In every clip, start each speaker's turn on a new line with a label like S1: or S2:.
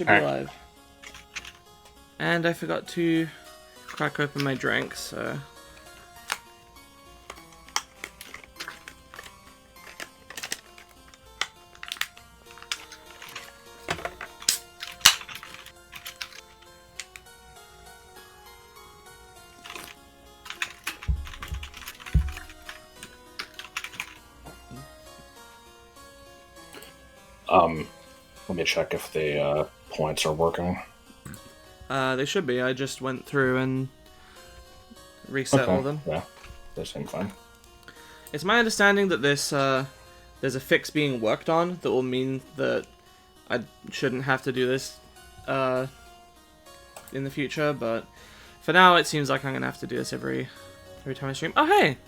S1: Should be live. And I forgot to crack open my drink, so...
S2: Let me check if the points are working.
S1: They should be. I just went through and reset all of them.
S2: Yeah, they seem fine.
S1: It's my understanding that this there's a fix being worked on that will mean that I shouldn't have to do this in the future, but for now it seems like I'm gonna have to do this every time I stream. Oh hey!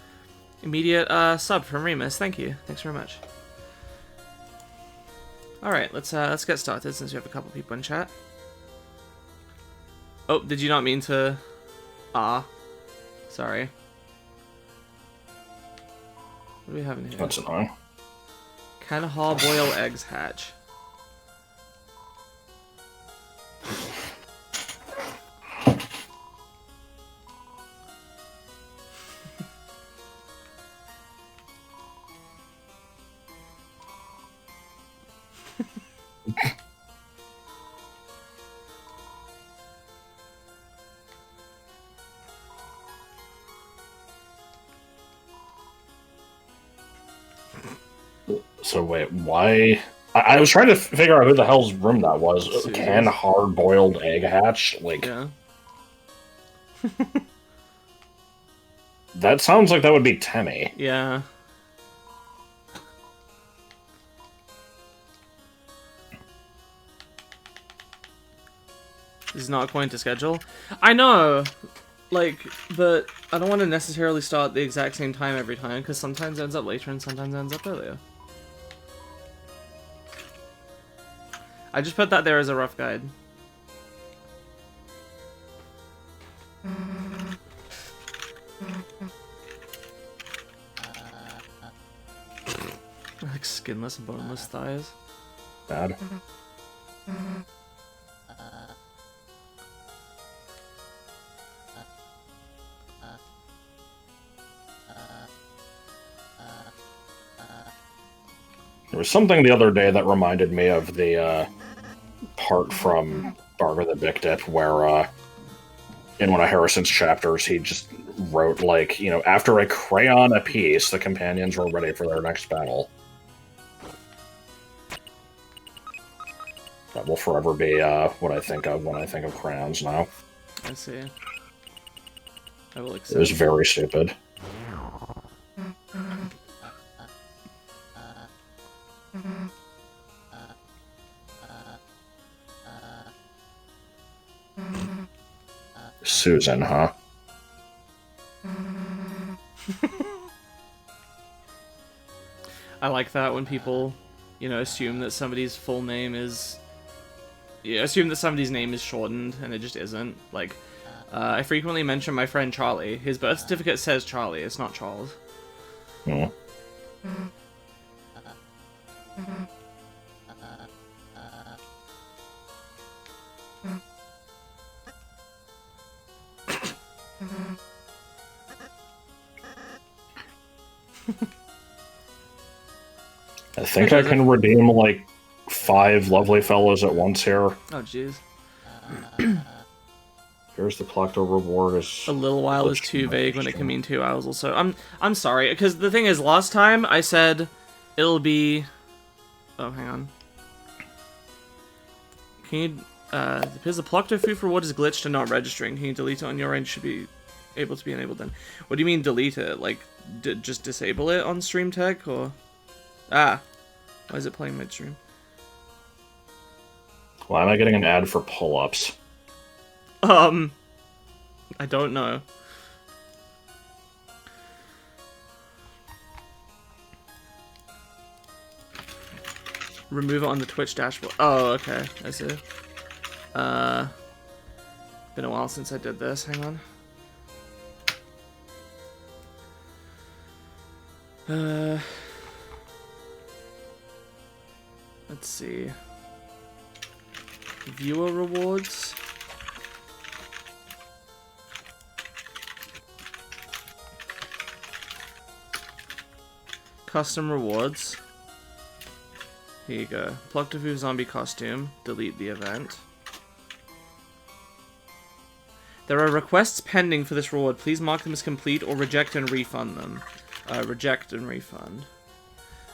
S1: Immediate sub from Remus, thank you. Thanks very much. Alright, let's get started since we have a couple people in chat. Oh, did you not mean to... Sorry. What do we have in here?
S2: That's annoying.
S1: Can hard-boiled eggs hatch?
S2: So wait, why? I was trying to figure out who the hell's room that was.
S1: Susan's.
S2: Can hard-boiled egg hatch? Like,
S1: Yeah.
S2: that sounds like that would be Temmie.
S1: Yeah. This is not according to schedule. I know, like, but I don't want to necessarily start at the exact same time every time, because sometimes it ends up later and sometimes it ends up earlier. I just put that there as a rough guide. Like skinless, boneless thighs.
S2: Bad. There was something the other day that reminded me of the part from Barbara the Bikdip where in one of Harrison's chapters he just wrote, like, you know, after a crayon apiece, the companions were ready for their next battle. That will forever be what I think of when I think of crayons now.
S1: I see. I will accept.
S2: It was very stupid. Susan, huh?
S1: I like that when people, you know, assume that somebody's full name is... Yeah, assume that somebody's name is shortened, and it just isn't. Like, I frequently mention my friend Charlie. His birth certificate says Charlie, it's not Charles.
S2: Hmm. I think I can redeem, like, 5 lovely fellows at once here.
S1: Oh, jeez.
S2: Here's the collector reward is...
S1: A little while is too vague when it can mean 2 hours also. I'm sorry, because the thing is, last time I said it'll be... Oh, hang on. Can you... because the Plocto food reward is glitched and not registering. Can you delete it on your end? Should be able to be enabled then. What do you mean delete it? Like, just disable it on Stream Tech, or... Ah. Why is it playing midstream?
S2: Why am I getting an ad for pull-ups?
S1: I don't know. Remove it on the Twitch dashboard. Oh, okay. I see. Been a while since I did this. Hang on. Let's see. Viewer rewards. Custom rewards. Here you go. Pluck to Foo zombie costume. Delete the event. There are requests pending for this reward. Please mark them as complete or reject and refund them. Reject and refund.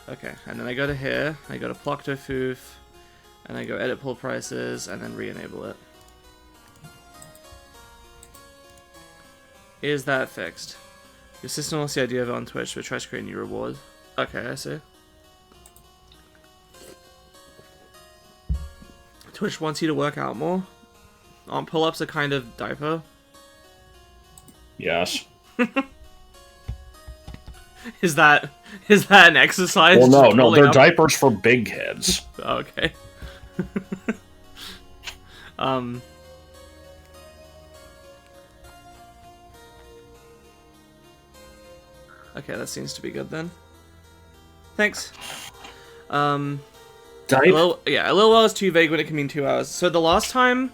S1: Okay, and then I go to here. I go to Pluck to Foo, and I go edit pull prices, and then re-enable it. Is that fixed? Your system wants the idea of it on Twitch, but tries to create a new reward. Okay, I see. Twitch wants you to work out more. Aren't pull-ups a kind of diaper?
S2: Yes.
S1: Is that an exercise?
S2: Well, no, they're
S1: up?
S2: diapers for big kids.
S1: Okay. Okay, that seems to be good then. Thanks. A little while is too vague when it can mean 2 hours. So the last time,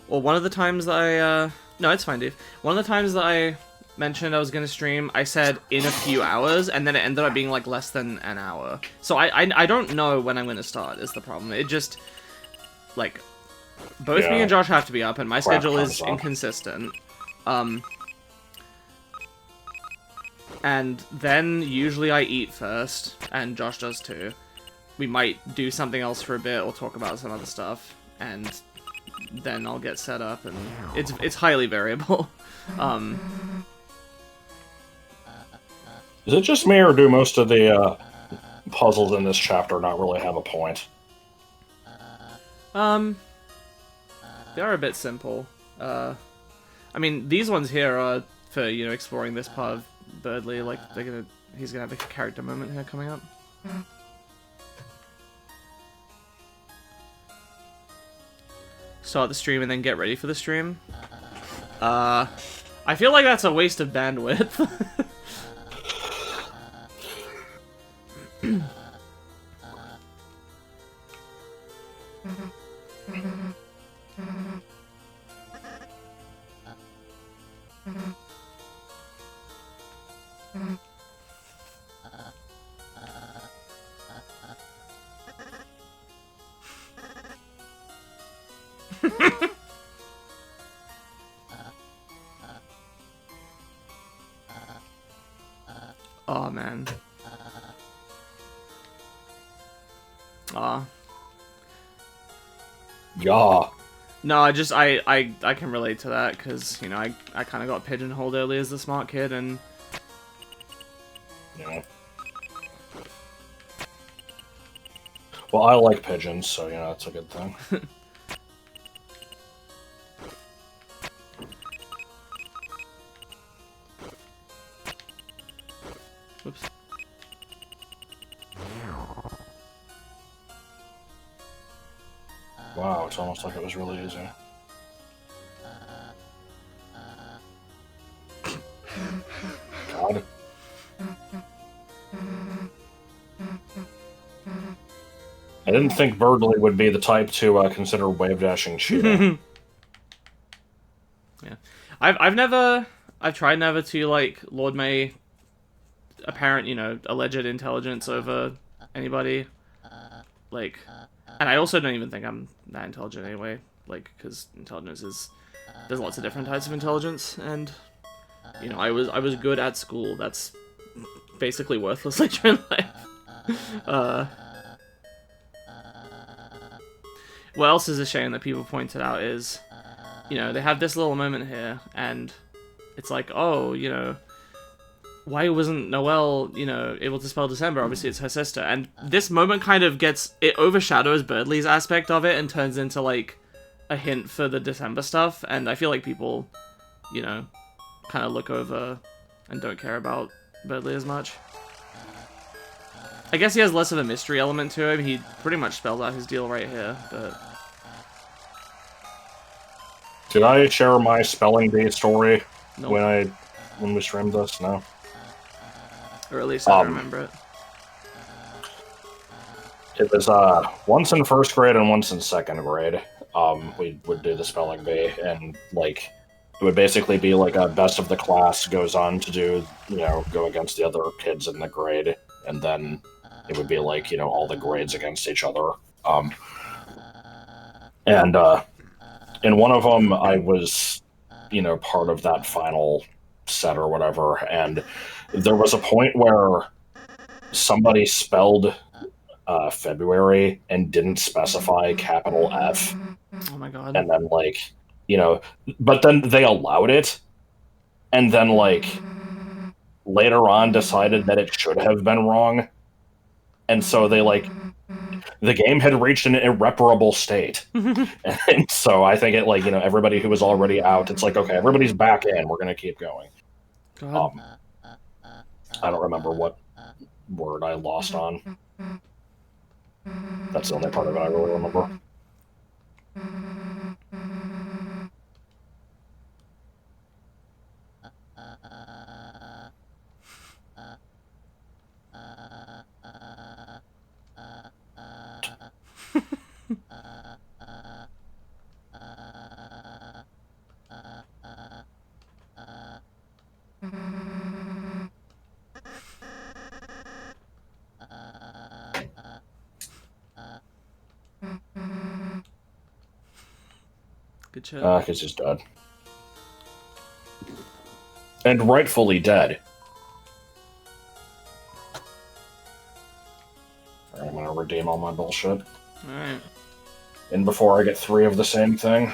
S1: or one of the times that I, no, it's fine, dude. One of the times that I mentioned I was going to stream, I said in a few hours, and then it ended up being like less than an hour. So I don't know when I'm going to start, is the problem. It just, like, both me and Josh have to be up, and my schedule is inconsistent. And then usually I eat first, and Josh does too. We might do something else for a bit, or talk about some other stuff, and then I'll get set up, and it's highly variable.
S2: Is it just me, or do most of the puzzles in this chapter not really have a point?
S1: They are a bit simple. I mean, these ones here are for, you know, exploring this part of Birdley. Like, he's gonna have a character moment here coming up. Start the stream and then get ready for the stream. I feel like that's a waste of bandwidth. Oh man.
S2: Yeah.
S1: No, I can relate to that, because, you know, I kind of got pigeonholed early as the smart kid, and...
S2: Yeah. Well, I like pigeons, so, you know, that's a good thing.
S1: Whoops.
S2: Wow, it's almost like it was really easy. God. I didn't think Birdley would be the type to consider wave dashing cheating.
S1: Yeah, I've tried never to, like, lord my apparent, you know, alleged intelligence over anybody, like, and I also don't even think I'm that intelligent anyway, like, because intelligence is, there's lots of different types of intelligence, and, you know, I was good at school. That's basically worthless later in life. What else is a shame that people pointed out is, you know, they have this little moment here, and it's like, oh, you know, why wasn't Noelle, you know, able to spell December? Obviously, it's her sister. And this moment kind of it overshadows Birdley's aspect of it and turns into, like, a hint for the December stuff. And I feel like people, you know, kind of look over and don't care about Birdley as much. I guess he has less of a mystery element to him. He pretty much spelled out his deal right here, but...
S2: Did I share my spelling bee story
S1: Nope.
S2: when we streamed this? No.
S1: Or at least I don't remember it.
S2: It was once in first grade and once in second grade. we would do the spelling bee, and like it would basically be like a best of the class goes on to do, go against the other kids in the grade, and then it would be like, all the grades against each other. And in one of them, I was, part of that final set or whatever, and there was a point where somebody spelled February and didn't specify capital F.
S1: Oh my god.
S2: And then, like, but then they allowed it, and then, like, later on decided that it should have been wrong. And so they, like, the game had reached an irreparable state. And so I think it, like, everybody who was already out, it's like, okay, everybody's back in. We're going to keep going.
S1: God.
S2: I don't remember what word I lost on. That's the only part of it I really remember.
S1: Good shit.
S2: Because he's dead. And rightfully dead. Alright, I'm gonna redeem all my bullshit.
S1: Alright.
S2: And before I get 3 of the same thing.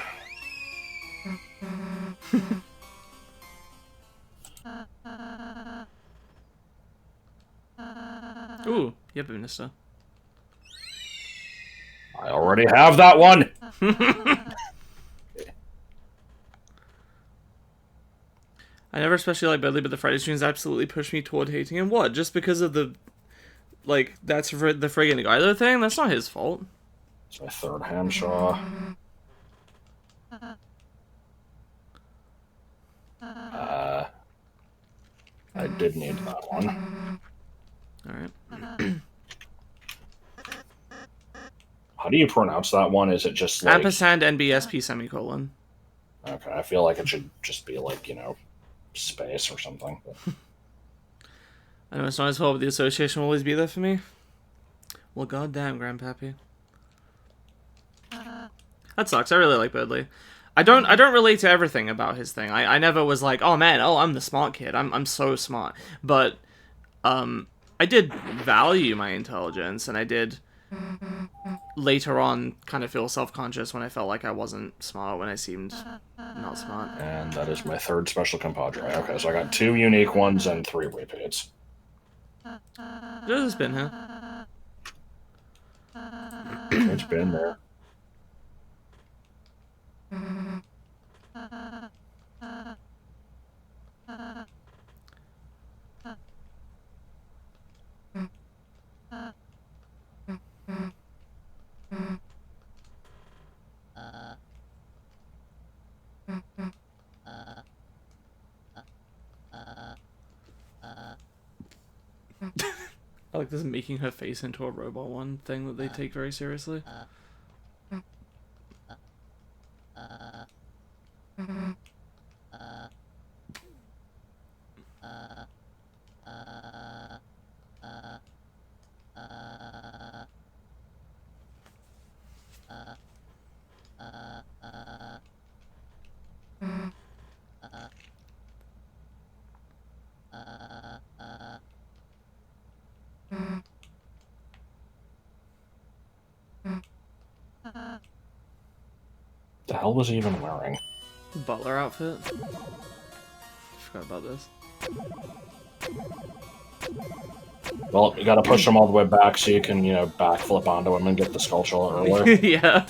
S1: Ooh, yep, Minister.
S2: I already have that one!
S1: I never especially liked Bedley, but the Friday streams absolutely pushed me toward hating him. What? Just because of the... Like, that's the friggin' Gylo thing? That's not his fault.
S2: It's my 3rd Hamshaw. I did need that one.
S1: Alright.
S2: How do you pronounce that one? Is it just like...
S1: Ampersand NBSP semicolon.
S2: Okay, I feel like it should just be like, space or something.
S1: I know it's not his fault, but the association will always be there for me. Well, goddamn, Grandpappy. That sucks. I really like Birdley. I don't relate to everything about his thing. I never was like, oh man, I'm the smart kid. I'm so smart. But I did value my intelligence, and I did later on kind of feel self-conscious when I felt like I wasn't smart, when I seemed not smart.
S2: And that is my 3rd special compadre. Okay, so I got 2 unique ones and 3 repeats.
S1: There's a spin here.
S2: It's been there.
S1: I like this making her face into a robot one thing that they take very seriously.
S2: The hell was he even wearing?
S1: Butler outfit. Forgot about this.
S2: Well, you gotta push him all the way back so you can, backflip onto him and get the skull shell earlier.
S1: Yeah.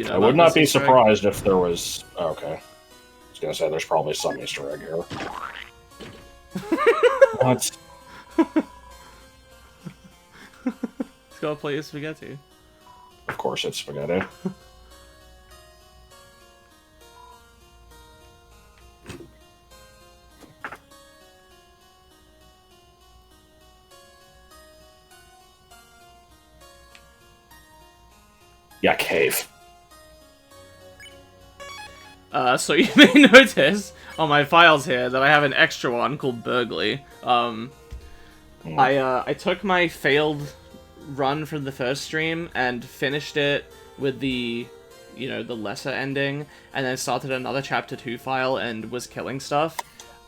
S2: I would not be surprised if there was... Oh, okay. I was gonna say, there's probably some Easter egg here. What?
S1: He's gotta play his spaghetti.
S2: Of course it's spaghetti. Yeah, cave.
S1: So you may notice on my files here that I have an extra one called Burgley. I took my failed run from the first stream and finished it with the, the lesser ending, and then started another chapter 2 file and was killing stuff,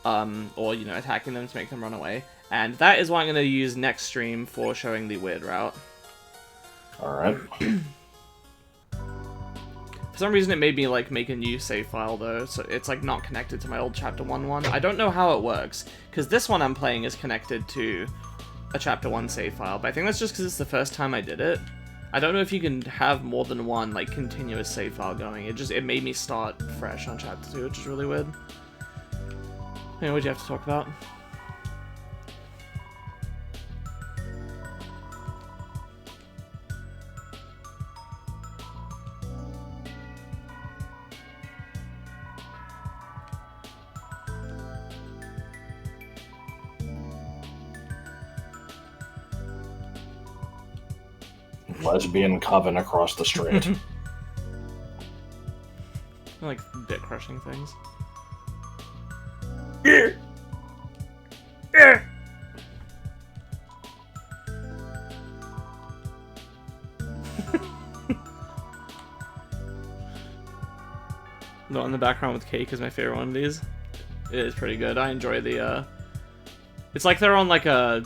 S1: or, attacking them to make them run away. And that is what I'm going to use next stream for showing the weird route.
S2: Alright.
S1: For some reason it made me, make a new save file, though, so it's, not connected to my old chapter 1 one. I don't know how it works, because this one I'm playing is connected to a chapter 1 save file, but I think that's just because it's the first time I did it. I don't know if you can have more than one, continuous save file going. It made me start fresh on chapter 2, which is really weird. Anyway, what'd you have to talk about?
S2: Lesbian coven across the street.
S1: I like bit crushing things. The one in the background with cake is my favorite one of these. It is pretty good. I enjoy the, it's like they're on, a,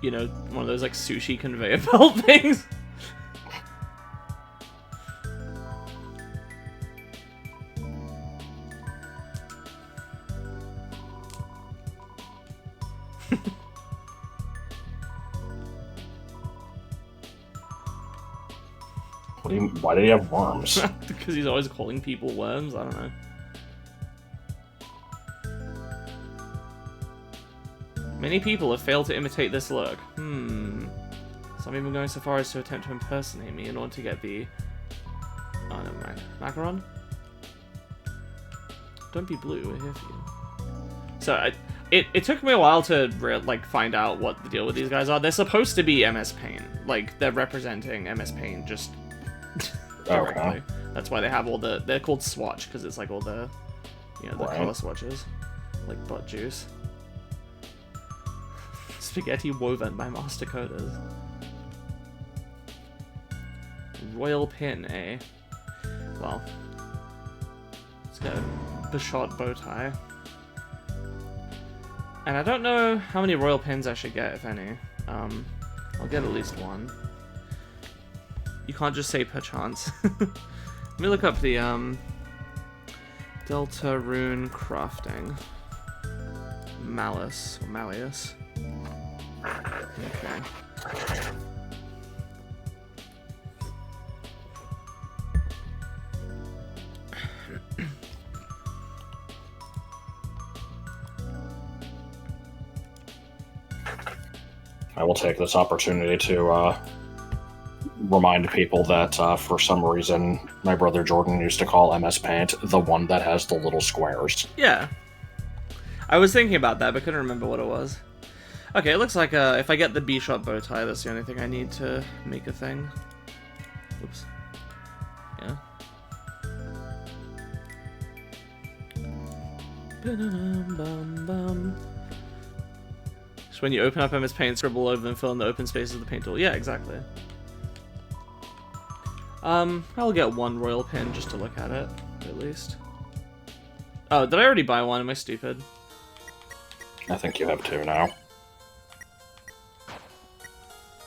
S1: one of those, sushi conveyor belt things.
S2: Why did he have worms?
S1: Because he's always calling people worms, I don't know. Many people have failed to imitate this look. Some even going so far as to attempt to impersonate me in order to get the... Oh, never mind. Macaron? Don't be blue, we're here for you. So, it took me a while to, find out what the deal with these guys are. They're supposed to be MS Paint. They're representing MS Paint, just... directly. Okay. That's why they have all the... They're called swatch, because it's, all the... the color swatches. Like butt juice. Spaghetti woven by master coders. Royal pin, eh? Well, let's go. Bishot bow tie. And I don't know how many royal pins I should get, if any. I'll get at least one. You can't just say perchance. Let me look up the Deltarune crafting. Malice or Malleus. Okay.
S2: I will take this opportunity to remind people that for some reason my brother Jordan used to call MS Paint the one that has the little squares.
S1: Yeah. I was thinking about that, but couldn't remember what it was. Okay, it looks like if I get the B-shot bow tie, that's the only thing I need to make a thing. Oops. Yeah. So when you open up MS Paint, scribble over them, fill in the open spaces of the paint tool. Yeah, exactly. I'll get one royal pin just to look at it, at least. Oh, did I already buy one? Am I stupid?
S2: I think you have two now.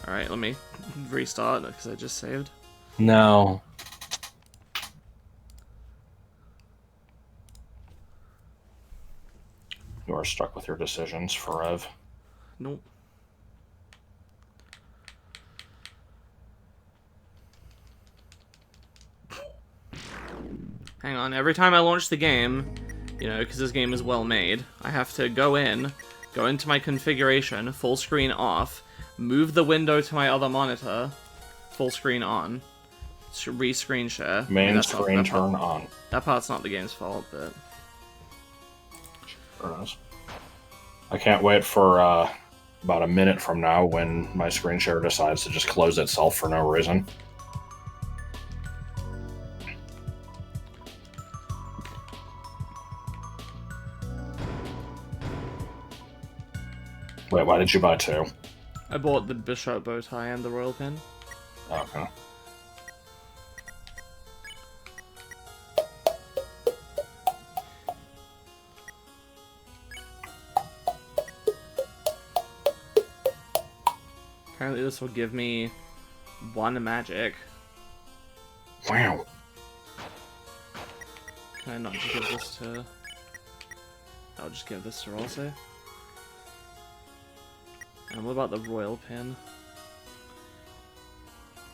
S1: Alright, let me restart because I just saved.
S2: No. You are stuck with your decisions forever.
S1: Nope. Hang on, every time I launch the game, because this game is well made, I have to go into my configuration, full screen off, move the window to my other monitor, full screen on, re-screen share.
S2: Main screen turn on.
S1: That part's not the game's fault, but...
S2: Sure is. I can't wait for about a minute from now when my screen share decides to just close itself for no reason. Wait, why did you buy 2?
S1: I bought the bishop bow tie and the royal pin.
S2: Okay.
S1: Apparently this will give me 1 magic.
S2: Wow.
S1: Can I not just give this to... I'll just give this to Rolse. And what about the royal pin?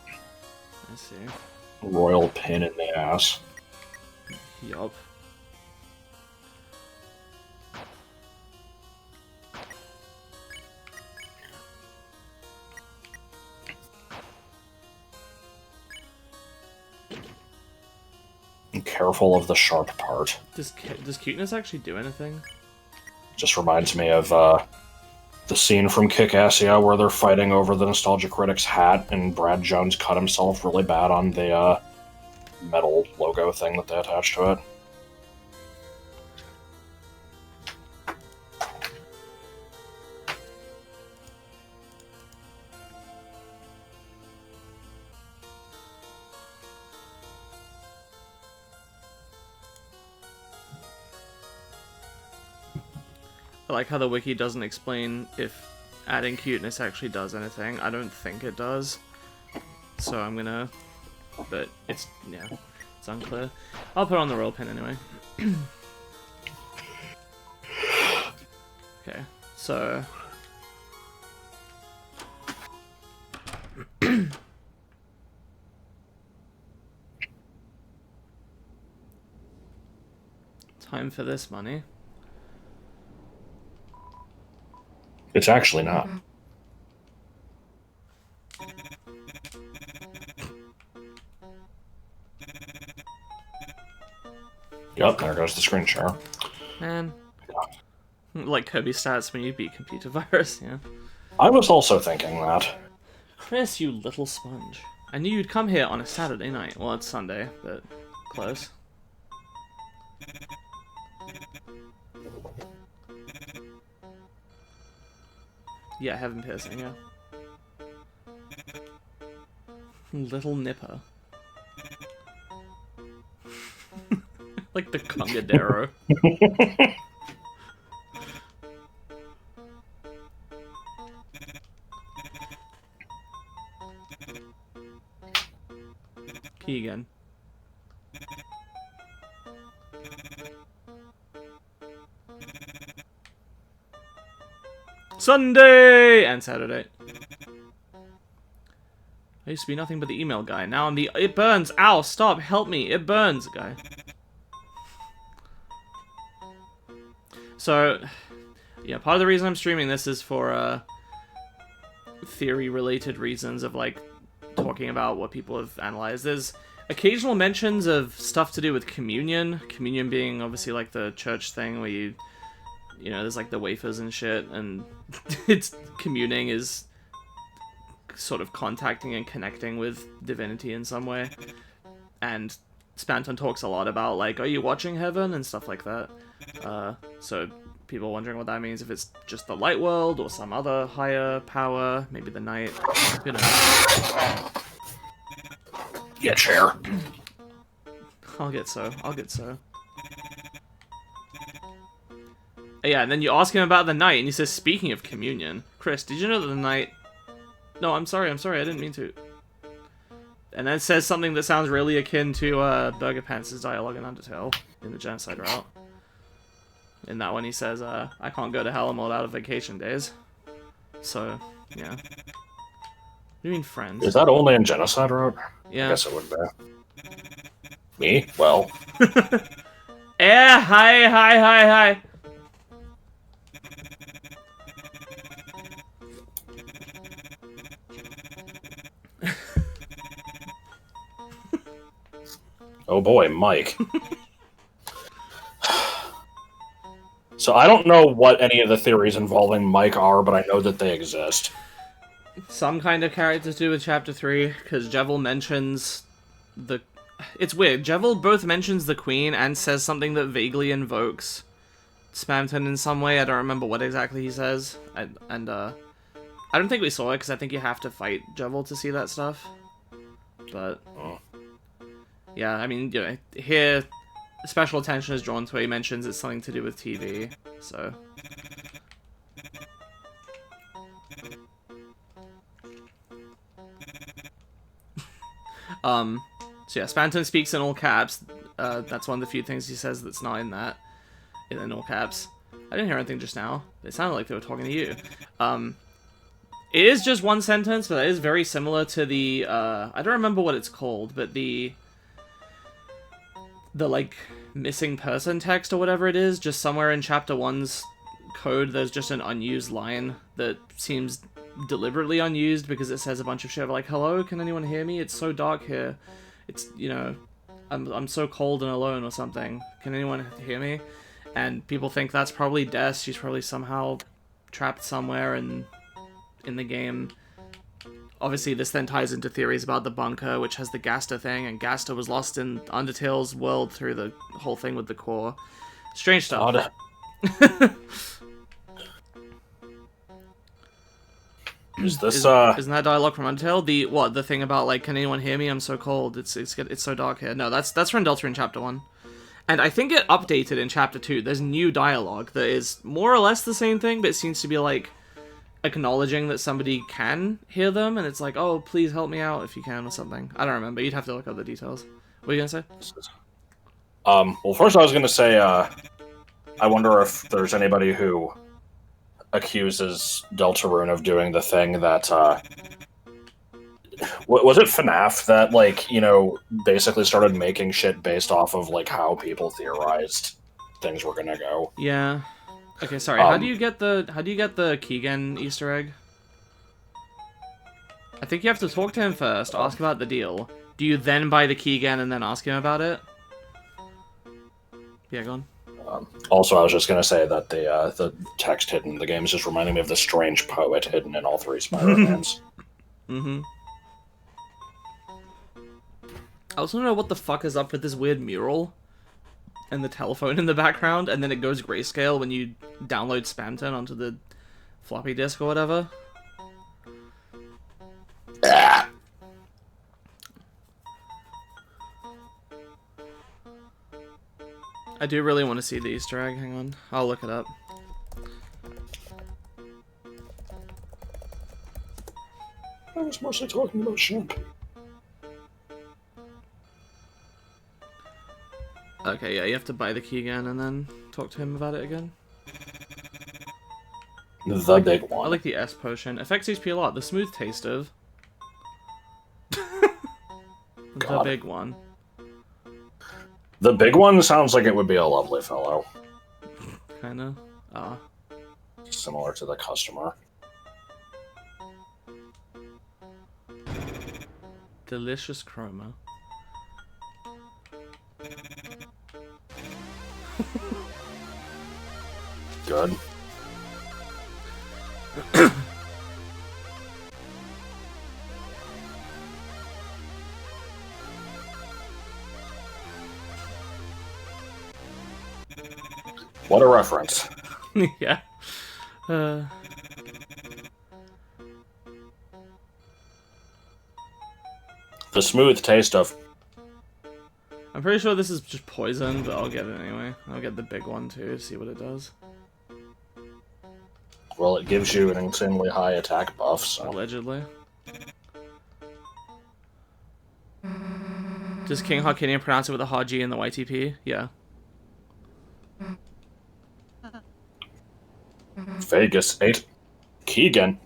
S1: I see.
S2: Royal pin in the ass.
S1: Yup.
S2: Be careful of the sharp part.
S1: Does cuteness actually do anything?
S2: Just reminds me of the scene from Kick-Ass where they're fighting over the Nostalgia Critic's hat, and Brad Jones cut himself really bad on the metal logo thing that they attached to it.
S1: I like how the wiki doesn't explain if adding cuteness actually does anything. I don't think it does. So I'm gonna... But it's... yeah. It's unclear. I'll put on the royal pin anyway. Okay. So... Time for this money.
S2: It's actually not. Yup, there goes the screen share.
S1: Man. Like Kirby stats when you beat computer virus, yeah.
S2: I was also thinking that.
S1: Chris, you little sponge. I knew you'd come here on a Saturday night. Well, it's Sunday, but close. Yeah, heaven piercing, yeah. Little nipper. Like the Congadero. Keegan. Sunday and Saturday. I used to be nothing but the email guy. Now I'm the it burns. Ow, stop, help me. It burns guy. So, yeah, part of the reason I'm streaming this is for theory-related reasons of like talking about what people have analyzed. There's occasional mentions of stuff to do with communion. Communion being obviously like the church thing where you know, there's like the wafers and shit, and it's communing is sort of contacting and connecting with divinity in some way. And Spanton talks a lot about like, are you watching heaven and stuff like that. So people wondering what that means, if it's just the light world or some other higher power, maybe the night. Who knows?
S2: Yeah, chair.
S1: I'll get so. Yeah, and then you ask him about the night, and he says, speaking of communion, Chris, did you know that the night... No, I'm sorry, I didn't mean to. And then it says something that sounds really akin to Burger Pants' dialogue in Undertale, in the Genocide route. In that one he says, I can't go to hell, I'm all out of vacation days. So, yeah. What do you mean, friends?
S2: Is that only in Genocide route?
S1: Yeah.
S2: I guess it would be. Me? Well.
S1: Yeah, hi.
S2: Oh boy, Mike. So I don't know what any of the theories involving Mike are, but I know that they exist.
S1: Some kind of character to do with Chapter 3, because Jevil mentions the... It's weird, Jevil both mentions the Queen and says something that vaguely invokes Spamton in some way. I don't remember what exactly he says. I don't think we saw it, because I think you have to fight Jevil to see that stuff. But, yeah, I mean, you know, here, special attention is drawn to where he mentions it's something to do with TV, so... So yeah, Spamton speaks in all caps. That's one of the few things he says that's not in that. In all caps. I didn't hear anything just now. It sounded like they were talking to you. It is just one sentence, but it is very similar to the, I don't remember what it's called, but the like, missing person text or whatever it is, just somewhere in Chapter 1's code, there's just an unused line that seems deliberately unused because it says a bunch of shit like, hello, can anyone hear me? It's so dark here. It's, you know, I'm so cold and alone or something. Can anyone hear me? And people think that's probably Des. She's probably somehow trapped somewhere in the game. Obviously, this then ties into theories about the bunker, which has the Gaster thing, and Gaster was lost in Undertale's world through the whole thing with the core. Strange stuff.
S2: Is this
S1: Isn't that dialogue from Undertale? The thing about like, can anyone hear me? I'm so cold. It's so dark here. No, that's from Deltarune Chapter 1. And I think it updated in Chapter 2. There's new dialogue that is more or less the same thing, but it seems to be like acknowledging that somebody can hear them, and it's like, oh, please help me out if you can, or something. I don't remember. You'd have to look up the details. What are you gonna say?
S2: Well, first I was gonna say, I wonder if there's anybody who accuses Deltarune of doing the thing that, was it FNAF that, like, you know, basically started making shit based off of, like, how people theorized things were gonna go?
S1: Yeah. Okay, sorry. How do you get the Keegan Easter egg? I think you have to talk to him first, ask about the deal. Do you then buy the Keegan and then ask him about it? Yeah, go on.
S2: Also, I was just gonna say that the text hidden in the game is just reminding me of the strange poet hidden in all three Spider-Mans.
S1: Mm-hmm. I also don't know what the fuck is up with this weird mural and the telephone in the background, and then it goes grayscale when you download Spamton onto the floppy disk or whatever. I do really want to see the Easter egg. Hang on. I'll look it up.
S2: I was mostly talking about shrimp.
S1: Okay, yeah, you have to buy the key again and then talk to him about it again.
S2: The big one.
S1: I like the S potion. Affects HP a lot. The smooth taste of. The big one.
S2: The big one sounds like it would be a lovely fellow.
S1: Kinda.
S2: Similar to the customer.
S1: Delicious chroma.
S2: Good. What a reference.
S1: Yeah.
S2: The smooth taste of...
S1: I'm pretty sure this is just poison, but I'll get it anyway. I'll get the big one too, to see what it does.
S2: Well, it gives you an insanely high attack buff, so...
S1: Allegedly. Does King Harkinian pronounce it with a Haji in the YTP? Yeah.
S2: Vegas 8. Keegan.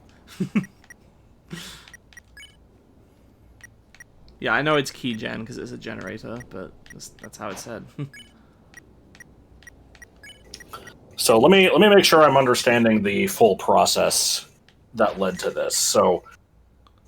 S1: Yeah, I know it's keygen because it's a generator, but that's how it's said.
S2: So let me make sure I'm understanding the full process that led to this. So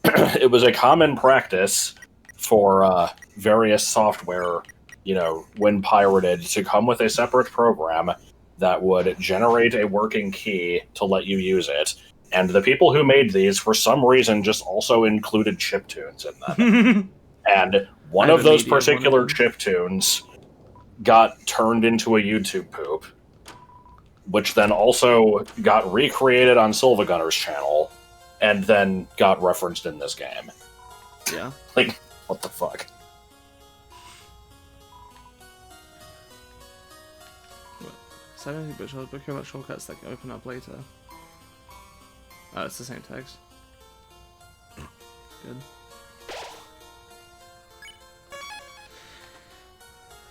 S2: it was a common practice for various software, you know, when pirated, to come with a separate program that would generate a working key to let you use it. And the people who made these, for some reason, just also included chiptunes in them. And one of those particular chiptunes got turned into a YouTube poop. which then also got recreated on Sylvagunner's channel, and then got referenced in this game.
S1: Yeah.
S2: Like, what the fuck?
S1: Setting procurement shortcuts that can open up later. Oh, it's the same text. Good.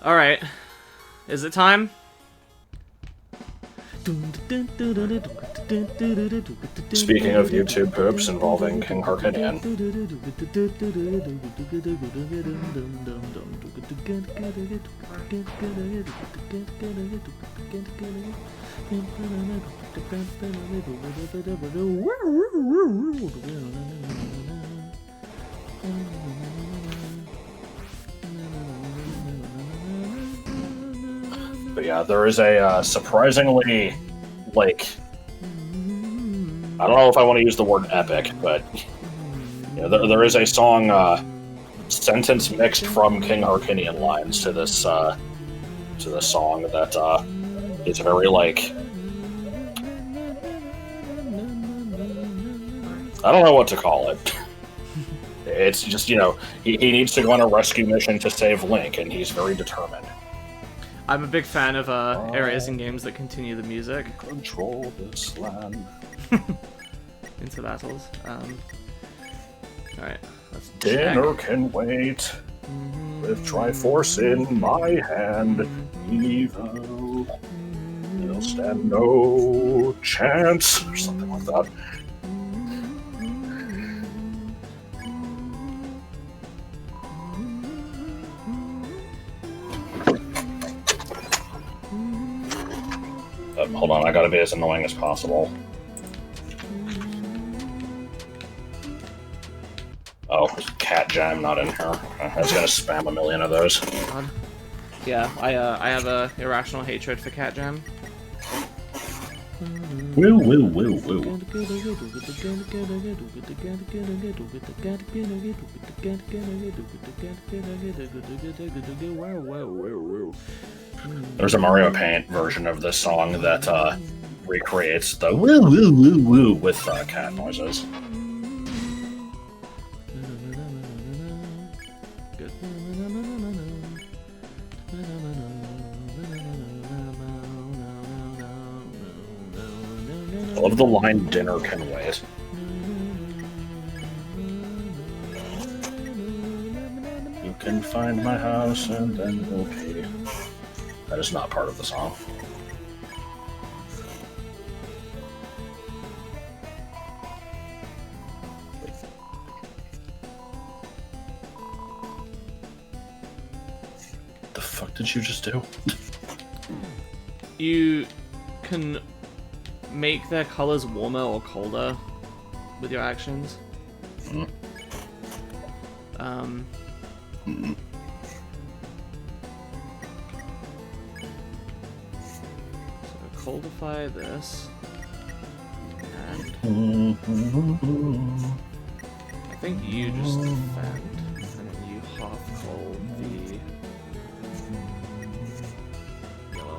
S1: Alright. Is it time?
S2: Speaking of YouTube poops involving King Harkinian. But yeah, there is a surprisingly, like, I don't know if I want to use the word epic, but yeah, there is a song sentence mixed from King Harkinian lines to this song that is very, like, I don't know what to call it. It's just, you know, he needs to go on a rescue mission to save Link, and he's very determined.
S1: I'm a big fan of areas in games that continue the music.
S2: Control this land.
S1: Into battles. Alright, let's
S2: Dinner can wait. With Triforce in my hand, evil will stand no chance, or something like that. Hold on, I gotta be as annoying as possible. Oh, Cat Jam not in here. I was gonna spam a million of those.
S1: God. Yeah, I have a irrational hatred for Cat Jam.
S2: Woo, woo, woo, woo. There's a Mario Paint version of this song that recreates the woo, woo, woo, woo with cat noises.
S1: Good.
S2: I love the line, dinner can wait. You can find my house and then we'll pay. That is not part of the song. The fuck did you just do?
S1: You can make their colors warmer or colder with your actions.
S2: Mm.
S1: So coldify this, and I think you just defend, and then you half cold the yellow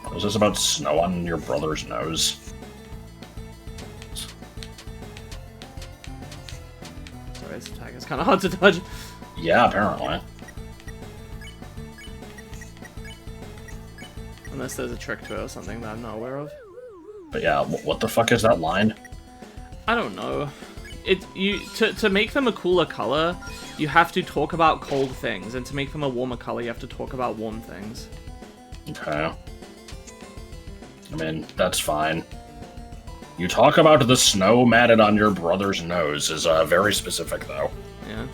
S1: one.
S2: Was this about snow on your brother's nose?
S1: Sorry, this attack is kind of hard to dodge.
S2: Yeah, apparently.
S1: Unless there's a trick to it or something that I'm not aware of.
S2: But yeah, what the fuck is that line?
S1: I don't know. To make them a cooler color, you have to talk about cold things, and to make them a warmer color, you have to talk about warm things.
S2: Okay. I mean, that's fine. You talk about the snow matted on your brother's nose is very specific, though.
S1: Yeah.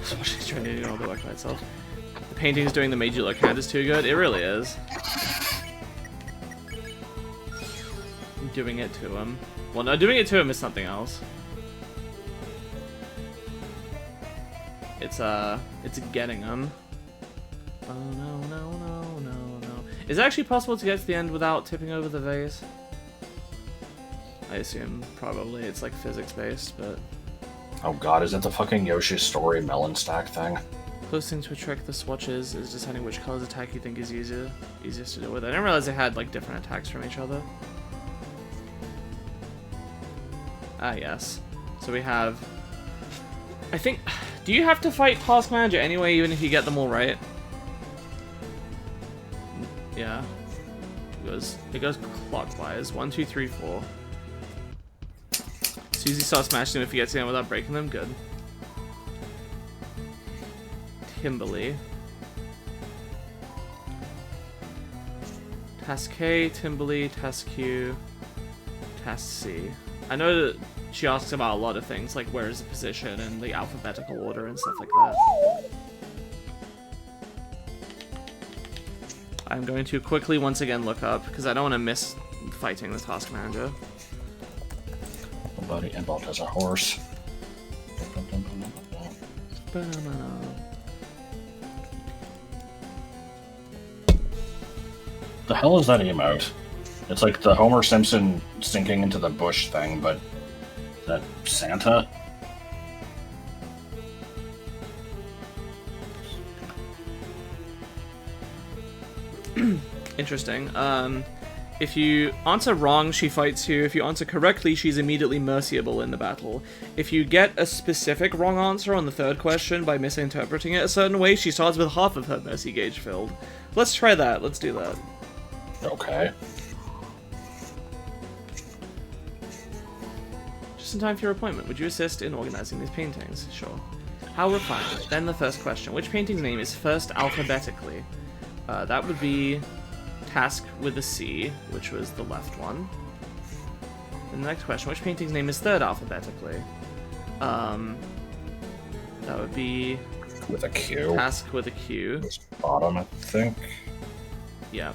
S1: So she's trying to do all the work by itself. The painting's doing the made you look hand is too good. It really is. I'm doing it to him. Well, no, doing it to him is something else. It's getting him. Oh no, no, no, no, no. Is it actually possible to get to the end without tipping over the vase? I assume probably it's like physics based, but
S2: Oh god, is it the fucking Yoshi's Story melon stack thing?
S1: Close thing to a trick the swatches is deciding which color's attack you think is easiest to deal with. I didn't realize they had like different attacks from each other. Ah, yes. So we have... I think... Do you have to fight Task Manager anyway, even if you get them all right? Yeah. It goes clockwise. 1, 2, 3, 4. Susie starts smashing them if he gets in without breaking them. Good. Timberly. Task K, Timberly, Task Q, Task C. I know that she asks about a lot of things, like where is the position and the alphabetical order and stuff like that. I'm going to quickly once again look up, because I don't want to miss fighting the Task Manager.
S2: Buddy, and Bolt has a horse. The hell is that emote? It's like the Homer Simpson sinking into the bush thing, but is that Santa?
S1: Interesting. If you answer wrong, she fights you. If you answer correctly, she's immediately merciable in the battle. If you get a specific wrong answer on the third question by misinterpreting it a certain way, she starts with half of her mercy gauge filled. Let's try that. Let's do that.
S2: Okay.
S1: Just in time for your appointment. Would you assist in organizing these paintings? Sure. How refined. Then the first question. Which painting's name is first alphabetically? That would be Task with a C, which was the left one. And the next question. Which painting's name is third alphabetically? That would be...
S2: With a Q.
S1: Task with a Q.
S2: It's bottom, I think.
S1: Yeah.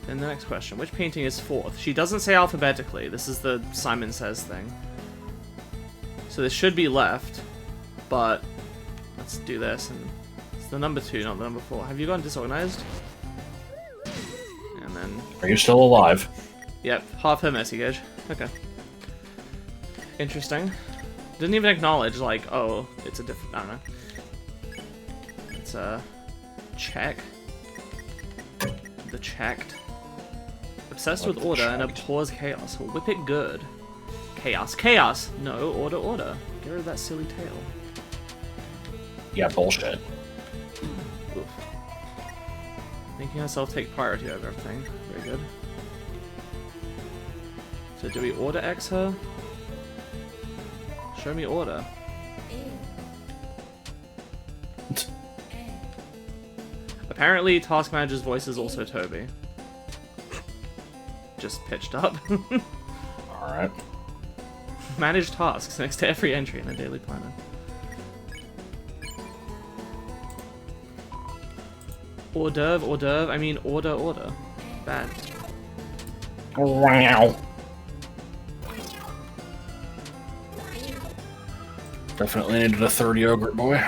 S1: And the next question. Which painting is fourth? She doesn't say alphabetically. This is the Simon Says thing. So this should be left, but let's do this. And it's the number 2, not the number 4. Have you gone disorganized? And then...
S2: Are you still alive?
S1: Yep, half her mercy gauge. Okay. Interesting. Didn't even acknowledge, like, oh, it's a different... I don't know. It's a... check. The checked. Obsessed with order and abhors chaos. Will whip it good. Chaos. Chaos! No, order, order. Get rid of that silly tail.
S2: Yeah, bullshit.
S1: Oof. Making herself take priority over everything. Very good. So do we order X her? Show me order. Apparently, Task Manager's voice is also Toby. Just pitched up.
S2: Alright.
S1: Manage tasks next to every entry in the daily planner. Hors d'oeuvre, hors d'oeuvre. I mean, order, order. Bad.
S2: Wow. Definitely needed a third yogurt boy.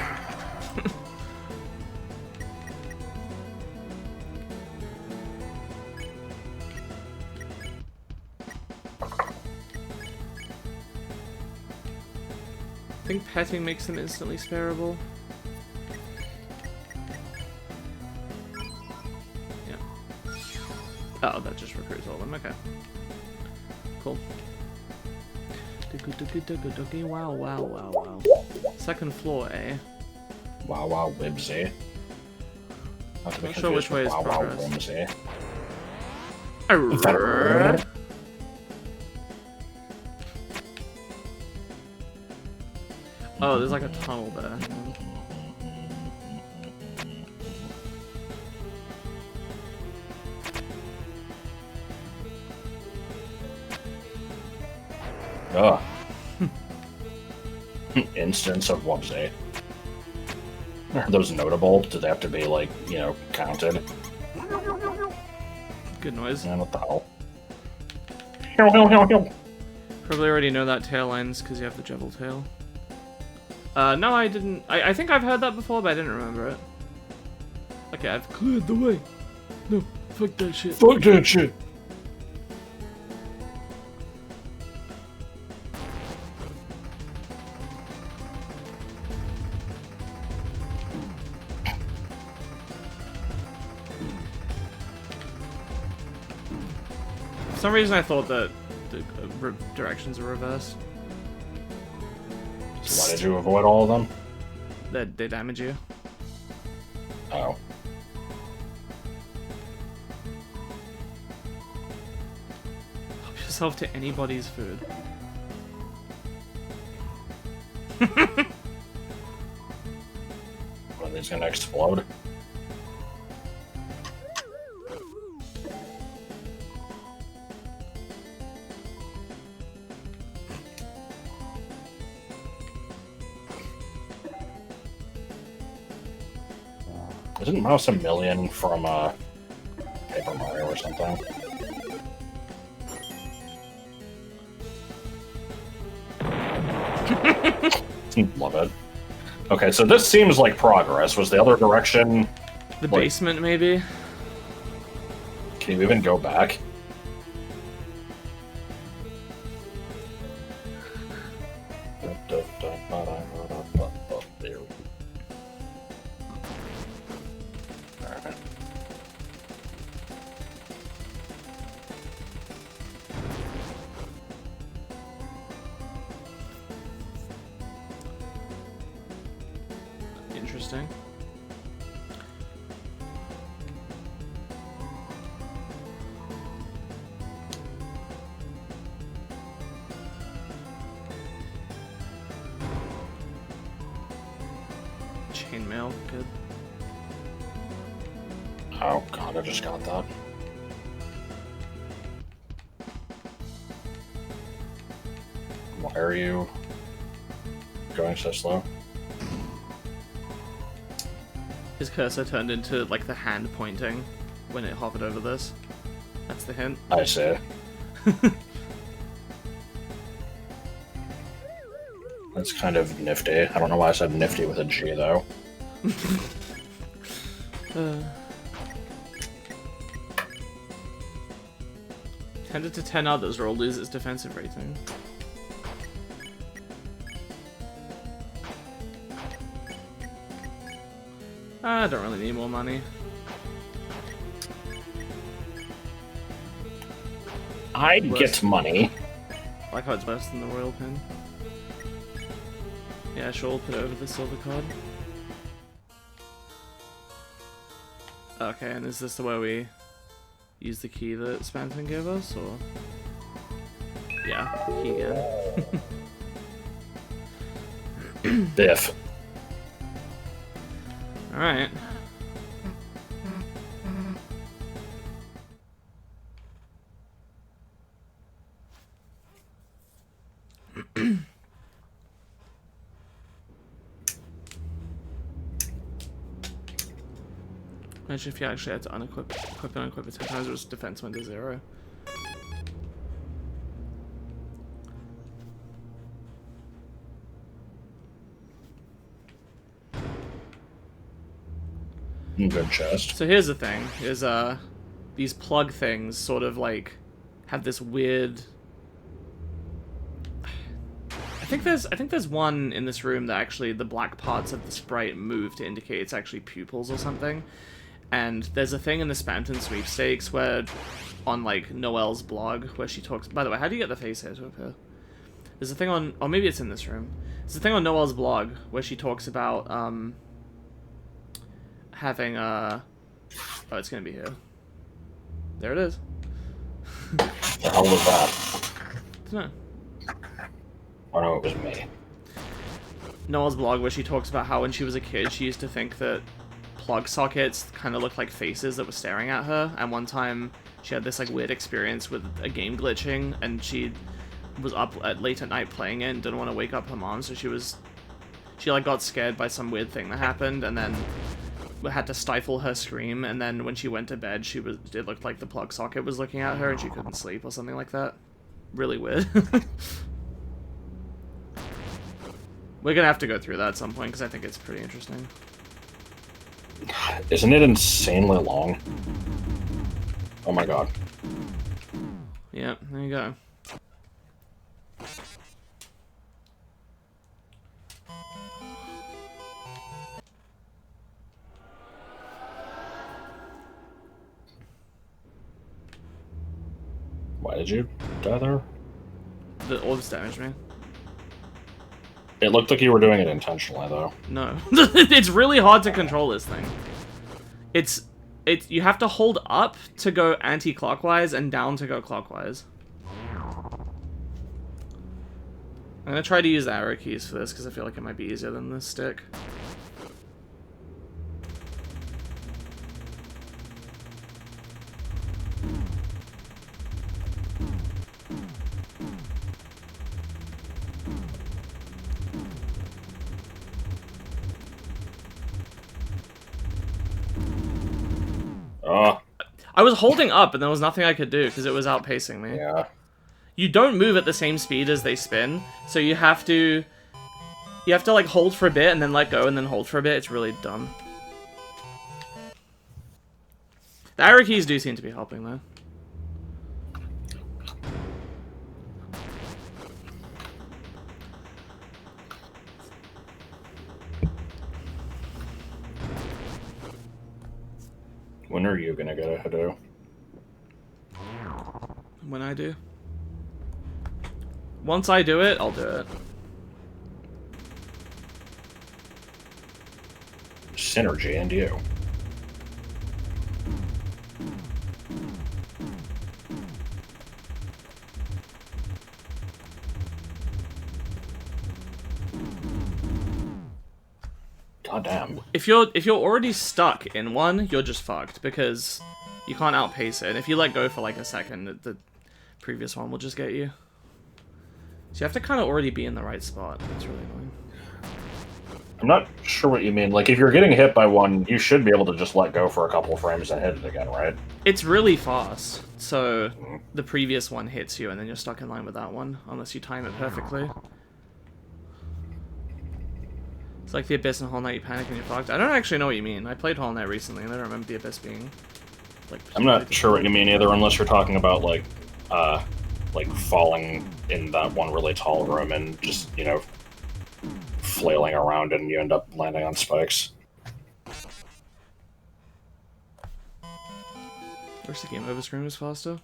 S1: I think petting makes them instantly sparable. Yeah. Oh, that just recruits all of them. Okay. Cool. Wow, wow, wow, wow. Second floor, eh?
S2: Wow, wow, whimsy.
S1: Not sure which way is
S2: wow,
S1: progress.
S2: wow, whimsy.
S1: Arrrrrrr. Oh, there's like a tunnel there.
S2: Ugh. Instance of Wubsy. Are those notable? Do they have to be, like, you know, counted?
S1: Good noise.
S2: Yeah, what the hell?
S1: Probably already know that tail lines because you have the Jevil tail. No, I didn't. I think I've heard that before, but I didn't remember it. Okay, I've cleared the way. No, fuck that shit.
S2: Fuck that shit!
S1: For some reason I thought that the directions are reversed.
S2: So why did you avoid all of them?
S1: That they damage you.
S2: Oh.
S1: Help yourself to anybody's food.
S2: Are these gonna explode? Isn't Mouse a Million from Paper Mario or something? Love it. Okay, so this seems like progress. Was the other direction...
S1: The basement, maybe?
S2: Can you even go back?
S1: Interesting. Chainmail, good.
S2: Oh god, I just got that. Why are you going so slow?
S1: His cursor turned into, like, the hand pointing when it hovered over this. That's the hint.
S2: I see. That's kind of nifty. I don't know why I said nifty with a G, though.
S1: 10 to 10 others roll lose its defensive rating. I don't really need more money.
S2: I'd get money.
S1: I like how it's worse than the royal pin. Yeah, sure, we'll put it over the silver card. Okay, and is this the way we use the key that Spanton gave us, or...? Yeah, key again.
S2: Biff.
S1: Alright. Imagine if you actually had to unequip, equip and unequip it 10 times, it was defense went to 0.
S2: Good chest.
S1: So here's the thing, is these plug things sort of like have this weird... I think there's one in this room that actually the black parts of the sprite move to indicate it's actually pupils or something. And there's a thing in the Spamton sweepstakes where, on like Noelle's blog, where she talks... By the way, how do you get the face hair to appear? There's a thing on... Or maybe it's in this room. There's a thing on Noelle's blog where she talks about having oh, it's gonna be here. There it is.
S2: The hell was that?
S1: No.
S2: Oh no, it was me.
S1: Noelle's blog where she talks about how when she was a kid she used to think that plug sockets kind of looked like faces that were staring at her, and one time she had this like weird experience with a game glitching, and she was up late at night playing it and didn't want to wake up her mom, so she like got scared by some weird thing that happened, and then had to stifle her scream, and then when she went to bed it looked like the plug socket was looking at her and she couldn't sleep or something like that. Really weird. We're gonna have to go through that at some point because I think it's pretty interesting.
S2: Isn't it insanely long? Oh my god.
S1: Yeah, there you go.
S2: Why did you die there?
S1: The orbs damaged me.
S2: It looked like you were doing it intentionally, though.
S1: No. It's really hard to control this thing. You have to hold up to go anti-clockwise and down to go clockwise. I'm gonna try to use the arrow keys for this because I feel like it might be easier than the stick. I was holding up and there was nothing I could do because it was outpacing me.
S2: Yeah.
S1: You don't move at the same speed as they spin, so you have to like hold for a bit and then let go and then hold for a bit. It's really dumb. The arrow keys do seem to be helping though.
S2: When are you gonna get a Hado?
S1: When I do. Once I do it, I'll do it.
S2: Synergy and you. God damn.
S1: If you're already stuck in one, you're just fucked because you can't outpace it. And if you let go for like a second, the previous one will just get you. So you have to kind of already be in the right spot. It's really annoying.
S2: I'm not sure what you mean. Like, if you're getting hit by one, you should be able to just let go for a couple of frames and hit it again, right?
S1: It's really fast, so the previous one hits you and then you're stuck in line with that one, unless you time it perfectly. It's like the Abyss and Hollow Knight, you panic and you're fucked. I don't actually know what you mean. I played Hollow Knight recently and I don't remember the Abyss being like...
S2: I'm not sure what you mean either, unless you're talking about like falling in that one really tall room and just, you know, flailing around and you end up landing on spikes.
S1: Wish the game over screen was faster.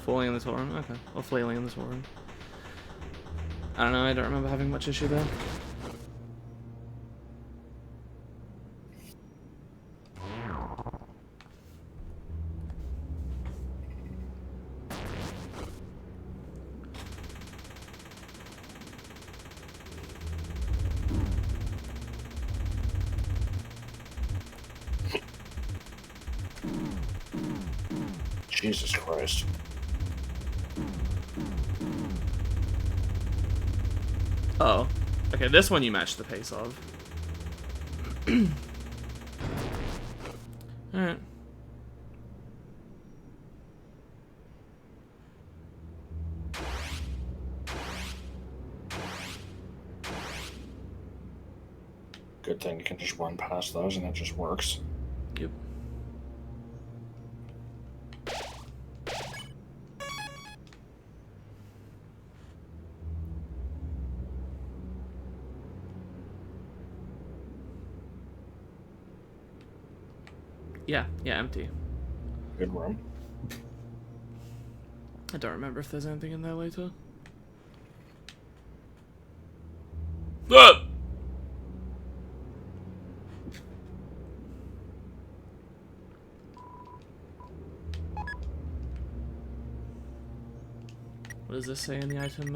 S1: Falling in the tall room? Okay. Or flailing in the tall room. I don't know, I don't remember having much issue there.
S2: Jesus Christ.
S1: Oh. Okay, this one you matched the pace of. Alright.
S2: Good thing you can just run past those and it just works.
S1: Yep. Yeah, empty.
S2: Good room.
S1: I don't remember if there's anything in there later. Ah! What does this say in the item?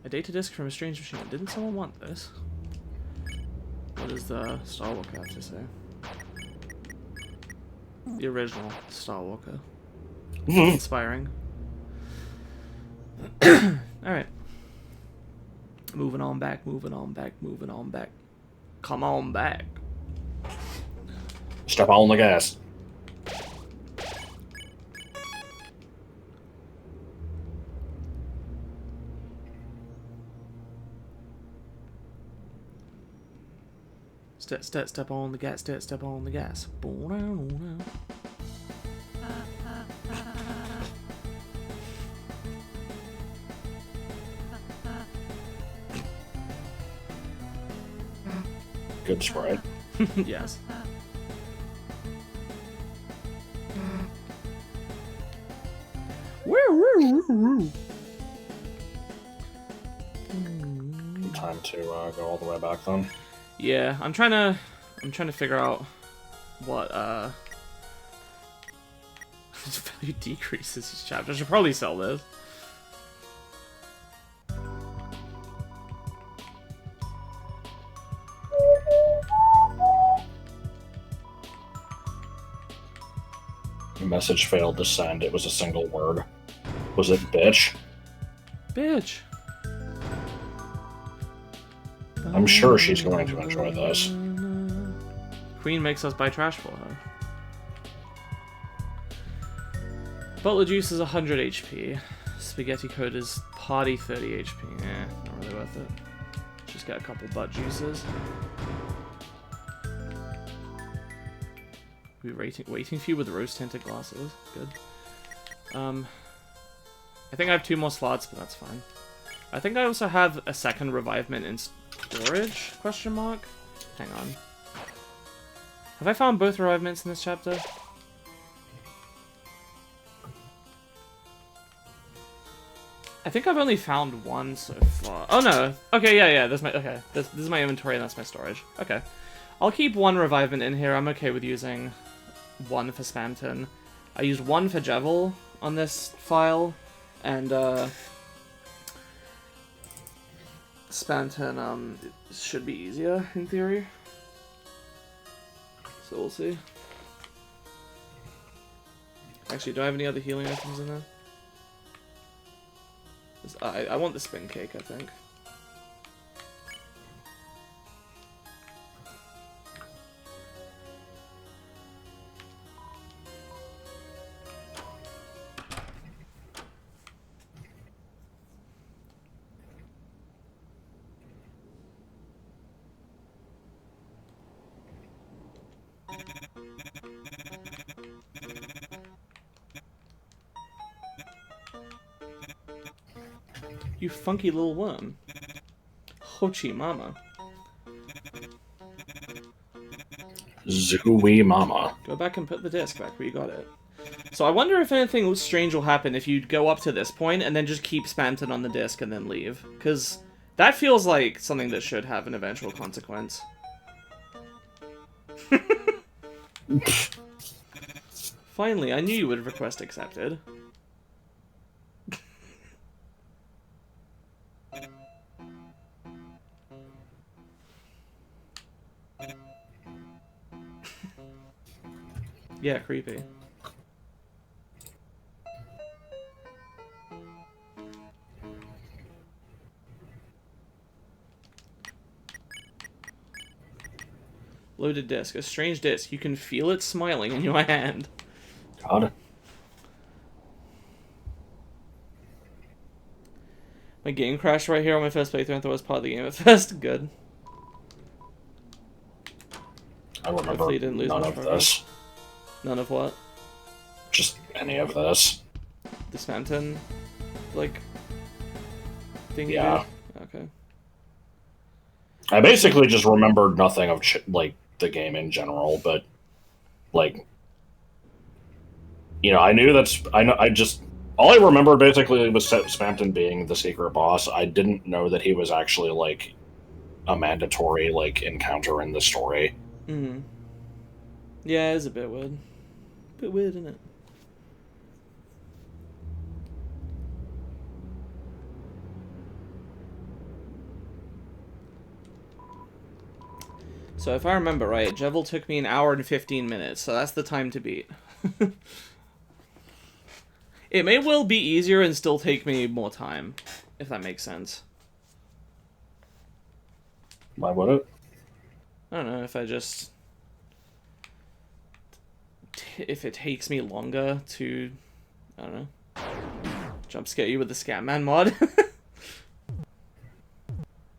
S1: A data disk from a strange machine. Didn't someone want this? What does the Star Walker have to say? The original Star Walker. Inspiring. Alright. Moving on back, moving on back, moving on back. Come on back.
S2: Step on the gas.
S1: Step on the gas, step on the gas.
S2: Good sprite.
S1: Yes.
S2: Time to go all the way back then.
S1: Yeah, I'm trying to figure out what value decreases each chapter. I should probably sell this.
S2: Your message failed to send. It was a single word. Was it bitch?
S1: Bitch.
S2: I'm sure she's going to enjoy this.
S1: Queen makes us buy trash for her. Bottle of juice is 100 HP. Spaghetti code is party 30 HP. Not really worth it. Just get a couple butt juices. We're waiting for you with rose-tinted glasses. Good. I think I have 2 more slots, but that's fine. I think I also have a second revivement in storage? Question mark? Hang on. Have I found both revivements in this chapter? I think I've only found one so far. Oh no. Okay, yeah. This is my inventory and that's my storage. Okay. I'll keep 1 revivement in here. I'm okay with using 1 for Spamton. I used 1 for Jevil on this file, and Spamton should be easier in theory. So we'll see. Actually, do I have any other healing items in there? I want the spin cake, I think. You funky little worm. Hochi mama.
S2: Zooey mama.
S1: Go back and put the disc back where you got it. So I wonder if anything strange will happen if you go up to this point and then just keep Spamton on the disc and then leave. Because that feels like something that should have an eventual consequence. Finally, I knew you would request accepted. Yeah, creepy. Loaded disc. A strange disc. You can feel it smiling in your hand.
S2: God.
S1: My game crashed right here on my first playthrough. I thought it was part of the game at first. Good.
S2: I remember
S1: Hopefully you didn't lose
S2: none
S1: much
S2: of
S1: progress.
S2: this.
S1: None of what?
S2: Just any of this.
S1: The Spamton, like, thing
S2: Yeah.
S1: you did? Okay.
S2: I basically just remembered nothing of like the game in general, but like, you know, I knew that's all I remember basically was Spamton being the secret boss. I didn't know that he was actually like a mandatory like encounter in the story.
S1: Mm-hmm. Yeah, it's a bit weird. Bit weird, isn't it? So if I remember right, Jevil took me 1 hour and 15 minutes, so that's the time to beat. It may well be easier and still take me more time, if that makes sense.
S2: Why would it?
S1: I don't know, if I just... if it takes me longer to... I don't know. Jump scare you with the Scatman mod. I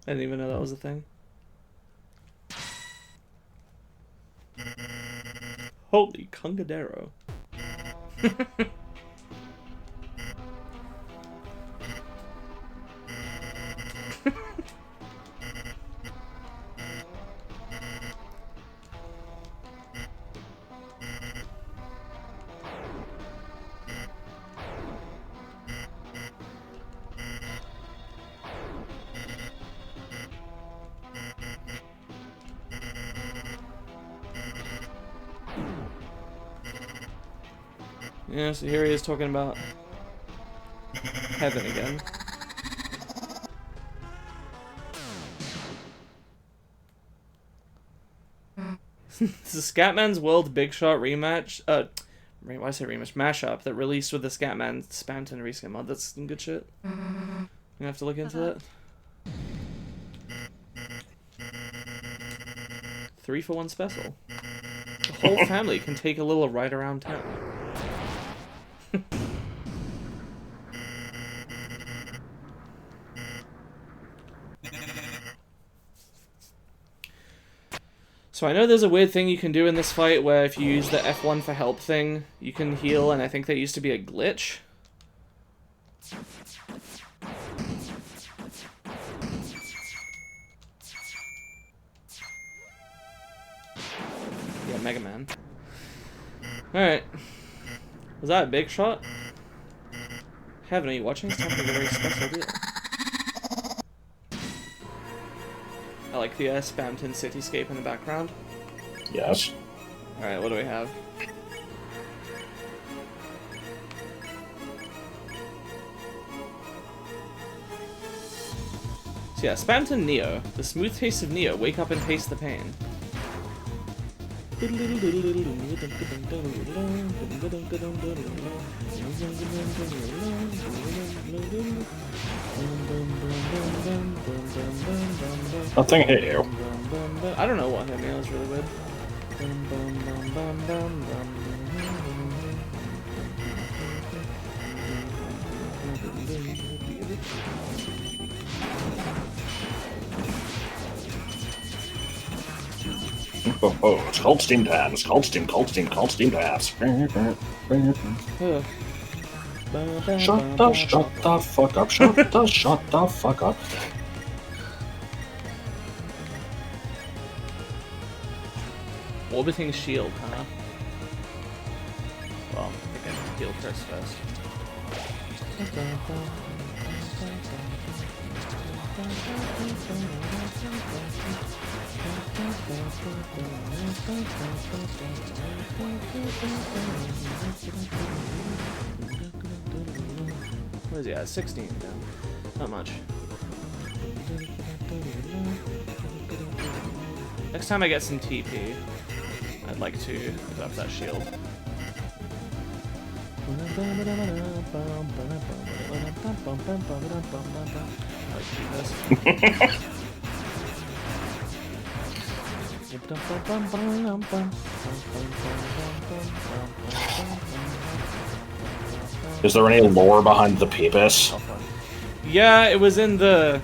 S1: didn't even know that was a thing. Holy Congadero. Yeah, so here he is talking about heaven again. This is Scatman's World Big Shot rematch. Why did I say rematch? Mashup that released with the Scatman Spamton reskin mod. That's some good shit. You have to look into that. 3-for-1 special. The whole family can take a little ride around town. So I know there's a weird thing you can do in this fight where if you use the F1 for help thing, you can heal, and I think that used to be a glitch. Yeah, Mega Man. Alright. Was that a big shot? Heaven, are you watching? It's time for a very special deal. I like the Spamton cityscape in the background.
S2: Yes.
S1: Alright, what do we have? So yeah, Spamton Neo. The smooth taste of Neo. Wake up and taste the pain.
S2: Nothing hit you.
S1: I don't know what hit me. That was really weird.
S2: Oh, it's cold steam dance. It's cold steam dance. Shut the fuck up. Shut the fuck up.
S1: Orbiting shield, huh? Well, I think I heal Chris first. What is he at? 16 now. Not much. Next time I get some TP, I'd like to put up that shield.
S2: Is there any lore behind the Peepus?
S1: Yeah, it was in the...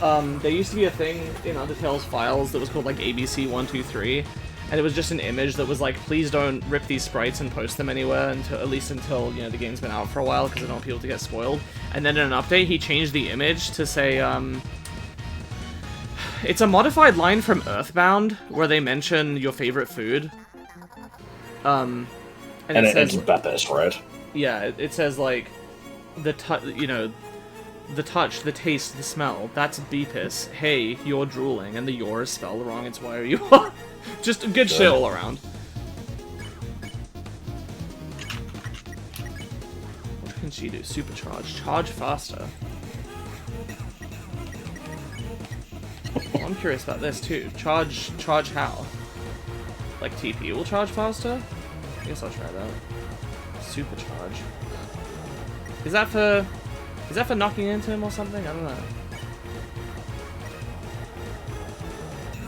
S1: there used to be a thing in Undertale's files that was called, like, ABC123, and it was just an image that was like, please don't rip these sprites and post them anywhere until, at least until, you know, the game's been out for a while, because I don't want people to get spoiled. And then in an update, he changed the image to say, it's a modified line from Earthbound, where they mention your favorite food. And it says,
S2: it's Beppis, right?
S1: Yeah, it says, like, the touch, the taste, the smell, that's Beepis. Hey, you're drooling, and the you're is spelled wrong, it's why are you are. Just good shit all around. What can she do? Supercharge. Charge faster. I'm curious about this too. Charge how? Like TP will charge faster? I guess I'll try that. Supercharge. Is that for knocking into him or something? I don't know.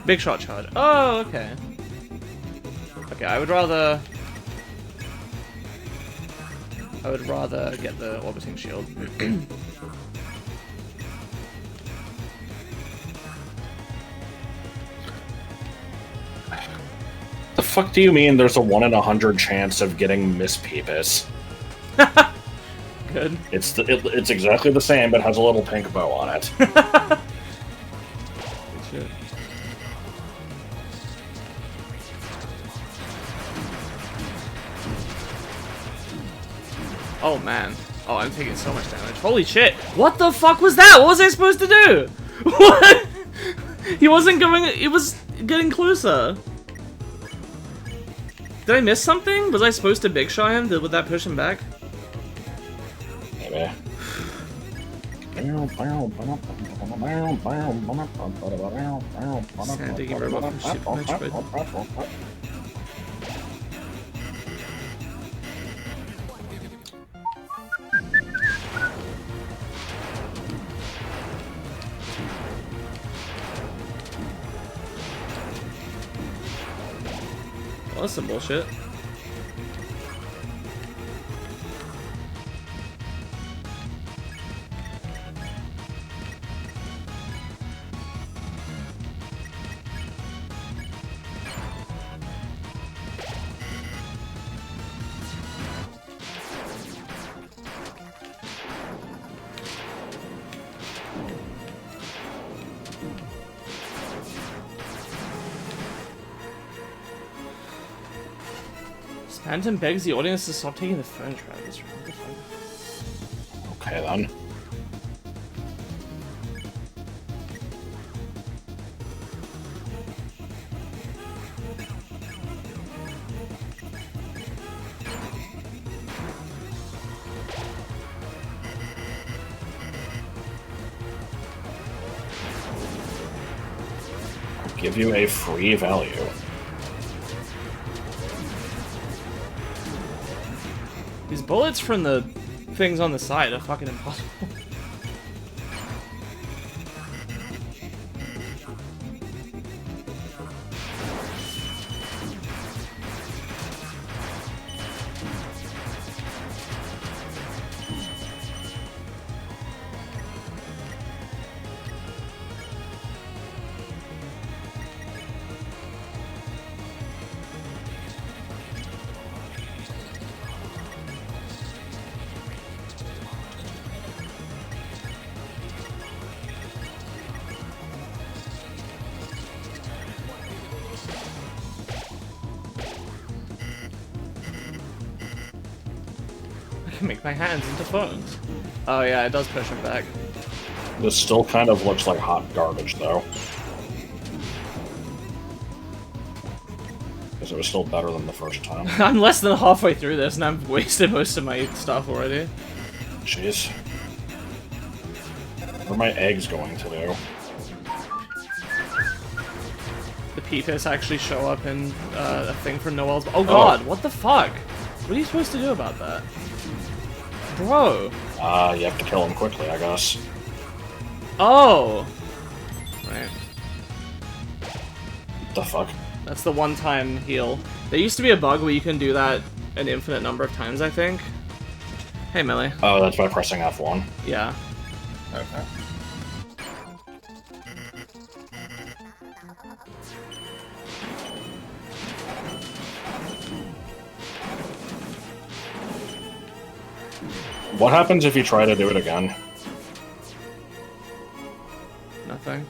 S1: Big shot charge. Oh, okay. Okay, I would rather get the orbiting shield.
S2: The fuck do you mean there's a 1 in 100 chance of getting Miss Peepus?
S1: Good.
S2: It's exactly the same, but has a little pink bow on it.
S1: Good shit. Oh man. Oh, I'm taking so much damage. Holy shit! What the fuck was that? What was I supposed to do? What? He wasn't going. It was getting closer. Did I miss something? Was I supposed to big shot him? Would that push him back?
S2: Maybe.
S1: Thank you very much for super much, but... Well, that's some bullshit. Phantom begs the audience to stop taking the phone trap. What the fuck?
S2: Okay then. I'll give you a free value.
S1: These bullets from the things on the side are fucking impossible. Make my hands into phones. Oh yeah, it does push him back.
S2: This still kind of looks like hot garbage, though. Because it was still better than the first time.
S1: I'm less than halfway through this, and I've wasted most of my stuff already.
S2: Jeez. What are my eggs going to do?
S1: The Peepus actually show up in a thing from Noel's... Oh god, what the fuck? What are you supposed to do about that? Bro.
S2: You have to kill him quickly, I guess.
S1: Oh. Right.
S2: What the fuck?
S1: That's the one-time heal. There used to be a bug where you can do that an infinite number of times, I think. Hey, Millie.
S2: Oh, that's by pressing F1.
S1: Yeah.
S2: Okay. What happens if you try to do it again?
S1: Nothing.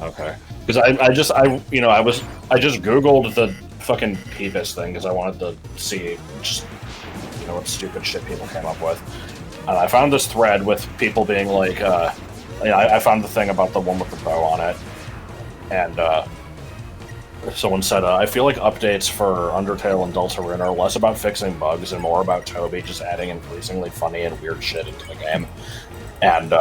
S2: Okay. Because I just googled the fucking Peepus thing because I wanted to see just what stupid shit people came up with. And I found this thread with people being like, I found the thing about the one with the bow on it, and someone said, I feel like updates for Undertale and Deltarune are less about fixing bugs and more about Toby just adding increasingly funny and weird shit into the game. And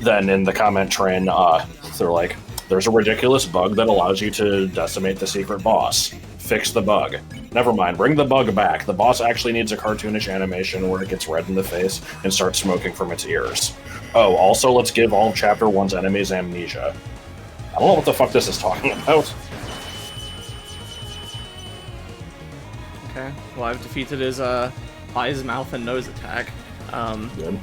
S2: then in the comment train, they're like, there's a ridiculous bug that allows you to decimate the secret boss. Fix the bug. Never mind, bring the bug back. The boss actually needs a cartoonish animation where it gets red in the face and starts smoking from its ears. Oh, also let's give all of Chapter 1's enemies amnesia. I don't know what the fuck this is talking about.
S1: Okay, well I've defeated his eyes, mouth, and nose attack.
S2: Good.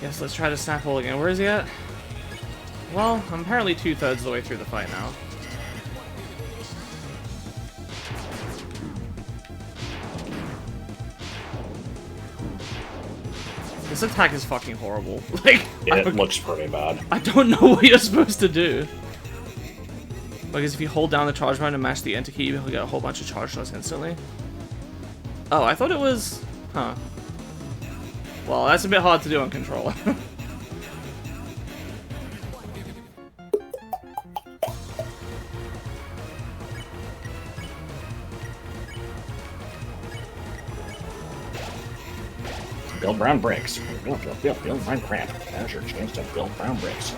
S1: Yes, let's try to Snapple again. Where is he at? Well, I'm apparently 2/3 of the way through the fight now. This attack is fucking horrible. Like,
S2: It looks pretty bad.
S1: I don't know what you're supposed to do. Because if you hold down the charge button and mash the enter key, you'll get a whole bunch of charge shots instantly. Oh, I thought it was... Huh. Well, that's a bit hard to do on controller.
S2: Build brown bricks. Build brown crap. Now's your chance to build brown bricks.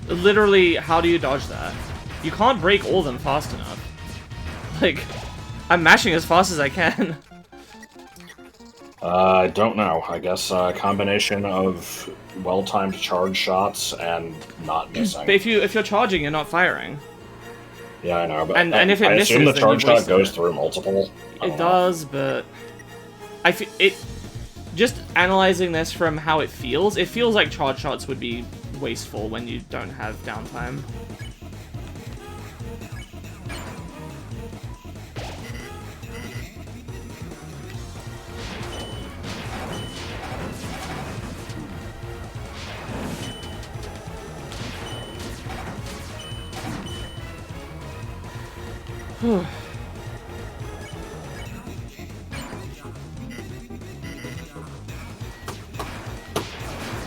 S1: Literally, how do you dodge that? You can't break all of them fast enough. Like, I'm mashing as fast as I can.
S2: I don't know. I guess a combination of well-timed charge shots and not missing.
S1: But if you're charging, you're not firing.
S2: Yeah, I know. But
S1: and if it
S2: I
S1: misses,
S2: assume the
S1: then
S2: charge
S1: you've
S2: shot goes
S1: wasted it.
S2: through multiple.
S1: It does, but I feel it. Just analyzing this from how it feels like charge shots would be wasteful when you don't have downtime.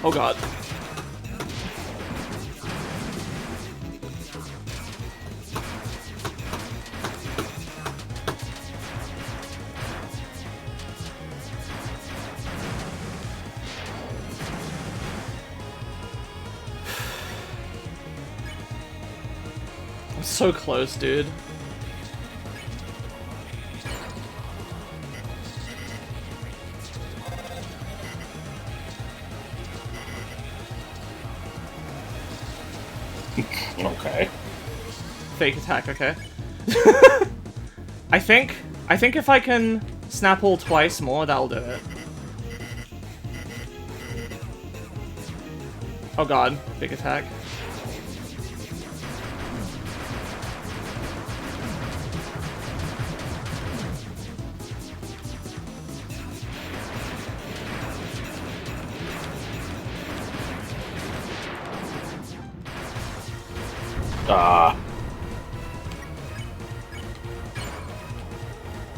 S1: Oh god. I'm so close, dude.
S2: Okay.
S1: Fake attack, okay. I think if I can snap all twice more, that'll do it. Oh god, big attack.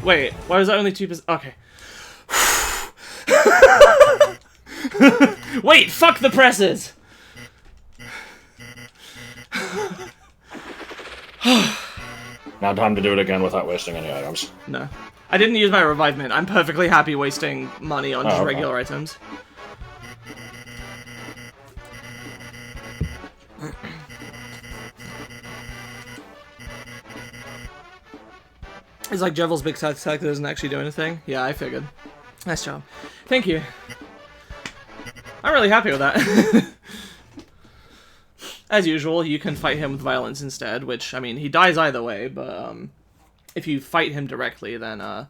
S1: Wait, why was that only 2%? Okay. Wait, fuck the presses!
S2: Now time to do it again without wasting any items.
S1: No. I didn't use my revive mint. I'm perfectly happy wasting money on just
S2: okay.
S1: regular items. It's like Jevel's big attack that doesn't actually do anything. Yeah, I figured. Nice job. Thank you. I'm really happy with that. As usual, you can fight him with violence instead, which, I mean, he dies either way, but if you fight him directly, then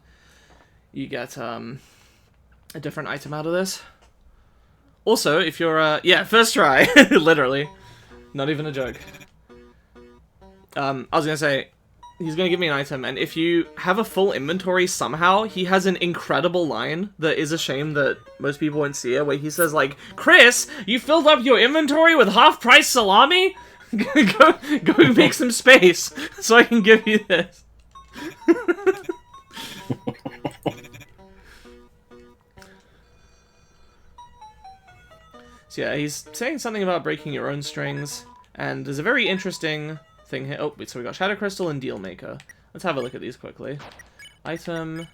S1: you get a different item out of this. Also, if you're, yeah, first try, literally. Not even a joke. I was gonna say, he's gonna give me an item, and if you have a full inventory somehow, he has an incredible line that is a shame that most people won't see it, where he says, like, Chris, you filled up your inventory with half-price salami? go make some space so I can give you this. So yeah, he's saying something about breaking your own strings, and there's a very interesting thing here. Oh, wait, so we got Shadow Crystal and Deal Maker. Let's have a look at these quickly. Item,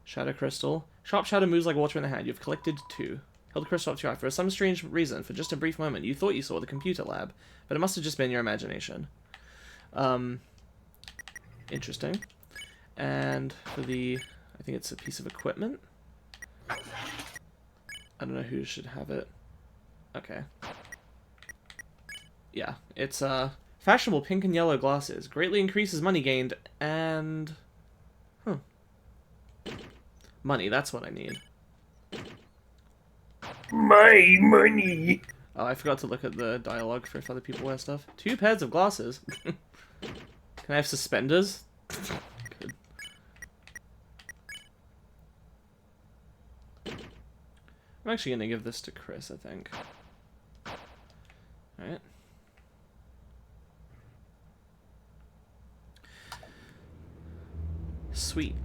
S1: Shadow Crystal. Sharp Shadow moves like water in the hand. You've collected 2. Held the crystal up to your eye. For some strange reason, for just a brief moment, you thought you saw the computer lab, but it must have just been your imagination. Interesting. And for the, I think it's a piece of equipment. I don't know who should have it. Okay. Yeah, it's, fashionable pink and yellow glasses. Greatly increases money gained, and... Money, that's what I need.
S2: My money!
S1: Oh, I forgot to look at the dialogue for if other people wear stuff. 2 pairs of glasses. Can I have suspenders? Good. I'm actually gonna give this to Chris, I think. Alright. Sweet.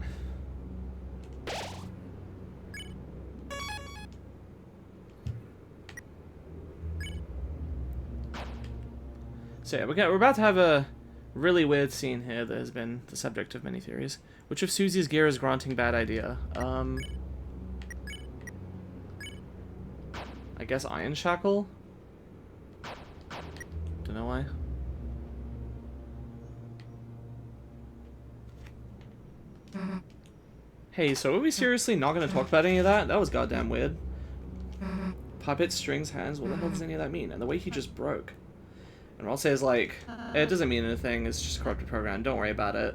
S1: So yeah, we're about to have a really weird scene here that has been the subject of many theories. Which of Susie's gear is granting bad idea? I guess Iron Shackle? Don't know why. Hey, so are we seriously not going to talk about any of that? That was goddamn weird. Puppets, strings, hands, what the hell does any of that mean? And the way he just broke. And Ralsei is like, it doesn't mean anything, it's just a corrupted program, don't worry about it.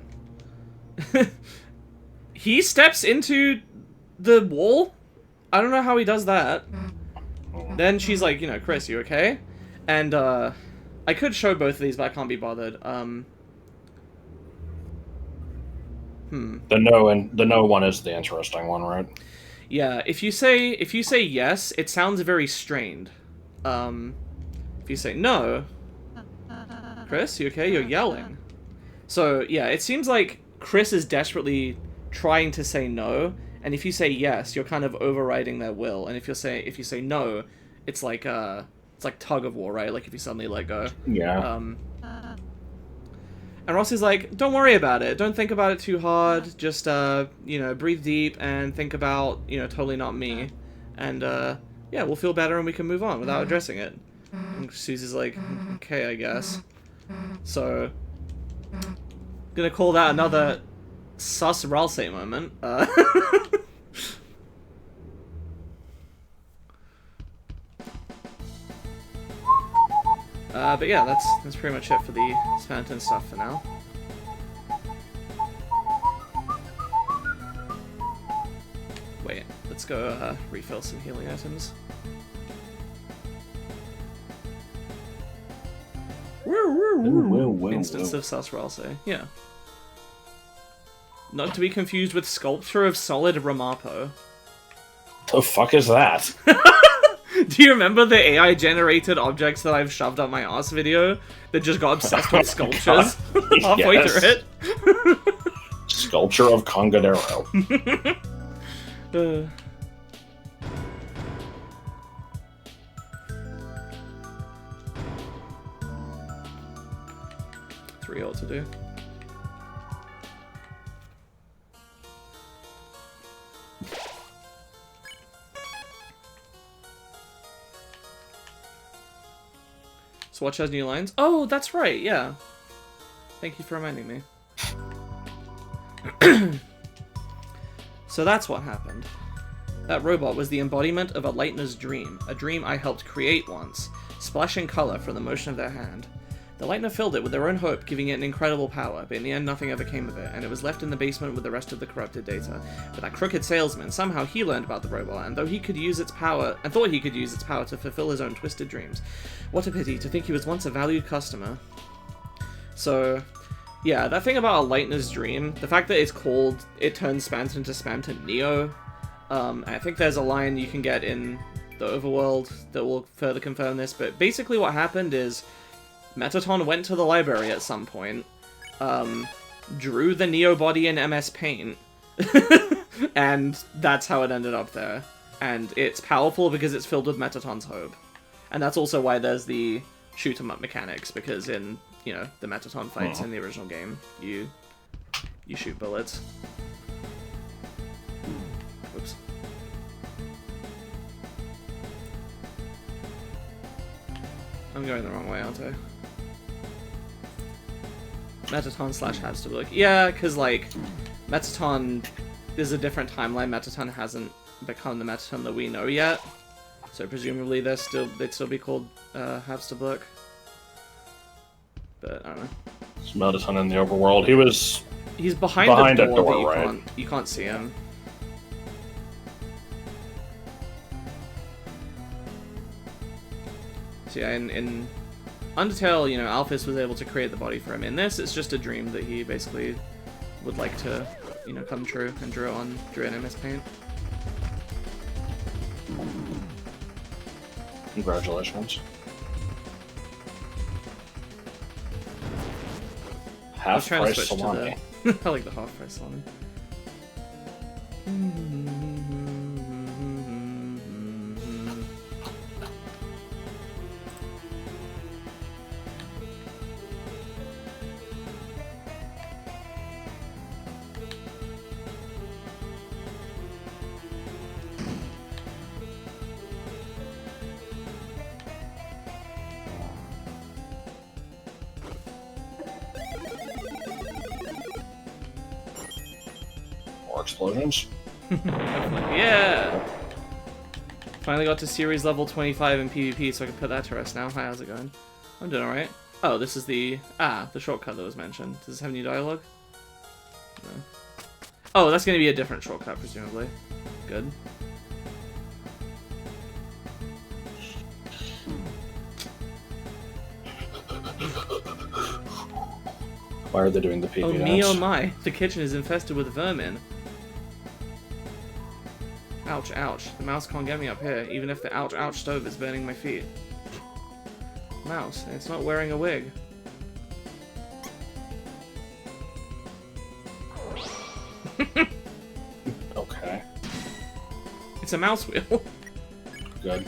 S1: He steps into the wall? I don't know how he does that. Then she's like, you know, Chris, you okay? And, I could show both of these, but I can't be bothered.
S2: The no one is the interesting one, right?
S1: Yeah, if you say yes, it sounds very strained. If you say no, Chris, you okay? You're yelling. So yeah, it seems like Chris is desperately trying to say no, and if you say yes, you're kind of overriding their will. And if you say no, it's like tug of war, right? Like if you suddenly let go.
S2: Yeah.
S1: And Rossi's like, don't worry about it. Don't think about it too hard. Just, you know, breathe deep and think about, you know, totally not me. And, yeah, we'll feel better and we can move on without addressing it. And Susie's like, okay, I guess. So, gonna call that another sus Ralsei moment. But yeah, that's pretty much it for the Spanton stuff for now. Wait, let's go refill some healing items. Instance of Sus Ralsei, yeah. Not to be confused with Sculpture of Solid Ramapo.
S2: The fuck is that?
S1: Do you remember the AI-generated objects that I've shoved up my ass video that just got obsessed with sculptures halfway through it?
S2: Sculpture of Congadero.
S1: 3 all to do. So Watch has new lines? Oh, that's right, yeah. Thank you for reminding me. So that's what happened. That robot was the embodiment of a Lightner's dream, a dream I helped create once, splashing color from the motion of their hand. The Lightner filled it with their own hope, giving it an incredible power, but in the end nothing ever came of it, and it was left in the basement with the rest of the corrupted data. But that crooked salesman, somehow he learned about the robot, and thought he could use its power to fulfill his own twisted dreams. What a pity, to think he was once a valued customer. So, yeah, that thing about a Lightner's dream, the fact that it turns Spanton to Spanton Neo, I think there's a line you can get in the overworld that will further confirm this, but basically what happened is Metaton went to the library at some point, drew the Neo body in MS Paint, and that's how it ended up there. And it's powerful because it's filled with Metaton's hope. And that's also why there's the shoot-em-up mechanics, because in, you know, the Metaton fights in the original game, you shoot bullets. Oops. I'm going the wrong way, aren't I? Metaton / Habstablook. Yeah, because, like, Metaton is a different timeline. Metaton hasn't become the Metaton that we know yet. So presumably they'd still be called Habstablook. But, I don't know.
S2: It's Metaton in the overworld.
S1: He's behind the door, but
S2: right?
S1: You can't see him. So yeah, in Undertale, you know, Alphys was able to create the body for him. In this, it's just a dream that he basically would like to, you know, come true, and drew in MS Paint.
S2: Congratulations. Half-price salami.
S1: I like the half-price salami.
S2: more explosions.
S1: Yeah! Finally got to series level 25 in PvP, so I can put that to rest now. Hi, how's it going? I'm doing alright. Oh, this is the shortcut that was mentioned. Does this have any dialogue? No. Oh, that's gonna be a different shortcut, presumably. Good.
S2: Why are they doing the PvP
S1: Oh,
S2: dance?
S1: me oh my. The kitchen is infested with vermin. Ouch, ouch. The mouse can't get me up here, even if the ouch, ouch stove is burning my feet. Mouse, and it's not wearing a wig.
S2: Okay.
S1: It's a mouse wheel.
S2: Good.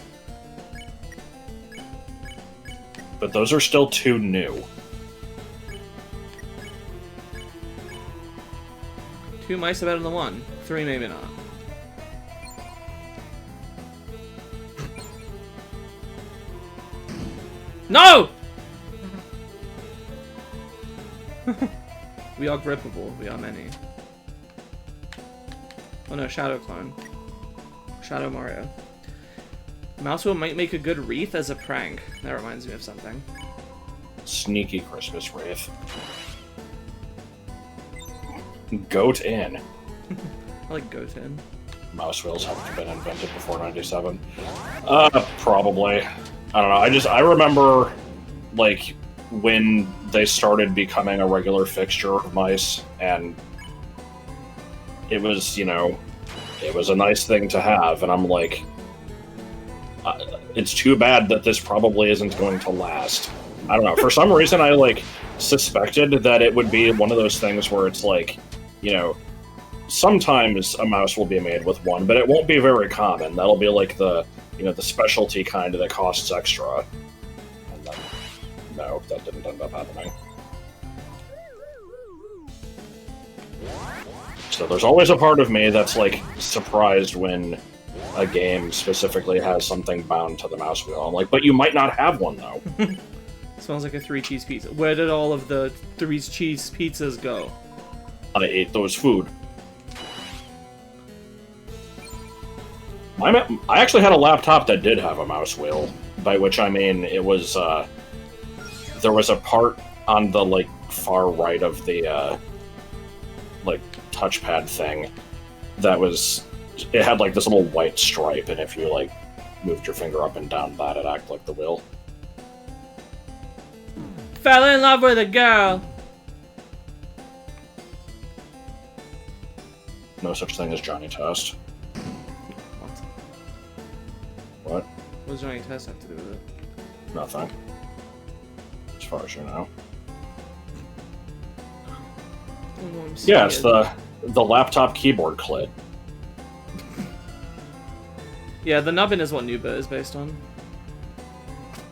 S2: But those are still too new.
S1: 2 mice are better than 1. 3 maybe not. No! We are grippable. We are many. Oh no, Shadow Clone. Shadow Mario. Mouse wheel might make a good wreath as a prank. That reminds me of something.
S2: Sneaky Christmas wreath. Goat in.
S1: I like Goten.
S2: Mouse wheels haven't been invented before 97. Probably. I don't know. I remember, like, when they started becoming a regular fixture of mice, and it was, you know, it was a nice thing to have, and I'm like, it's too bad that this probably isn't going to last. I don't know. For some reason, I, like, suspected that it would be one of those things where it's like, you know, sometimes a mouse will be made with one, but it won't be very common. That'll be like the, you know, the specialty kind that costs extra. And then, no, that didn't end up happening. So there's always a part of me that's, like, surprised when a game specifically has something bound to the mouse wheel. I'm like, but you might not have one, though.
S1: Smells like a 3-cheese pizza. Where did all of the 3-cheese pizzas go?
S2: I ate those food. I actually had a laptop that did have a mouse wheel, by which I mean it was, there was a part on the, like, far right of the, like, touchpad thing that was, it had, like, this little white stripe, and if you, like, moved your finger up and down that, it acted like the wheel.
S1: Fell in love with a girl!
S2: No such thing as Johnny Test. What?
S1: What does Johnny Test have to do with it?
S2: Nothing. As far as you know. Yeah, it's the laptop keyboard clit.
S1: Yeah, the nubbin is what Nuba is based on.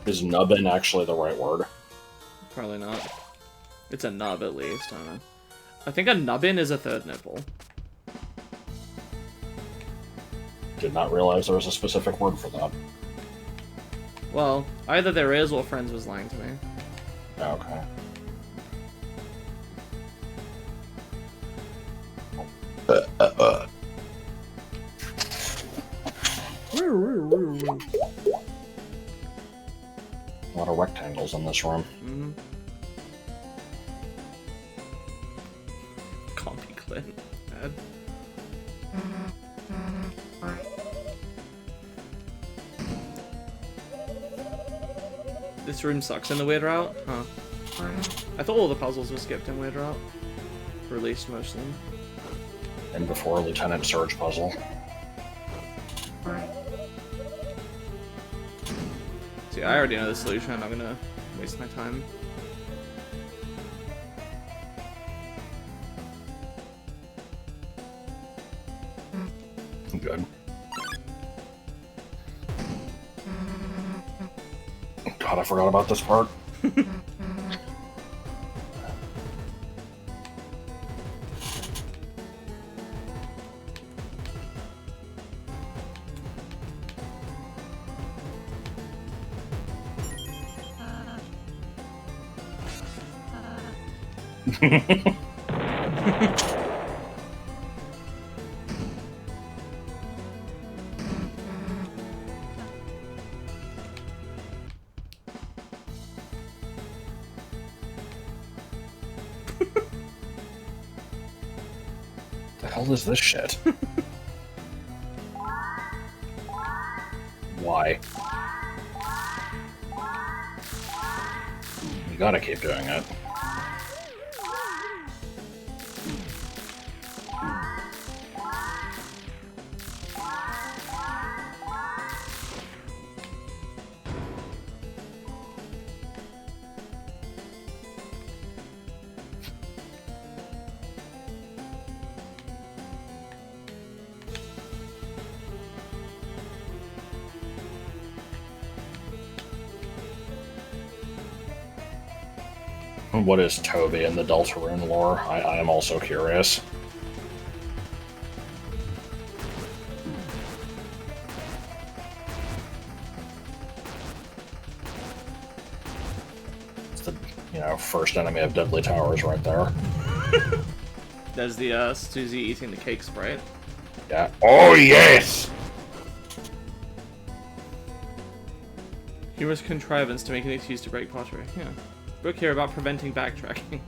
S2: Is nubbin actually the right word?
S1: Probably not. It's a nub at least, I don't know. I think a nubbin is a third nipple.
S2: Did not realize there was a specific word for that.
S1: Well, either there is or Friends was lying to me.
S2: Okay. A lot of rectangles in this room.
S1: Mm-hmm. Can't be Clint. Bad. This room sucks in the weird route? Huh. I thought all the puzzles were skipped in weird route. Or at least most of them.
S2: And before Lieutenant Surge puzzle.
S1: See, I already know the solution, I'm not gonna waste my time.
S2: Good. God, I forgot about this part. hell is this shit? Why? You gotta keep doing it. What is Toby in the Deltarune lore? I am also curious. It's the, first enemy of Deadly Towers right there.
S1: There's the Susie eating the cake sprite.
S2: Yeah. Oh, yes!
S1: Humorous contrivance to make an excuse to break pottery. Yeah. Book here about preventing backtracking.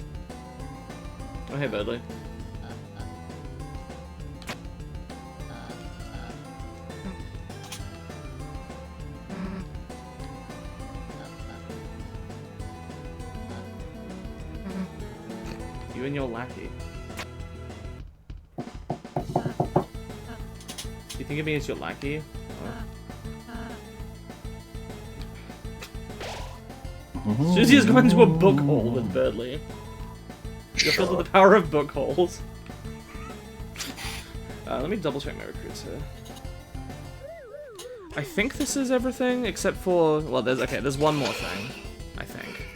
S1: Oh, hey, Birdly. You and your lackey. You think of me as your lackey? Susie has gone into a book hole with Birdly. You're filled with the power of book holes. Let me double check my recruits here. I think this is everything except for, well, there's one more thing, I think.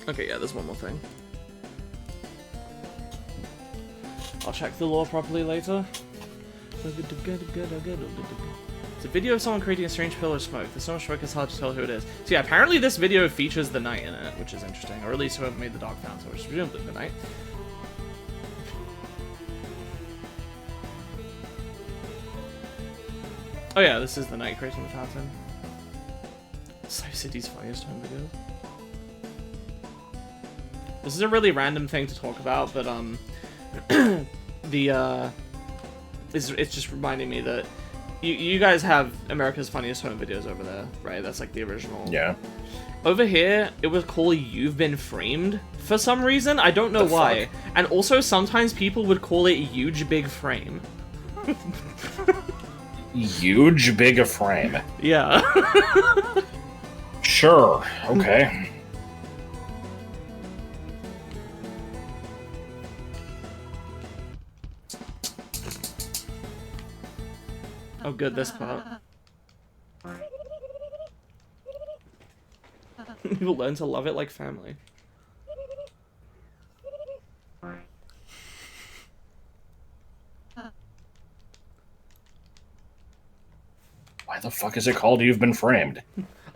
S1: Okay, yeah, there's one more thing. I'll check the lore properly later. It's a video of someone creating a strange pillar of smoke. There's so much smoke it's hard to tell who it is. So yeah, apparently this video features the Knight in it, which is interesting. Or at least whoever made the Dark Fountain, which is presumably the Knight. Oh yeah, this is the Knight creating the fountain. Slice City's funniest home video. This is a really random thing to talk about, but it's just reminding me that you guys have America's Funniest Home Videos over there, right? That's like the original.
S2: Yeah.
S1: Over here, it was called You've Been Framed for some reason. I don't know why. Fuck? And also, sometimes people would call it Huge Big Frame.
S2: Huge Big Frame?
S1: Yeah.
S2: Sure. Okay.
S1: Oh, good, this part. You'll learn to love it like family.
S2: Why the fuck is it called You've Been Framed?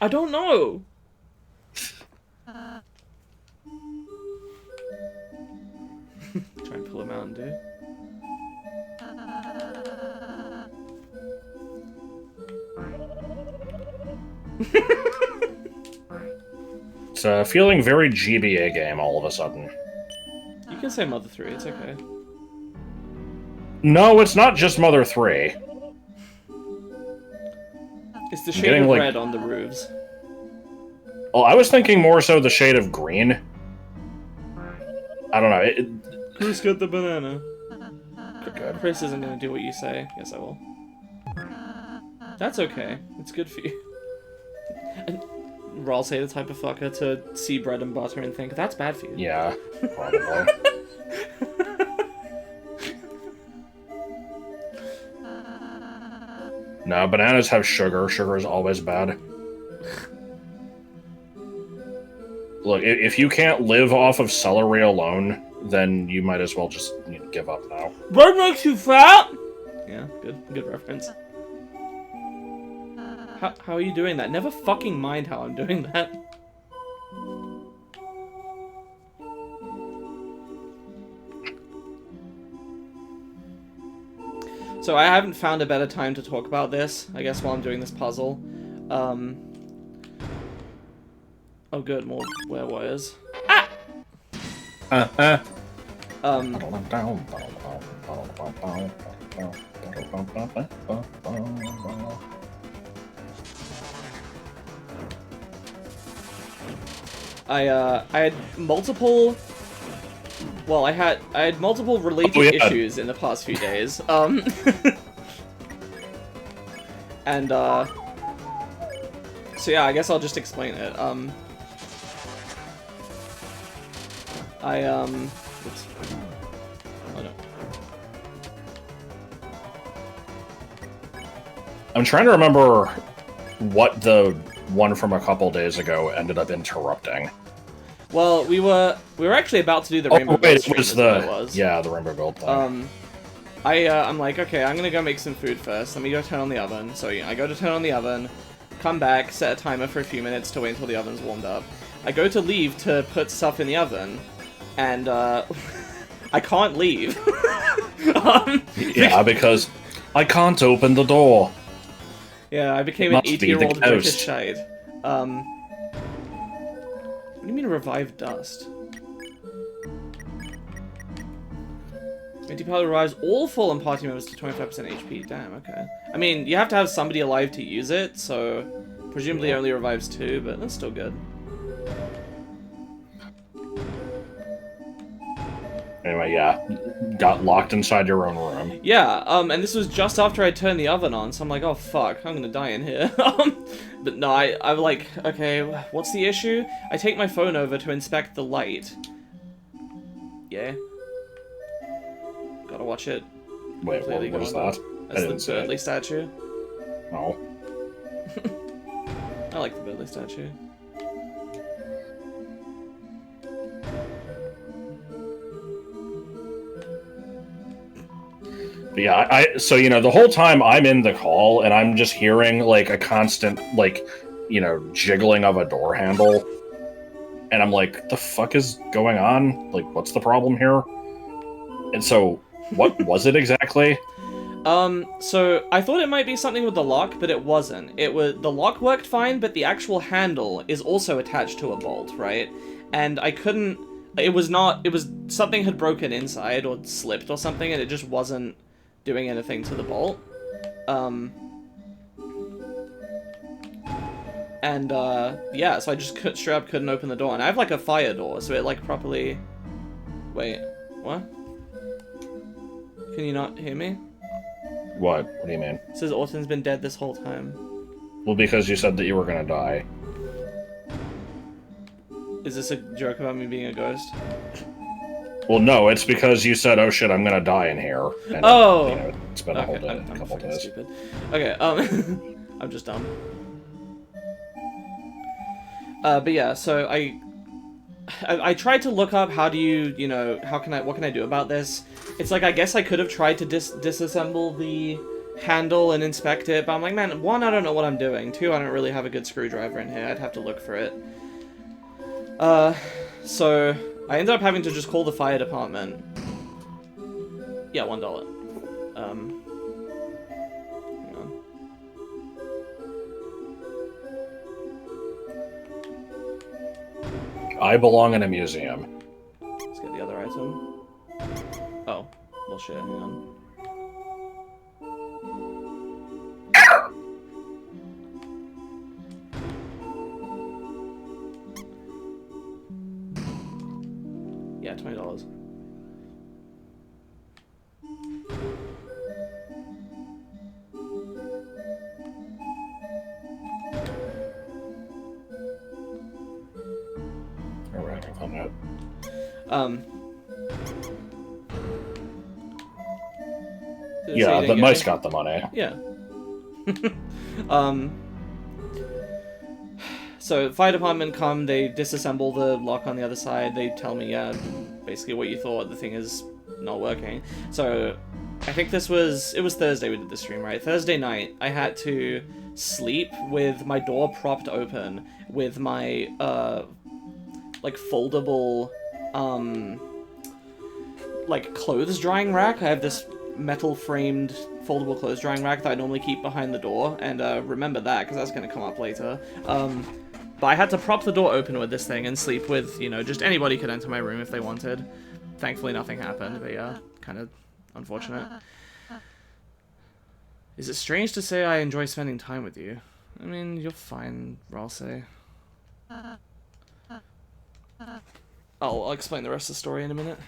S1: I don't know! Try and pull a Mountain Dew.
S2: It's feeling very GBA game all of a sudden.
S1: You can say Mother 3, it's okay.
S2: No, it's not just Mother 3.
S1: It's the shade of red on the roofs.
S2: Well, I was thinking more so the shade of green. I don't know.
S1: Who's got the banana?
S2: Good.
S1: Chris isn't gonna do what you say. Yes, I will. That's okay. It's good for you. And Rawl say the type of fucker to see bread and butter and think, that's bad for you.
S2: Yeah, probably. No, bananas have sugar. Sugar is always bad. Look, if you can't live off of celery alone, then you might as well just give up now.
S1: Bread makes you fat! Yeah, good reference. How are you doing that? Never fucking mind how I'm doing that. So I haven't found a better time to talk about this, I guess, while I'm doing this puzzle. Oh, good, more wear wires. I had multiple. Well, I had multiple related issues in the past few days. And so yeah, I guess I'll just explain it. Oops. Oh no.
S2: I'm trying to remember what the one from a couple days ago ended up interrupting.
S1: Well, we were actually about to do the Rainbow Build stream.
S2: It was the Rainbow Build thing.
S1: I'm like, okay, I'm gonna go make some food first. Let me go turn on the oven. So I go to turn on the oven, come back, set a timer for a few minutes to wait until the oven's warmed up. I go to leave to put stuff in the oven, and I can't leave.
S2: Yeah, because I can't open the door.
S1: Yeah, I became an 80-year-old British shite. What do you mean revive dust? Anti-Pilot revives all fallen party members to 25% HP. Damn, okay. I mean, you have to have somebody alive to use it, so presumably it only revives 2, but that's still good.
S2: Anyway, yeah, got locked inside your own room.
S1: Yeah, and this was just after I turned the oven on, so I'm like, oh fuck, I'm gonna die in here. But no, I'm like, okay, what's the issue? I take my phone over to inspect the light. Yeah. Gotta watch it.
S2: Wait, what is that?
S1: That's the Birdley statue.
S2: No.
S1: I like the Birdley statue.
S2: But yeah, so, you know, the whole time I'm in the call and I'm just hearing, like, a constant, like, you know, jiggling of a door handle. And I'm like, the fuck is going on? Like, what's the problem here? And so, what was it exactly?
S1: So I thought it might be something with the lock, but it wasn't. The lock worked fine, but the actual handle is also attached to a bolt, right? And I couldn't, something had broken inside or slipped or something, and it just wasn't doing anything to the bolt. Yeah, so I just straight up couldn't open the door, and I have like a fire door, so it like properly, wait, what? Can you not hear me?
S2: What? What do you mean?
S1: It says Orton's been dead this whole time.
S2: Well, because you said that you were gonna die.
S1: Is this a joke about me being a ghost?
S2: Well, no, it's because you said, oh shit, I'm gonna die in here. And
S1: oh!
S2: You know, it's been a whole day,
S1: I'm
S2: a couple days.
S1: Stupid. Okay, I'm just dumb. But yeah, so I tried to look up how do you know, what can I do about this? It's like, I guess I could have tried to disassemble the handle and inspect it, but I'm like, man, 1, I don't know what I'm doing. 2, I don't really have a good screwdriver in here. I'd have to look for it. So I ended up having to just call the fire department. Yeah, $1. Hang on.
S2: I belong in a museum.
S1: Let's get the other item. Oh, bullshit, hang on. Yeah, $20.
S2: Alright, I found out. Yeah, the mice got the money.
S1: Yeah. So fire department come, they disassemble the lock on the other side, they tell me, yeah, basically what you thought, the thing is not working. So I think it was Thursday we did the stream, right? Thursday night, I had to sleep with my door propped open, with my, like, foldable, like, clothes drying rack. I have this metal framed foldable clothes drying rack that I normally keep behind the door, and remember that because that's going to come up later. But I had to prop the door open with this thing and sleep with, you know, just anybody could enter my room if they wanted. Thankfully nothing happened, but yeah, kind of unfortunate. Is it strange to say I enjoy spending time with you? I mean, you're fine, Ralsei. I'll explain the rest of the story in a minute.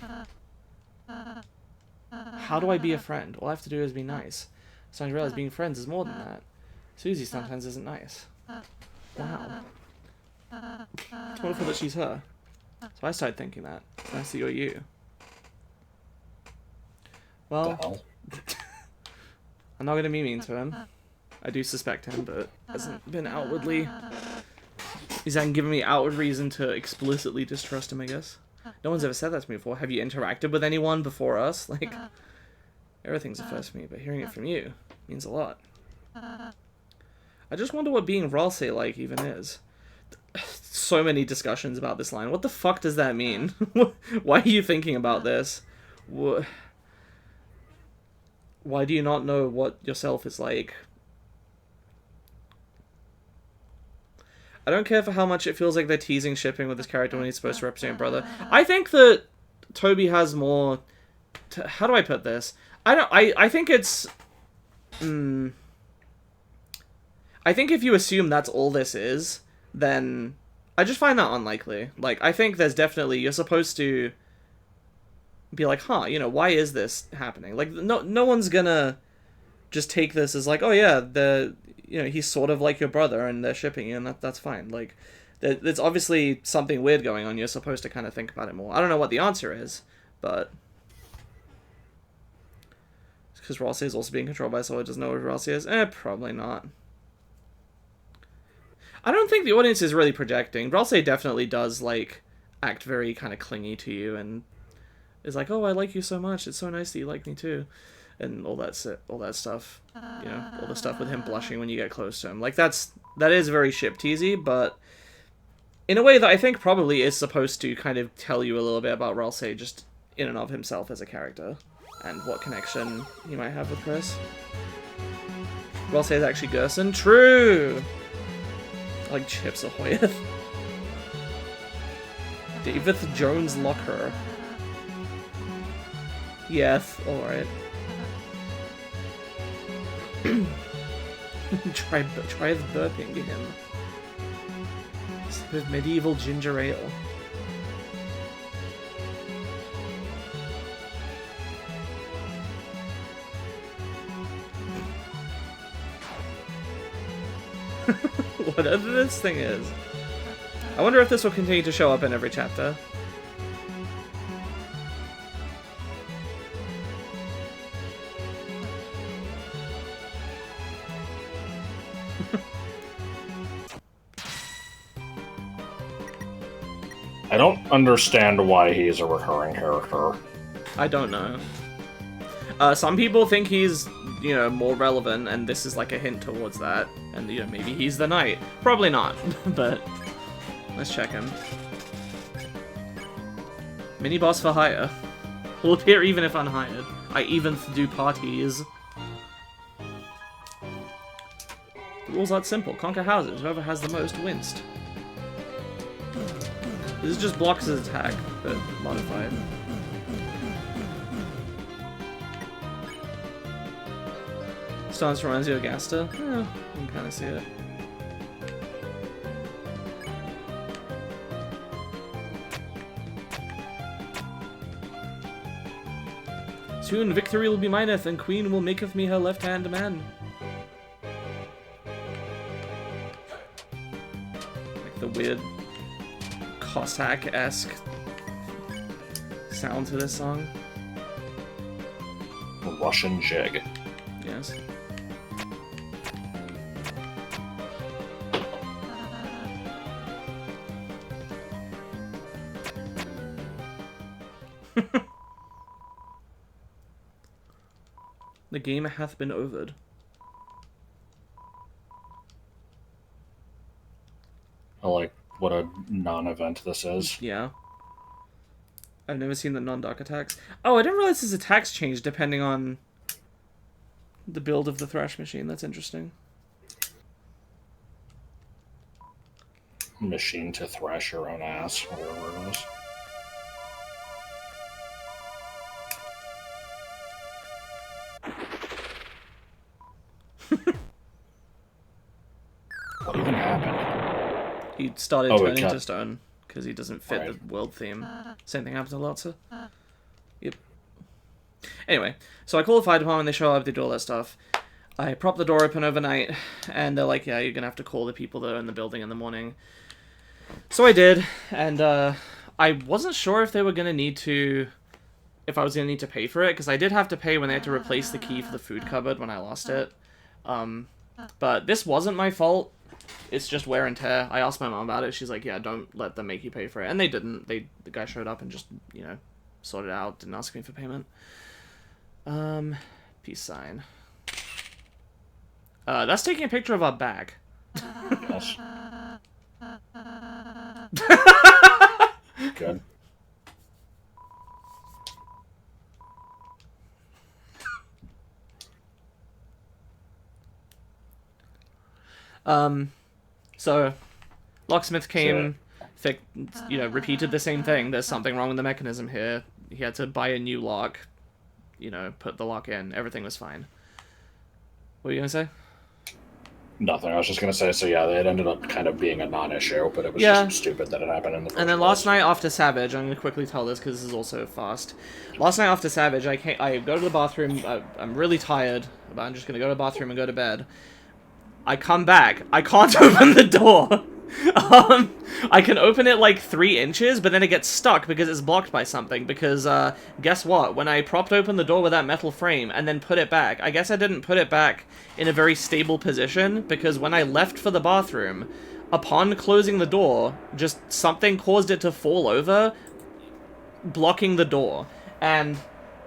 S1: How do I be a friend? All I have to do is be nice. So I realize being friends is more than that. Susie sometimes isn't nice. Wow. It's wonderful that she's her. So I started thinking that. It's nice that you're you. Well, I'm not going to be mean to him. I do suspect him, but hasn't been outwardly... He's hasn't given me outward reason to explicitly distrust him, I guess. No one's ever said that to me before. Have you interacted with anyone before us? Like, everything's a first for me, but hearing it from you means a lot. I just wonder what being Ralsei like even is. So many discussions about this line. What the fuck does that mean? Why are you thinking about this? Why do you not know what yourself is like? I don't care for how much it feels like they're teasing shipping with this character when he's supposed to represent brother. I think that Toby has more... How do I put this? I think it's... I think if you assume that's all this is, then I just find that unlikely. Like, I think there's definitely... You're supposed to be like, huh, you know, why is this happening? Like, no one's gonna just take this as like, oh yeah, you know, he's sort of like your brother and they're shipping you, and that's fine. Like, there's obviously something weird going on. You're supposed to kind of think about it more. I don't know what the answer is, but... Because Ralsei is also being controlled by someone who doesn't know what Ralsei is? Probably not. I don't think the audience is really projecting. Ralsei definitely does, like, act very kind of clingy to you and is like, oh, I like you so much. It's so nice that you like me too. And all that stuff. You know, all the stuff with him blushing when you get close to him. Like, that is very ship teasy, but in a way that I think probably is supposed to kind of tell you a little bit about Ralsei just in and of himself as a character. And what connection he might have with Chris. Ralsei is actually Gerson. True! Like Chips Ahoyeth. David Jones Locker. Yes, alright. try the burping him. With medieval ginger ale. Whatever this thing is. I wonder if this will continue to show up in every chapter.
S2: I don't understand why he's a recurring character.
S1: I don't know. Some people think he's, you know, more relevant, and this is like a hint towards that. And, you know, maybe he's the knight. Probably not, but let's check him. Mini-boss for hire. Will appear even if unhired. I even do parties. The rules aren't simple. Conquer houses. Whoever has the most wins. This just blocks his attack, but modified. Stance reminds you of Gasta? Yeah, you can kind of see it. Soon victory will be mineth, and Queen will maketh me her left-hand man. Like the weird Cossack-esque sound to this song.
S2: Russian jig.
S1: Yes. The game hath been overed.
S2: I like what a non-event this is.
S1: Yeah. I've never seen the non-dock attacks. Oh, I didn't realize his attacks change depending on the build of the Thrash machine. That's interesting.
S2: machine to thrash your own ass, or whatever it is. What even happened?
S1: He started turning to stone because he doesn't fit the world theme. Same thing happened to Lotsa. Yep. Anyway, so I call the fire department, they show up, they do all that stuff. I prop the door open overnight, and they're like, yeah, you're gonna have to call the people that are in the building in the morning. So I did, and I wasn't sure if they were gonna need to... if I was gonna need to pay for it, because I did have to pay when they had to replace the key for the food cupboard when I lost it. But this wasn't my fault. It's just wear and tear. I asked my mom about it. She's like, yeah, don't let them make you pay for it. And they didn't. The guy showed up and just, you know, sorted it out. Didn't ask me for payment. Peace sign. That's taking a picture of our bag.
S2: Yes. Good.
S1: So, locksmith came, repeated the same thing. There's something wrong with the mechanism here. He had to buy a new lock, put the lock in. Everything was fine. What were you gonna say?
S2: Nothing. I was just gonna say, so yeah, it ended up kind of being a non-issue, but it was just stupid that it happened in the first
S1: And then
S2: place.
S1: last night after Savage, I'm gonna quickly tell this because this is also fast. Last night after Savage, I go to the bathroom. I'm really tired, but I'm just gonna go to the bathroom and go to bed. I come back. I can't open the door. I can open it like 3 inches, but then it gets stuck because it's blocked by something. Because, guess what? When I propped open the door with that metal frame and then put it back, I guess I didn't put it back in a very stable position, because when I left for the bathroom, upon closing the door, just something caused it to fall over, blocking the door. And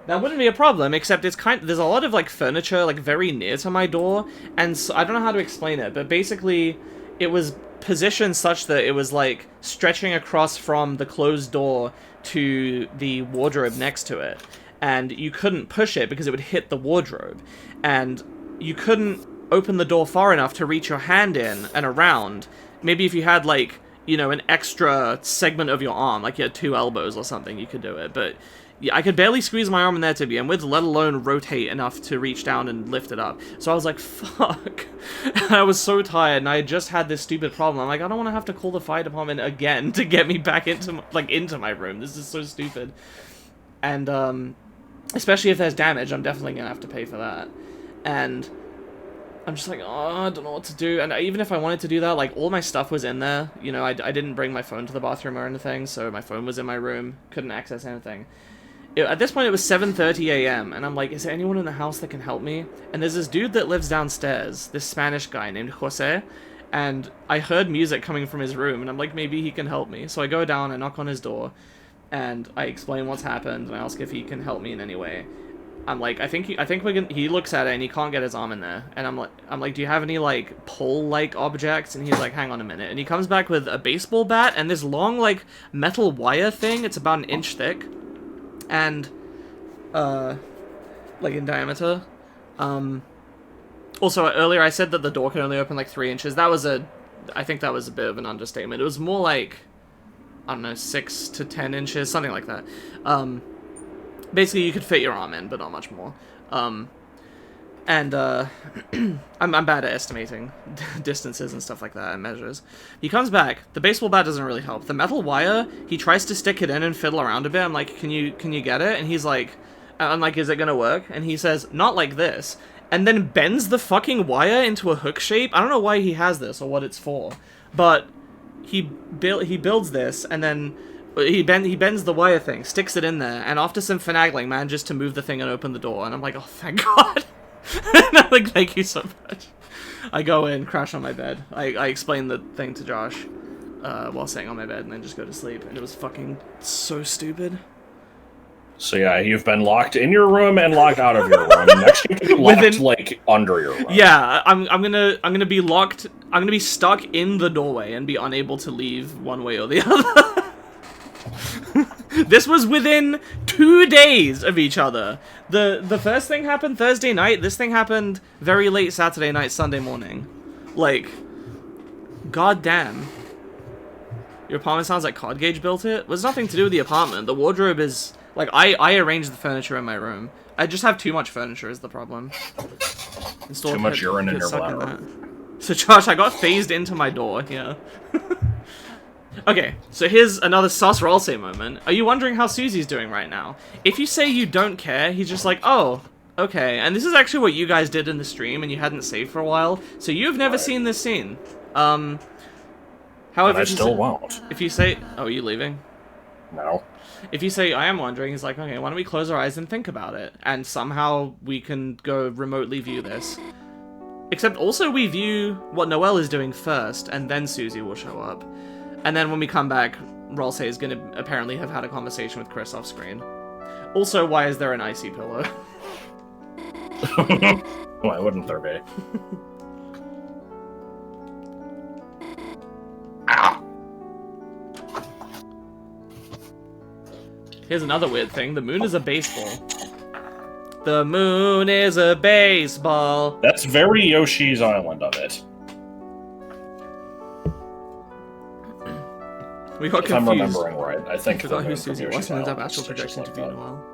S1: that wouldn't be a problem, except there's a lot of, like, furniture, like, very near to my door, and so, I don't know how to explain it, but basically, it was positioned such that it was, like, stretching across from the closed door to the wardrobe next to it, and you couldn't push it because it would hit the wardrobe, and you couldn't open the door far enough to reach your hand in and around. Maybe if you had, like, an extra segment of your arm, like you had 2 elbows or something, you could do it, but yeah, I could barely squeeze my arm in there to begin with, let alone rotate enough to reach down and lift it up. So I was like, fuck. And I was so tired, and I had just had this stupid problem. I'm like, I don't want to have to call the fire department again to get me back into my room. This is so stupid. And, especially if there's damage, I'm definitely going to have to pay for that. And I'm just like, oh, I don't know what to do. And even if I wanted to do that, like, all my stuff was in there. I didn't bring my phone to the bathroom or anything, so my phone was in my room. Couldn't access anything. At this point, it was 7:30 a.m., and I'm like, is there anyone in the house that can help me? And there's this dude that lives downstairs, this Spanish guy named Jose, and I heard music coming from his room, and I'm like, maybe he can help me. So I go down, I knock on his door, and I explain what's happened, and I ask if he can help me in any way. I'm like, I think we can. He looks at it, and he can't get his arm in there, and I'm like, do you have any, like, pole-like objects? And he's like, hang on a minute, and he comes back with a baseball bat and this long, like, metal wire thing. It's about 1 inch thick. And, like, in diameter. Also, earlier I said that the door could only open, like, 3 inches. I think that was a bit of an understatement. It was more like, I don't know, 6 to 10 inches, something like that. Basically, you could fit your arm in, but not much more. I'm bad at estimating distances and stuff like that and measures. He comes back. The baseball bat doesn't really help. The metal wire, he tries to stick it in and fiddle around a bit. I'm like, can you get it? And he's like, I'm like, is it gonna work? And he says, not like this. And then bends the fucking wire into a hook shape. I don't know why he has this or what it's for, but he builds this, and then he bends the wire thing, sticks it in there, and after some finagling, manages to move the thing and open the door. And I'm like, oh, thank God. And I'm like, thank you so much. I go in, crash on my bed. I explain the thing to Josh while sitting on my bed, and then just go to sleep. And it was fucking so stupid.
S2: So yeah, you've been locked in your room and locked out of your room. Next, you can be locked like under your room.
S1: Yeah, I'm gonna be locked. I'm gonna be stuck in the doorway and be unable to leave one way or the other. This was within 2 days of each other. The first thing happened Thursday night. This thing happened very late Saturday night, Sunday morning. Like, goddamn. Your apartment sounds like Cod Gauge built it? Well, it's nothing to do with the apartment. The wardrobe is... Like, I arranged the furniture in my room. I just have too much furniture is the problem.
S2: Too much urine in your bladder.
S1: So, Josh, I got phased into my door, yeah. Okay, so here's another sus Ralsei moment. Are you wondering how Susie's doing right now? If you say you don't care, he's just like, oh, okay. And this is actually what you guys did in the stream, and you hadn't saved for a while, so you've never seen this scene. However,
S2: and I still won't.
S1: If you say... Oh, are you leaving?
S2: No.
S1: If you say, I am wondering, he's like, okay, why don't we close our eyes and think about it? And somehow we can go remotely view this. Except also we view what Noelle is doing first, and then Susie will show up. And then when we come back, Ralsei is going to apparently have had a conversation with Chris off screen. Also, why is there an icy pillow?
S2: Why wouldn't there be? Ah!
S1: Here's another weird thing. The moon is a baseball. The moon is a baseball.
S2: That's very Yoshi's Island of it.
S1: We got
S2: if
S1: confused.
S2: I'm remembering right, I think.
S1: I forgot who Susie was and ended up astral projection to view Noelle.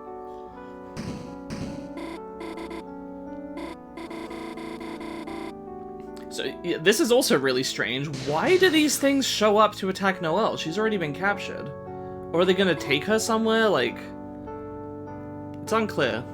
S1: So, yeah, this is also really strange. Why do these things show up to attack Noelle? She's already been captured. Or are they gonna take her somewhere? Like... It's unclear.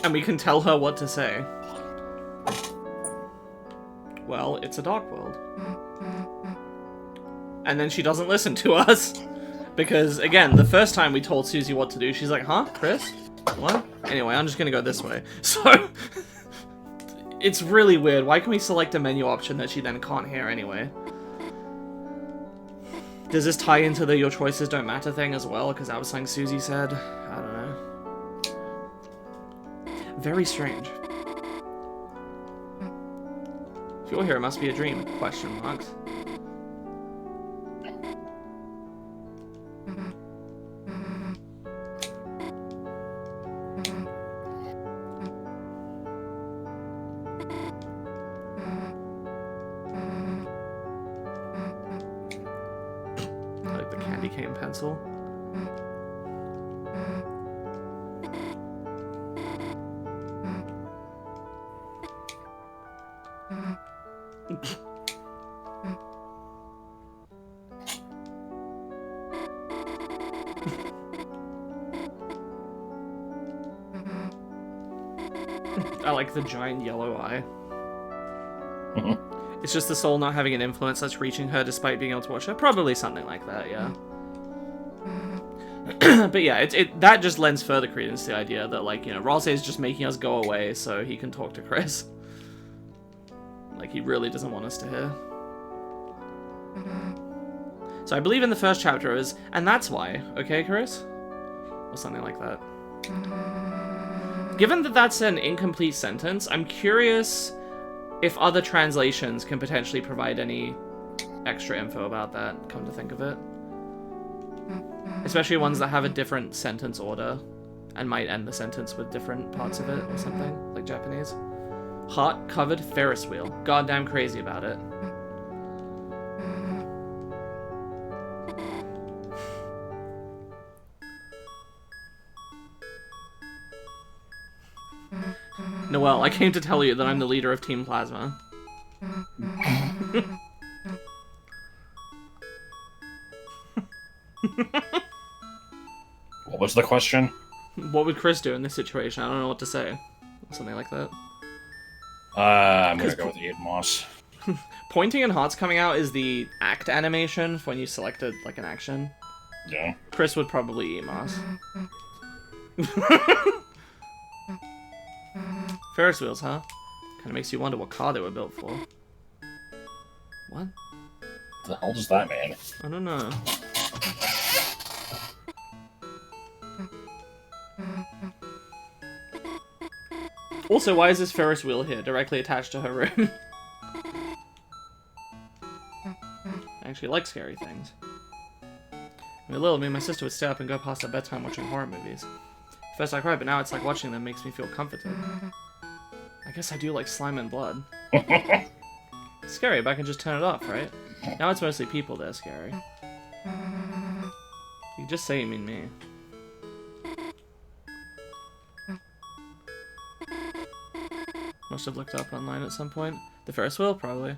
S1: And we can tell her what to say. Well, it's a dark world. And then she doesn't listen to us. Because, again, the first time we told Susie what to do, she's like, huh, Chris? What? Anyway, I'm just gonna go this way. So, it's really weird. Why can we select a menu option that she then can't hear anyway? Does this tie into the your choices don't matter thing as well? Because that was something Susie said. I don't know. Very strange. If you're here, it must be a dream. Question marks. Like the candy cane pencil. I like the giant yellow eye. It's just the soul not having an influence that's reaching her despite being able to watch her. Probably something like that, yeah. But yeah, that just lends further credence to the idea that, like, you know, Ralsei is just making us go away so he can talk to Chris. Like, he really doesn't want us to hear. So I believe in the first chapter is, and that's why, okay, Chris? Or something like that. Given that that's an incomplete sentence, I'm curious if other translations can potentially provide any extra info about that, come to think of it. Especially ones that have a different sentence order and might end the sentence with different parts of it or something, like Japanese. Heart-covered Ferris wheel. Goddamn crazy about it. Noelle, I came to tell you that I'm the leader of Team Plasma.
S2: What was the question?
S1: What would Chris do in this situation? I don't know what to say. Something like that.
S2: I'm gonna go with Eat Moss.
S1: Pointing and hearts coming out is the act animation for when you selected, like, an action.
S2: Yeah.
S1: Chris would probably eat moss. Ferris wheels, huh? Kinda makes you wonder what car they were built for. What?
S2: The hell does that mean?
S1: I don't know. Also, why is this Ferris wheel here, directly attached to her room? I actually like scary things. When little, me and my sister would stay up and go past our bedtime watching horror movies. First I cried, but now it's like watching them makes me feel comforted. I guess I do like slime and blood. It's scary, but I can just turn it off, right? Now it's mostly people that are scary. You just say you mean me. Must have looked up online at some point. The Ferris wheel, probably.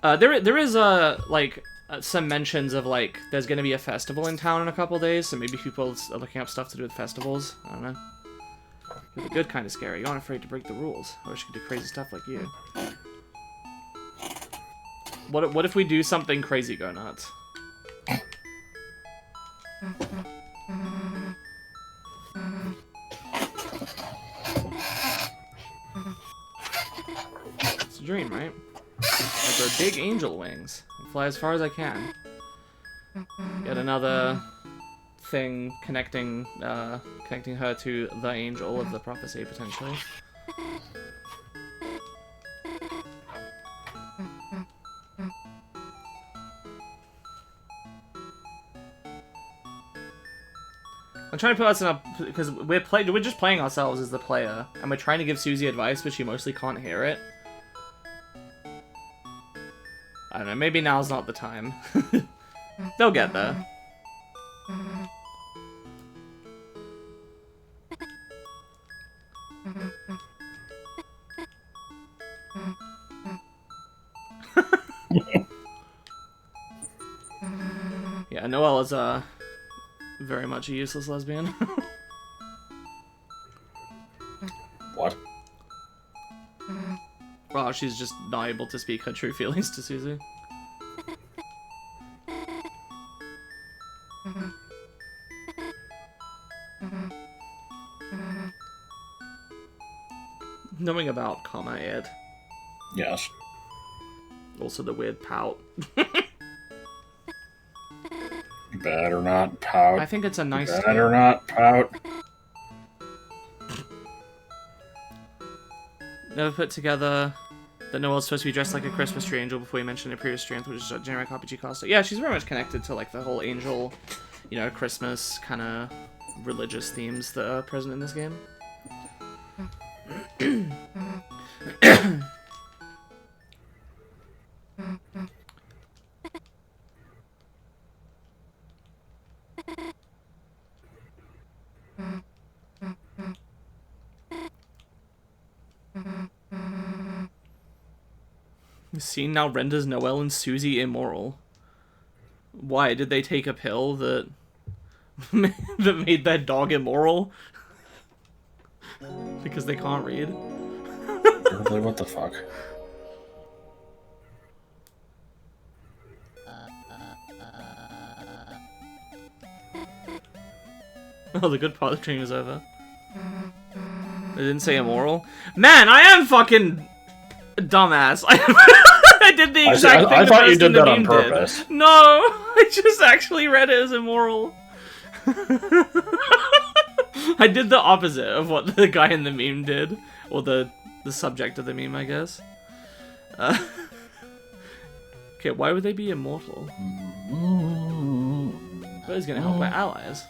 S1: There is like some mentions of like there's gonna be a festival in town in a couple days, so maybe people are looking up stuff to do with festivals. I don't know. You're the good kind of scary. You aren't afraid to break the rules. I wish I could do crazy stuff like you. What if we do something crazy go nuts? It's a dream, right? I grow big angel wings and fly as far as I can. Yet another thing connecting her to the angel of the prophecy, potentially. I'm trying to put us in a, because we're just playing ourselves as the player, and we're trying to give Susie advice, but she mostly can't hear it. I don't know, maybe now's not the time. They'll get there. Yeah, Noelle is very much a useless lesbian.
S2: What?
S1: Well, she's just not able to speak her true feelings to Susie. Knowing about comma Ed.
S2: Yes.
S1: Also the weird pout.
S2: Better not pout.
S1: I think it's a nice
S2: Better not pout.
S1: Never put together that Noelle's supposed to be dressed like a Christmas tree angel before you mentioned a previous stream, which is a generic RPG costume. Yeah, she's very much connected to like the whole angel, you know, Christmas kind of religious themes that are present in this game. The scene now renders Noelle and Susie immoral. Why? Did they take a pill that that made their dog immoral? Because they can't read?
S2: Really, what the fuck?
S1: Oh, the good part of the stream is over. They didn't say immoral. Man, I am fucking dumbass. I did the exact thing
S2: I
S1: the
S2: thought you
S1: person in
S2: did
S1: the
S2: that on
S1: meme
S2: purpose.
S1: did. No, I just actually read it as immoral. I did the opposite of what the guy in the meme did, or the subject of the meme, I guess. Okay, why would they be immortal? That is gonna help my allies.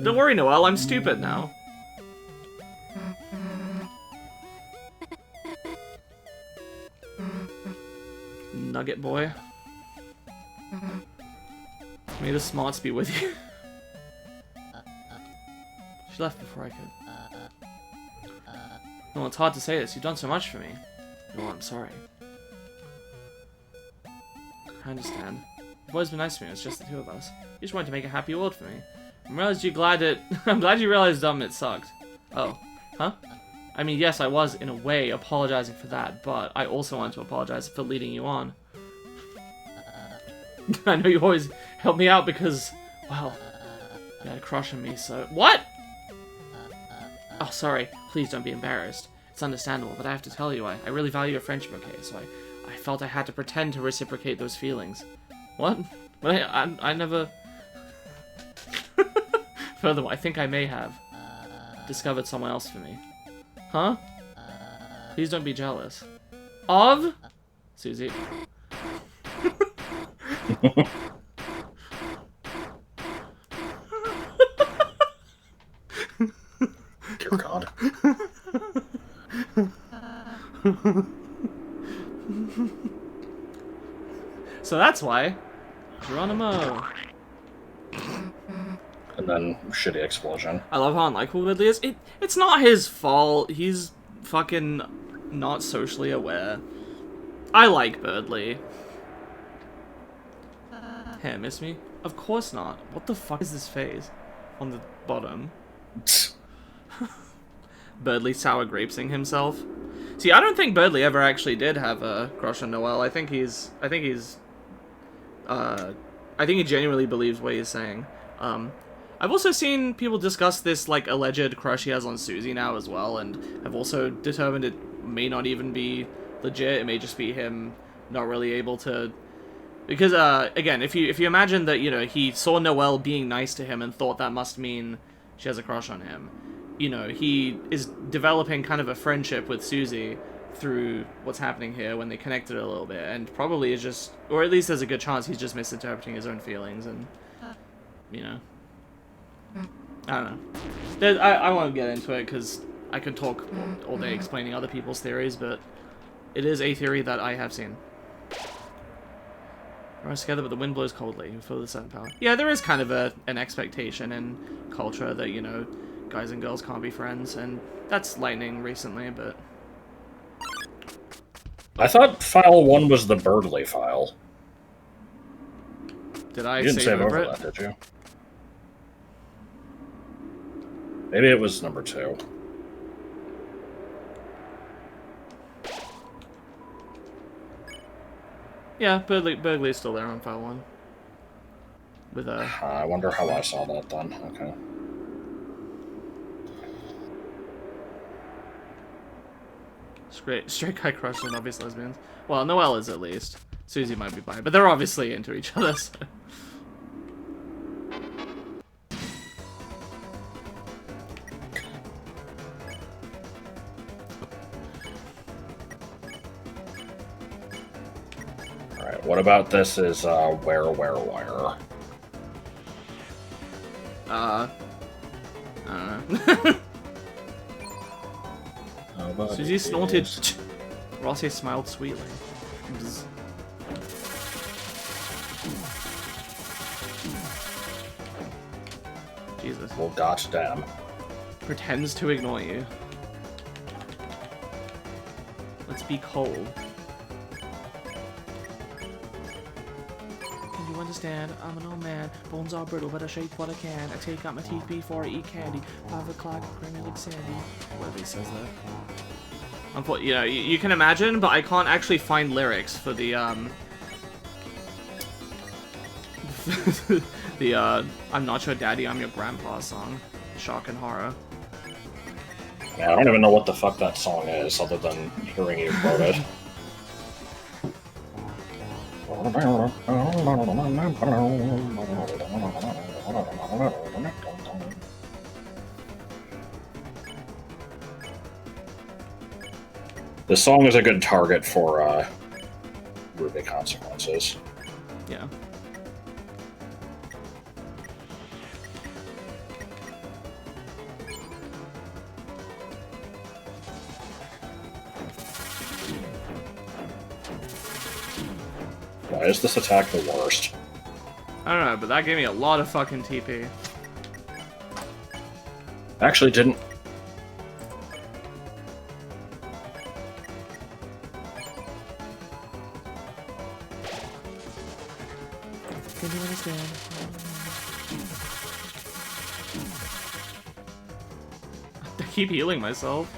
S1: Don't worry, Noelle, I'm stupid now. Nugget boy. May the smarts be with you. She left before I could. No, it's hard to say this. You've done so much for me. No, I'm sorry. I understand. You've always been nice to me. It's just the two of us. You just wanted to make a happy world for me. I'm glad you realized it sucked. Oh. Huh? I mean, yes, I was, in a way, apologizing for that, but I also wanted to apologize for leading you on. I know you always help me out because, well, you had a crush on me, so... What?! Oh, sorry. Please don't be embarrassed. It's understandable, but I have to tell you, I really value your friendship, okay? So I felt I had to pretend to reciprocate those feelings. What? But I never... Furthermore, I think I may have. discovered someone else for me. Huh? Please don't be jealous. Of? Susie.
S2: Dear God.
S1: So that's why. Geronimo.
S2: And then shitty explosion.
S1: I love how unlikable Ridley is. It's not his fault. He's fucking not socially aware. I like Birdley. Hey, miss me? Of course not. What the fuck is this phase? On the bottom. Birdley sour grapesing himself. See, I don't think Birdley ever actually did have a crush on Noelle. I think he genuinely believes what he's saying. I've also seen people discuss this, like, alleged crush he has on Susie now as well, and have also determined it may not even be legit. It may just be him not really able to... Because, again, if you imagine that, you know, he saw Noelle being nice to him and thought that must mean she has a crush on him, you know, he is developing kind of a friendship with Susie through what's happening here when they connected a little bit, and probably is just... Or at least there's a good chance he's just misinterpreting his own feelings, and, you know... I don't know. I won't get into it, because I could talk all day explaining other people's theories, but it is a theory that I have seen. Rise together, but the wind blows coldly. You feel the sudden power. Yeah, there is kind of an expectation in culture that, you know, guys and girls can't be friends, and that's lightning recently, but...
S2: I thought file 1 was the Birdley file.
S1: Did I
S2: You didn't save over
S1: it?
S2: that, did you? Maybe it was number 2.
S1: Yeah, Birdley's still there on file 1. With a...
S2: I wonder how I saw that then. Okay.
S1: Straight guy crush on obvious lesbians. Well, Noelle is at least. Susie might be bi, but they're obviously into each other, so...
S2: Alright, what about this is, where?
S1: I don't know. Susie snorted. Rossi smiled sweetly. Bzz. Jesus.
S2: Well, goddamn.
S1: Pretends to ignore you. Let's be cold. Can you understand? I'm an old man. Bones are brittle, but I shake what I can. I take out my teeth before I eat candy. 5 o'clock, creamy like Sandy. Whatever he says there. You know, you can imagine, but I can't actually find lyrics for the, I'm not your daddy, I'm your grandpa song. Shock and horror.
S2: Yeah, I don't even know what the fuck that song is, other than hearing you quote it. This song is a good target for, Ruby consequences.
S1: Yeah.
S2: Why is this attack the worst?
S1: I don't know, but that gave me a lot of fucking TP.
S2: Actually didn't.
S1: Can you understand? I keep healing myself.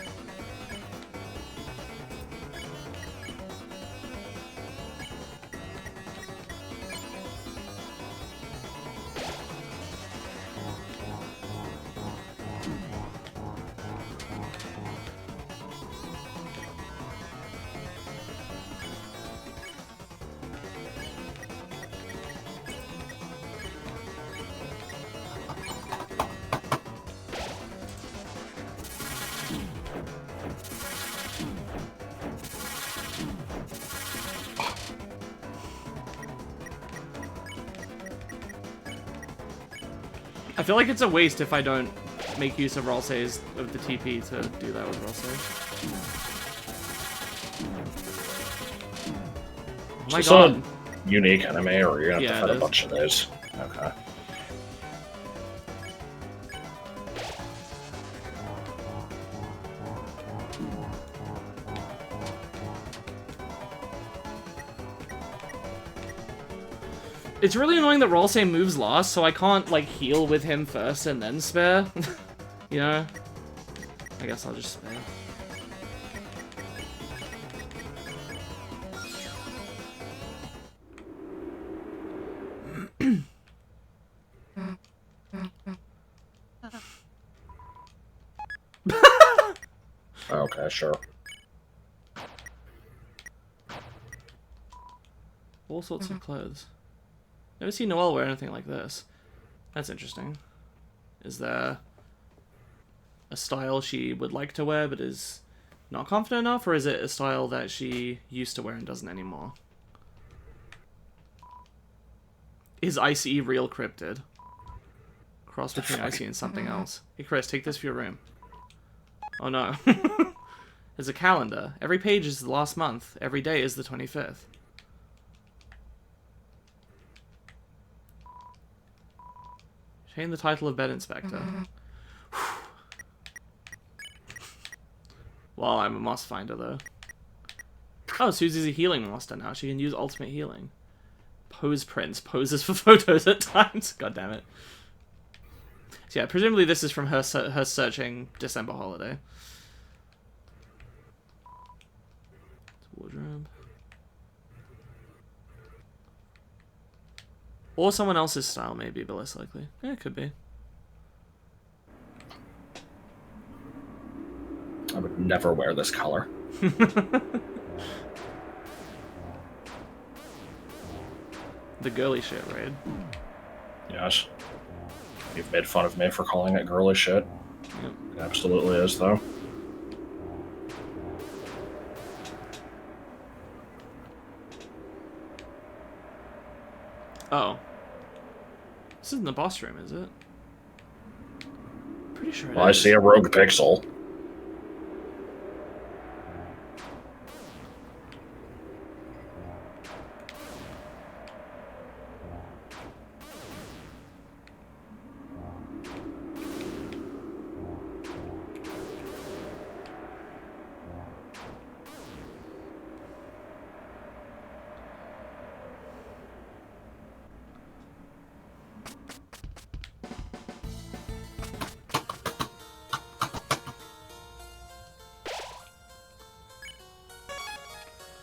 S1: I feel like it's a waste if I don't make use of Ralsei's of the TP to do that with Ralsei. Oh my god.
S2: Unique enemy, or you're gonna have to
S1: Yeah,
S2: fight a bunch of those. Okay.
S1: It's really annoying that Ralsei moves last, so I can't, like, heal with him first and then spare. You know? I guess I'll just spare.
S2: Okay, sure.
S1: All sorts of clothes. Never seen Noelle wear anything like this. That's interesting. Is there a style she would like to wear but is not confident enough, or is it a style that she used to wear and doesn't anymore? Is Icy real cryptid? Cross between Icy and something else. Hey Chris, take this for your room. Oh no. There's a calendar. Every page is the last month. Every day is the 25th. Change the title of Bed Inspector. Well, I'm a moss finder, though. Oh, Susie's a healing monster now. She can use ultimate healing. Pose prints. Poses for photos at times. God damn it. So yeah, presumably this is from her searching December holiday. Wardrobe. Or someone else's style, maybe, but less likely. Yeah, it could be.
S2: I would never wear this color.
S1: The girly shit, right?
S2: Yes. You've made fun of me for calling it girly shit.
S1: Yep.
S2: It absolutely is, though.
S1: Oh. This isn't the boss room, is it? Pretty sure it
S2: Well,
S1: is.
S2: I see a rogue pixel.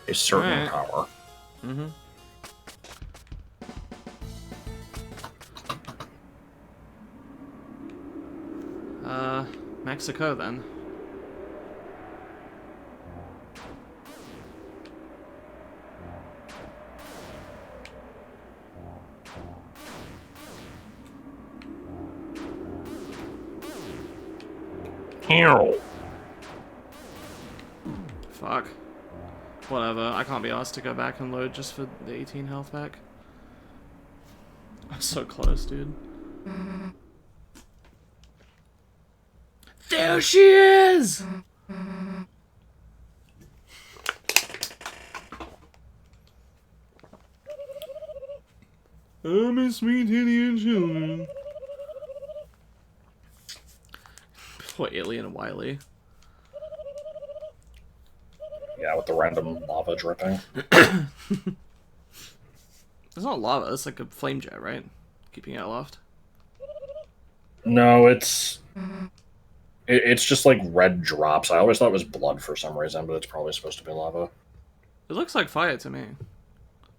S2: A certain power.
S1: Mm-hmm. Mexico then. Fuck. Whatever, I can't be asked to go back and load just for the 18 health back. I'm so close, dude. There she is! Oh, my sweet Indian children. Poor Alien and Wily.
S2: Yeah, with the random lava dripping.
S1: It's not lava, it's like a flame jet, right? Keeping it aloft.
S2: No, it's just like red drops. I always thought it was blood for some reason, but it's probably supposed to be lava.
S1: It looks like fire to me.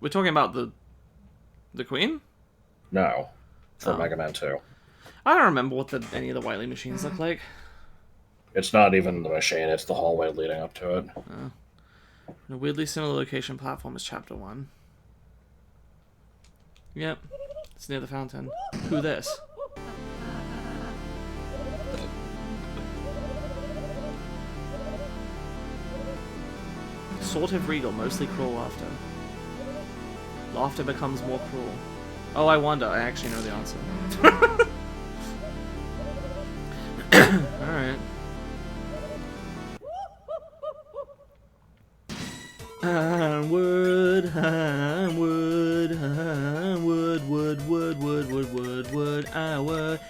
S1: We're talking about the Queen?
S2: No, for
S1: Oh.
S2: Mega Man 2.
S1: I don't remember what any of the Wily machines look like.
S2: It's not even the machine, it's the hallway leading up to it.
S1: In a weirdly similar location platform as Chapter 1. Yep. It's near the fountain. Who this? Sort of regal, mostly cruel laughter. Laughter becomes more cruel. Oh, I wonder. I actually know the answer. Wood, wood, wood, wood, wood, wood, wood, wood, wood, I would,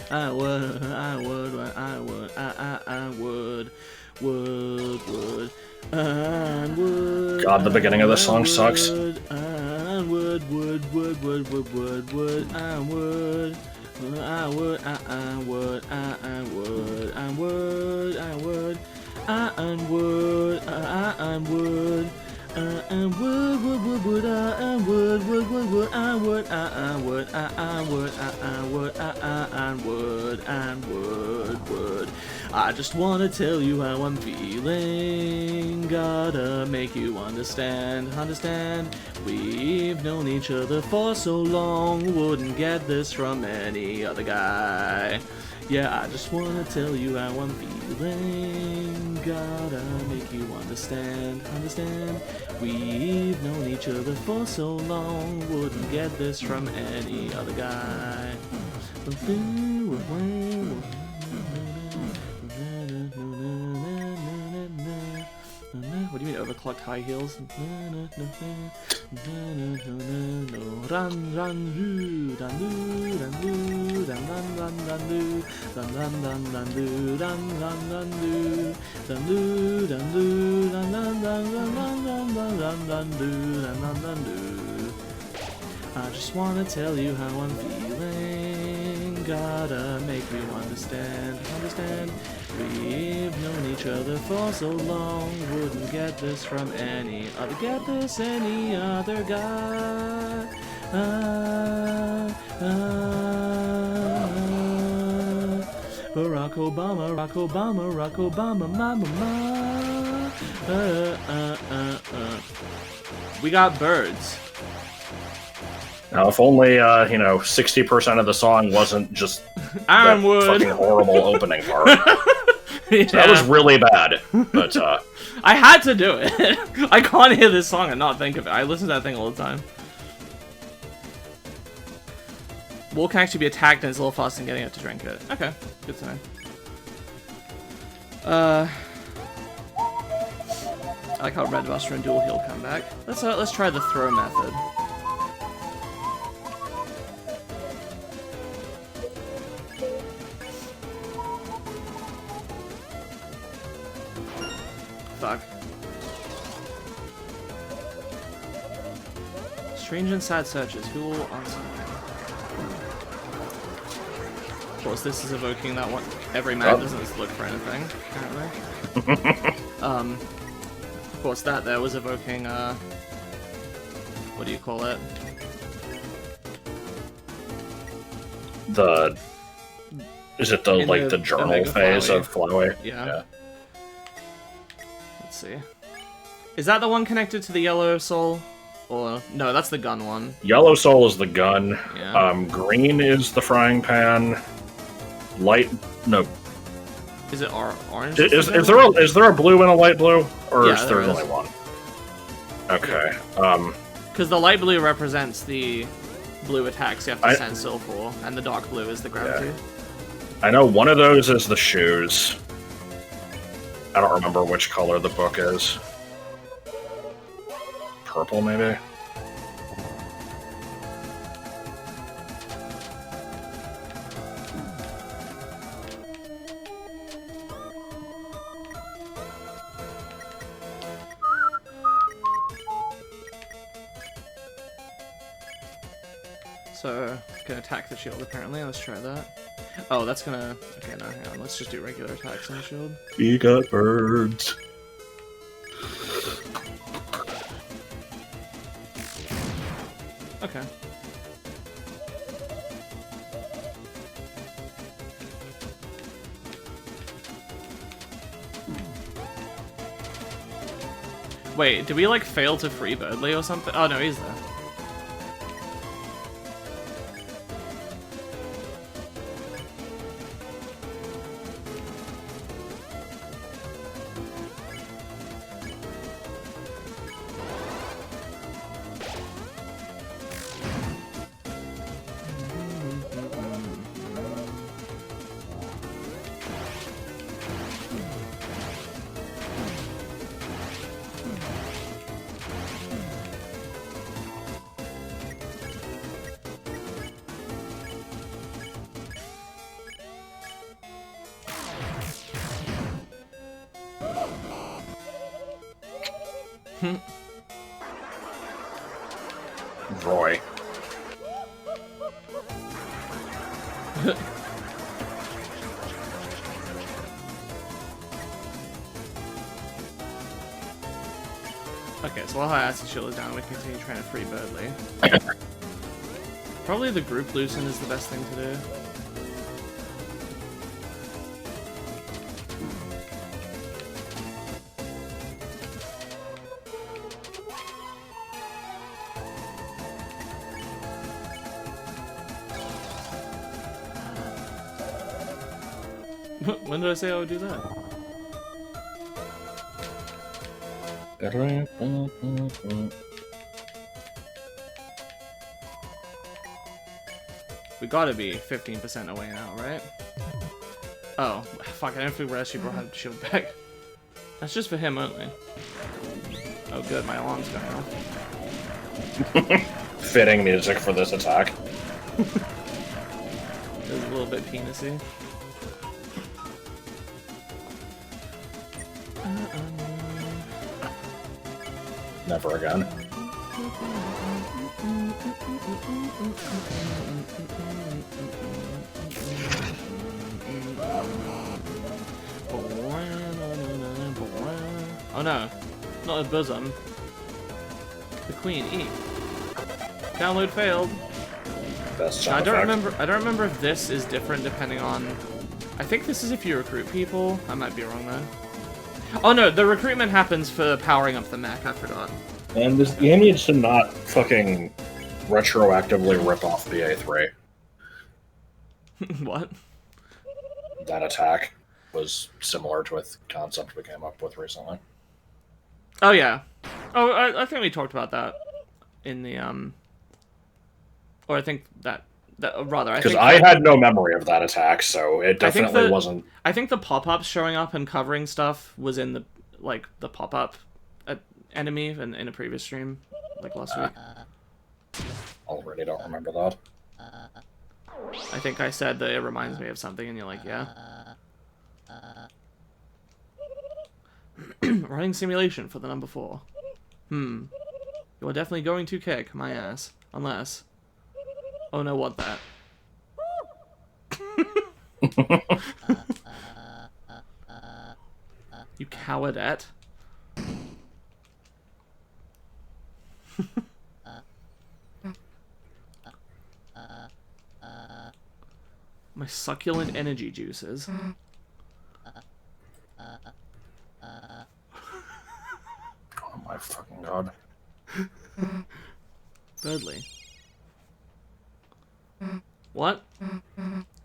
S1: wood, wood.
S2: God, the beginning of this song sucks.
S1: Wood, wood, wood, wood, wood, wood, wood, I would. I would, I would, I would, I would, I would, I would, I would. And would, would, I would, would, I would, I would, I would, I would, I would. I just wanna tell you how I'm feeling. Gotta make you understand. We've known each other for so long. Wouldn't get this from any other guy. Yeah, I just wanna tell you how I'm feeling. Gotta make you understand. We've known each other for so long. Wouldn't get this from any other guy. What do you mean overclocked high heels? Run, run, roo, run, roo, run, roo, run, run, run, run, roo, run, run, run, run, roo, run, run, run, roo, run, roo, run, roo, run, run, run, run, run, run, run, run, run, roo, run, run, run, roo. I just wanna tell you how I'm feeling. Gotta make you understand. We've known each other for so long. Wouldn't get this from any other guy. Barack Obama, mama. We got birds.
S2: Now, if only, 60% of the song wasn't just
S1: Iron
S2: that
S1: wood.
S2: fucking horrible opening part.
S1: Yeah.
S2: So that was really bad, but,
S1: I had to do it. I can't hear this song and not think of it. I listen to that thing all the time. Wool can actually be attacked and it's a little faster than getting it to drink it. Okay, good to know. I like how Red Buster and Dual Heal come back. Let's try the throw method. Fuck. Strange and sad searches. Who will answer? Of course, this is evoking that one. Every man doesn't look for anything, apparently. Of course, that there was evoking, what do you call it?
S2: Is it the journal phase of Flyway?
S1: Yeah. Let's see. Is that the one connected to the yellow soul? Or, no, that's the gun one.
S2: Yellow soul is the gun.
S1: Yeah.
S2: Green is the frying pan. No.
S1: Is it orange?
S2: Is there a blue and a light blue? Or
S1: Yeah,
S2: is there only one? Okay.
S1: Because the light blue represents the blue attacks you have to send Sil for, and the dark blue is the gravity.
S2: Yeah. I know one of those is the shoes. I don't remember which color the book is. Purple, maybe?
S1: So, can attack the shield apparently, let's try that. Oh, that's gonna... Okay, no, hang on, let's just do regular attacks on the shield.
S2: We got birds.
S1: Okay. Wait, did we like fail to free Birdly or something? Oh no, he's there.
S2: Roy.
S1: Okay, so while our acid shield is down, we continue trying to free Birdly. Probably the group loosen is the best thing to do. When did I say I would do that? We gotta be 15% away now, right? Oh, fuck, I don't think we actually brought his shield back. That's just for him only. Oh good, my alarm's going off.
S2: Fitting music for this attack.
S1: It was a little bit penisy.
S2: Never again.
S1: Oh no, not a bosom. The queen, E. Download failed.
S2: Best
S1: I
S2: sound
S1: don't
S2: effect.
S1: remember. I don't remember if this is different depending on. I think this is if you recruit people. I might be wrong though. Oh no, the recruitment happens for powering up the mech. I forgot.
S2: And this game needs to not fucking retroactively rip off the A3.
S1: What?
S2: That attack was similar to a concept we came up with recently.
S1: Oh yeah. Oh, I think we talked about that in the Or I think that rather.
S2: Because I had no memory of that attack, so it definitely wasn't.
S1: I think the pop-ups showing up and covering stuff was in the pop-up enemy in a previous stream, like last week.
S2: Already don't remember that.
S1: I think I said that it reminds me of something, and you're like, yeah. Running simulation for the number 4. You are definitely going to kick my ass, unless. Oh no, what that? You cowardette. My succulent energy juices.
S2: Oh my fucking god.
S1: Thirdly. What?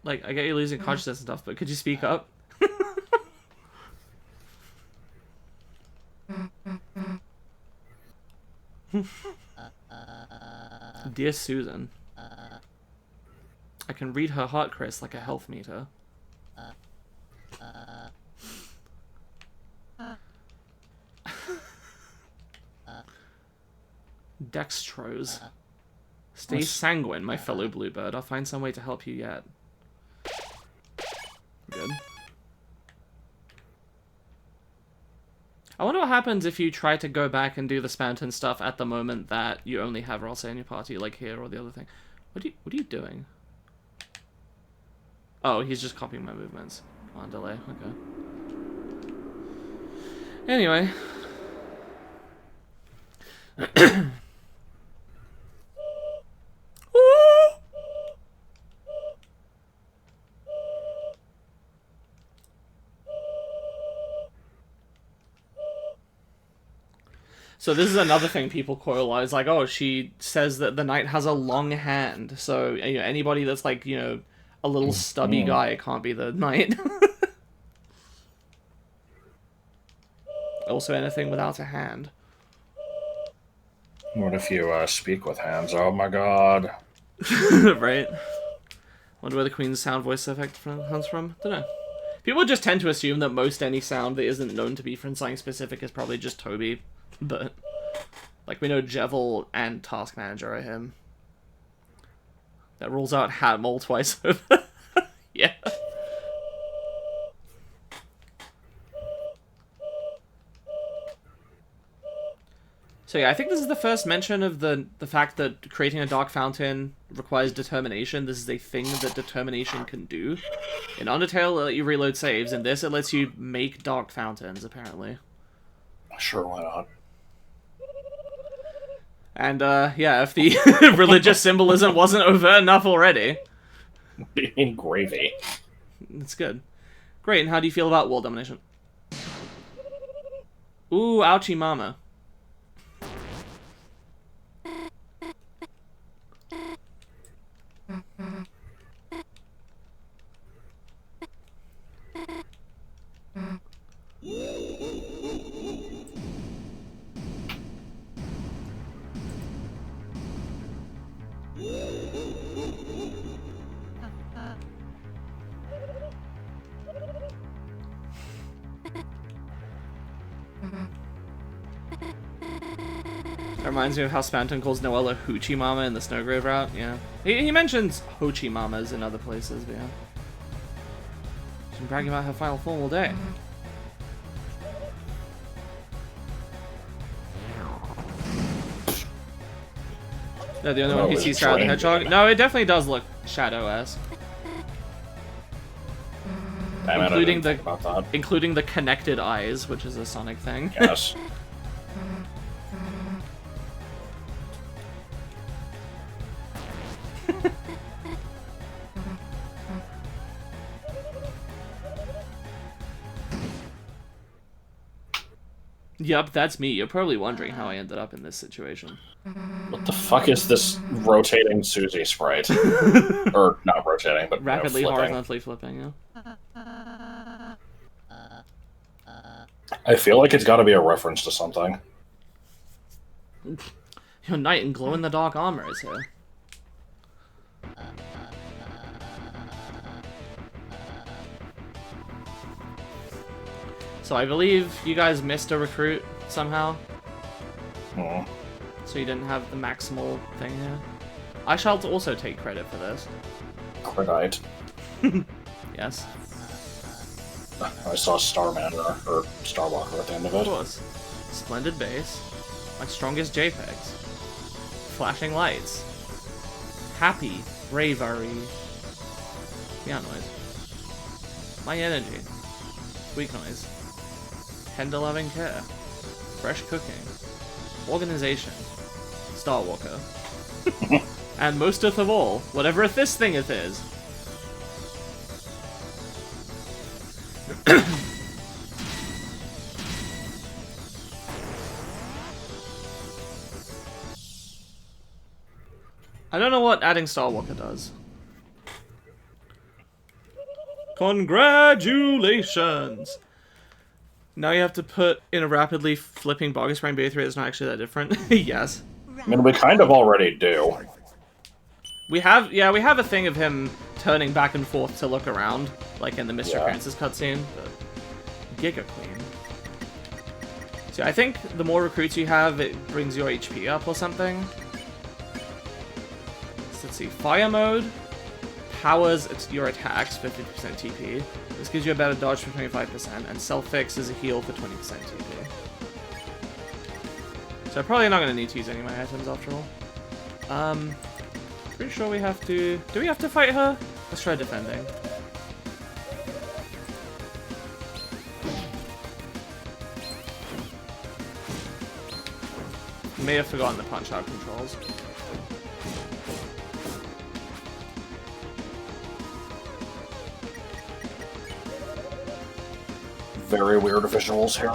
S1: Like, I get you losing consciousness and stuff, but could you speak up? Dear Susan. I can read her heart, Chris, like a health meter. Dextrose. Stay sanguine, my fellow bluebird. I'll find some way to help you yet. Good. I wonder what happens if you try to go back and do the Spanton stuff at the moment that you only have Ralsei in your party, like here or the other thing. What are you doing? Oh, he's just copying my movements. Come on, delay. Okay. Anyway. So this is another thing people coilize, like, oh, she says that the knight has a long hand, so you know, anybody that's like, you know, a little stubby guy can't be the knight. Also anything without a hand.
S2: What if you speak with hands? Oh my god.
S1: Right? Wonder where the Queen's sound voice effect comes from? Don't know. People just tend to assume that most any sound that isn't known to be from something specific is probably just Toby. But, like, we know Jevil and Task Manager are him. That rules out Hatmole twice over. Yeah. So yeah, I think this is the first mention of the fact that creating a dark fountain requires determination. This is a thing that determination can do. In Undertale, it lets you reload saves. In this, it lets you make dark fountains, apparently.
S2: Sure, why not?
S1: And, yeah, if the religious symbolism wasn't overt enough already.
S2: In gravy.
S1: It's good. Great, and how do you feel about world domination? Ooh, ouchie mama. That reminds me of how Spanton calls Noella Hoochie Mama in the Snowgrave route. Yeah, he mentions Hoochie Mamas in other places, but yeah. She's been bragging about her final form all day. No, the only one who sees Shadow the Hedgehog. No, it definitely does look Shadow-esque. Including the connected eyes, which is a Sonic thing.
S2: Yes.
S1: Yup, that's me. You're probably wondering how I ended up in this situation.
S2: What the fuck is this rotating Susie sprite? Or not rotating, but
S1: rapidly
S2: flipping.
S1: horizontally flipping,
S2: yeah. I feel like it's got to be a reference to something.
S1: Your knight in glow-in-the-dark armor is here. So I believe you guys missed a recruit somehow.
S2: Mm.
S1: So you didn't have the maximal thing here. I shall also take credit for this.
S2: Credite.
S1: Yes.
S2: I saw Starman or Starwalker at the end of it.
S1: Of course. Splendid base. My strongest JPEGs. Flashing lights. Happy. Bravery. Meow noise. My energy. Squeak noise. Tender loving care. Fresh cooking. Organization. Starwalker. And mosteth of all, whatever this thingeth is. I don't know what adding Starwalker does. Congratulations! Now you have to put in a rapidly flipping Bogus Brain B3 that's not actually that different. Yes.
S2: I mean, we kind of already do.
S1: We have a thing of him turning back and forth to look around, like in the Mr. Appearances cutscene, but Giga Queen. So I think the more recruits you have, it brings your HP up or something. So let's see, Fire Mode powers your attacks for 50% TP. This gives you a better dodge for 25%, and Self-Fix is a heal for 20% TP. So I'm probably not going to need to use any of my items after all. Pretty sure we have to... Do we have to fight her? Let's try defending. May have forgotten the punch-out controls.
S2: Very weird visuals here.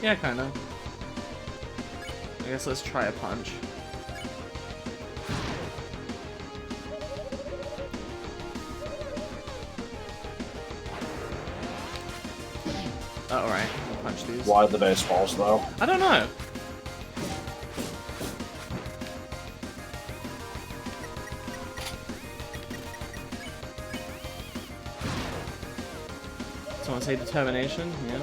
S1: Yeah, kinda. I guess let's try a punch. Oh, alright. We'll punch these.
S2: Why the baseballs, though?
S1: I don't know. Someone say determination? Yeah.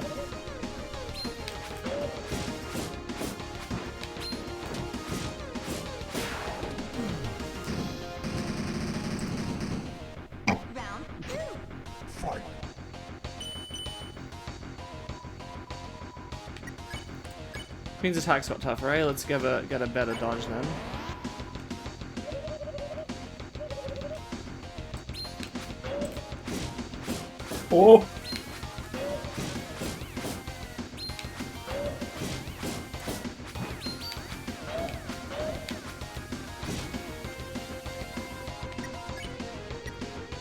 S1: Queen's attack's got tougher, right? Let's get a better dodge then.
S2: Oh!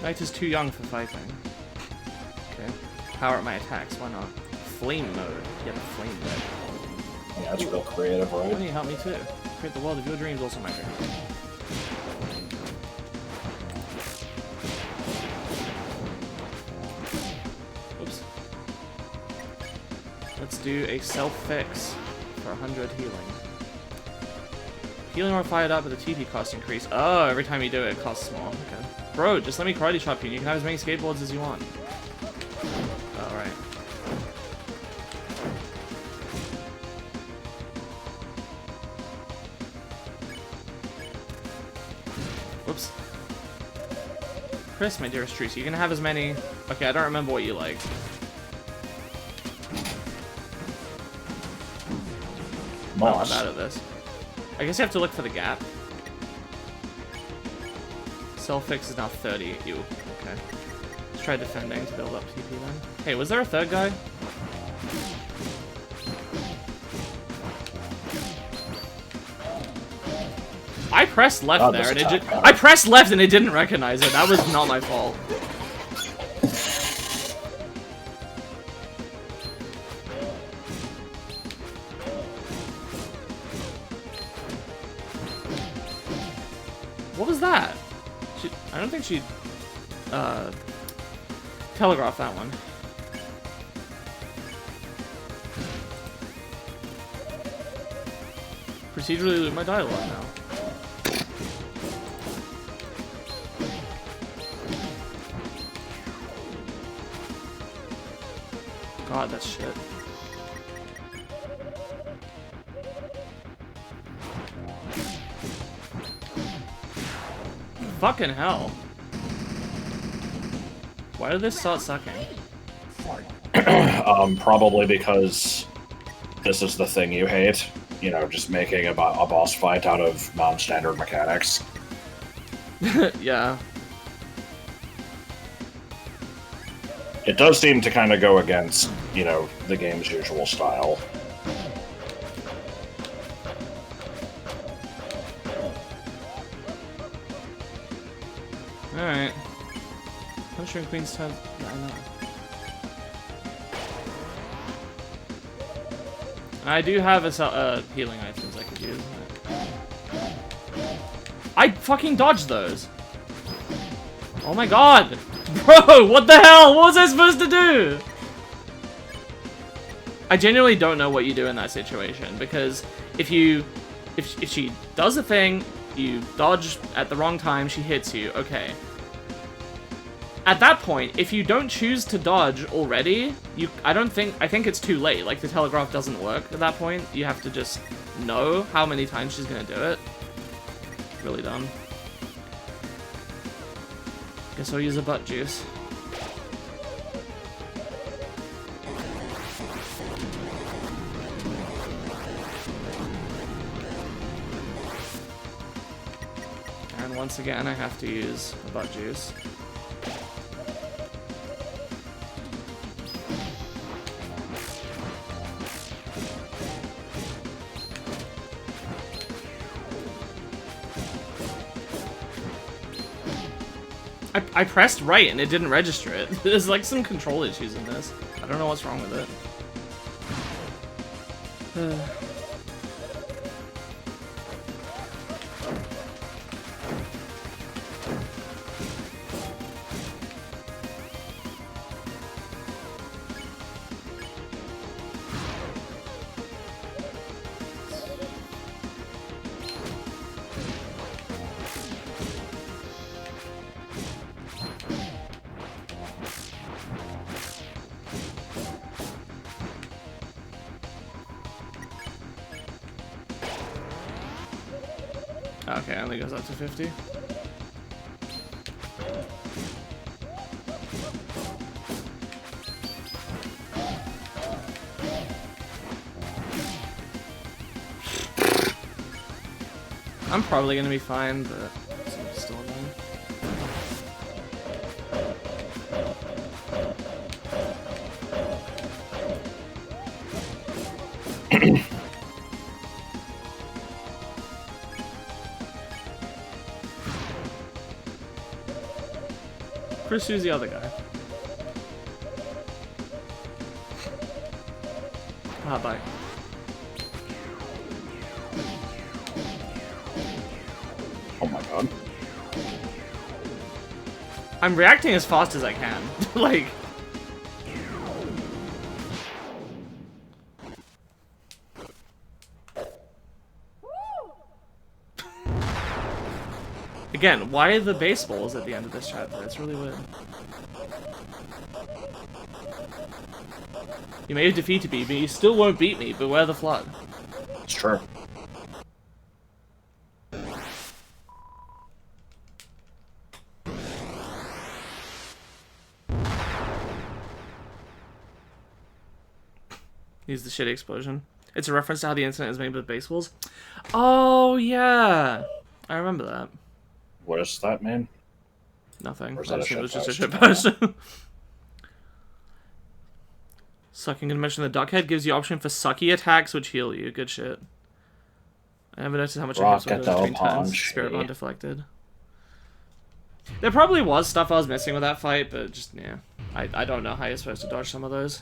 S1: Knight is too young for fighting. Okay. Power up my attacks, why not? Flame mode. Get a flame mode.
S2: Yeah, that's real creative,
S1: Why
S2: right?
S1: don't you help me too? Create the world of your dreams, also my dreams. Oops. Let's do a self-fix for 100 healing. Healing or fired up with a TP cost increase. Oh, every time you do it, it costs more. Okay. Bro, just let me karate chop you. You can have as many skateboards as you want. Alright. Whoops. Chris, my dearest Truce, you can have as many... Okay, I don't remember what you like. Oh, I'm bad at this. I guess you have to look for the gap. Self-fix is now 30. Ew. Okay. Let's try defending to build up TP then. Hey, was there a third guy? I pressed left there and I pressed left and it didn't recognize it. That was not my fault. What was that? I don't think she telegraphed that one. Procedurally loop my dialogue now. God, that's shit. Fucking hell. Why did this start sucking?
S2: Probably because this is the thing you hate. You know, just making a boss fight out of non-standard mechanics.
S1: Yeah.
S2: It does seem to kind of go against, you know, the game's usual style.
S1: Alright. Mushroom Queen's time. I know. I do have a healing items I could use. I fucking dodged those! Oh my god! Bro, what the hell? What was I supposed to do? I genuinely don't know what you do in that situation, because if she does a thing, you dodge at the wrong time, she hits you, okay. At that point, if you don't choose to dodge already, I think it's too late. Like, the telegraph doesn't work at that point. You have to just know how many times she's gonna do it. Really dumb. Guess I'll use a butt juice. And once again, I have to use a butt juice. I pressed right and it didn't register it. There's like some control issues in this. I don't know what's wrong with it. Okay, it only goes up to 50. I'm probably gonna be fine, but it's still annoying. Chris, who's the other guy? Ah, bye.
S2: Oh my god.
S1: I'm reacting as fast as I can. Like... Again, why are the baseballs at the end of this chapter? It's really weird. You may have defeated me, but you still won't beat me. Beware the flood.
S2: It's true.
S1: Use the shitty explosion. It's a reference to how the incident is made with baseballs. Oh, yeah. I remember that.
S2: What does that mean?
S1: Nothing.
S2: Or is
S1: I
S2: that a
S1: assumed it was just a
S2: shitpost?
S1: shitpost. Sucking animation of the duckhead gives you option for sucky attacks, which heal you. Good shit. I never noticed how much it heals
S2: Rocket
S1: between turns.
S2: punch.
S1: Spirit Bond deflected. There probably was stuff I was missing with that fight, but just, yeah. I don't know how you're supposed to dodge some of those.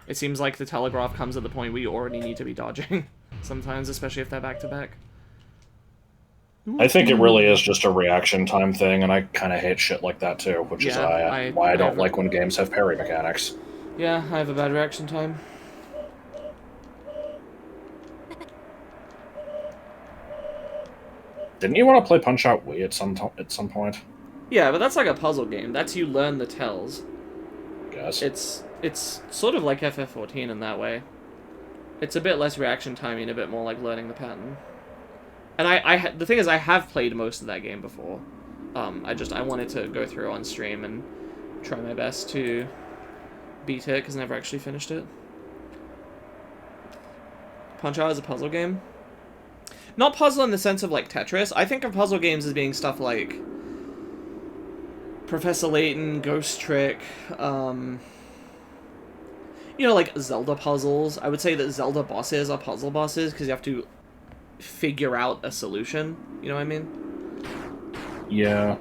S1: It seems like the telegraph comes at the point where you already need to be dodging. Sometimes, especially if they're back-to-back.
S2: I think it really is just a reaction time thing, and I kind of hate shit like that too, which is why I don't like when games have parry mechanics.
S1: Yeah, I have a bad reaction time.
S2: Didn't you want to play Punch-Out Wii at some point?
S1: Yeah, but that's like a puzzle game. That's you learn the tells.
S2: Guess.
S1: It's sort of like FF14 in that way. It's a bit less reaction timey and a bit more like learning the pattern. And the thing is, I have played most of that game before. I wanted to go through on stream and try my best to beat it, because I never actually finished it. Punch-Out is a puzzle game. Not puzzle in the sense of, like, Tetris. I think of puzzle games as being stuff like Professor Layton, Ghost Trick, you know, like Zelda puzzles. I would say that Zelda bosses are puzzle bosses, because you have to figure out a solution. You know what I mean?
S2: Yeah.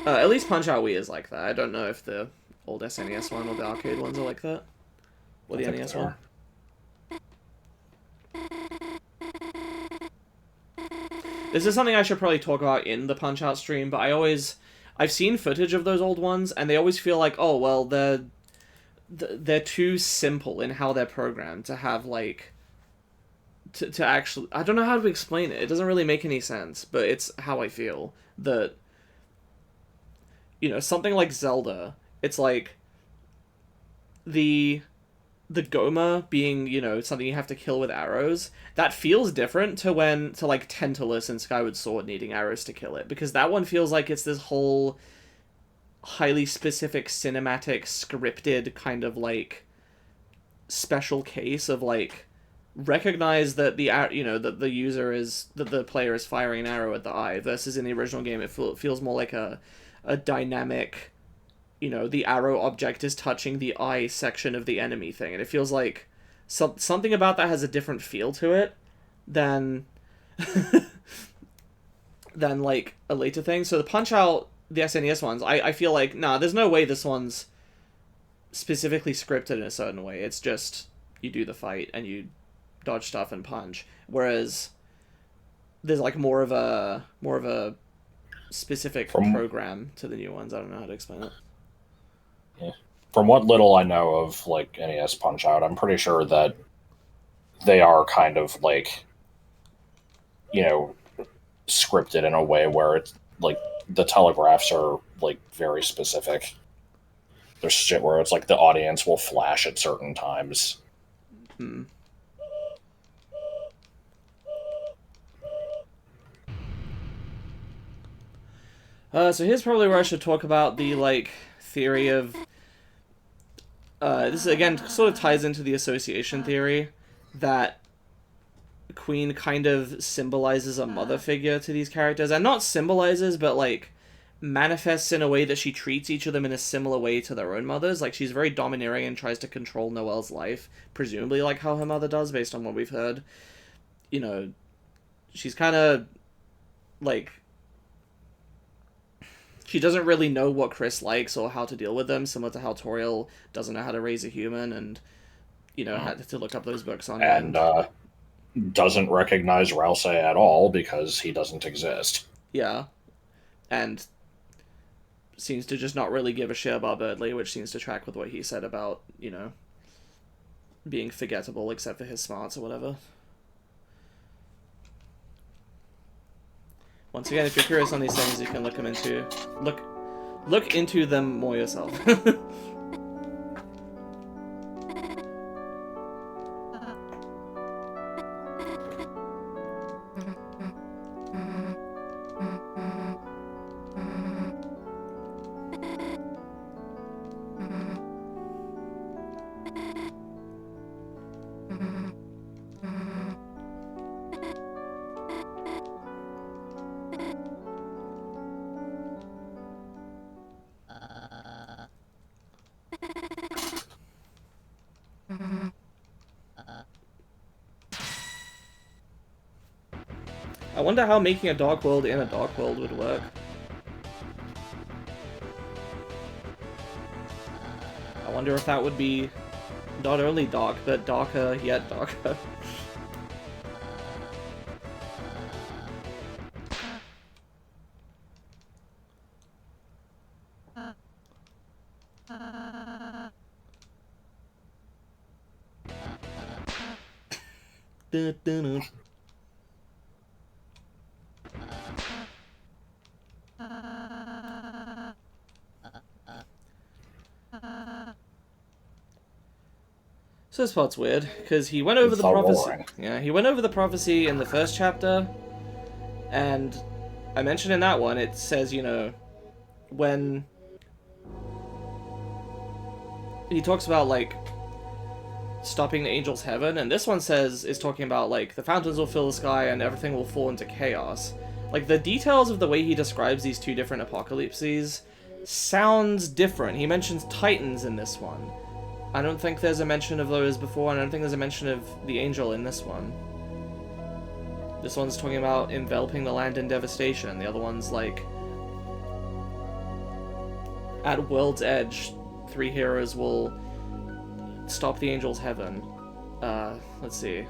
S1: At least Punch-Out Wii is like that. I don't know if the old SNES one or the arcade ones are like that. Or the NES one. This is something I should probably talk about in the Punch-Out stream, but I've seen footage of those old ones, and they always feel like, oh, well, they're too simple in how they're programmed to have, like, to actually... I don't know how to explain it. It doesn't really make any sense, but it's how I feel. That, you know, something like Zelda, it's like the Goma being, you know, something you have to kill with arrows, that feels different to like Tantalus in Skyward Sword needing arrows to kill it, because that one feels like it's this whole highly specific cinematic scripted kind of like special case of like recognize that that the player is firing an arrow at the eye, versus in the original game it feels more like a dynamic, you know, the arrow object is touching the eye section of the enemy thing, and it feels like something about that has a different feel to it than than like a later thing. So the Punch-Out, the SNES ones, I feel like, nah, there's no way this one's specifically scripted in a certain way. It's just you do the fight and you dodge stuff and punch, whereas there's like more of a specific program to the new ones. I don't know how to explain it.
S2: Yeah. From what little I know of like NES Punch-Out, I'm pretty sure that they are kind of like, you know, scripted in a way where it's like the telegraphs are like very specific. There's shit where it's like the audience will flash at certain times.
S1: Hmm. So here's probably where I should talk about the, like, theory of this again sort of ties into the association theory that Queen kind of symbolizes a mother figure to these characters, and not symbolizes, but like manifests in a way that she treats each of them in a similar way to their own mothers. Like, she's very domineering and tries to control Noelle's life, presumably like how her mother does, based on what we've heard. You know, she's kind of like, she doesn't really know what Chris likes or how to deal with them, similar to how Toriel doesn't know how to raise a human, and you know, had to look up those books on
S2: and doesn't recognize Rouse at all because he doesn't exist.
S1: Yeah, and seems to just not really give a shit about Birdley, which seems to track with what he said about, you know, being forgettable except for his smarts or whatever. Once again, if you're curious on these things, you can look into them more yourself. I wonder how making a dark world in a dark world would work. I wonder if that would be not only dark, but darker yet darker. So this part's weird, because he went over the prophecy. Yeah, he went over the prophecy in the first chapter, and I mentioned in that one, it says, you know, when he talks about, like, stopping the angels' heaven, and this one is talking about, like, the fountains will fill the sky and everything will fall into chaos. Like, the details of the way he describes these two different apocalypses sounds different. He mentions titans in this one. I don't think there's a mention of those before, and I don't think there's a mention of the angel in this one. This one's talking about enveloping the land in devastation. The other one's like, at world's edge, 3 heroes will stop the angel's heaven. Let's see.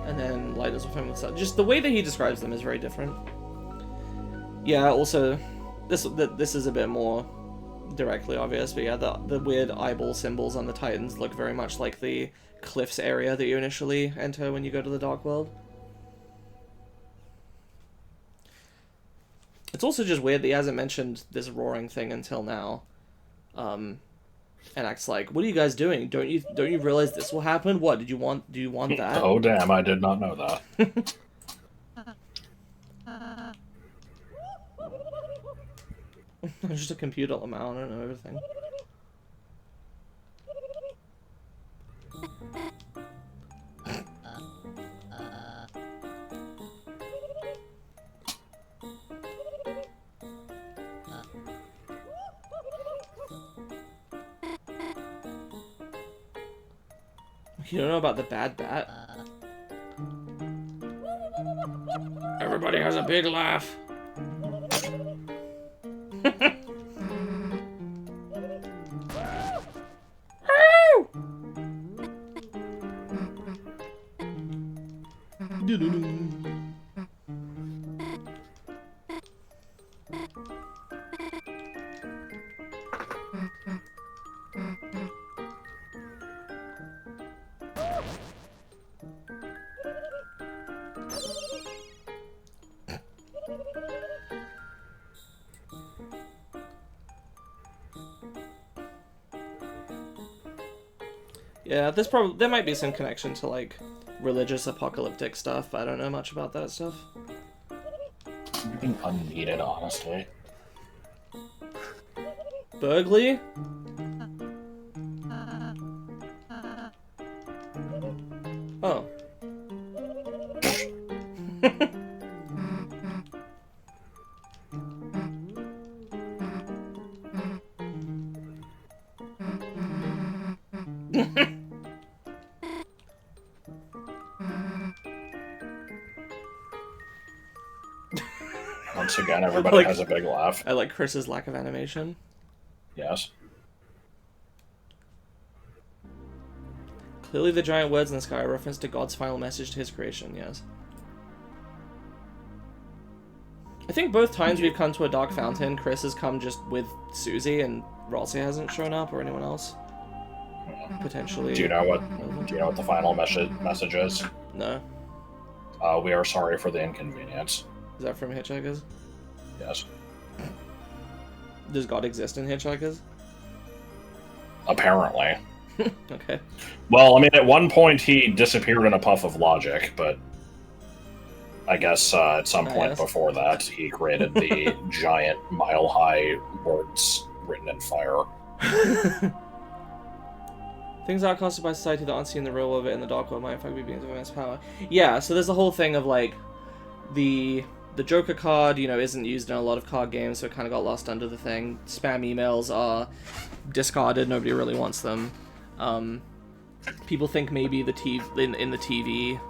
S1: And then lighters will flame with sun. Just the way that he describes them is very different. Yeah, also, this is a bit more directly obvious, but yeah, the weird eyeball symbols on the Titans look very much like the cliffs area that you initially enter when you go to the Dark World. It's also just weird that he hasn't mentioned this roaring thing until now. And acts like, what are you guys doing? Don't you realize this will happen? What, do you want that?
S2: Oh damn, I did not know that.
S1: I'm just a computer, Lamau, I don't know everything. You don't know about the bad bat? Everybody has a big laugh. Yeah, there might be some connection to, like, religious apocalyptic stuff. I don't know much about that stuff.
S2: Unneeded, honestly.
S1: Burgley? Oh.
S2: Once again, everybody has a big laugh.
S1: I like Chris's lack of animation.
S2: Yes.
S1: Clearly the giant words in the sky are a reference to God's final message to his creation, yes. I think both times we've come to a dark fountain, Chris has come just with Susie and Rossi hasn't shown up, or anyone else. Potentially.
S2: Do you know what the final message is?
S1: No.
S2: We are sorry for the inconvenience.
S1: Is that from Hitchhikers?
S2: Yes.
S1: Does God exist in Hitchhikers?
S2: Apparently.
S1: Okay.
S2: Well, I mean, at one point he disappeared in a puff of logic, but I guess at some point before that, he created the giant, mile-high words written in fire.
S1: Things are caused by society that aren't seen in the real world in the dark world might in fact be beings of immense power. Yeah, so there's the whole thing of, like, the Joker card, isn't used in a lot of card games, so it kind of got lost under the thing. Spam emails are discarded, nobody really wants them. People think maybe in the TV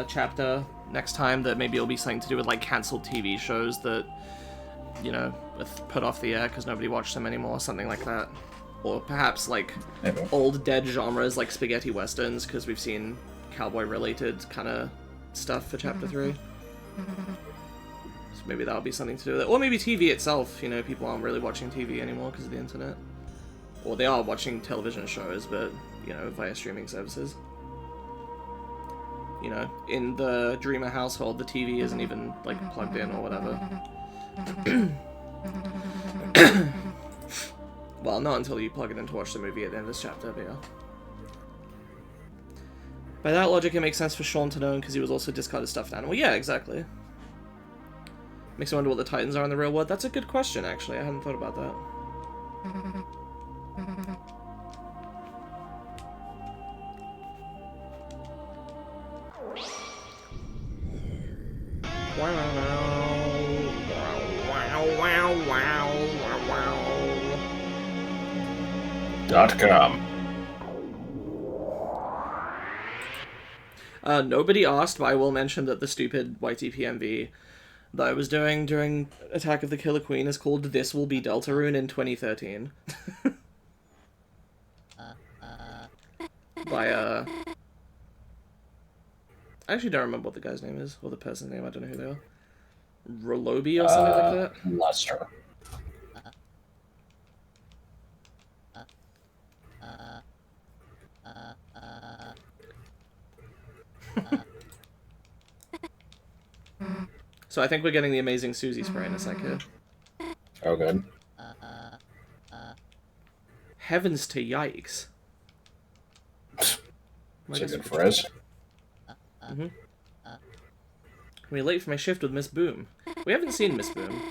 S1: chapter next time that maybe it'll be something to do with, like, cancelled TV shows that, put off the air because nobody watched them anymore, something like that. Or perhaps, like, old dead genres like spaghetti westerns, because we've seen cowboy-related kind of stuff for Chapter 3. So maybe that'll be something to do with it. Or maybe TV itself, people aren't really watching TV anymore because of the internet. Or they are watching television shows, but, via streaming services. In the Dreamer household, the TV isn't even, like, plugged in or whatever. Well, not until you plug it in to watch the movie at the end of this chapter, but yeah. By that logic, it makes sense for Sean to know because he was also discarded stuffed animal. Yeah, exactly. Makes me wonder what the Titans are in the real world. That's a good question, actually. I hadn't thought about that.
S2: .com.
S1: Nobody asked, but I will mention that the stupid YTPMV that I was doing during Attack of the Killer Queen is called This Will Be Deltarune in 2013. By, I actually don't remember what the guy's name is, or the person's name, I don't know who they are. Rolobi or something like that?
S2: Lester.
S1: So I think we're getting the amazing Susie spray in a sec here.
S2: Oh, good.
S1: Heavens to yikes.
S2: It's a good phrase.
S1: I'm late for my shift with Miss Boom. We haven't seen Miss Boom.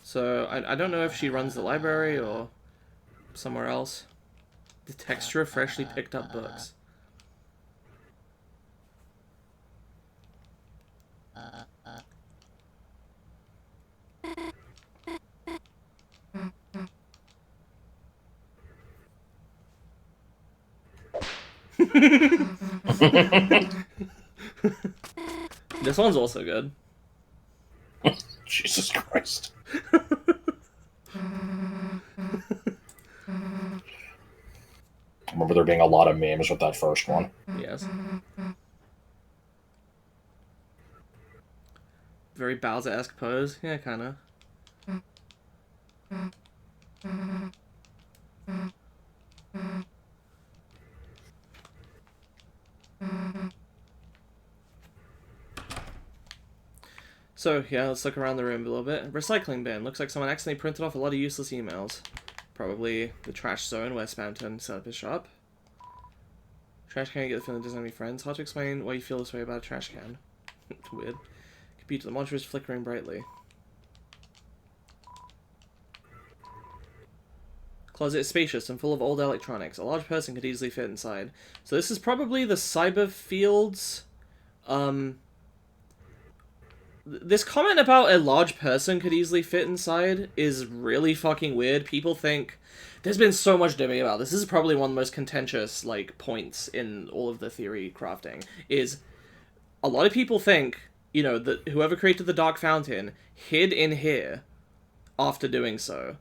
S1: So, I don't know if she runs the library or somewhere else. The texture of freshly picked up books. This one's also good.
S2: Jesus Christ. I remember there being a lot of memes with that first one.
S1: Yes. Very Bowser-esque pose. Yeah, kinda. So, yeah, let's look around the room a little bit. Recycling bin. Looks like someone accidentally printed off a lot of useless emails. Probably the trash zone where Spamton set up his shop. Trash can, get the feeling it doesn't have any friends. Hard to explain why you feel this way about a trash can. It's weird. Computer, the monitor is flickering brightly. Closet is spacious and full of old electronics. A large person could easily fit inside. So this is probably the cyber fields. This comment about a large person could easily fit inside is really fucking weird. People think... There's been so much debate about this. This is probably one of the most contentious, like, points in all of the theory crafting. Is a lot of people think, you know, that whoever created the Dark Fountain hid in here after doing so.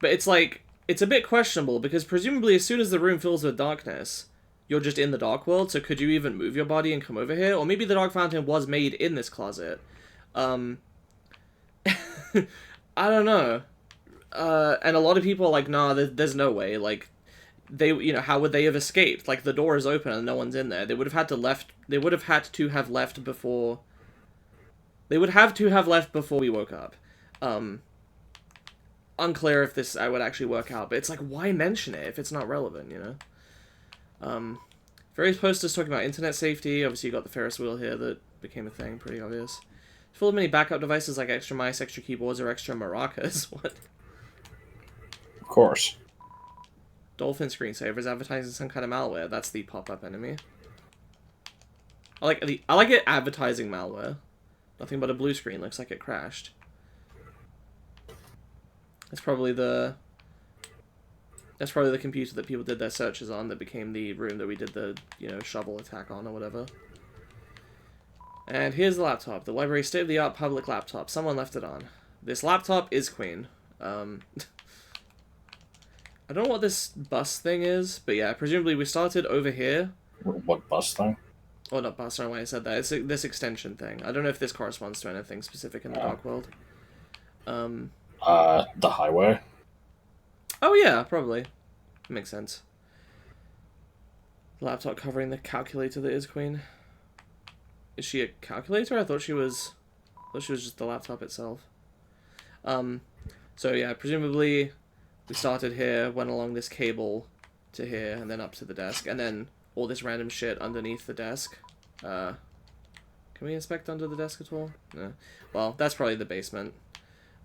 S1: But it's like... It's a bit questionable, because presumably as soon as the room fills with darkness, you're just in the Dark World, so could you even move your body and come over here? Or maybe the Dark Fountain was made in this closet. I don't know. And a lot of people are like, nah, there's no way. Like, they, you know, how would they have escaped? Like, the door is open and no one's in there. They would have had to have left before... They would have to have left before we woke up. Unclear if this would actually work out, but it's like, why mention it if it's not relevant, you know? Various posters talking about internet safety. Obviously, you got the Ferris wheel here that became a thing, pretty obvious. Full of many backup devices like extra mice, extra keyboards, or extra maracas. What?
S2: Of course.
S1: Dolphin screensavers advertising some kind of malware. That's the pop-up enemy. I like it advertising malware. Nothing but a blue screen. Looks like it crashed. That's probably the computer that people did their searches on that became the room that we did the, you know, shovel attack on or whatever. And here's the laptop. The library's state-of-the-art public laptop. Someone left it on. This laptop is Queen. I don't know what this bus thing is, but yeah, presumably we started over here.
S2: What bus thing?
S1: Oh, not bus, sorry, when I said that. It's this extension thing. I don't know if this corresponds to anything specific in the Dark World.
S2: The highway?
S1: Oh yeah, probably. Makes sense. Laptop covering the calculator that is Queen. Is she a calculator? I thought she was just the laptop itself. So yeah, presumably we started here, went along this cable to here, and then up to the desk, and then all this random shit underneath the desk. Can we inspect under the desk at all? No. Well, that's probably the basement.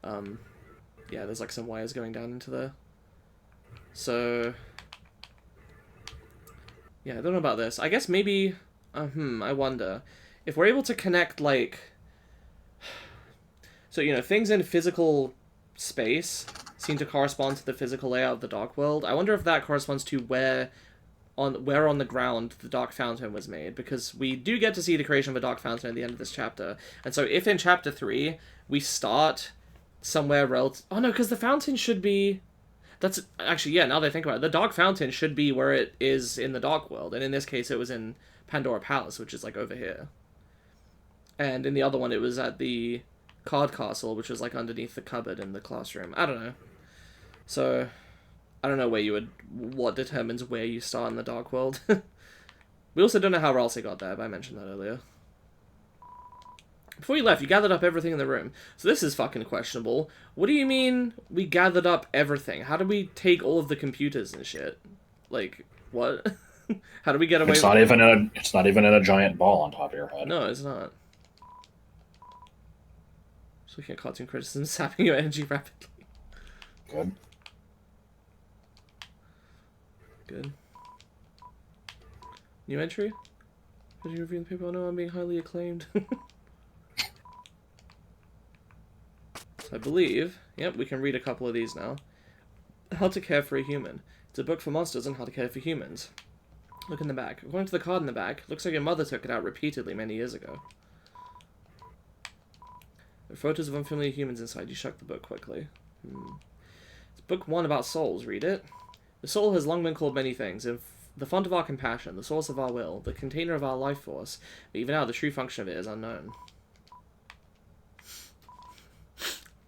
S1: Yeah, there's like some wires going down into there. So, yeah, I don't know about this. I guess maybe, I wonder if we're able to connect, like, so, you know, things in physical space seem to correspond to the physical layout of the Dark World. I wonder if that corresponds to where on the ground the Dark Fountain was made, because we do get to see the creation of a Dark Fountain at the end of this chapter. And so if in chapter 3 we start somewhere else... Oh no, because the fountain should be... That's... Actually, yeah, now that I think about it, the Dark Fountain should be where it is in the Dark World, and in this case it was in Pandora Palace, which is like over here. And in the other one it was at the Card Castle, which was like underneath the cupboard in the classroom. I don't know. So... I don't know what determines where you start in the Dark World. We also don't know how Ralsei got there, but I mentioned that earlier. Before you left, you gathered up everything in the room. So this is fucking questionable. What do you mean we gathered up everything? How did we take all of the computers and shit? Like, what? How do we get away
S2: It's not even in a giant ball on top of your head.
S1: No, it's not. Just looking at cartoon criticism, sapping your energy rapidly.
S2: Good.
S1: Good. New entry? Did you review the paper? Oh no, I'm being highly acclaimed. So I believe, yep, we can read a couple of these now. How to Care for a Human. It's a book for monsters on how to care for humans. Look in the back. According to the card in the back, looks like your mother took it out repeatedly many years ago. There are photos of unfamiliar humans inside. You shuck the book quickly. It's book 1 about souls. Read it. The soul has long been called many things, the font of our compassion, the source of our will, the container of our life force, but even now the true function of it is unknown.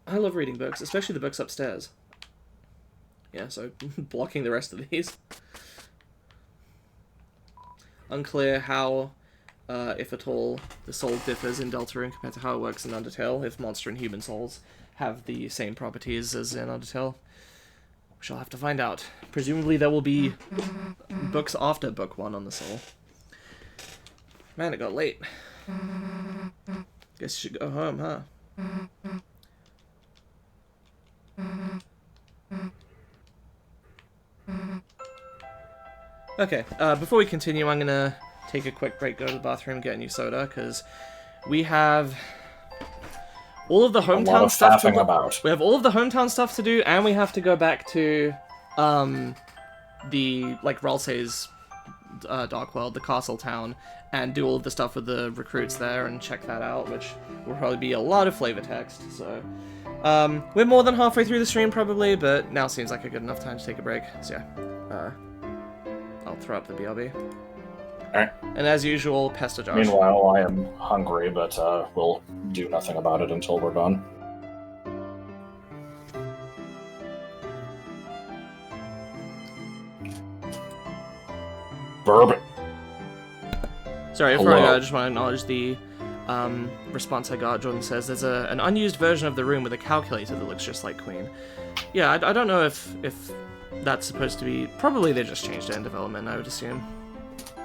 S1: I love reading books, especially the books upstairs. Yeah, so blocking the rest of these. Unclear how, if at all, the soul differs in Deltarune compared to how it works in Undertale, if monster and human souls have the same properties as in Undertale. We shall have to find out. Presumably there will be books after book 1 on the soul. Man, it got late. Guess you should go home, huh? Okay, before we continue, I'm gonna take a quick break, go to the bathroom, get a new soda, because we have all of the hometown stuff to
S2: about.
S1: We have all of the hometown stuff to do, and we have to go back to the Ralsei's Dark World, the castle town, and do all of the stuff with the recruits there and check that out, which will probably be a lot of flavor text. So we're more than halfway through the stream probably, but now seems like a good enough time to take a break. So yeah, I'll throw up the BRB.
S2: Alright.
S1: And as usual, pester Josh.
S2: Meanwhile, I am hungry, but we'll do nothing about it until we're done. Verb.
S1: Sorry, before I go, I just want to acknowledge the response I got. Jordan says, there's an unused version of the room with a calculator that looks just like Queen. Yeah, I don't know if that's supposed to be... Probably they just changed it in development, I would assume.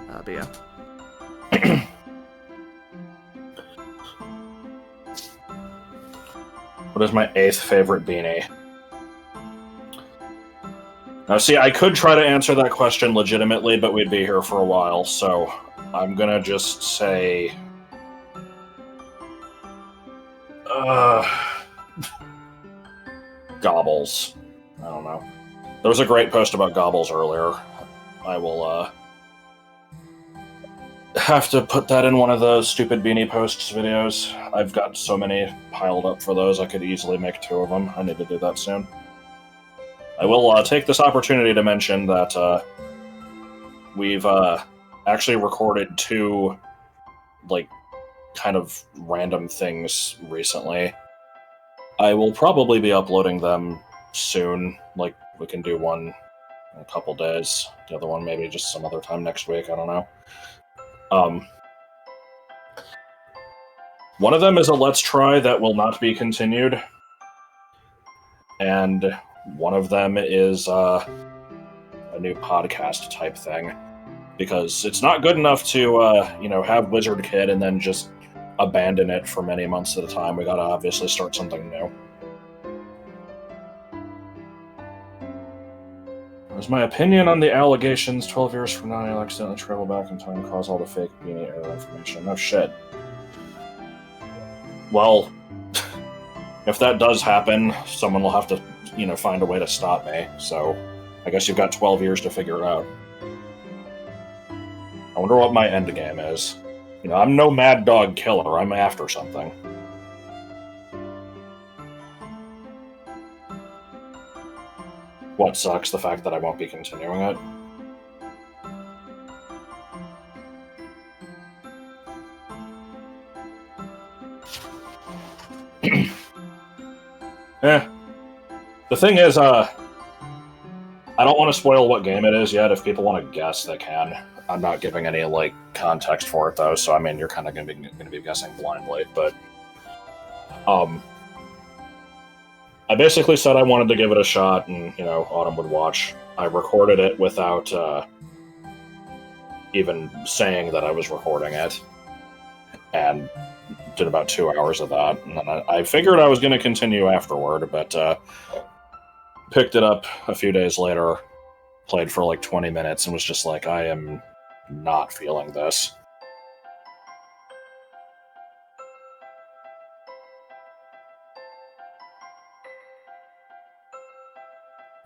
S1: But yeah.
S2: What is my 8th favorite beanie? Now, see, I could try to answer that question legitimately, but we'd be here for a while, so I'm gonna just say... Gobbles. I don't know. There was a great post about Gobbles earlier. I will, have to put that in one of those stupid beanie posts videos. I've got so many piled up for those, I could easily make 2 of them. I need to do that soon. I will take this opportunity to mention that we've actually recorded 2, kind of random things recently. I will probably be uploading them soon. We can do one in a couple days. The other one maybe just some other time next week, I don't know. One of them is a Let's Try that will not be continued. And one of them is a new podcast type thing. Because it's not good enough to, have Wizard Kid and then just abandon it for many months at a time. We gotta obviously start something new. As my opinion on the allegations, 12 years from now, I'll accidentally travel back in time and cause all the fake beanie error information. No shit. Well, if that does happen, someone will have to, find a way to stop me. So, I guess you've got 12 years to figure it out. I wonder what my end game is. I'm no mad dog killer. I'm after something. What sucks? The fact that I won't be continuing it. The thing is, I don't want to spoil what game it is yet. If people want to guess, they can. I'm not giving any, context for it, though, so, I mean, you're kind of going to be guessing blindly, but... I basically said I wanted to give it a shot, and, Autumn would watch. I recorded it without, even saying that I was recording it, and did about 2 hours of that, and then I figured I was going to continue afterward, but, picked it up a few days later, played for, 20 minutes, and was just like, I am not feeling this.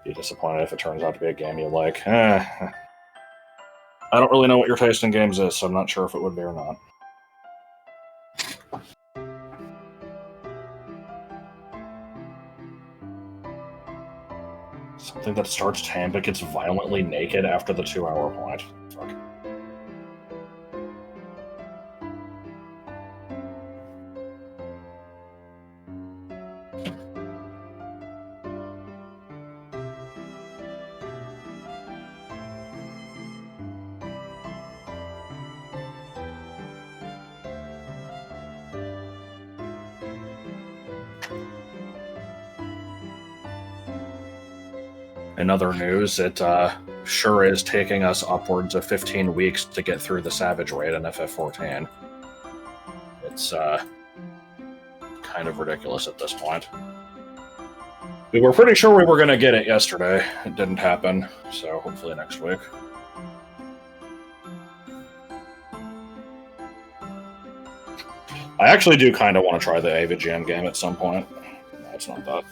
S2: Be disappointed if it turns out to be a game you like. I don't really know what your taste in games is, so I'm not sure if it would be or not. Something that starts tame but gets violently naked after the 2-hour point. Fuck. In other news, it sure is taking us upwards of 15 weeks to get through the Savage Raid in FF14. It's kind of ridiculous at this point. We were pretty sure we were going to get it yesterday. It didn't happen, so hopefully next week. I actually do kind of want to try the Ava Jam game at some point. No, it's not that.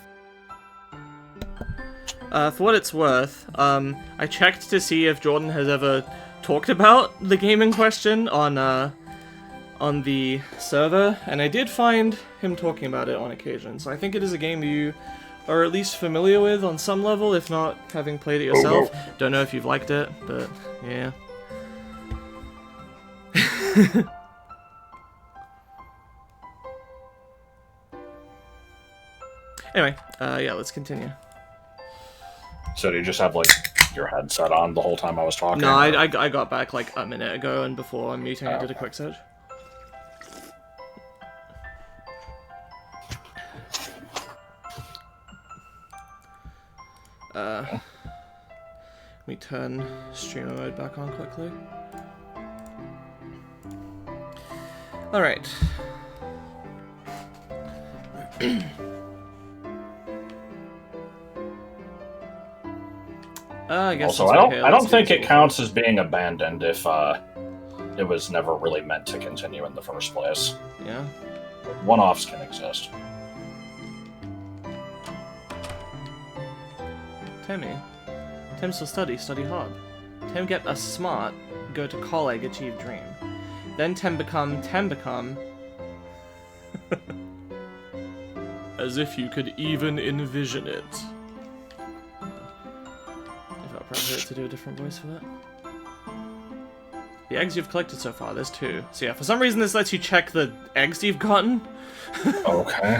S1: For what it's worth, I checked to see if Jordan has ever talked about the game in question on the server, and I did find him talking about it on occasion. So I think it is a game you are at least familiar with on some level, if not having played it yourself. Don't know if you've liked it, but yeah. Anyway, yeah, let's continue.
S2: So do you just have, like, your headset on the whole time I was talking?
S1: No, I got back, like, a minute ago, and before I'm muting, I did a quick search. Let me turn streamer mode back on quickly. Alright. I guess
S2: also, I don't think it counts as being abandoned if it was never really meant to continue in the first place.
S1: Yeah.
S2: One-offs can exist.
S1: Timmy. Tim still study hard. Tim get a smart, go to college, achieve dream. Then Tim become. As if you could even envision it. If appropriate to do a different voice for that. The eggs you've collected so far, there's 2. So yeah, for some reason this lets you check the eggs you've gotten.
S2: Okay.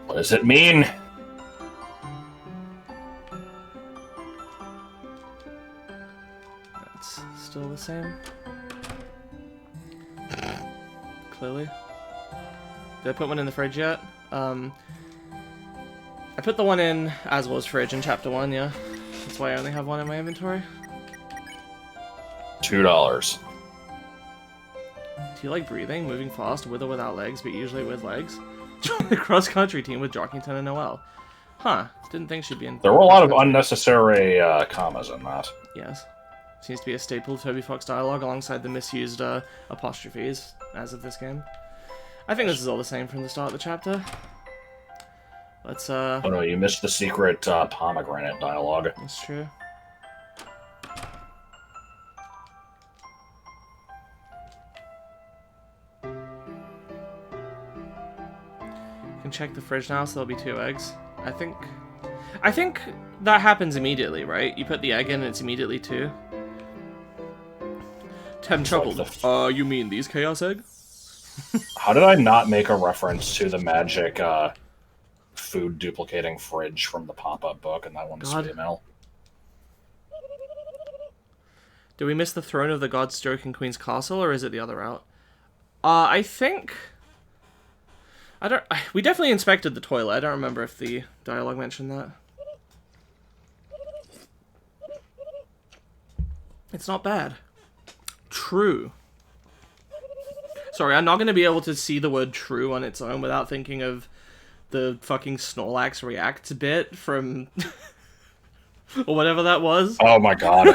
S2: What does it mean?
S1: That's still the same. Clearly. Did I put one in the fridge yet? I put the one in Aswell's fridge in Chapter 1, yeah. That's why I only have one in my inventory.
S2: $2.
S1: Do you like breathing, moving fast, with or without legs, but usually with legs? Join the cross-country team with Jockington and Noelle. Huh. Didn't think she'd be in...
S2: There were a lot of unnecessary commas in that.
S1: Yes. Seems to be a staple of Toby Fox dialogue alongside the misused apostrophes as of this game. I think this is all the same from the start of the chapter. Let's
S2: Oh no, you missed the secret pomegranate dialogue.
S1: That's true. You can check the fridge now, so there'll be 2 eggs. I think that happens immediately, right? You put the egg in and it's immediately 2. Tem chuckled. You mean these chaos egg?
S2: How did I not make a reference to the magic food duplicating fridge from the pop-up book, and that one's female?
S1: Do we miss the throne of the god stroking Queen's castle, or is it the other route? I think... We definitely inspected the toilet. I don't remember if the dialogue mentioned that. It's not bad. True. Sorry, I'm not going to be able to see the word true on its own without thinking of the fucking Snorlax React bit from... or whatever that was.
S2: Oh my god.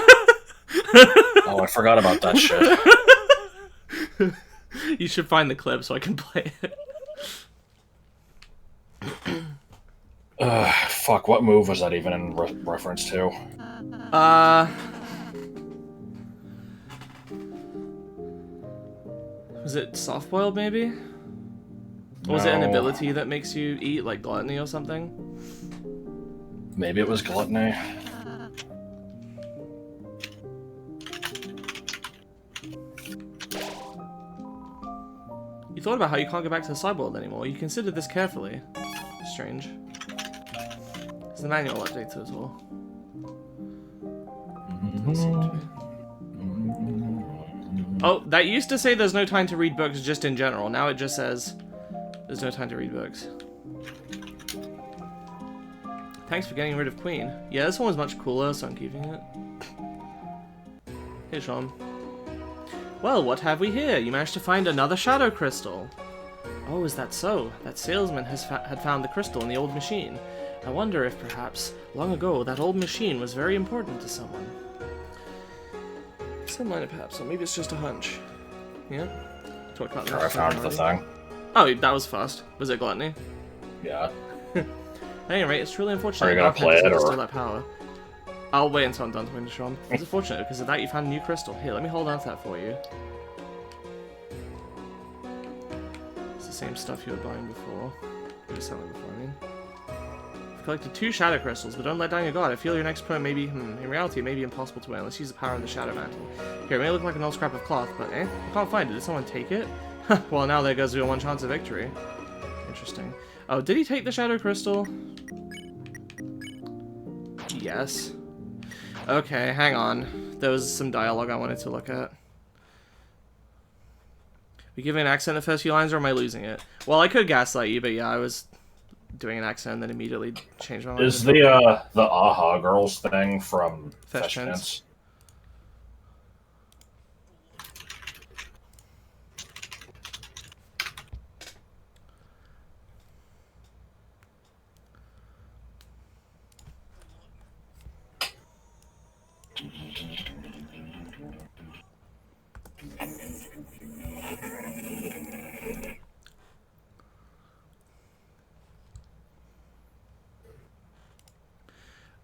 S2: Oh, I forgot about that shit.
S1: You should find the clip so I can play it.
S2: Fuck, what move was that even in reference to?
S1: Was it soft-boiled, maybe? Or was it an ability that makes you eat, like gluttony or something?
S2: Maybe it was gluttony.
S1: You thought about how you can't go back to the sideboard anymore. You considered this carefully. Strange. There's the manual updates as well. Oh, that used to say there's no time to read books just in general. Now it just says there's no time to read books. Thanks for getting rid of Queen. Yeah, this one was much cooler, so I'm keeping it. Hey, Sean. Well, what have we here? You managed to find another shadow crystal. Oh, is that so? That salesman had found the crystal in the old machine. I wonder if perhaps, long ago, that old machine was very important to someone. Some line perhaps, or maybe it's just a hunch. Yeah?
S2: Sure, I found the thing.
S1: Oh, that was fast. Was it gluttony?
S2: Yeah.
S1: At any rate, it's truly unfortunate.
S2: Are you gonna play it, or...?
S1: Steal that power. I'll wait until I'm done talking to Sean. It's unfortunate, because of that you found a new crystal. Here, let me hold on to that for you. It's the same stuff you were buying before. You were selling before, I mean. You've collected 2 shadow crystals, but don't let down your guard. I feel your next opponent may be, in reality, it may be impossible to win. Let's use the power of the shadow mantle. Here, it may look like an old scrap of cloth, but I can't find it. Did someone take it? Well, now there goes your 1 chance of victory. Interesting. Oh, did he take the shadow crystal? Yes. Okay, hang on. There was some dialogue I wanted to look at. We give an accent the first few lines, or am I losing it? Well, I could gaslight you, but yeah, I was doing an accent and then immediately changed my mind.
S2: Is the Aha Girls thing from Fresh Prince?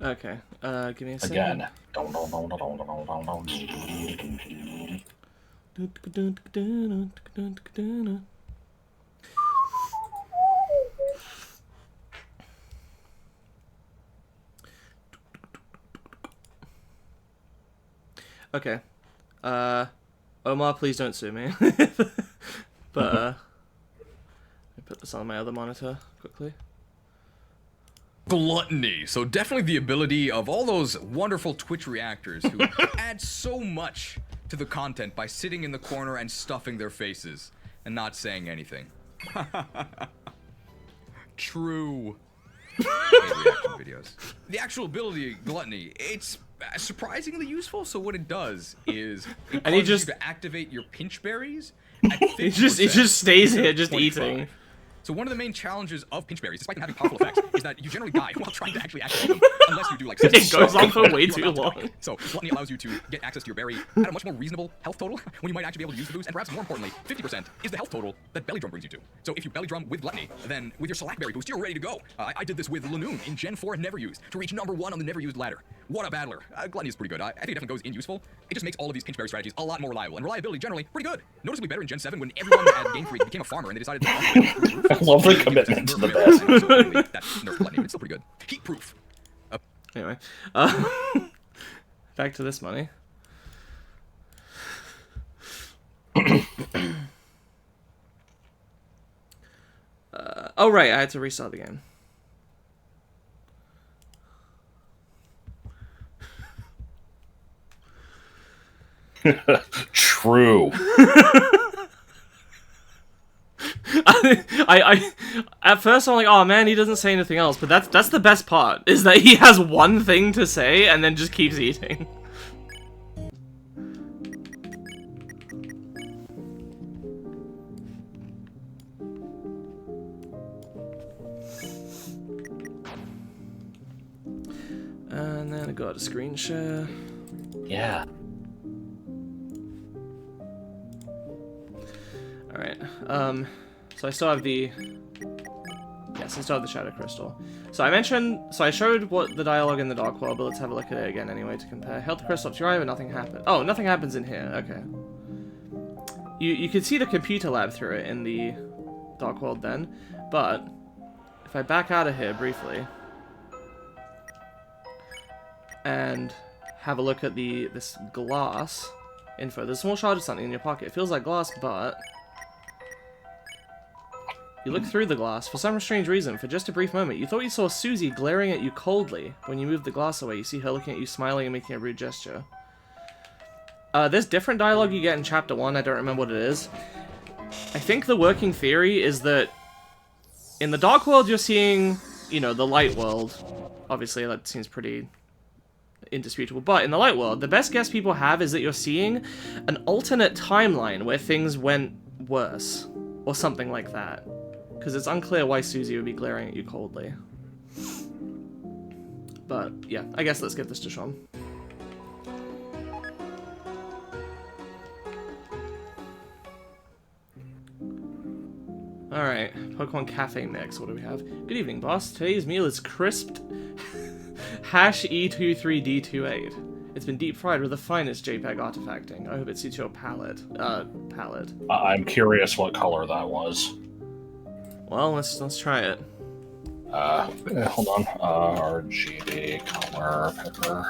S1: Okay, give me a second.
S2: Again.
S1: Okay. Omar, please don't sue me. But, let me put this on my other monitor quickly.
S3: Gluttony. So definitely the ability of all those wonderful Twitch reactors who add so much to the content by sitting in the corner and stuffing their faces and not saying anything. True. Reaction videos. The actual ability, Gluttony, it's surprisingly useful. So what it does is it causes you to activate your pinch berries.
S1: It just stays here, just
S3: 25.
S1: eating.
S3: So one of the main challenges of pinch berries, despite them having powerful effects, is that you generally die while trying to actually activate them, unless you do like...
S1: It goes on for way too long.
S3: So Gluttony allows you to get access to your berry at a much more reasonable health total, when you might actually be able to use the boost, and perhaps more importantly, 50% is the health total that Belly Drum brings you to. So if you Belly Drum with Gluttony, then with your Select Berry boost, you're ready to go. I did this with Lanoon in Gen 4 Never Used, to reach #1 on the Never Used ladder. What a battler. Gluttony is pretty good. I think it definitely goes in useful. It just makes all of these pinch berry strategies a lot more reliable, and reliability generally pretty good. Noticeably better in Gen 7 when everyone at Game Freak became a farmer and they decided to...
S2: I love the commitment to the best.
S3: That's nerf Gluttony, it's still pretty good. Heat proof.
S1: Anyway, back to this money. Oh right, I had to restart the game.
S2: True.
S1: I at first I'm like, oh man, he doesn't say anything else, but that's the best part, is that he has one thing to say and then just keeps eating. And then I got a screen share.
S2: Yeah.
S1: Alright, so I still have the... Yes, I still have the Shadow Crystal. So I showed what the dialogue in the Dark World, but let's have a look at it again anyway to compare. Held the crystal up to your eye, but nothing happened. Oh, nothing happens in here, okay. You could see the computer lab through it in the Dark World then, but if I back out of here briefly and have a look at this glass info. There's a small shard of something in your pocket. It feels like glass, but you look through the glass. For some strange reason, for just a brief moment, you thought you saw Susie glaring at you coldly. When you move the glass away, you see her looking at you, smiling and making a rude gesture. There's different dialogue you get in Chapter 1. I don't remember what it is. I think the working theory is that in the Dark World, you're seeing you know, the light world, obviously that seems pretty indisputable, but in the light world, the best guess people have is that you're seeing an alternate timeline where things went worse, or something like that. Because it's unclear why Susie would be glaring at you coldly. But, yeah, I guess let's give this to Sean. Alright, Pokemon Cafe mix, what do we have? Good evening, boss. Today's meal is crisped hash E23D28. It's been deep fried with the finest JPEG artifacting. I hope it suits your palate.
S2: I'm curious what color that was.
S1: Well, let's try it.
S2: Hold on. RGB color picker.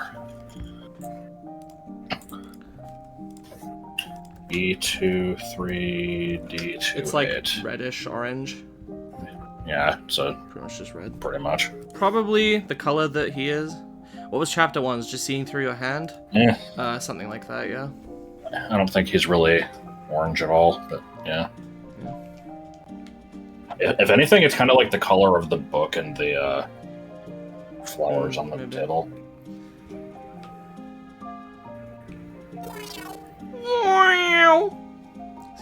S2: E23D28.
S1: It's like reddish orange.
S2: Yeah, so
S1: Pretty much just red.
S2: pretty much.
S1: Probably the color that he is. What was chapter 1's? Just seeing through your hand?
S2: Yeah.
S1: Something like that, yeah.
S2: I don't think he's really orange at all, but yeah. If anything, it's kind of like the color of the book and the flowers on the
S1: maybe.
S2: table.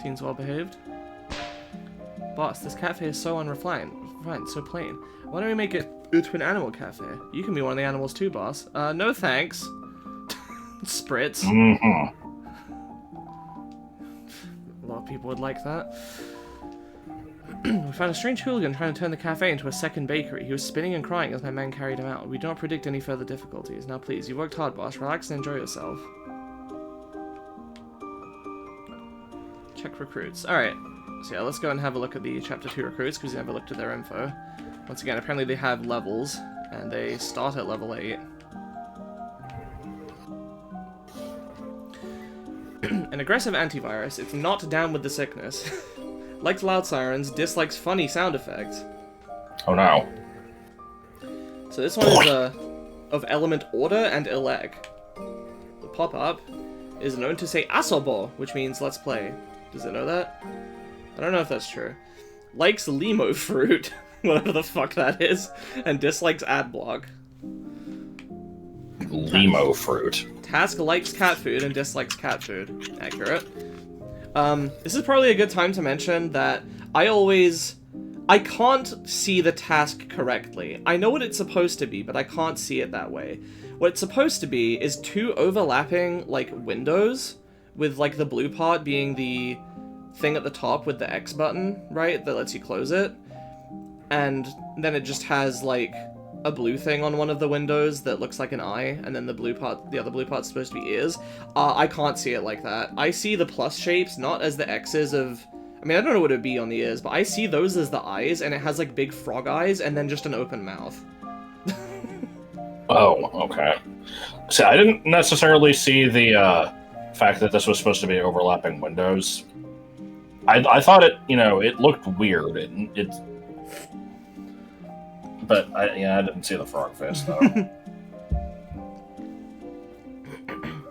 S1: Seems well behaved. Boss, this cafe is so unrefined, so plain. Why don't we make it into an animal cafe? You can be one of the animals too, boss. No thanks. Spritz.
S2: Mm-hmm.
S1: A lot of people would like that. We found a strange hooligan trying to turn the cafe into a second bakery. He was spinning and crying as my men carried him out. We do not predict any further difficulties. Now please, you worked hard, boss. Relax and enjoy yourself. Check recruits. Alright. So yeah, let's go and have a look at the Chapter 2 recruits, because we never looked at their info. Once again, apparently they have levels, and they start at level 8. An aggressive antivirus. It's not down with the sickness. Likes loud sirens, dislikes funny sound effects.
S2: Oh no.
S1: So this one is of element order and eleg. The pop-up is known to say asobo, which means let's play. Does it know that? I don't know if that's true. Likes limo fruit, whatever the fuck that is, and dislikes adblock.
S2: Limo fruit.
S1: Task likes cat food and dislikes cat food. Accurate. This is probably a good time to mention that I can't see the task correctly. I know what it's supposed to be, but I can't see it that way. What it's supposed to be is 2 overlapping, like, windows, with, like, the blue part being the thing at the top with the X button, right, that lets you close it. And then it just has, like, a blue thing on one of the windows that looks like an eye, and then the blue part, the other blue part's supposed to be ears. I can't see it like that. I see the plus shapes not as the X's of... I mean, I don't know what it would be on the ears, but I see those as the eyes, and it has, like, big frog eyes, and then just an open mouth.
S2: Oh, okay. See, I didn't necessarily see the fact that this was supposed to be overlapping windows. I thought it, you know, it looked weird. But I didn't see the frog face though.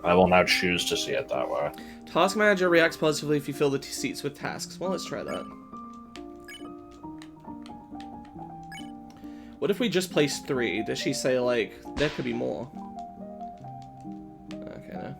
S2: I will now choose to see it that way.
S1: Task Manager reacts positively if you fill the seats with tasks. Well, let's try that. What if we just place 3? Does she say, like, there could be more? Okay, no.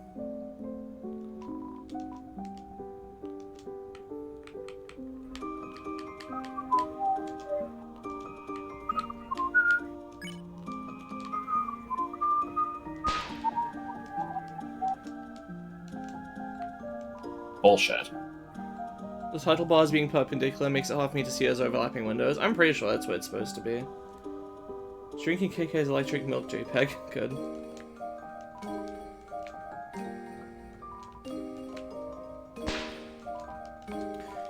S2: Bullshit.
S1: The title bars being perpendicular makes it hard for me to see as overlapping windows. I'm pretty sure that's what it's supposed to be. Drinking KK's electric milk JPEG. Good.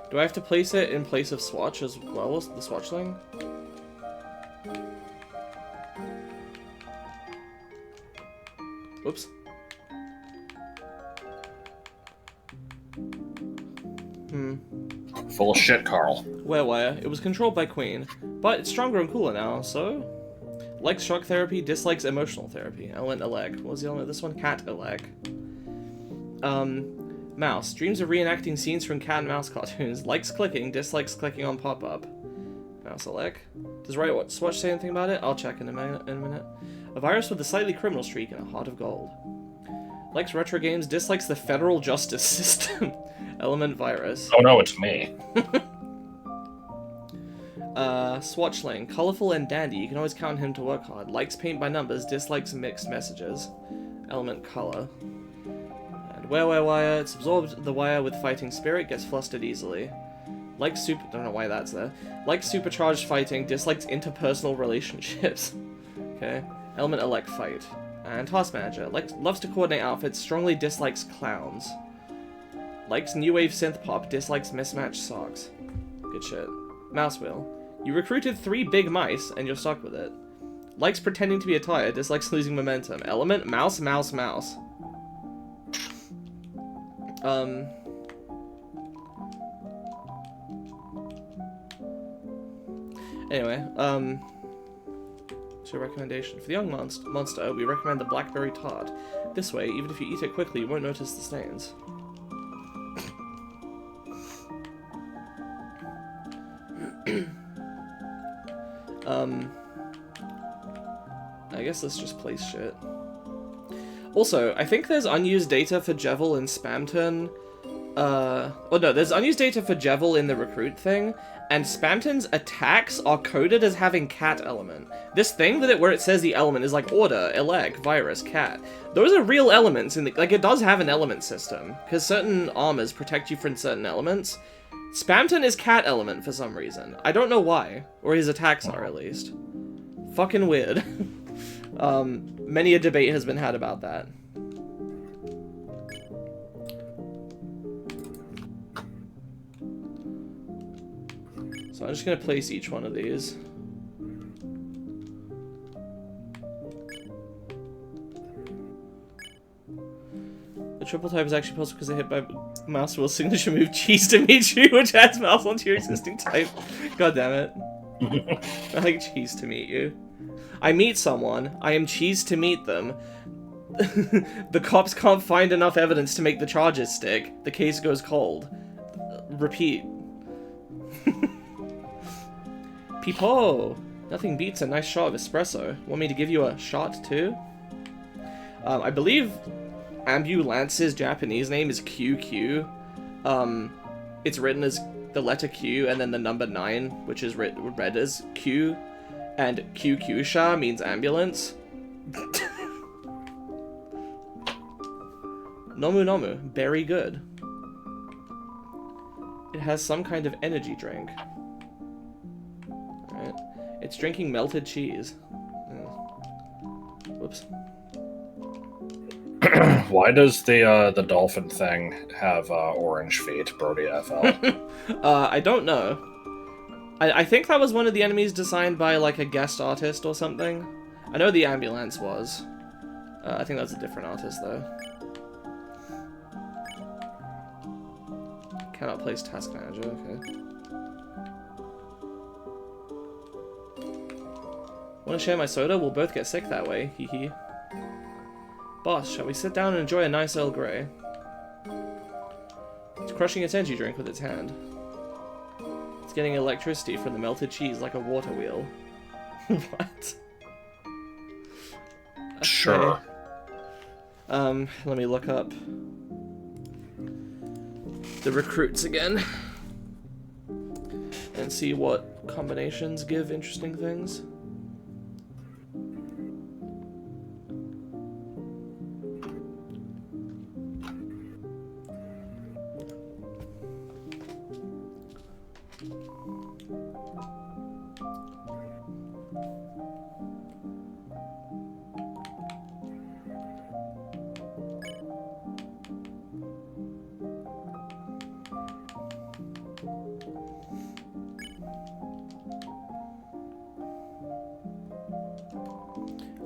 S1: Do I have to place it in place of Swatch as well as the Swatch thing? Whoops.
S2: Full of shit, Carl.
S1: Wearwire. It was controlled by Queen, but it's stronger and cooler now, so... Likes shock therapy, dislikes emotional therapy. Element Eleg. What was the element of this one? Cat Eleg. Mouse. Dreams of reenacting scenes from cat and mouse cartoons. Likes clicking, dislikes clicking on pop-up. Mouse elect. Does Right Swatch say anything about it? I'll check in a minute. A virus with a slightly criminal streak and a heart of gold. Likes retro games, dislikes the federal justice system. Element virus.
S2: Oh no, it's me.
S1: Swatchling. Colorful and dandy. You can always count on him to work hard. Likes paint by numbers, dislikes mixed messages. Element color. And wire. It's absorbed the wire with fighting spirit, gets flustered easily. Likes don't know why that's there. Likes supercharged fighting, dislikes interpersonal relationships. Okay. Element elect fight. And task manager. Loves to coordinate outfits, strongly dislikes clowns. Likes new wave synth pop, dislikes mismatched socks. Good shit. Mouse wheel. You recruited 3 big mice, and you're stuck with it. Likes pretending to be a tire, dislikes losing momentum. Element, mouse. Anyway, so recommendation. For the young monster, we recommend the blackberry tart. This way, even if you eat it quickly, you won't notice the stains. I guess let's just place shit. Also, I think there's unused data for Jevil and Spamton. Oh no, there's unused data for Jevil in the recruit thing, and Spamton's attacks are coded as having cat element. This thing where it says the element is like order, elect, virus, cat. Those are real elements in the, like, it does have an element system, because certain armors protect you from certain elements. Spamton is cat element for some reason. I don't know why, or his attacks are at least. Fucking weird. Many a debate has been had about that. So I'm just gonna place each one of these. The triple type is actually possible because they hit by mouse wheel signature move cheese to meet you, which adds mouse onto your existing type. God damn it. I like cheese to meet you. I meet someone. I am cheese to meet them. The cops can't find enough evidence to make the charges stick. The case goes cold. Repeat. Peepo! Nothing beats a nice shot of espresso. Want me to give you a shot too? I believe Ambulance's Japanese name is QQ. It's written as the letter Q and then the number 9, which is read as Q. And QQ-sha means ambulance. Nomu, very good. It has some kind of energy drink. Alright. It's drinking melted cheese. Whoops.
S2: Why does the dolphin thing have orange feet, Brody FL?
S1: I don't know. I think that was one of the enemies designed by, like, a guest artist or something. I know the ambulance was. I think that's a different artist, though. Cannot place task manager, okay. Want to share my soda? We'll both get sick that way, hee hee. Boss, shall we sit down and enjoy a nice Earl Grey? It's crushing its energy drink with its hand. It's getting electricity from the melted cheese like a water wheel. What? Okay.
S2: Sure.
S1: Let me look up the recruits again and see what combinations give interesting things.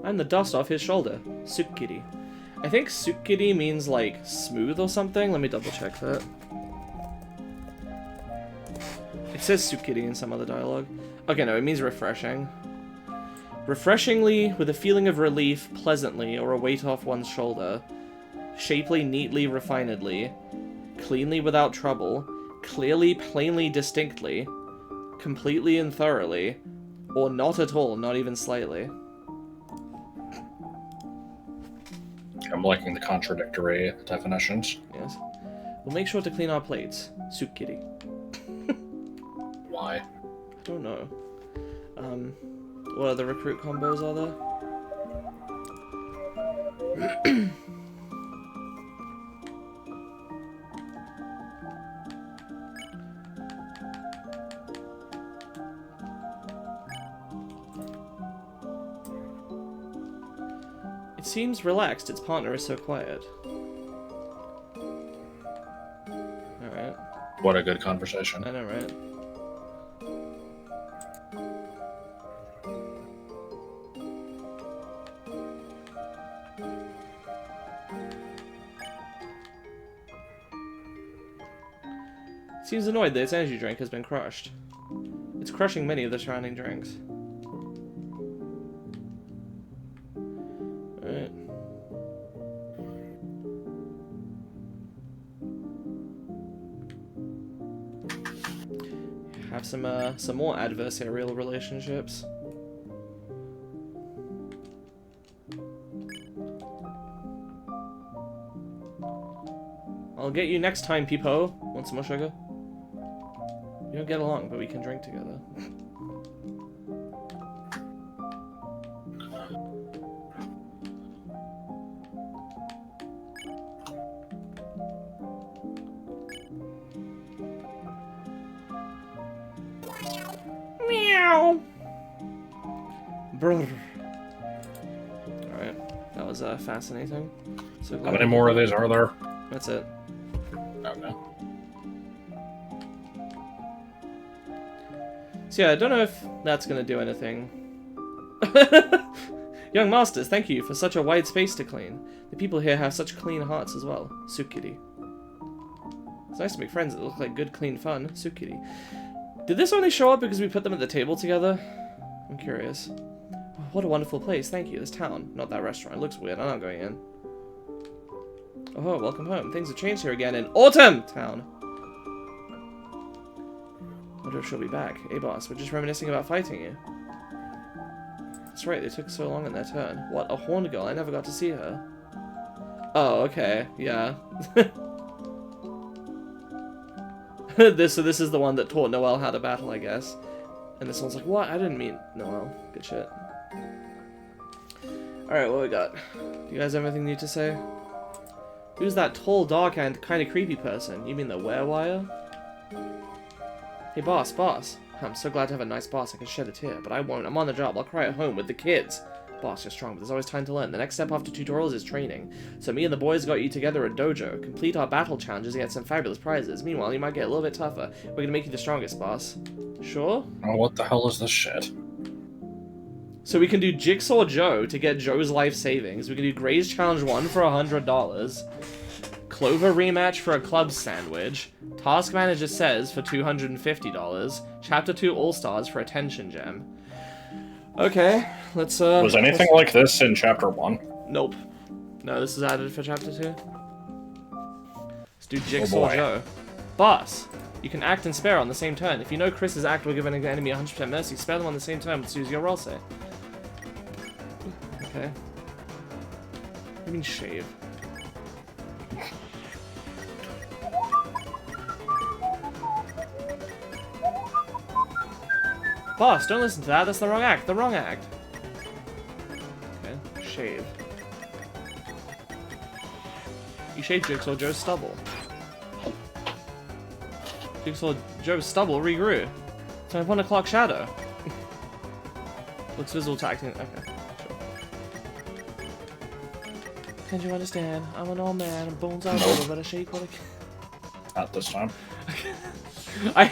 S1: And the dust off his shoulder. Sukkiri. I think Sukkiri means, like, smooth or something. Let me double check that. It says Sukkiri in some other dialogue. Okay, no, it means refreshing. Refreshingly, with a feeling of relief, pleasantly, or a weight off one's shoulder. Shapely, neatly, refinedly. Cleanly, without trouble. Clearly, plainly, distinctly. completely and thoroughly, or not at all, not even slightly.
S2: I'm liking the contradictory definitions.
S1: Yes. We'll make sure to clean our plates. Soup kitty.
S2: Why?
S1: I don't know. What other recruit combos are there? It seems relaxed, its partner is so quiet. Alright.
S2: What a good conversation.
S1: I know, right? Seems annoyed that its energy drink has been crushed. It's crushing many of the surrounding drinks. Alright. Have some more adversarial relationships. I'll get you next time, Peepo. Want some more sugar? We don't get along, but we can drink together. Meow. Brr. Alright, that was fascinating. So
S2: How many more of these are there?
S1: That's it.
S2: Okay.
S1: So yeah, I don't know if that's gonna do anything. Young masters, thank you for such a wide space to clean. The people here have such clean hearts as well. Sukiri. It's nice to make friends that look like good, clean fun. Sukiri. Did this only show up because we put them at the table together? I'm curious. What a wonderful place, thank you. This town, not that restaurant. It looks weird, I'm not going in. Oh, welcome home. Things have changed here again in Autumn Town. Wonder if she'll be back. Hey boss, we're just reminiscing about fighting you. That's right, they took so long in their turn. What, a horned girl? I never got to see her. Oh, okay, yeah. So this is the one that taught Noelle how to battle, I guess. And this one's like, what? I didn't mean Noelle. Good shit. Alright, what we got? Do you guys have anything new to say? Who's that tall, dark, and kind of creepy person? You mean the werewire? Hey boss. I'm so glad to have a nice boss I can shed a tear, but I won't. I'm on the job. I'll cry at home with the kids. Boss, you're strong, but there's always time to learn. The next step after tutorials is training. So me and the boys got you together at dojo. Complete our battle challenges and get some fabulous prizes. Meanwhile, you might get a little bit tougher. We're gonna make you the strongest, boss. Sure?
S2: Oh, what the hell is this shit?
S1: So we can do Jigsaw Joe to get Joe's life savings. We can do Gray's Challenge 1 for $100. Clover rematch for a club sandwich. Task Manager Says for $250. Chapter 2 All-Stars for a tension gem. Okay, let's
S2: Was anything like this in Chapter 1?
S1: Nope. No, this is added for Chapter 2. Let's do Jigsaw Joe. Boss, you can act and spare on the same turn. If you know Chris's act will give an enemy 100% mercy, spare them on the same turn, but use your roll save. Okay. What do you mean shave? Boss, don't listen to that. That's the wrong act. The wrong act. Okay, shave. You shaved Jigsaw Joe's stubble. Jigsaw Joe's stubble regrew. It's my 1 o'clock shadow. Looks visible to acting. Okay, sure. Can't you understand? I'm an old man. I'm bones all over, but I shake what I can.
S2: Not this time.
S1: I'm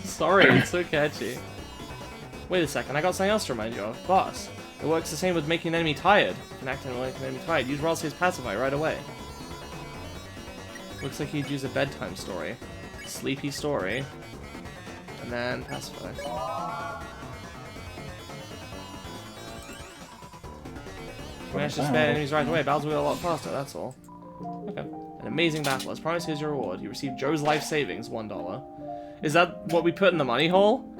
S1: sorry. It's so catchy. Wait a second, I got something else to remind you of. Boss, it works the same with making an enemy tired. Can act like an enemy tired. Use Ralsei's Pacify right away. Looks like he'd use a bedtime story. Sleepy story. And then Pacify. We managed to spare enemies right away. Battles will go a lot faster, that's all. Okay. An amazing battle. As promised, here's your reward. You receive Joe's life savings, $1. Is that what we put in the money hole?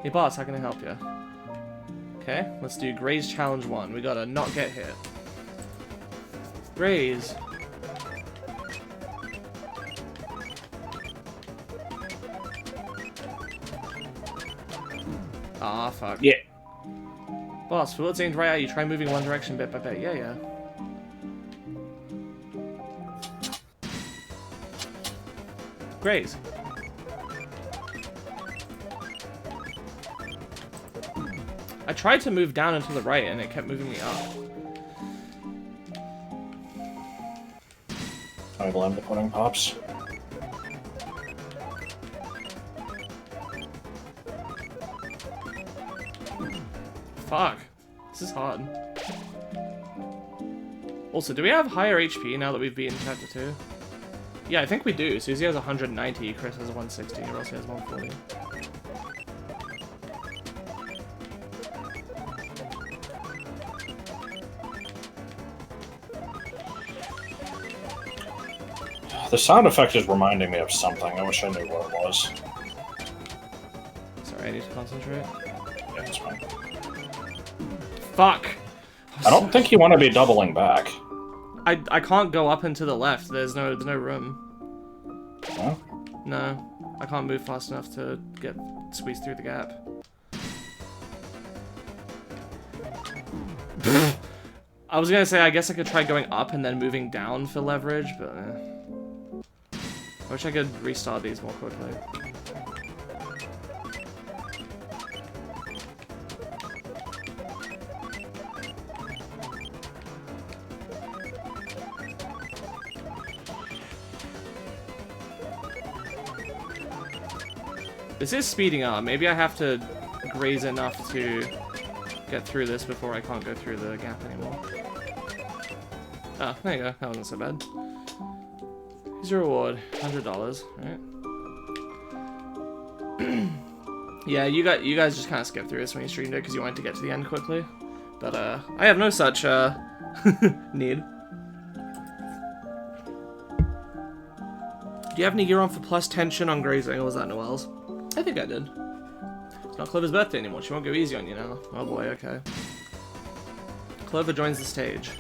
S1: Hey boss, how can I help you? Okay, let's do Graze Challenge 1. We gotta not get hit. Graze. Ah, fuck.
S2: Yeah.
S1: Boss, bullets aimed right at you. Try moving one direction bit by bit. Yeah, yeah. Graze. I tried to move down and to the right, and it kept moving me up.
S2: I blame the pudding pops.
S1: Fuck. This is hard. Also, do we have higher HP now that we've beaten Chapter 2? Yeah, I think we do. Susie has 190, Chris has 160, Rossi has 140.
S2: The sound effect is reminding me of something. I wish I knew what it was.
S1: Sorry, I need to concentrate.
S2: Yeah, it's fine.
S1: Fuck!
S2: I don't think you want to be doubling back.
S1: I can't go up and to the left. There's no room.
S2: No?
S1: No, I can't move fast enough to get squeezed through the gap. I was gonna say I guess I could try going up and then moving down for leverage, but I wish I could restart these more quickly. This is speeding up. Maybe I have to graze enough to get through this before I can't go through the gap anymore. Oh, there you go. That wasn't so bad. Here's your reward. $100. Alright. Yeah, you guys just kind of skipped through this when you streamed it because you wanted to get to the end quickly. But I have no such need. Do you have any gear on for plus tension on grazing, or was that Noelle's? I think I did. It's not Clover's birthday anymore. She won't go easy on you now. Oh boy, okay. Clover joins the stage.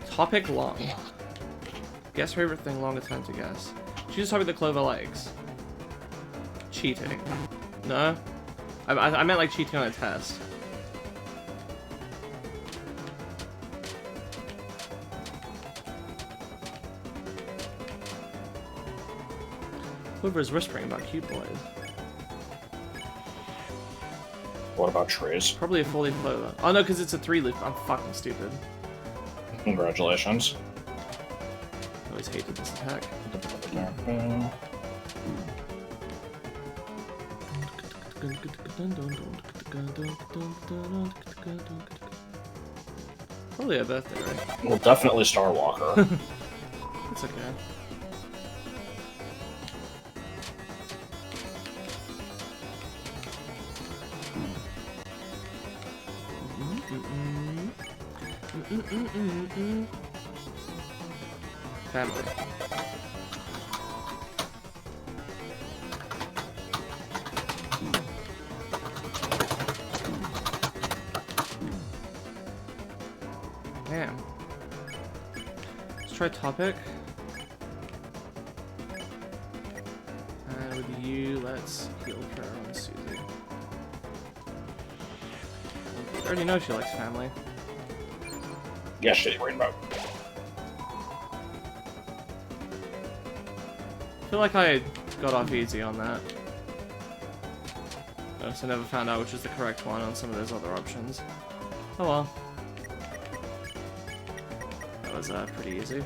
S1: Topic long. Guess favorite thing, longer time to guess. Choose a topic that Clover likes. Cheating. No? I meant like cheating on a test. Clover is whispering about cute boys.
S2: What about trees?
S1: Probably a 4-leaf clover. Oh no, because it's a 3-leaf. I'm fucking stupid.
S2: Congratulations.
S1: I always hated this attack. Probably a birthday, right?
S2: Well, definitely Starwalker.
S1: It's okay. Family. Damn. Let's try topic. And with you, let's heal her on Susie. I already know she likes family.
S2: Yeah, shitty rainbow.
S1: I feel like I got off easy on that. So I never found out which was the correct one on some of those other options. Oh well. That was pretty easy.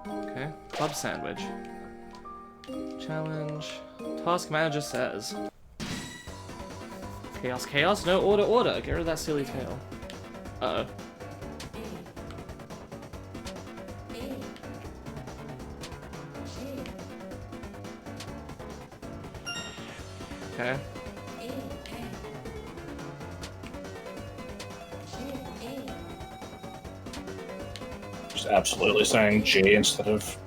S1: Okay, club sandwich. Challenge. Task manager says. Chaos, chaos, no order, order. Get rid of that silly tail. Uh-oh. Okay.
S2: Just absolutely saying G instead of...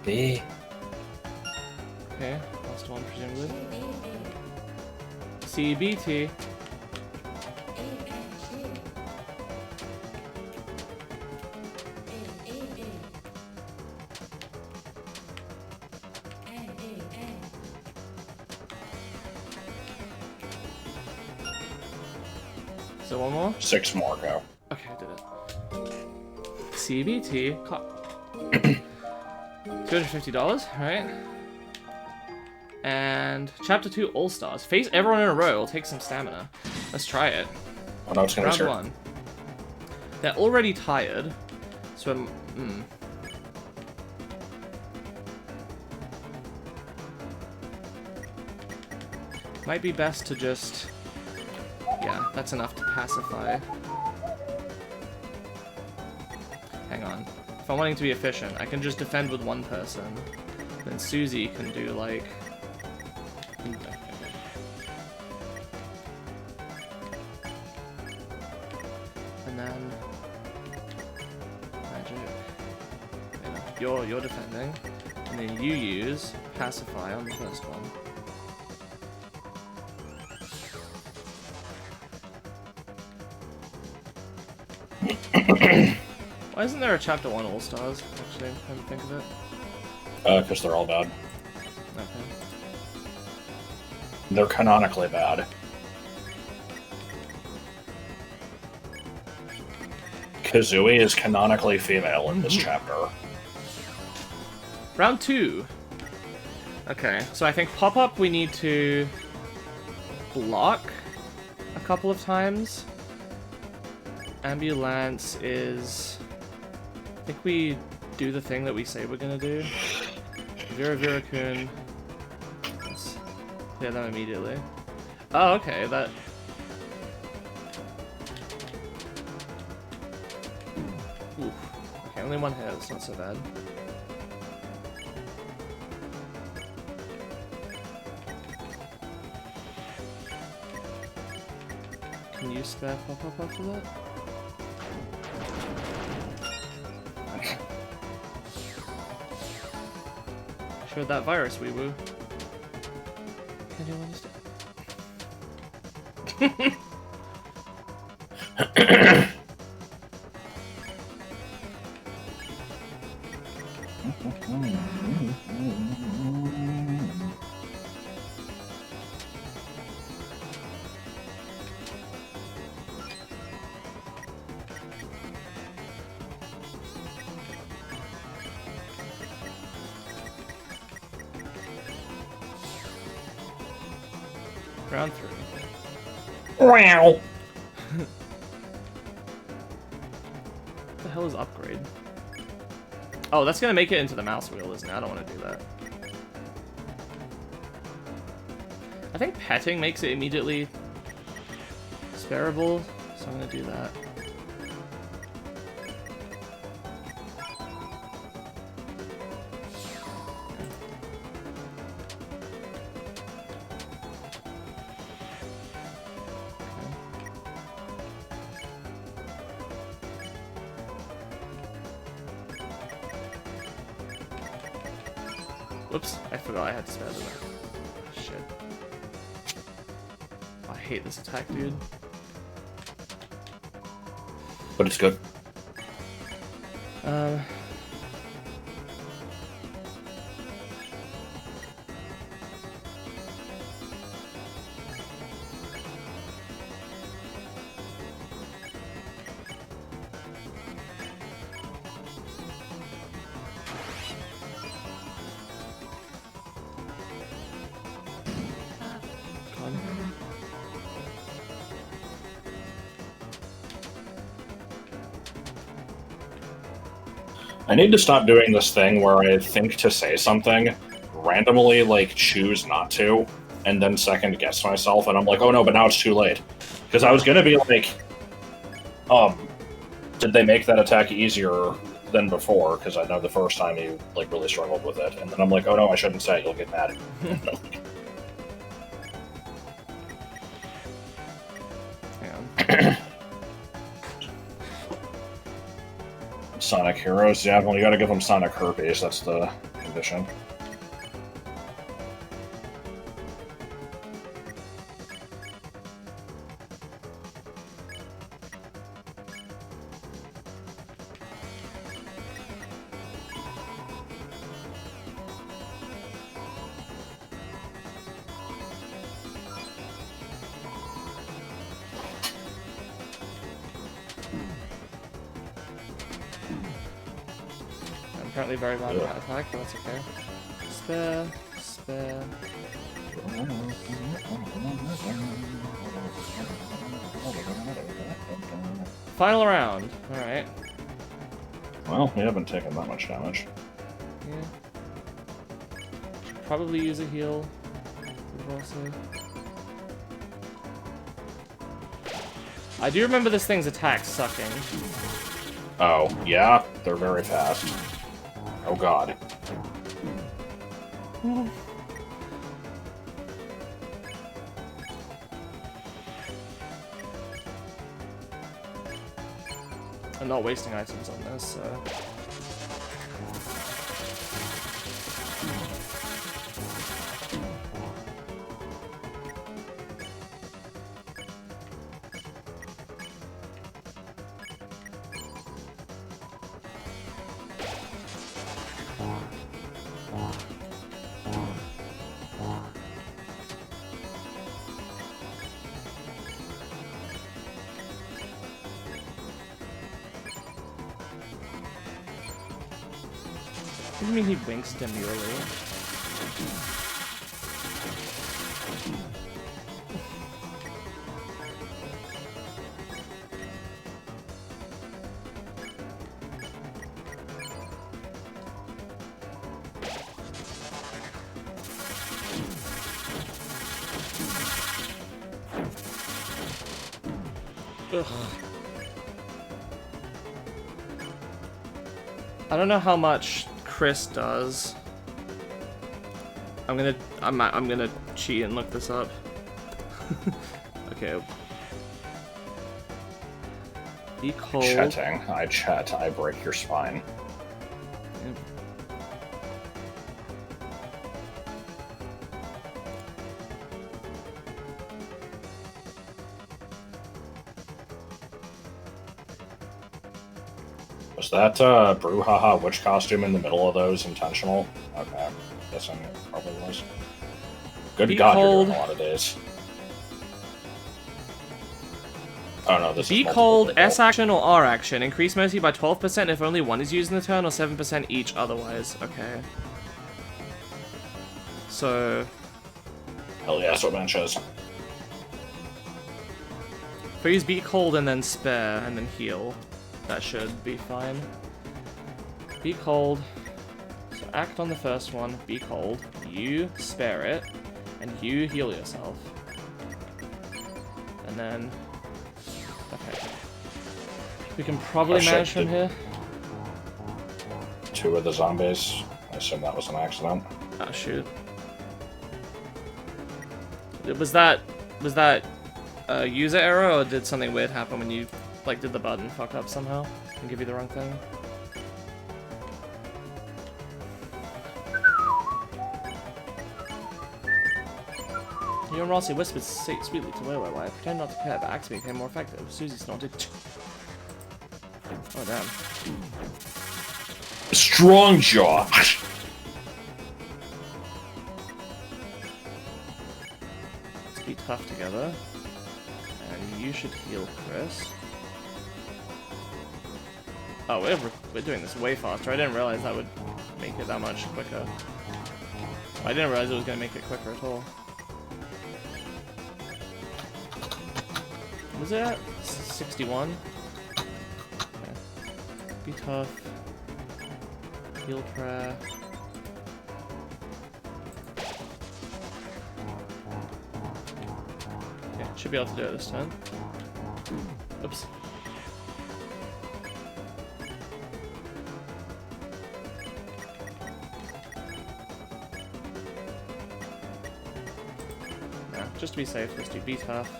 S2: B.
S1: Okay, last one presumably. CBT. So one more?
S2: 6 more go.
S1: Okay, I did it. CBT. $250, right? And Chapter 2 All-Stars. Face everyone in a row. It'll take some stamina. Let's try it.
S2: Oh no, it's gonna
S1: Round
S2: be
S1: 1. They're already tired. So, might be best to just... Yeah, that's enough to pacify. Hang on. If I'm wanting to be efficient, I can just defend with one person. Then Susie can do, like... And then... Magic. You're defending. And then you use Pacify on the first one. Why isn't there a Chapter 1 All-Stars, actually, come to think of it?
S2: Because they're all bad.
S1: Okay.
S2: They're canonically bad. Kazooie is canonically female in this chapter.
S1: Round 2. Okay, so I think Pop-Up we need to block a couple of times. Ambulance is... I think we do the thing that we say we're gonna do. Vera-Kun. Let's clear them immediately. Oh, okay, that... Oof. Okay, only one hit, it's not so bad. Can you spare Pop-Up after that? Showed that virus, wee woo. Can you understand? Round 3.
S2: Wow.
S1: What the hell is upgrade? Oh, that's gonna make it into the mouse wheel, isn't it? I don't want to do that. I think petting makes it immediately spareable, so I'm gonna do that. Whoops, I forgot I had to spare the shit. Oh, I hate this attack, dude.
S2: But it's good. I need to stop doing this thing where I think to say something, randomly, like, choose not to, and then second guess myself, and I'm like, oh no, but now it's too late. Because I was gonna be like, did they make that attack easier than before? Because I know the first time you, like, really struggled with it, and then I'm like, oh no, I shouldn't say it, you'll get mad.
S1: Hang on. on.
S2: Sonic Heroes, yeah, well, you gotta give them Sonic Herpes, that's the condition.
S1: I'm currently very bad at that attack, but that's okay. Spare, spare. Final round. Alright.
S2: Well, we haven't taken that much damage.
S1: Yeah. Probably use a heal. Also. I do remember this thing's attack sucking.
S2: Oh, yeah? They're very fast. Oh god. I'm not wasting items on this, so... What do you mean he winks demurely? Ugh. I don't know how much Chris does. I'm gonna cheat and look this up. Okay. Be cold. Chatting. I chat, I break your spine.
S1: Yep.
S2: Was that Brouhaha witch costume in the middle of those intentional? Okay, guessing it probably was. Good
S1: Be
S2: God,
S1: cold.
S2: you're doing a lot of days. Oh no, this
S1: Be
S2: is
S1: cold,
S2: multiple
S1: S action or R action. Increase mercy by 12% if only one is used in the turn, or 7% each otherwise. Okay. So,
S2: Hell yeah, so benches.
S1: freeze, be cold, and then spare, and then heal. That should be fine. Be cold. So act on the first one. Be cold. You spare it, and you heal yourself. And then... Okay. We can probably
S2: Oh, shit,
S1: manage from here.
S2: Two of the zombies. I assume that was an accident.
S1: Oh shoot. Was that user error, or did something weird happen when you like did the button fuck up somehow and give you the wrong thing? You and Rossi whispered sweetly to Wei Wei. Pretend not to care, but axe became more effective. Susie snorted. Oh damn.
S2: Strong jaw.
S1: Let's be tough together. And you should heal Chris. Oh, we're doing this way faster. I didn't realize that would make it that much quicker. I didn't realize it was going to make it quicker at all. What is it at? 61? Okay. Be tough. Heal prayer. Okay, should be able to do it this time. Oops. Just to be safe, let's do be tough,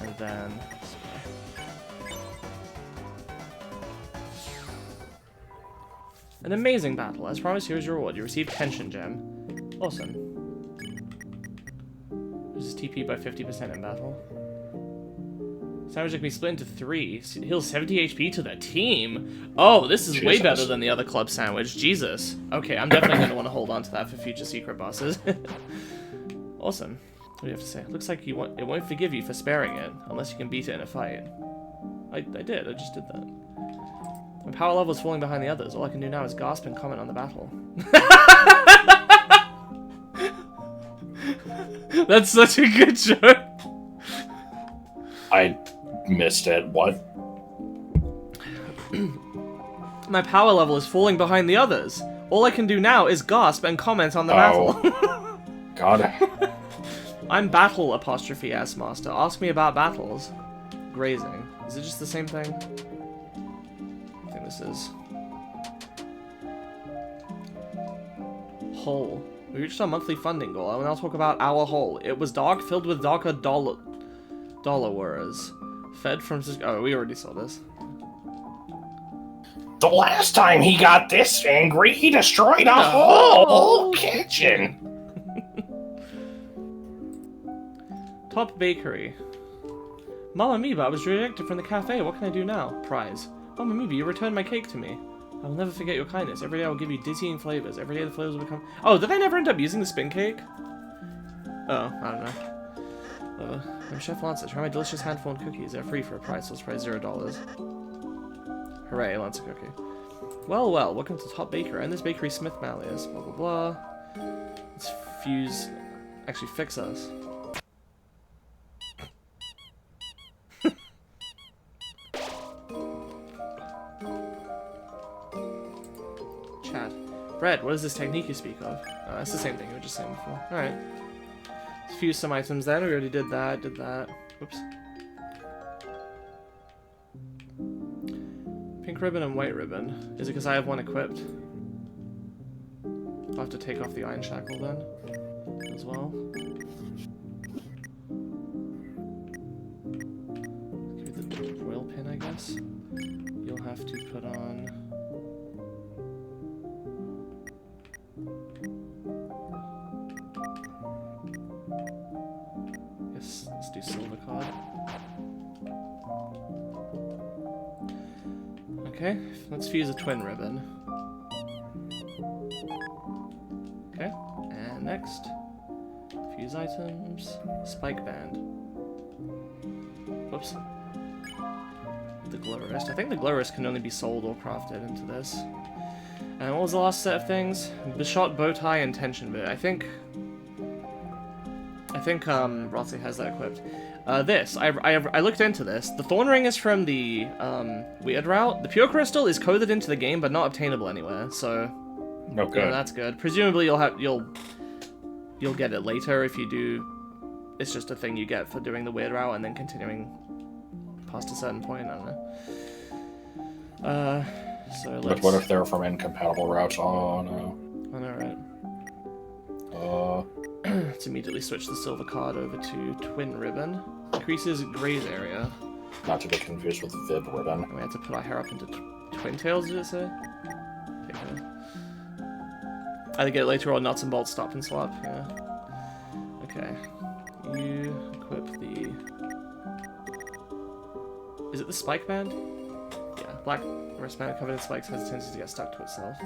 S1: and then An amazing battle. As promised, here is your reward. You receive Tension Gem. Awesome. This is TP by 50% in battle. Sandwich can be split into 3. Heals 70 HP to the team. Oh, this is way better than the other club sandwich. Jesus. Okay, I'm definitely going to want to hold on to that for future secret bosses. Awesome. What do you have to say? Looks like it won't forgive you for sparing it, unless you can beat it in a fight. I did. I just did that. My power level is falling behind the others. All I can do now is gasp and comment on the battle. That's such a good joke.
S2: I missed it. What?
S1: My power level is falling behind the others. All I can do now is gasp and comment on the battle.
S2: God.
S1: I'm battle apostrophe S master. Ask me about battles. Grazing. Is it just the same thing? I think this is. Hole. We reached our monthly funding goal. I will now talk about our hole. It was dark, filled with darker dollar wearers. Fed from... Oh, we already saw this.
S2: The last time he got this angry, he destroyed a whole kitchen.
S1: Top Bakery. Mama Amoeba, I was rejected from the cafe. What can I do now? Prize. Mama Amoeba, you returned my cake to me. I will never forget your kindness. Every day I will give you dizzying flavors. Every day the flavors will become... Oh, did I never end up using the spin cake? Oh, I don't know. I'm Chef Lancer. Try my delicious hand-formed cookies. They're free for a price. So it's price $0. Hooray, Lancer cookie. Well, well. Welcome to Top Bakery. And this bakery Smith Malleus. Blah, blah, blah. Let's fuse... Actually, fix us. Chat. Brett, what is this technique you speak of? It's the same thing you were just saying before. Alright. Let's fuse some items then. We already did that, Oops. Pink ribbon and white ribbon. Is it because I have one equipped? I'll have to take off the iron shackle then, as well. Give you the royal pin, I guess. You'll have to put on... Let's do silver card. Okay, let's fuse a twin ribbon. Okay, and next, fuse items, spike band. Whoops. The glow wrist. I think the glow wrist can only be sold or crafted into this. And what was the last set of things? Bishot, bow tie, and tension bit. I think Rotzi has that equipped. I looked into this. The Thorn Ring is from the Weird Route. The Pure Crystal is coded into the game, but not obtainable anywhere. So,
S2: okay,
S1: yeah, that's good. Presumably, you'll get it later if you do. It's just a thing you get for doing the Weird Route and then continuing past a certain point. I don't know. So let's...
S2: But what if they're from incompatible routes? Oh no.
S1: I know, right? Let's immediately switch the silver card over to Twin Ribbon. Increases Gray's area.
S2: Not to be confused with Vib Ribbon.
S1: And we have to put our hair up into Twin Tails, did it say? Okay. Either get it later or Nuts and Bolts Stop and Swap, yeah. Okay. You equip the... Is it the Spike Band? Yeah, black wristband covered in spikes has a tendency to get stuck to itself.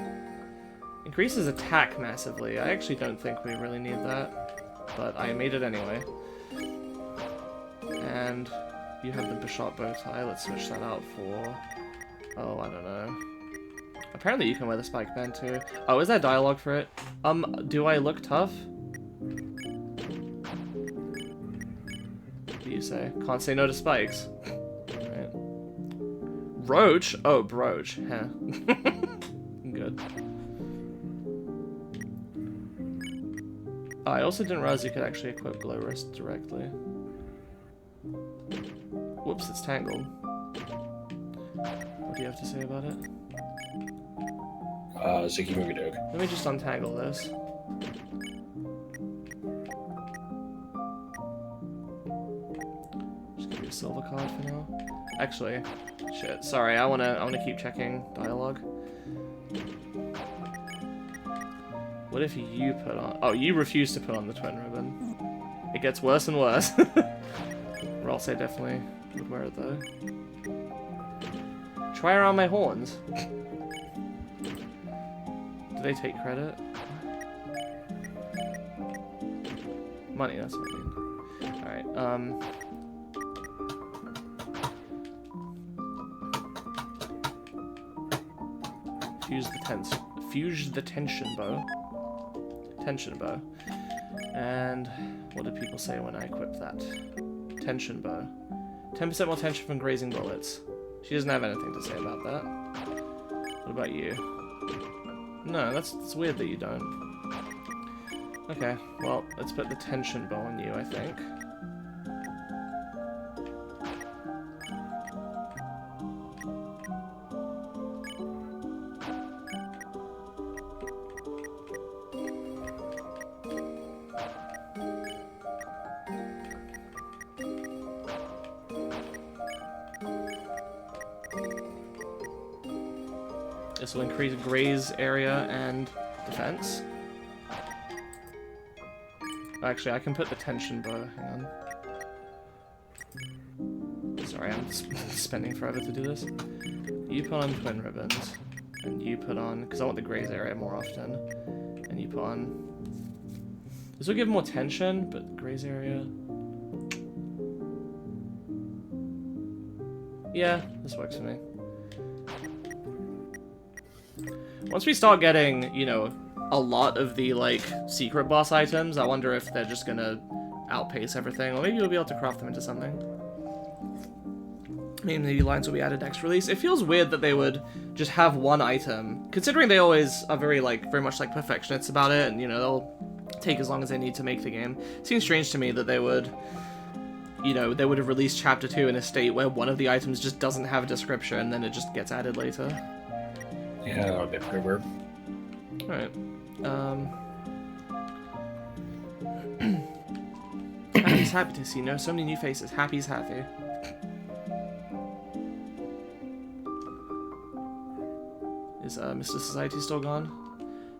S1: Increases attack massively. I actually don't think we really need that, but I made it anyway. And you have the Bishop bow tie. Let's switch that out for... Oh, I don't know. Apparently you can wear the spike band too. Oh, is there dialogue for it? Do I look tough? What do you say? Can't say no to spikes. Right. Roach? Oh, Broach. Huh. Good. Oh, I also didn't realize you could actually equip Glow Wrist directly. Whoops, it's tangled. What do you have to say about it?
S2: Ziggy Movie Dog.
S1: Let me just untangle this. Just give you a silver card for now. Actually, shit. Sorry, I wanna keep checking dialogue. What if you put on... Oh, you refuse to put on the twin ribbon. It gets worse and worse. Or else I definitely would wear it though. Try around my horns. Do they take credit? Money, that's what I mean. Alright, Fuse the tension bow. Tension bow. And what did people say when I equipped that? Tension bow. 10% more tension from grazing bullets. She doesn't have anything to say about that. What about you? No, that's weird that you don't. Okay, well, let's put the tension bow on you, I think. This will increase graze area and defense. Actually, I can put the tension bow. Hang on. Sorry, I'm spending forever to do this. You put on twin ribbons, and you put on, because I want the graze area more often. And you put on. This will give more tension, but the graze area. Yeah, this works for me. Once we start getting, you know, a lot of the, like, secret boss items, I wonder if they're just gonna outpace everything, or maybe we'll be able to craft them into something. Maybe the lines will be added next release. It feels weird that they would just have one item, considering they always are very much, like, perfectionists about it, and, you know, they'll take as long as they need to make the game. It seems strange to me that they would, you know, they would have released Chapter 2 in a state where one of the items just doesn't have a description, and then it just gets added later.
S2: Yeah, that would be pretty weird.
S1: Alright. Happy's happy to see so many new faces. Happy's happy. Is Mr. Society still gone?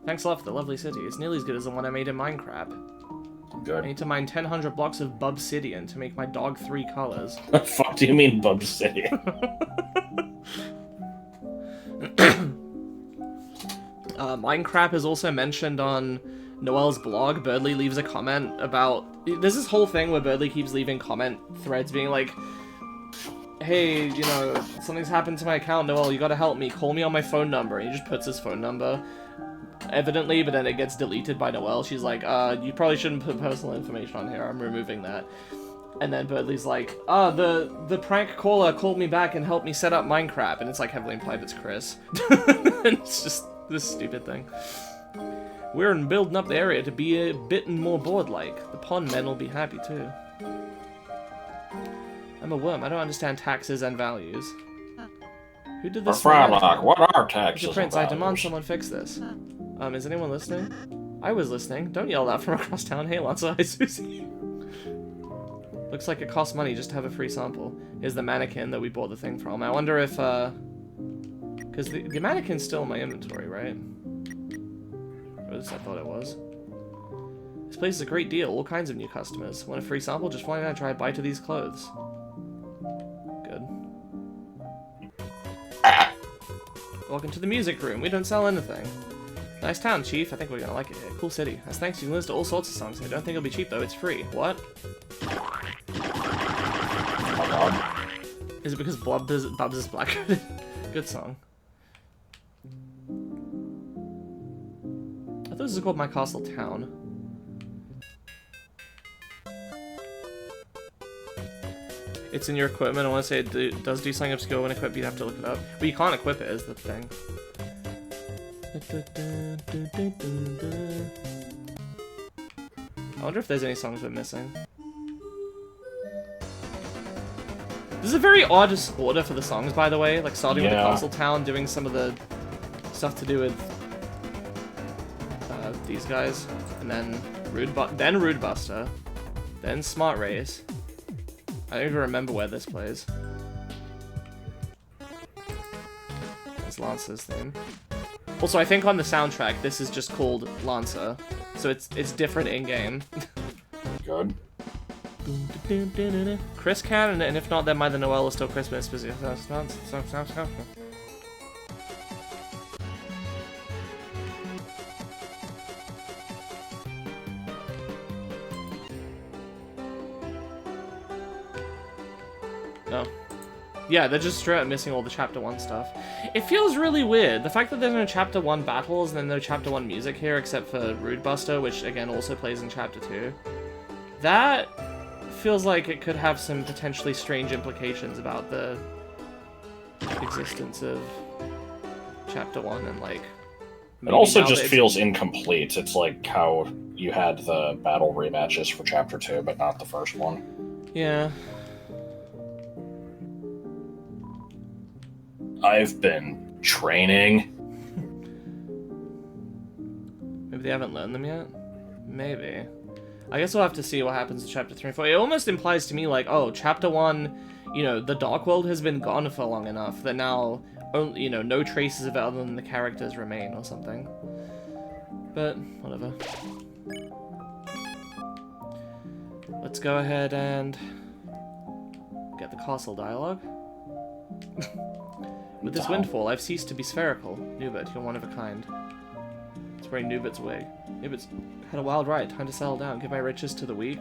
S1: Thanks a lot for the lovely city. It's nearly as good as the one I made in Minecraft.
S2: Good.
S1: I need to mine 1,000 blocks of Bubsidian to make my dog 3 colors.
S2: What the fuck do you mean, Bubsidian?
S1: Minecraft is also mentioned on Noelle's blog. Birdly leaves a comment about... There's this whole thing where Birdly keeps leaving comment threads being like, hey, you know, something's happened to my account, Noelle, you gotta help me, call me on my phone number. And he just puts his phone number, evidently, but then it gets deleted by Noelle. She's like, you probably shouldn't put personal information on here, I'm removing that. And then Birdly's like, the prank caller called me back and helped me set up Minecraft. And it's like heavily implied it's Chris. It's just this stupid thing. We're building up the area to be a bit more board-like. The pond men will be happy too. I'm a worm. I don't understand taxes and values. Who did this?
S2: Frylock, what are taxes?
S1: Mr. Prince, I demand someone fix this. Is anyone listening? I was listening. Don't yell that from across town. Hey, Lancer. Hi, Susie. Looks like it costs money just to have a free sample. Here's the mannequin that we bought the thing from. I wonder if, because the mannequin's still in my inventory, right? Or at least I thought it was. This place is a great deal. All kinds of new customers. Want a free sample? Just fly down and try a bite of these clothes. Good. Welcome to the music room. We don't sell anything. Nice town, Chief. I think we're gonna like it here. Cool city. As thanks, you can listen to all sorts of songs here. Don't think it'll be cheap, though. It's free. What?
S2: Oh god.
S1: Is it because Bubs is black? Good song. I thought this was called My Castle Town. It's in your equipment. I want to say it does do something obscure when equipped. You'd have to look it up. But you can't equip it, is the thing. I wonder if there's any songs we're missing. This is a very odd order for the songs, by the way. Like, starting with the Castle Town, doing some of the stuff to do with these guys, and then Rude Buster, then Smart Race. I don't even remember where this plays. It's Lance's theme. Also, I think on the soundtrack, this is just called Lancer, so it's different in-game.
S2: Good.
S1: Chris can, and if not, then Mother Noel is still Christmas. Oh. Yeah, they're just straight up missing all the Chapter 1 stuff. It feels really weird. The fact that there's no Chapter 1 battles and then no Chapter 1 music here, except for Rude Buster, which, again, also plays in Chapter 2. That feels like it could have some potentially strange implications about the existence of Chapter 1 and, like...
S2: It also just feels incomplete. It's like how you had the battle rematches for Chapter 2, but not the first one.
S1: Yeah.
S2: I've been training.
S1: Maybe they haven't learned them yet? Maybe. I guess we'll have to see what happens in Chapter 3 and 4. It almost implies to me, like, oh, Chapter 1, you know, the Dark World has been gone for long enough that now, only, you know, no traces of it other than the characters remain or something. But, whatever. Let's go ahead and get the castle dialogue. With this windfall, I've ceased to be spherical. Nubit, you're one of a kind. It's wearing Nubit's wig. Nubit's had a wild ride. Time to settle down. Give my riches to the weak.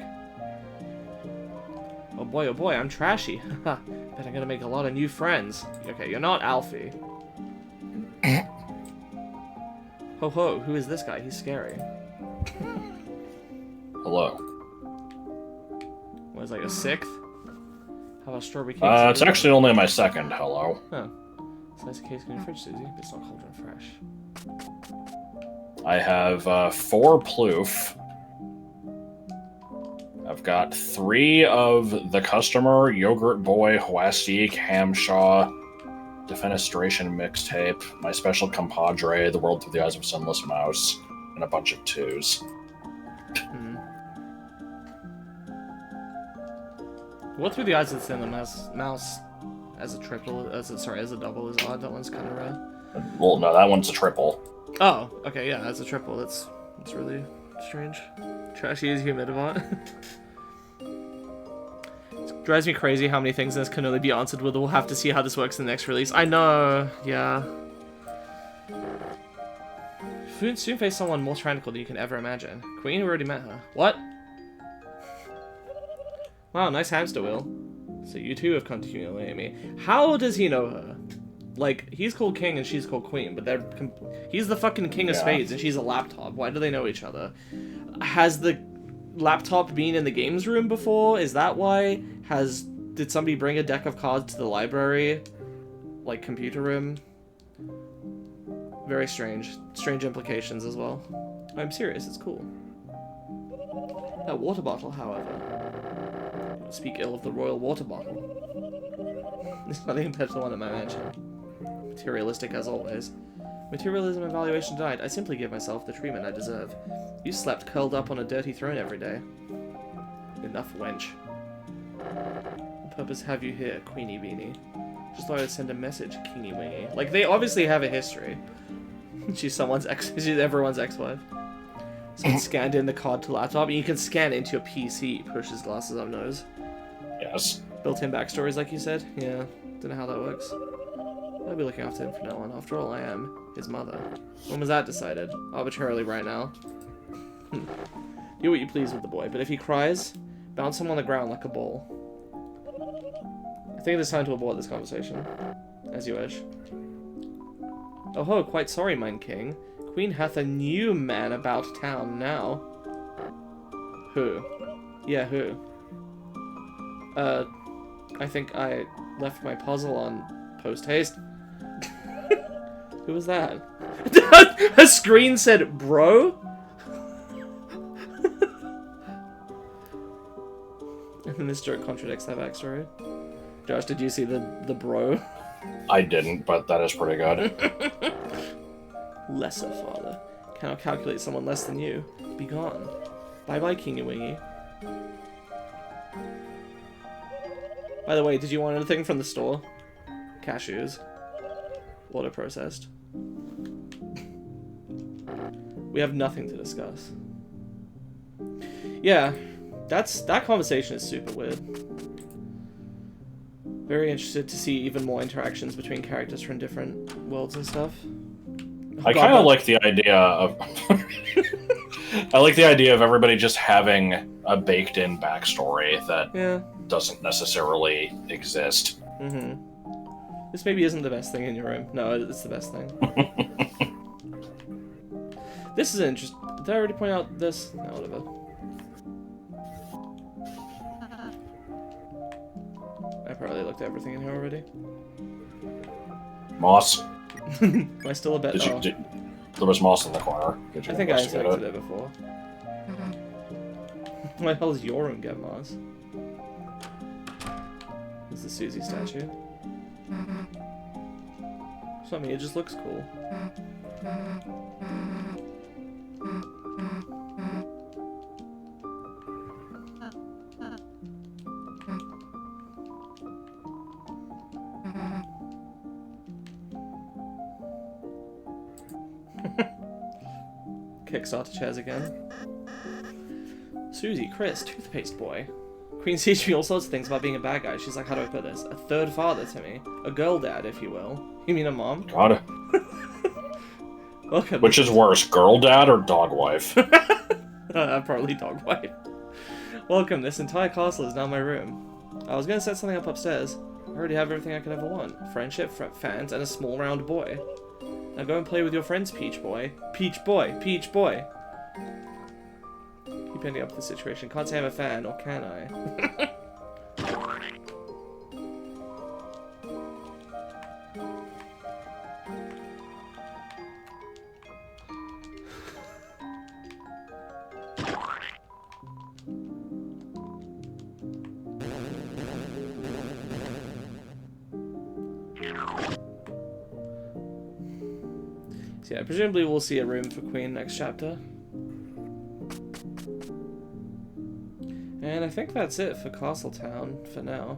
S1: Oh boy, I'm trashy. Haha. Bet I'm gonna make a lot of new friends. Okay, you're not Alfie. Ho ho, who is this guy? He's scary.
S2: Hello.
S1: What, is like a sixth? How about strawberry cake?
S2: It's actually only my second hello.
S1: Huh. Slice of cake in your fridge, Susie. But it's not cold and fresh.
S2: I have 4 ploof. I've got 3 of the customer, Yogurt Boy, Hwastik, Hamshaw, Defenestration Mixtape, my special compadre, The World Through the Eyes of a Sunless Mouse, and a bunch of 2s.
S1: What Through the Eyes of the Sunless Mouse as a triple, as a double is odd. That one's kind of rare.
S2: Well, no, that one's a triple.
S1: Oh, okay, yeah, as a triple, that's really strange. Trashy is Humidivant. It drives me crazy how many things in this can only be answered with we'll have to see how this works in the next release. I know, yeah. Soon face someone more tyrannical than you can ever imagine. Queen, we already met her. What? Wow, nice hamster wheel. So you two have come to humiliate me. How does he know her? Like, he's called king and she's called queen, but he's the fucking king of spades and she's a laptop. Why do they know each other? Has the laptop been in the games room before? Is that why? Did somebody bring a deck of cards to the library? Like, computer room? Very strange. Strange implications as well. I'm serious, it's cool. That water bottle, however. Don't speak ill of the royal water bottle. There's nothing compared to the one at my mansion. Materialistic as always. Materialism and valuation denied. I simply give myself the treatment I deserve. You slept curled up on a dirty throne every day. Enough, wench. What purpose have you here, Queenie Beanie? Just thought I'd send a message, Kingy Wingy. Like, they obviously have a history. She's everyone's ex-wife. Someone scanned in the card to laptop, and you can scan it into your PC, pushes glasses up nose.
S2: Yes.
S1: Built-in backstories, like you said? Yeah, don't know how that works. I'll be looking after him from now on. After all, I am his mother. When was that decided? Arbitrarily right now. Do what you please with the boy, but if he cries, bounce him on the ground like a ball. I think it is time to abort this conversation. As you wish. Oh ho, quite sorry, mine king. Queen hath a new man about town now. Who? Yeah, who? I think I left my puzzle on post-haste. Who was that? Her screen said, bro? And this joke contradicts that backstory. Josh, did you see the bro?
S2: I didn't, but that is pretty good.
S1: Lesser father. Cannot calculate someone less than you. Be gone. Bye-bye, Kingy Wingy. By the way, did you want anything from the store? Cashews. Water processed. We have nothing to discuss. Yeah, that conversation is super weird. Very interested to see even more interactions between characters from different worlds and stuff.
S2: I kind of like the idea of... I like the idea of everybody just having a baked-in backstory that doesn't necessarily exist.
S1: Mm-hmm. This maybe isn't the best thing in your room. No, it's the best thing. This is interesting. Did I already point out this? No, whatever. I probably looked at everything in here already.
S2: Moss.
S1: Am I still a bit?
S2: There was moss in the corner.
S1: I think I inspected it before. Why the hell does your room get moss? This is the Susie statue. Something, it just looks cool. Kickstarter chairs again. Susie, Chris, toothpaste boy. Queen teaches me all sorts of things about being a bad guy. She's like, how do I put this? A third father to me. A girl dad, if you will. You mean a mom?
S2: God.
S1: Welcome.
S2: Which is worse, girl dad or dog wife?
S1: Probably dog wife. Welcome, this entire castle is now my room. I was gonna set something up upstairs. I already have everything I could ever want. Friendship, fans, and a small round boy. Now go and play with your friends, Peach Boy. Peach Boy! Peach Boy! Keep ending up the situation. Can't say I'm a fan, or can I? So yeah, presumably we'll see a room for Queen next chapter. And I think that's it for Castletown for now.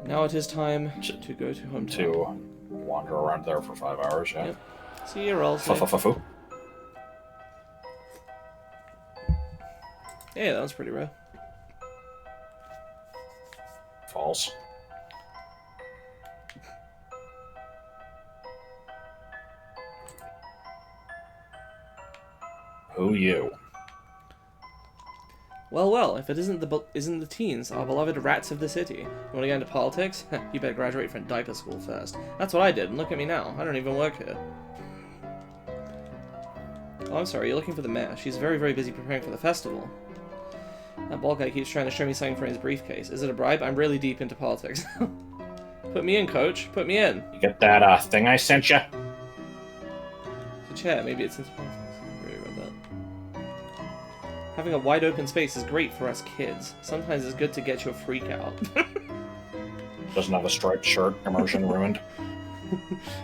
S1: Now it is time to go to hometown.
S2: To wander around there for 5 hours, yeah.
S1: Yep. See you, Rolls. Yeah, that was pretty rare.
S2: False. Who you?
S1: Well, if it isn't the teens, our beloved rats of the city. You want to get into politics? You better graduate from diaper school first. That's what I did, and look at me now. I don't even work here. Oh, I'm sorry, you're looking for the mayor. She's very, very busy preparing for the festival. That bald guy keeps trying to show me something from his briefcase. Is it a bribe? I'm really deep into politics. Put me in, coach. Put me in.
S2: You get that thing I sent you?
S1: It's a chair. Maybe it's into politics. I really read that. Having a wide open space is great for us kids. Sometimes it's good to get your freak out.
S2: Doesn't have a striped shirt. Immersion ruined.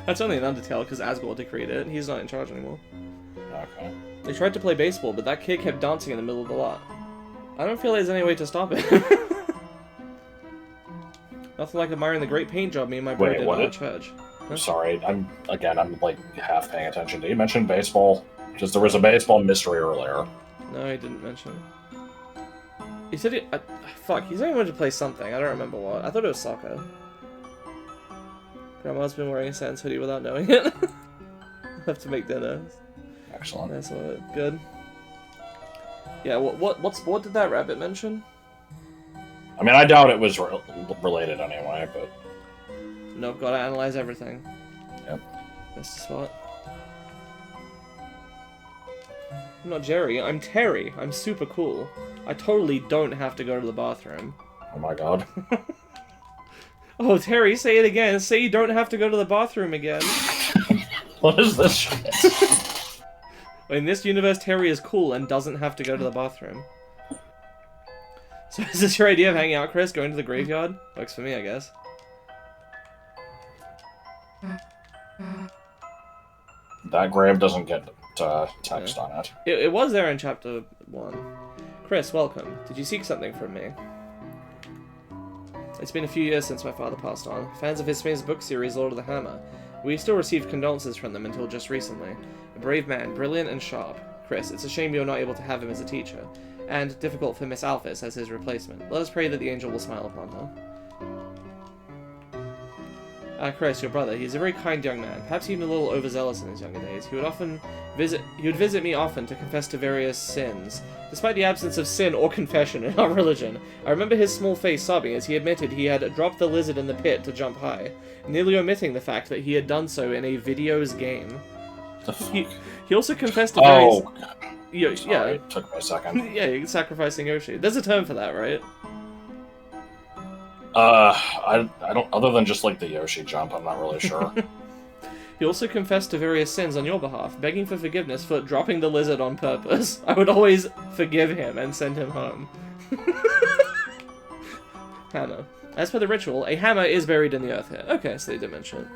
S1: That's only an Undertale because Asgore decreed it. He's not in charge anymore.
S2: Okay.
S1: They tried to play baseball, but that kid kept dancing in the middle of the lot. I don't feel there's any way to stop it. Nothing like admiring the great paint job me and my bro did at our church. Huh?
S2: Sorry, I'm like half paying attention. Did you mention baseball? Because there was a baseball mystery earlier.
S1: No, he didn't mention it. He said it. Fuck, he said he wanted to play something. I don't remember what. I thought it was soccer. Grandma's been wearing a Sans hoodie without knowing it. Have to make dinner.
S2: Excellent.
S1: That's good. Yeah, what sport did that rabbit mention?
S2: I mean, I doubt it was related anyway, but...
S1: Nope, gotta analyze everything.
S2: Yep.
S1: Missed a spot. I'm not Jerry, I'm Terry. I'm super cool. I totally don't have to go to the bathroom.
S2: Oh my god.
S1: Oh, Terry, say it again. Say you don't have to go to the bathroom again.
S2: What is this shit?
S1: In this universe, Terry is cool and doesn't have to go to the bathroom. So is this your idea of hanging out, Chris? Going to the graveyard? Works for me, I guess.
S2: That grave doesn't get text on it.
S1: It was there in chapter 1. Chris, welcome. Did you seek something from me? It's been a few years since my father passed on. Fans of his famous book series, Lord of the Hammer. We still receive condolences from them until just recently. A brave man, brilliant and sharp. Chris, it's a shame you're not able to have him as a teacher. And difficult for Miss Alphys as his replacement. Let us pray that the angel will smile upon her. Chris, your brother, he's a very kind young man, perhaps even a little overzealous in his younger days. He would visit me often to confess to various sins, despite the absence of sin or confession in our religion. I remember his small face sobbing as he admitted he had dropped the lizard in the pit to jump high, nearly omitting the fact that he had done so in a videos game.
S2: The fuck?
S1: He also confessed to various...
S2: Oh, sorry, it took me a second.
S1: Yeah, sacrificing Yoshi. There's a term for that, right?
S2: I don't, other than just like the Yoshi jump, I'm not really sure.
S1: He also confessed to various sins on your behalf, begging for forgiveness for dropping the lizard on purpose. I would always forgive him and send him home. Hammer. As per the ritual, a hammer is buried in the earth here. Okay, so they did mention it.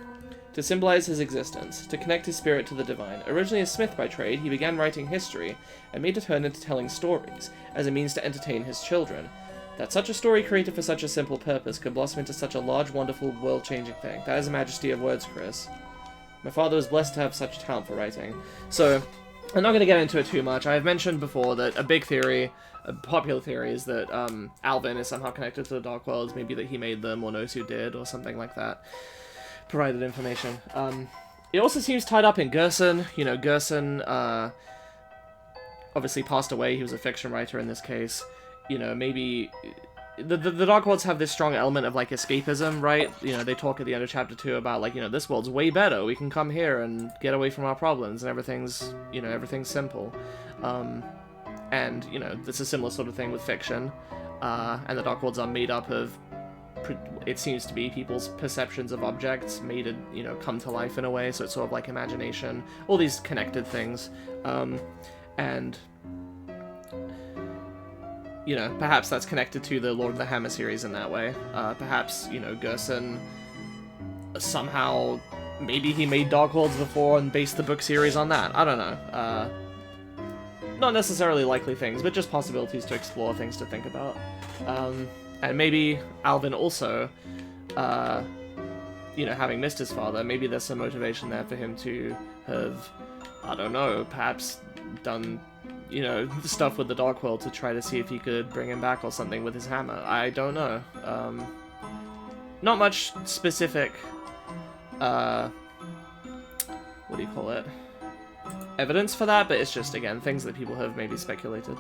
S1: To symbolize his existence, to connect his spirit to the divine. Originally a smith by trade, he began writing history, and made it turn into telling stories, as a means to entertain his children. That such a story created for such a simple purpose could blossom into such a large, wonderful, world-changing thing. That is a majesty of words, Chris. My father was blessed to have such talent for writing. So, I'm not going to get into it too much. I have mentioned before that a big theory, a popular theory, is that Alvin is somehow connected to the Dark Worlds, maybe that he made them or knows who did, or something like that. Provided information. It also seems tied up in Gerson. You know, Gerson obviously passed away. He was a fiction writer in this case. You know, maybe the Dark Worlds have this strong element of, like, escapism, right? You know, they talk at the end of Chapter 2 about, like, you know, this world's way better. We can come here and get away from our problems, and everything's, you know, everything's simple. And, you know, it's a similar sort of thing with fiction. And the Dark Worlds are made up of, it seems to be, people's perceptions of objects made to, you know, come to life in a way, so it's sort of like imagination. All these connected things. And... you know, perhaps that's connected to the Lord of the Hammer series in that way. Perhaps, you know, Gerson somehow, maybe he made Dark Worlds before and based the book series on that. I don't know. Not necessarily likely things, but just possibilities to explore, things to think about. And maybe Alvin also, you know, having missed his father, maybe there's some motivation there for him to have, I don't know, perhaps done, you know, stuff with the Dark World to try to see if he could bring him back or something with his hammer. I don't know. Not much specific, what do you call it? Evidence for that, but it's just, again, things that people have maybe speculated.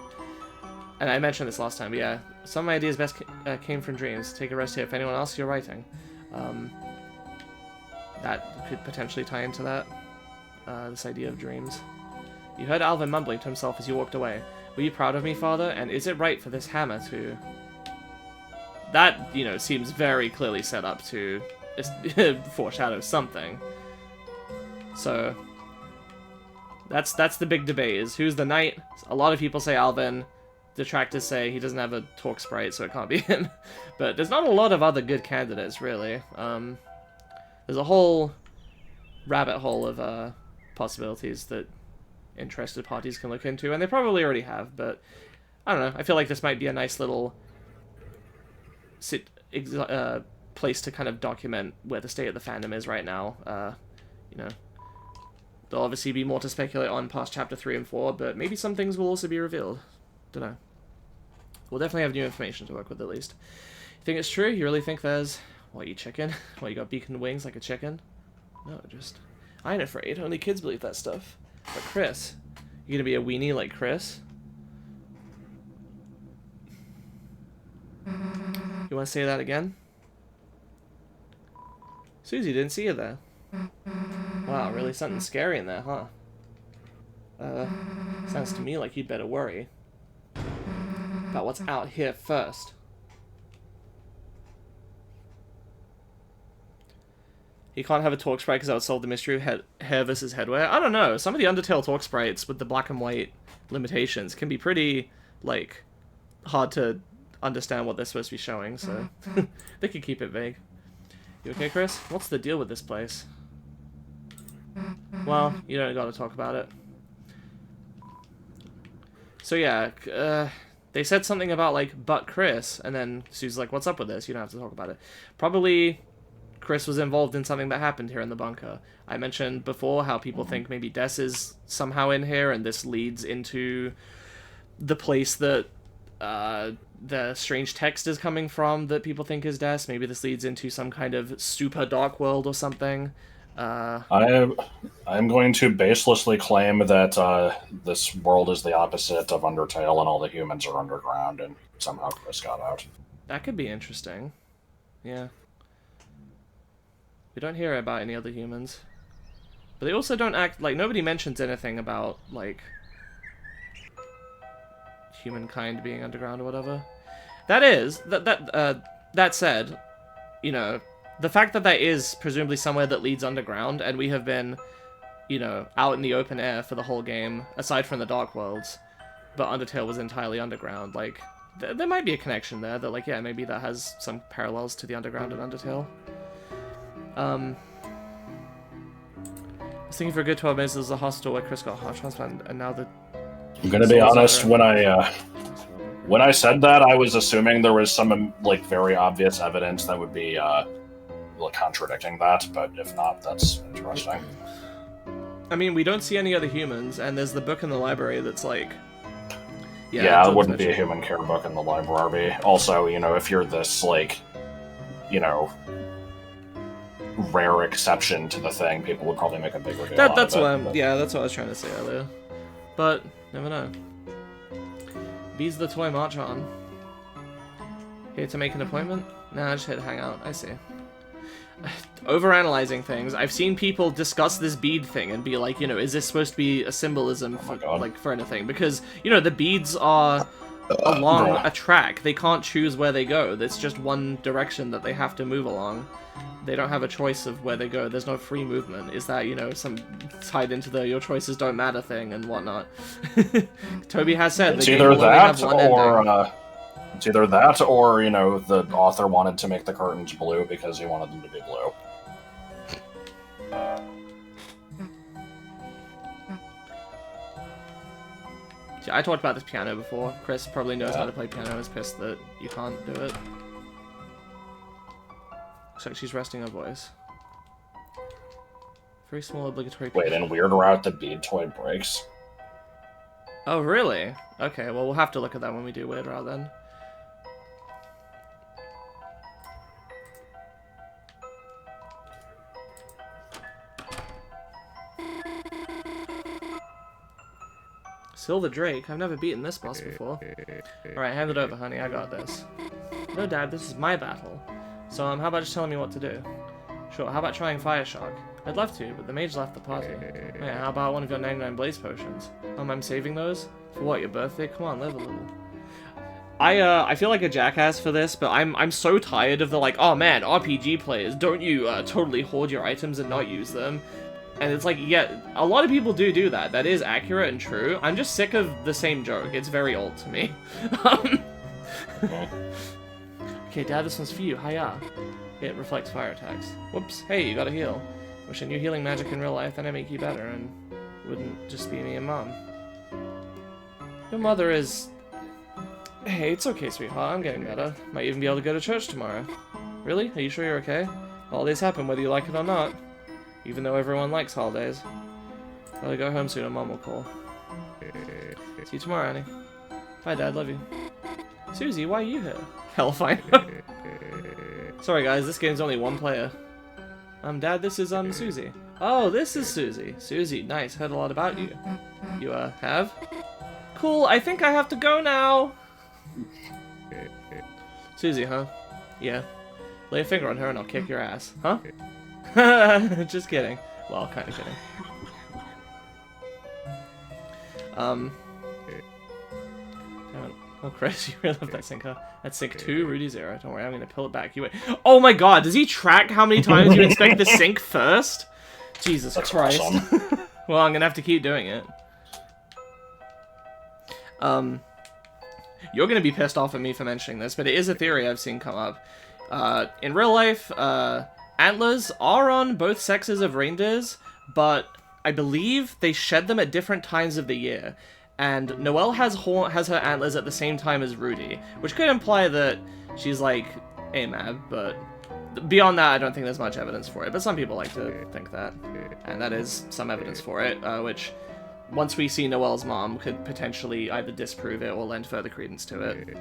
S1: And I mentioned this last time, but yeah, some of my ideas best came from dreams. Take a rest here. If anyone else you're writing, that could potentially tie into that, this idea of dreams. You heard Alvin mumbling to himself as you walked away. Were you proud of me, father? And is it right for this hammer to... That, you know, seems very clearly set up to foreshadow something. So, that's the big debate, is who's the knight? A lot of people say Alvin. Detractors say he doesn't have a talk sprite, so it can't be him. But there's not a lot of other good candidates, really. There's a whole rabbit hole of possibilities that interested parties can look into, and they probably already have, but I don't know. I feel like this might be a nice little place to kind of document where the state of the fandom is right now. You know, there'll obviously be more to speculate on past Chapter 3 and 4, but maybe some things will also be revealed. Don't know. We'll definitely have new information to work with, at least. You think it's true? You really think there's... What, you chicken? What, you got beacon wings like a chicken? No, just... I ain't afraid. Only kids believe that stuff. But Chris, you gonna be a weenie like Chris? You wanna say that again? Susie, didn't see you there. Wow, really something scary in there, huh? Sounds to me like you'd better worry about what's out here first. You can't have a talk sprite because that would solve the mystery of hair versus headwear. I don't know. Some of the Undertale talk sprites with the black and white limitations can be pretty, like, hard to understand what they're supposed to be showing, so they could keep it vague. You okay, Chris? What's the deal with this place? Well, you don't gotta talk about it. So yeah, they said something about, like, but Chris, and then Sue's like, what's up with this? You don't have to talk about it. Probably Chris was involved in something that happened here in the bunker. I mentioned before how people think maybe Des is somehow in here, and this leads into the place that the strange text is coming from that people think is Des. Maybe this leads into some kind of super dark world or something.
S2: I'm going to baselessly claim that this world is the opposite of Undertale, and all the humans are underground, and somehow Chris got out.
S1: That could be interesting. Yeah. We don't hear about any other humans. But they also don't act... Like, nobody mentions anything about, like, humankind being underground or whatever. That said, you know, the fact that is presumably somewhere that leads underground, and we have been, you know, out in the open air for the whole game, aside from the Dark Worlds, but Undertale was entirely underground, like, there might be a connection there that, like, yeah, maybe that has some parallels to the underground in Undertale. I was thinking for a good 12 minutes there was a hospital where Chris got a heart transplant, and now the...
S2: I'm gonna be honest, when I said that, I was assuming there was some, like, very obvious evidence that would be, contradicting that, but if not, that's interesting.
S1: I mean, we don't see any other humans, and there's the book in the library that's like...
S2: Yeah, it wouldn't be a human care book in the library. Also, you know, if you're this, like, you know, rare exception to the thing, people would probably make a bigger deal out of it.
S1: Yeah, that's what I was trying to say earlier. But, never know. Bees the toy march on. Here to make an appointment? Nah, just hit hang out. I see. Overanalyzing things. I've seen people discuss this bead thing and be like, you know, is this supposed to be a symbolism for, like, for anything? Because, you know, the beads are along a track. They can't choose where they go. It's just one direction that they have to move along. They don't have a choice of where they go. There's no free movement. Is that, you know, some tied into the your choices don't matter thing and whatnot? Toby has said
S2: it's either that or it's either that or, you know, the author wanted to make the curtains blue because he wanted them to be blue.
S1: See, I talked about this piano before. Chris probably knows how to play piano. Is pissed that you can't do it. Looks like she's resting her voice. Very small obligatory...
S2: Wait, in Weird Route, the bead toy breaks?
S1: Oh, really? Okay, well, we'll have to look at that when we do Weird Route, then. Silver Drake? I've never beaten this boss before. Alright, hand it over, honey. I got this. No, Dad, this is my battle. So, how about just telling me what to do? Sure, how about trying Fire Shock? I'd love to, but the mage left the party. Yeah, how about one of your 99 blaze potions? I'm saving those? For what, your birthday? Come on, live a little. I feel like a jackass for this, but I'm so tired of the, like, oh man, RPG players, don't you totally hoard your items and not use them? And it's like, yeah, a lot of people do that. That is accurate and true. I'm just sick of the same joke. It's very old to me. Okay, Dad, this one's for you. Hiya. It reflects fire attacks. Whoops. Hey, you gotta heal. Wish I knew healing magic in real life, then I'd make you better, and wouldn't just be me and Mom. Your mother is... Hey, it's okay, sweetheart. I'm getting better. Might even be able to go to church tomorrow. Really? Are you sure you're okay? Holidays happen whether you like it or not. Even though everyone likes holidays. I'll go home soon and Mom will call. See you tomorrow, Annie. Bye, Dad. Love you. Susie, why are you here? Hellfire. Sorry, guys. This game's only one player. Dad, this is, Susie. Oh, this is Susie. Susie, nice. Heard a lot about you. You, have? Cool. I think I have to go now. Susie, huh? Yeah. Lay a finger on her and I'll kick your ass. Huh? Just kidding. Well, kind of kidding. Oh, Chris, you really love that sync, huh? That's sync 2, Rudy 0. Don't worry, I'm gonna pull it back. You wait. Oh my god, does he track how many times you expect the sync first? Jesus Christ. Awesome. Well, I'm gonna have to keep doing it. You're gonna be pissed off at me for mentioning this, but it is a theory I've seen come up. In real life, antlers are on both sexes of reindeers, but I believe they shed them at different times of the year. and Noelle has her antlers at the same time as Rudy, which could imply that she's like AMAB, but beyond that, I don't think there's much evidence for it. But some people like to think that, and that is some evidence for it, which, once we see Noelle's mom, could potentially either disprove it or lend further credence to it.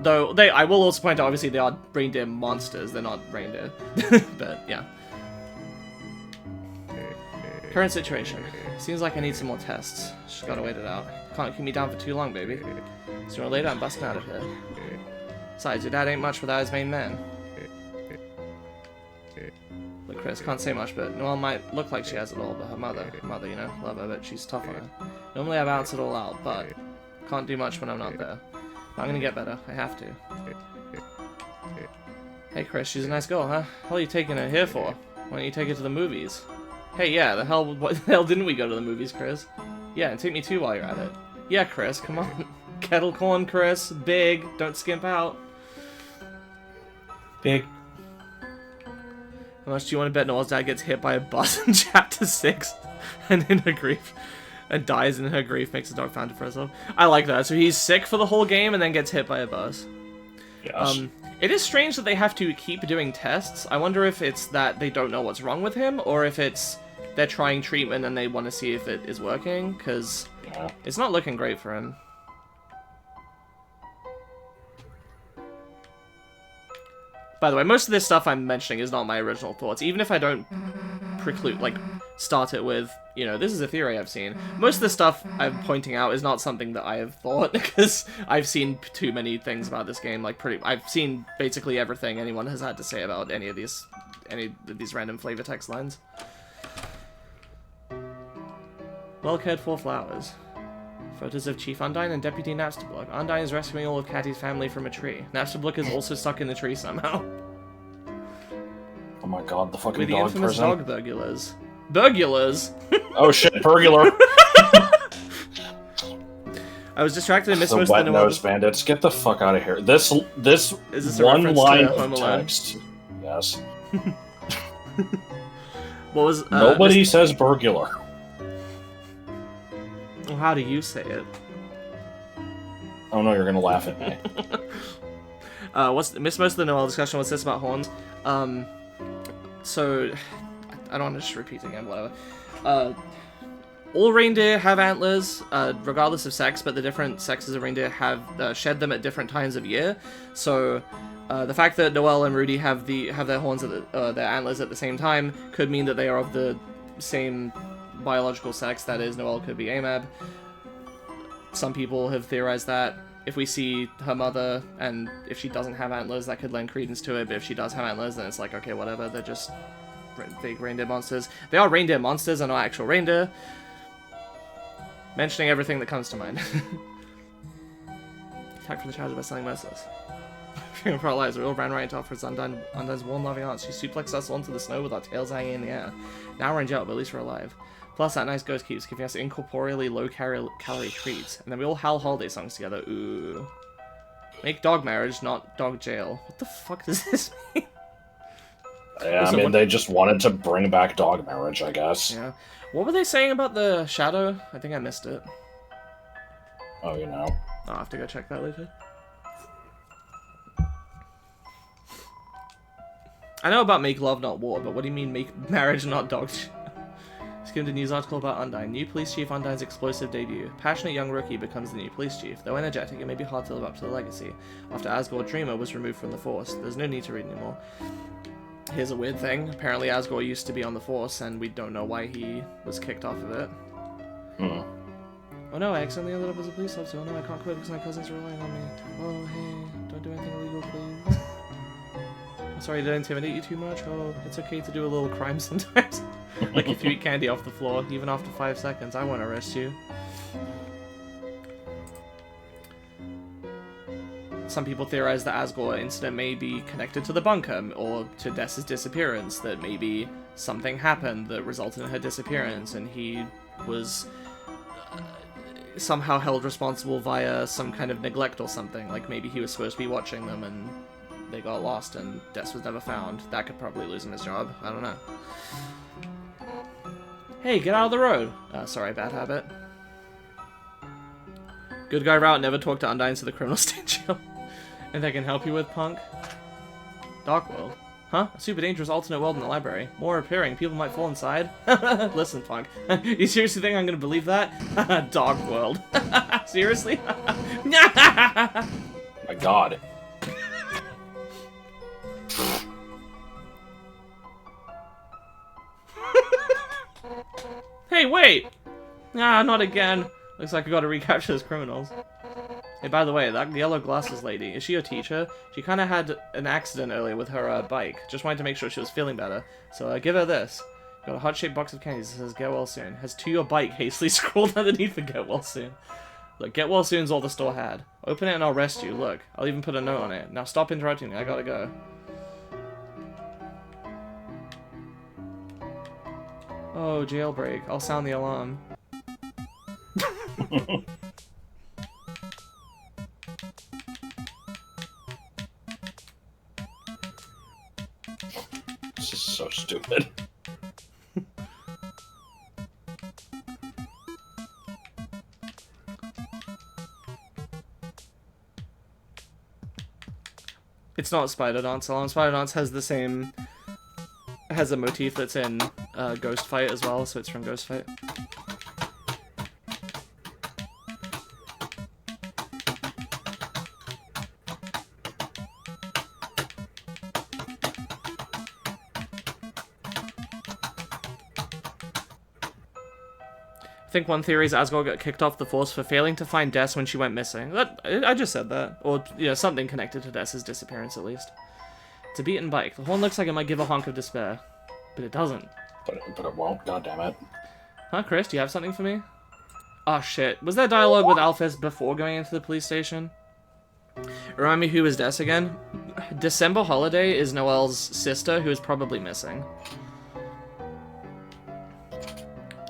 S1: Though, I will also point out, obviously, they are reindeer monsters, they're not reindeer. But, yeah. Current situation. Seems like I need some more tests. Just gotta wait it out. Can't keep me down for too long, baby. Sooner or later, I'm busting out of here. Besides, your dad ain't much without his main man. Look, Chris, can't say much, but Noelle might look like she has it all, but her mother, you know, love her, but she's tough on her. Normally I balance it all out, but can't do much when I'm not there. But I'm gonna get better. I have to. Hey, Chris, she's a nice girl, huh? What are you taking her here for? Why don't you take her to the movies? Hey, yeah, what the hell didn't we go to the movies, Chris? Yeah, and take me too while you're at it. Yeah, Chris, come on. Kettle corn, Chris. Big. Don't skimp out.
S2: Big.
S1: How much do you want to bet Noelle's dad gets hit by a bus in Chapter 6 and in her grief, and dies in her grief, makes a dog fountain for herself? I like that. So he's sick for the whole game and then gets hit by a bus.
S2: Yes.
S1: It is strange that they have to keep doing tests. I wonder if it's that they don't know what's wrong with him, or if it's they're trying treatment and they want to see if it is working, because it's not looking great for him. By the way, most of this stuff I'm mentioning is not my original thoughts. Even if I don't start it with, you know, this is a theory I've seen. Most of the stuff I'm pointing out is not something that I have thought, because I've seen too many things about this game. I've seen basically everything anyone has had to say about any of these random flavor text lines. Well cared for flowers. Photos of Chief Undyne and Deputy Napsterblook. Undyne is rescuing all of Catty's family from a tree. Napsterblook is also stuck in the tree somehow.
S2: Oh my god, the fucking
S1: With the
S2: dog
S1: infamous
S2: prison.
S1: dog burglars. Burglars?
S2: Oh shit, burglar.
S1: I was distracted and missed
S2: The
S1: most of the
S2: wet-nosed bandits. Get the fuck out of here. This
S1: Is this a
S2: one
S1: reference
S2: line
S1: to Home
S2: of
S1: Alone?
S2: text. Yes.
S1: What was...
S2: Nobody says burglar.
S1: Well, how do you say it?
S2: Oh no, you're gonna laugh at me.
S1: Missed most of the Noelle discussion. What's this about horns? So... I don't want to just repeat again, whatever. All reindeer have antlers, regardless of sex, but the different sexes of reindeer have shed them at different times of year. So, the fact that Noelle and Rudy have their horns their antlers at the same time could mean that they are of the same biological sex. That is, Noelle could be AMAB. Some people have theorized that if we see her mother, and if she doesn't have antlers, that could lend credence to it. But if she does have antlers, then it's like, okay, whatever. They're just fake reindeer monsters. They are reindeer monsters and not actual reindeer. Mentioning everything that comes to mind. Attack from the shadows by selling merciless. Fearing for our lives, we all ran right into Alfred's Undyne's warm, loving arms. She suplexed us onto the snow with our tails hanging in the air. Now we're in jail, but at least we're alive. Plus, that nice ghost keeps giving us incorporeally low-calorie treats. And then we all howl holiday songs together. Ooh. Make dog marriage, not dog jail. What the fuck does this mean?
S2: Yeah, I mean, they just wanted to bring back dog marriage, I guess.
S1: Yeah. What were they saying about the shadow? I think I missed it.
S2: Oh, you know.
S1: I'll have to go check that later. I know about make love, not war, but what do you mean make marriage, not dog? Skimmed a news article about Undyne. New police chief Undyne's explosive debut. Passionate young rookie becomes the new police chief. Though energetic, it may be hard to live up to the legacy. After Asgore Dreamer was removed from the Force, there's no need to read anymore. Here's a weird thing. Apparently Asgore used to be on the Force, and we don't know why he was kicked off of it.
S2: Hmm.
S1: Oh no, I accidentally ended up as a police officer. Oh no, I can't quit because my cousin's relying on me. Oh hey, don't do anything illegal, please. I'm sorry, did I intimidate you too much? Oh, it's okay to do a little crime sometimes. Like if you eat candy off the floor, even after 5 seconds, I won't arrest you. Some people theorize the Asgore incident may be connected to the bunker, or to Dessa's disappearance, that maybe something happened that resulted in her disappearance, and he was somehow held responsible via some kind of neglect or something. Like maybe he was supposed to be watching them and they got lost and Des was never found. That could probably lose him his job. I don't know. Hey, get out of the road! Sorry, bad habit. Good guy route, never talk to Undyne so the criminals stay in jail. And they can help you with, punk? Dark world. Huh? A super dangerous alternate world in the library. More appearing, people might fall inside. Listen, punk. You seriously think I'm gonna believe that? Dark world. Seriously?
S2: My god.
S1: Hey, wait! Ah, not again. Looks like I gotta recapture those criminals. Hey, by the way, that yellow glasses lady, is she your teacher? She kinda had an accident earlier with her bike. Just wanted to make sure she was feeling better. So give her this. Got a heart-shaped box of candies that says get well soon. Has to your bike hastily scrawled underneath for get well soon. Look, get well soon's all the store had. Open it and I'll rest you. Look, I'll even put a note on it. Now stop interrupting me, I gotta go. Oh, jailbreak. I'll sound the alarm.
S2: This is so stupid.
S1: It's not Spider Dance. Spider Dance has the same... has a motif that's in Ghost Fight as well, so it's from Ghost Fight. I think one theory is Asgore got kicked off the Force for failing to find Des when she went missing. I just said that. Or, yeah, something connected to Des's disappearance, at least. It's a beaten bike. The horn looks like it might give a honk of despair. But it doesn't.
S2: But it won't, god damn it.
S1: Huh, Chris? Do you have something for me? Oh, shit. Was there dialogue with Alphys before going into the police station? Remind me who was Des again? December Holiday is Noelle's sister, who is probably missing.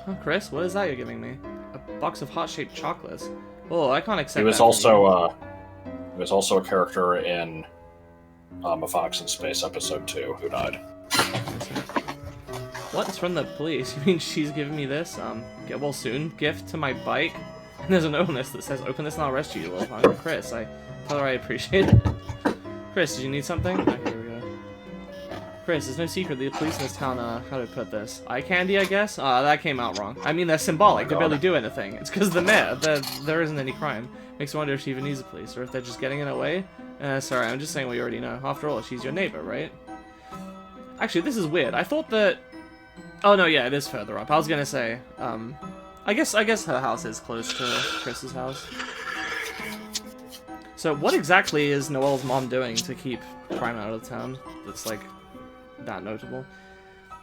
S1: Oh, Chris, what is that you're giving me? A box of heart-shaped chocolates. Oh, I can't accept that.
S2: He was also a character in A Fox in Space Episode 2 who died.
S1: What? It's from the police. You mean she's giving me this, get well soon gift to my bike? And there's an illness that says, open this and I'll arrest you, little punk. Chris, I tell her I appreciate it. Chris, did you need something? Oh, here we go. Chris, there's no secret the police in this town, how do I put this? Eye candy, I guess? That came out wrong. I mean, they're symbolic. They barely do anything. It's because the mayor, there isn't any crime. Makes me wonder if she even needs the police, or if they're just getting in her way. Sorry, I'm just saying what you already know. After all, she's your neighbor, right? Actually, this is weird. I thought that... Oh, no, yeah, it is further up. I was gonna say, I guess her house is close to Chris's house. So, what exactly is Noelle's mom doing to keep crime out of town that's, like, that notable?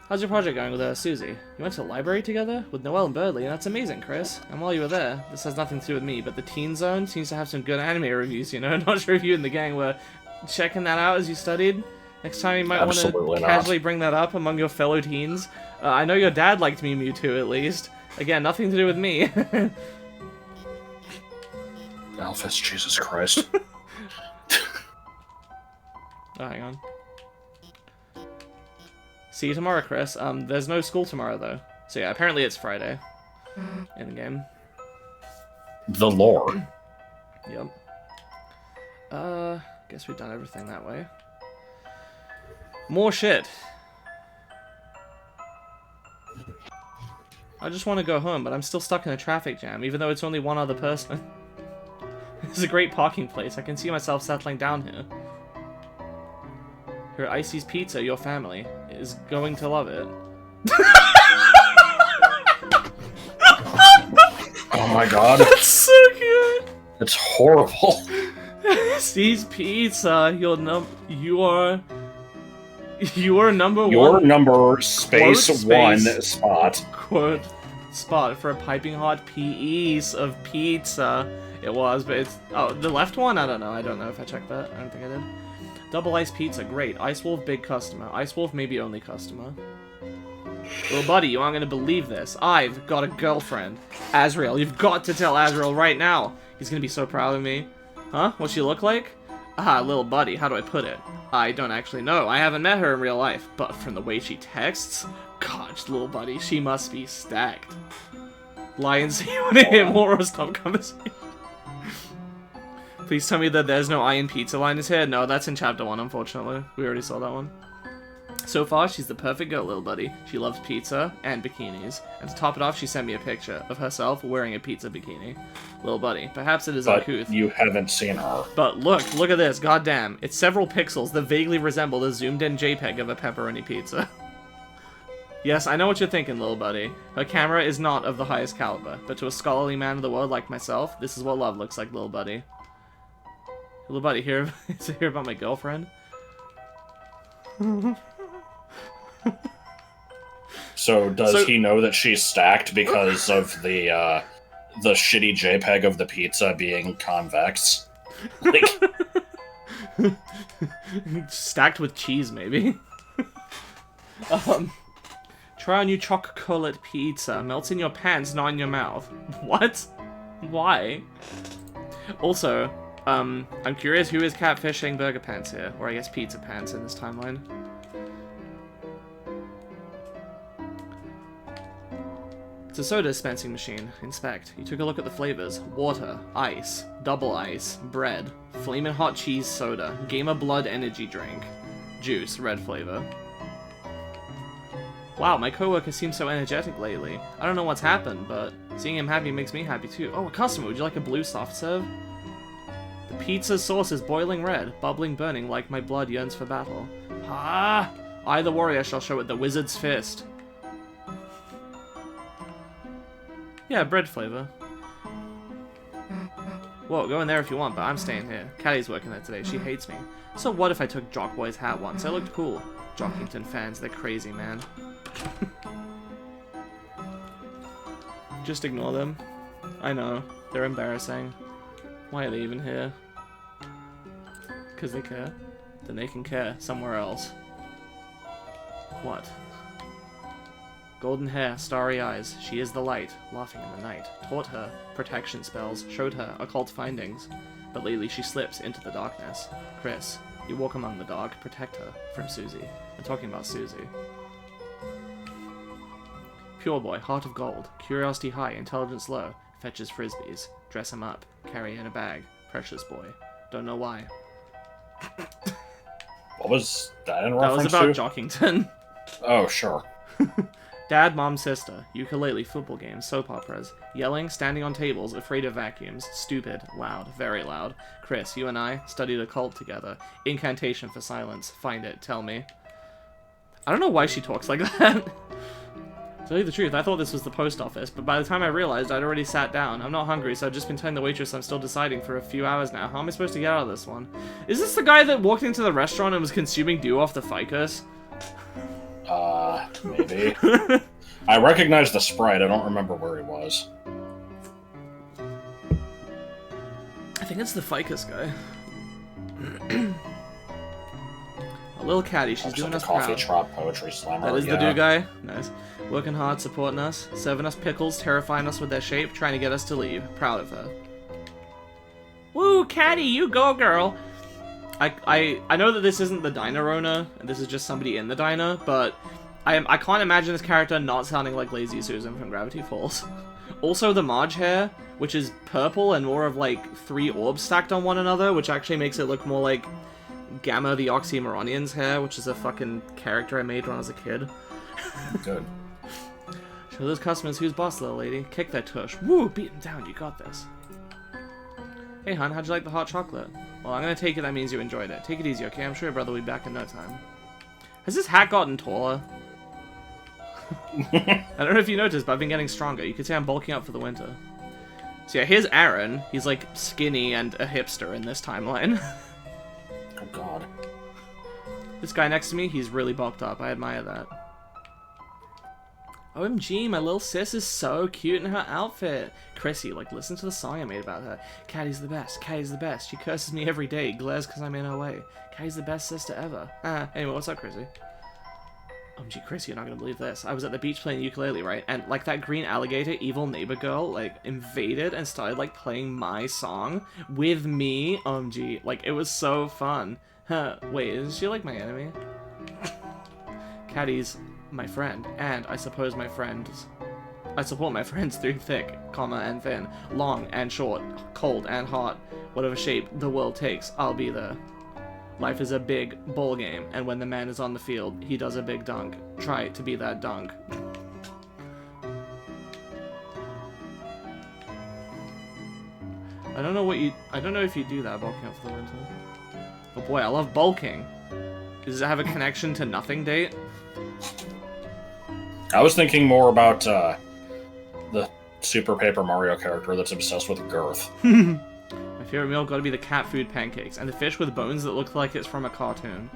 S1: How's your project going with Susie? You went to the library together? With Noelle and Birdley? That's amazing, Chris. And while you were there, this has nothing to do with me, but the Teen Zone seems to have some good anime reviews, you know? Not sure if you and the gang were checking that out as you studied. Next time you might want to casually bring that up among your fellow teens. I know your dad liked me Mewtwo, at least. Again, nothing to do with me.
S2: Alphys, Jesus Christ.
S1: Oh, hang on. See you tomorrow, Chris. There's no school tomorrow, though. So yeah, apparently it's Friday in the game.
S2: The lore.
S1: Yep. Guess we've done everything that way. More shit. I just want to go home, but I'm still stuck in a traffic jam, even though it's only one other person. This is a great parking place. I can see myself settling down here. Here at Icy's Pizza, your family is going to love it.
S2: Oh my god.
S1: That's so good.
S2: It's horrible.
S1: Icy's Pizza, you are number one.
S2: Your number space
S1: Quote,
S2: one
S1: space,
S2: spot.
S1: Quote spot for a piping hot piece of pizza. It was, but it's... Oh, the left one? I don't know. I don't know if I checked that. I don't think I did. Double ice pizza. Great. Ice Wolf, big customer. Ice Wolf, maybe only customer. Little buddy, you aren't going to believe this. I've got a girlfriend. Azrael, you've got to tell Azrael right now. He's going to be so proud of me. Huh? What's she look like? Ah, little buddy, how do I put it? I don't actually know. I haven't met her in real life. But from the way she texts... Gosh, little buddy, she must be stacked. Lions, you want to hear more or stop conversation? Please tell me that there's no Iron Pizza line is here. No, that's in chapter 1, unfortunately. We already saw that one. So far, she's the perfect girl, little buddy. She loves pizza and bikinis. And to top it off, she sent me a picture of herself wearing a pizza bikini. Little buddy, perhaps it is
S2: But
S1: uncouth.
S2: you haven't seen her.
S1: But look at this, goddamn. It's several pixels that vaguely resemble the zoomed-in JPEG of a pepperoni pizza. Yes, I know what you're thinking, little buddy. Her camera is not of the highest caliber, but to a scholarly man of the world like myself, this is what love looks like, little buddy. Little buddy, hear about my girlfriend?
S2: So does he know that she's stacked because of the shitty JPEG of the pizza being convex? Like,
S1: stacked with cheese, maybe. Try a new chocolate pizza. Melts in your pants, not in your mouth. What? Why? Also, I'm curious who is catfishing Burger Pants here, or I guess Pizza Pants in this timeline. It's a soda dispensing machine. Inspect. You took a look at the flavors. Water, ice, double ice, bread, flamin' hot cheese soda, Gamer Blood energy drink, juice, red flavor. Wow, my coworker seems so energetic lately. I don't know what's happened, but seeing him happy makes me happy too. Oh, a customer, would you like a blue soft serve? The pizza sauce is boiling red, bubbling, burning like my blood yearns for battle. Ah! I, the warrior, shall show it the wizard's fist. Yeah, bread flavor. Whoa, go in there if you want, but I'm staying here. Caddy's working there today. She hates me. So what if I took Jockboy's hat once? I looked cool. Jockington fans, they're crazy, man. Just ignore them. I know. They're embarrassing. Why are they even here? Because they care? Then they can care somewhere else. What? Golden hair, starry eyes, she is the light, laughing in the night. Taught her protection spells, showed her occult findings. But lately she slips into the darkness. Chris, you walk among the dark, protect her from Susie. I'm talking about Susie. Pure boy, heart of gold, curiosity high, intelligence low, fetches frisbees, dress him up, carry in a bag, precious boy. Don't know why.
S2: what was that in
S1: That was
S2: reference
S1: about
S2: to?
S1: Jockington.
S2: Oh, sure.
S1: Dad, mom, sister, ukulele, football games, soap operas, yelling, standing on tables, afraid of vacuums, stupid, loud, very loud. Chris, you and I studied occult together. Incantation for silence. Find it, tell me. I don't know why she talks like that. To tell you the truth, I thought this was the post office, but by the time I realized, I'd already sat down. I'm not hungry, so I've just been telling the waitress I'm still deciding for a few hours now. How am I supposed to get out of this one? Is this the guy that walked into the restaurant and was consuming dew off the ficus?
S2: Maybe. I recognize the sprite, I don't remember where he was.
S1: I think it's the ficus guy. A little catty, she's doing us
S2: Coffee
S1: proud.
S2: Trot Poetry Slammer.
S1: That is
S2: yeah.
S1: the dude guy? Nice. Working hard, supporting us, serving us pickles, terrifying us with their shape, trying to get us to leave. Proud of her. Woo, Caddy, you go, girl! I know that this isn't the diner owner, and this is just somebody in the diner, but I can't imagine this character not sounding like Lazy Susan from Gravity Falls. Also, the Marge hair, which is purple and more of like 3 orbs stacked on one another, which actually makes it look more like Gamma the Oxymoronian's hair, which is a fucking character I made when I was a kid.
S2: Good.
S1: Show those customers who's boss, little lady. Kick that tush. Woo, beat him down, you got this. Hey, hon, how'd you like the hot chocolate? Well, I'm gonna take it that means you enjoyed it. Take it easy, okay? I'm sure your brother will be back in no time. Has this hat gotten taller? I don't know if you noticed, but I've been getting stronger. You could say I'm bulking up for the winter. So yeah, here's Aaron. He's like skinny and a hipster in this timeline.
S2: Oh god.
S1: This guy next to me, he's really bulked up. I admire that. OMG, my little sis is so cute in her outfit. Chrissy, like, listen to the song I made about her. Caddy's the best. Caddy's the best. She curses me every day. Glares because I'm in her way. Caddy's the best sister ever. Anyway, what's up, Chrissy? OMG, Chrissy, you're not gonna believe this. I was at the beach playing ukulele, right? And, like, that green alligator evil neighbor girl, like, invaded and started, like, playing my song with me. OMG, like, it was so fun. Wait, is she, like, my enemy? Caddy's my friend, and I suppose my friend's I support my friends through thick, comma, and thin, long and short, cold and hot. Whatever shape the world takes, I'll be there. Life is a big ball game, and when the man is on the field, he does a big dunk. Try to be that dunk. I don't know if you do that, bulking up for the winter. Oh boy, I love bulking. Does it have a connection to nothing date?
S2: I was thinking more about the Super Paper Mario character that's obsessed with girth.
S1: My favorite meal gotta be the cat food pancakes, and the fish with bones that look like it's from a cartoon.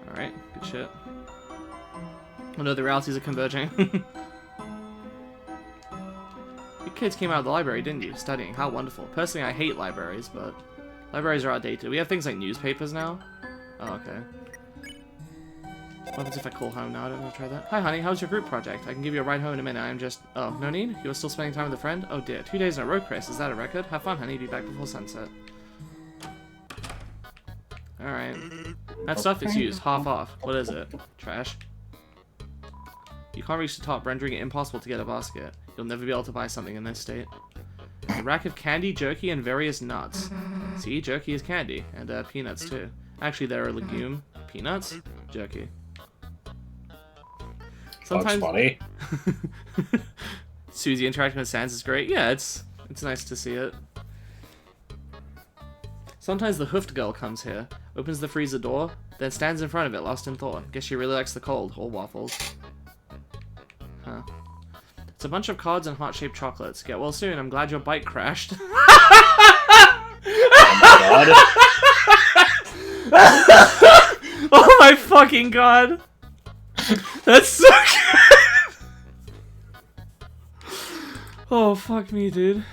S1: Alright, good shit. Oh no, the realities are converging. You kids came out of the library, didn't you? Studying. How wonderful. Personally, I hate libraries, but libraries are outdated. We have things like newspapers now. Oh, okay. What happens if I call home now? I don't want to try that. Hi, honey. How's your group project? I can give you a ride home in a minute. I'm just... Oh, no need? You were still spending time with a friend? Oh, dear. 2 days in a row, Chris. Is that a record? Have fun, honey. Be back before sunset. Alright. That stuff is used. Half off. What is it? Trash. You can't reach the top, rendering it impossible to get a basket. You'll never be able to buy something in this state. A rack of candy, jerky, and various nuts. See, jerky is candy, and peanuts too. Actually, they're a legume. Peanuts? Jerky.
S2: Sometimes... That's funny.
S1: Susie interacting with Sans is great. Yeah, it's nice to see it. Sometimes the hoofed girl comes here, opens the freezer door, then stands in front of it, lost in thought. Guess she really likes the cold, or waffles. Huh. It's a bunch of cards and heart-shaped chocolates. Get well soon. I'm glad your bike crashed. Oh my fucking god. That's so good. Oh, fuck me, dude.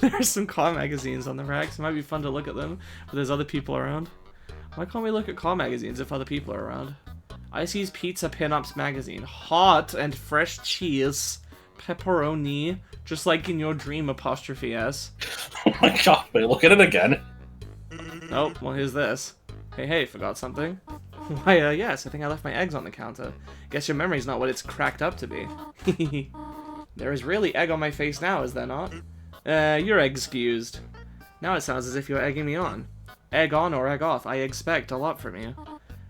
S1: There's some car magazines on the racks. It might be fun to look at them, but there's other people around. Why can't we look at car magazines if other people are around? Icy's Pizza Pinups magazine. Hot and fresh cheese. Pepperoni. Just like in your dream, apostrophe S.
S2: Oh my god, wait, look at it again.
S1: Oh, well, here's this. Hey, forgot something? Why, yes, I think I left my eggs on the counter. Guess your memory's not what it's cracked up to be. There is really egg on my face now, is there not? You're excused. Now it sounds as if you're egging me on. Egg on or egg off, I expect a lot from you.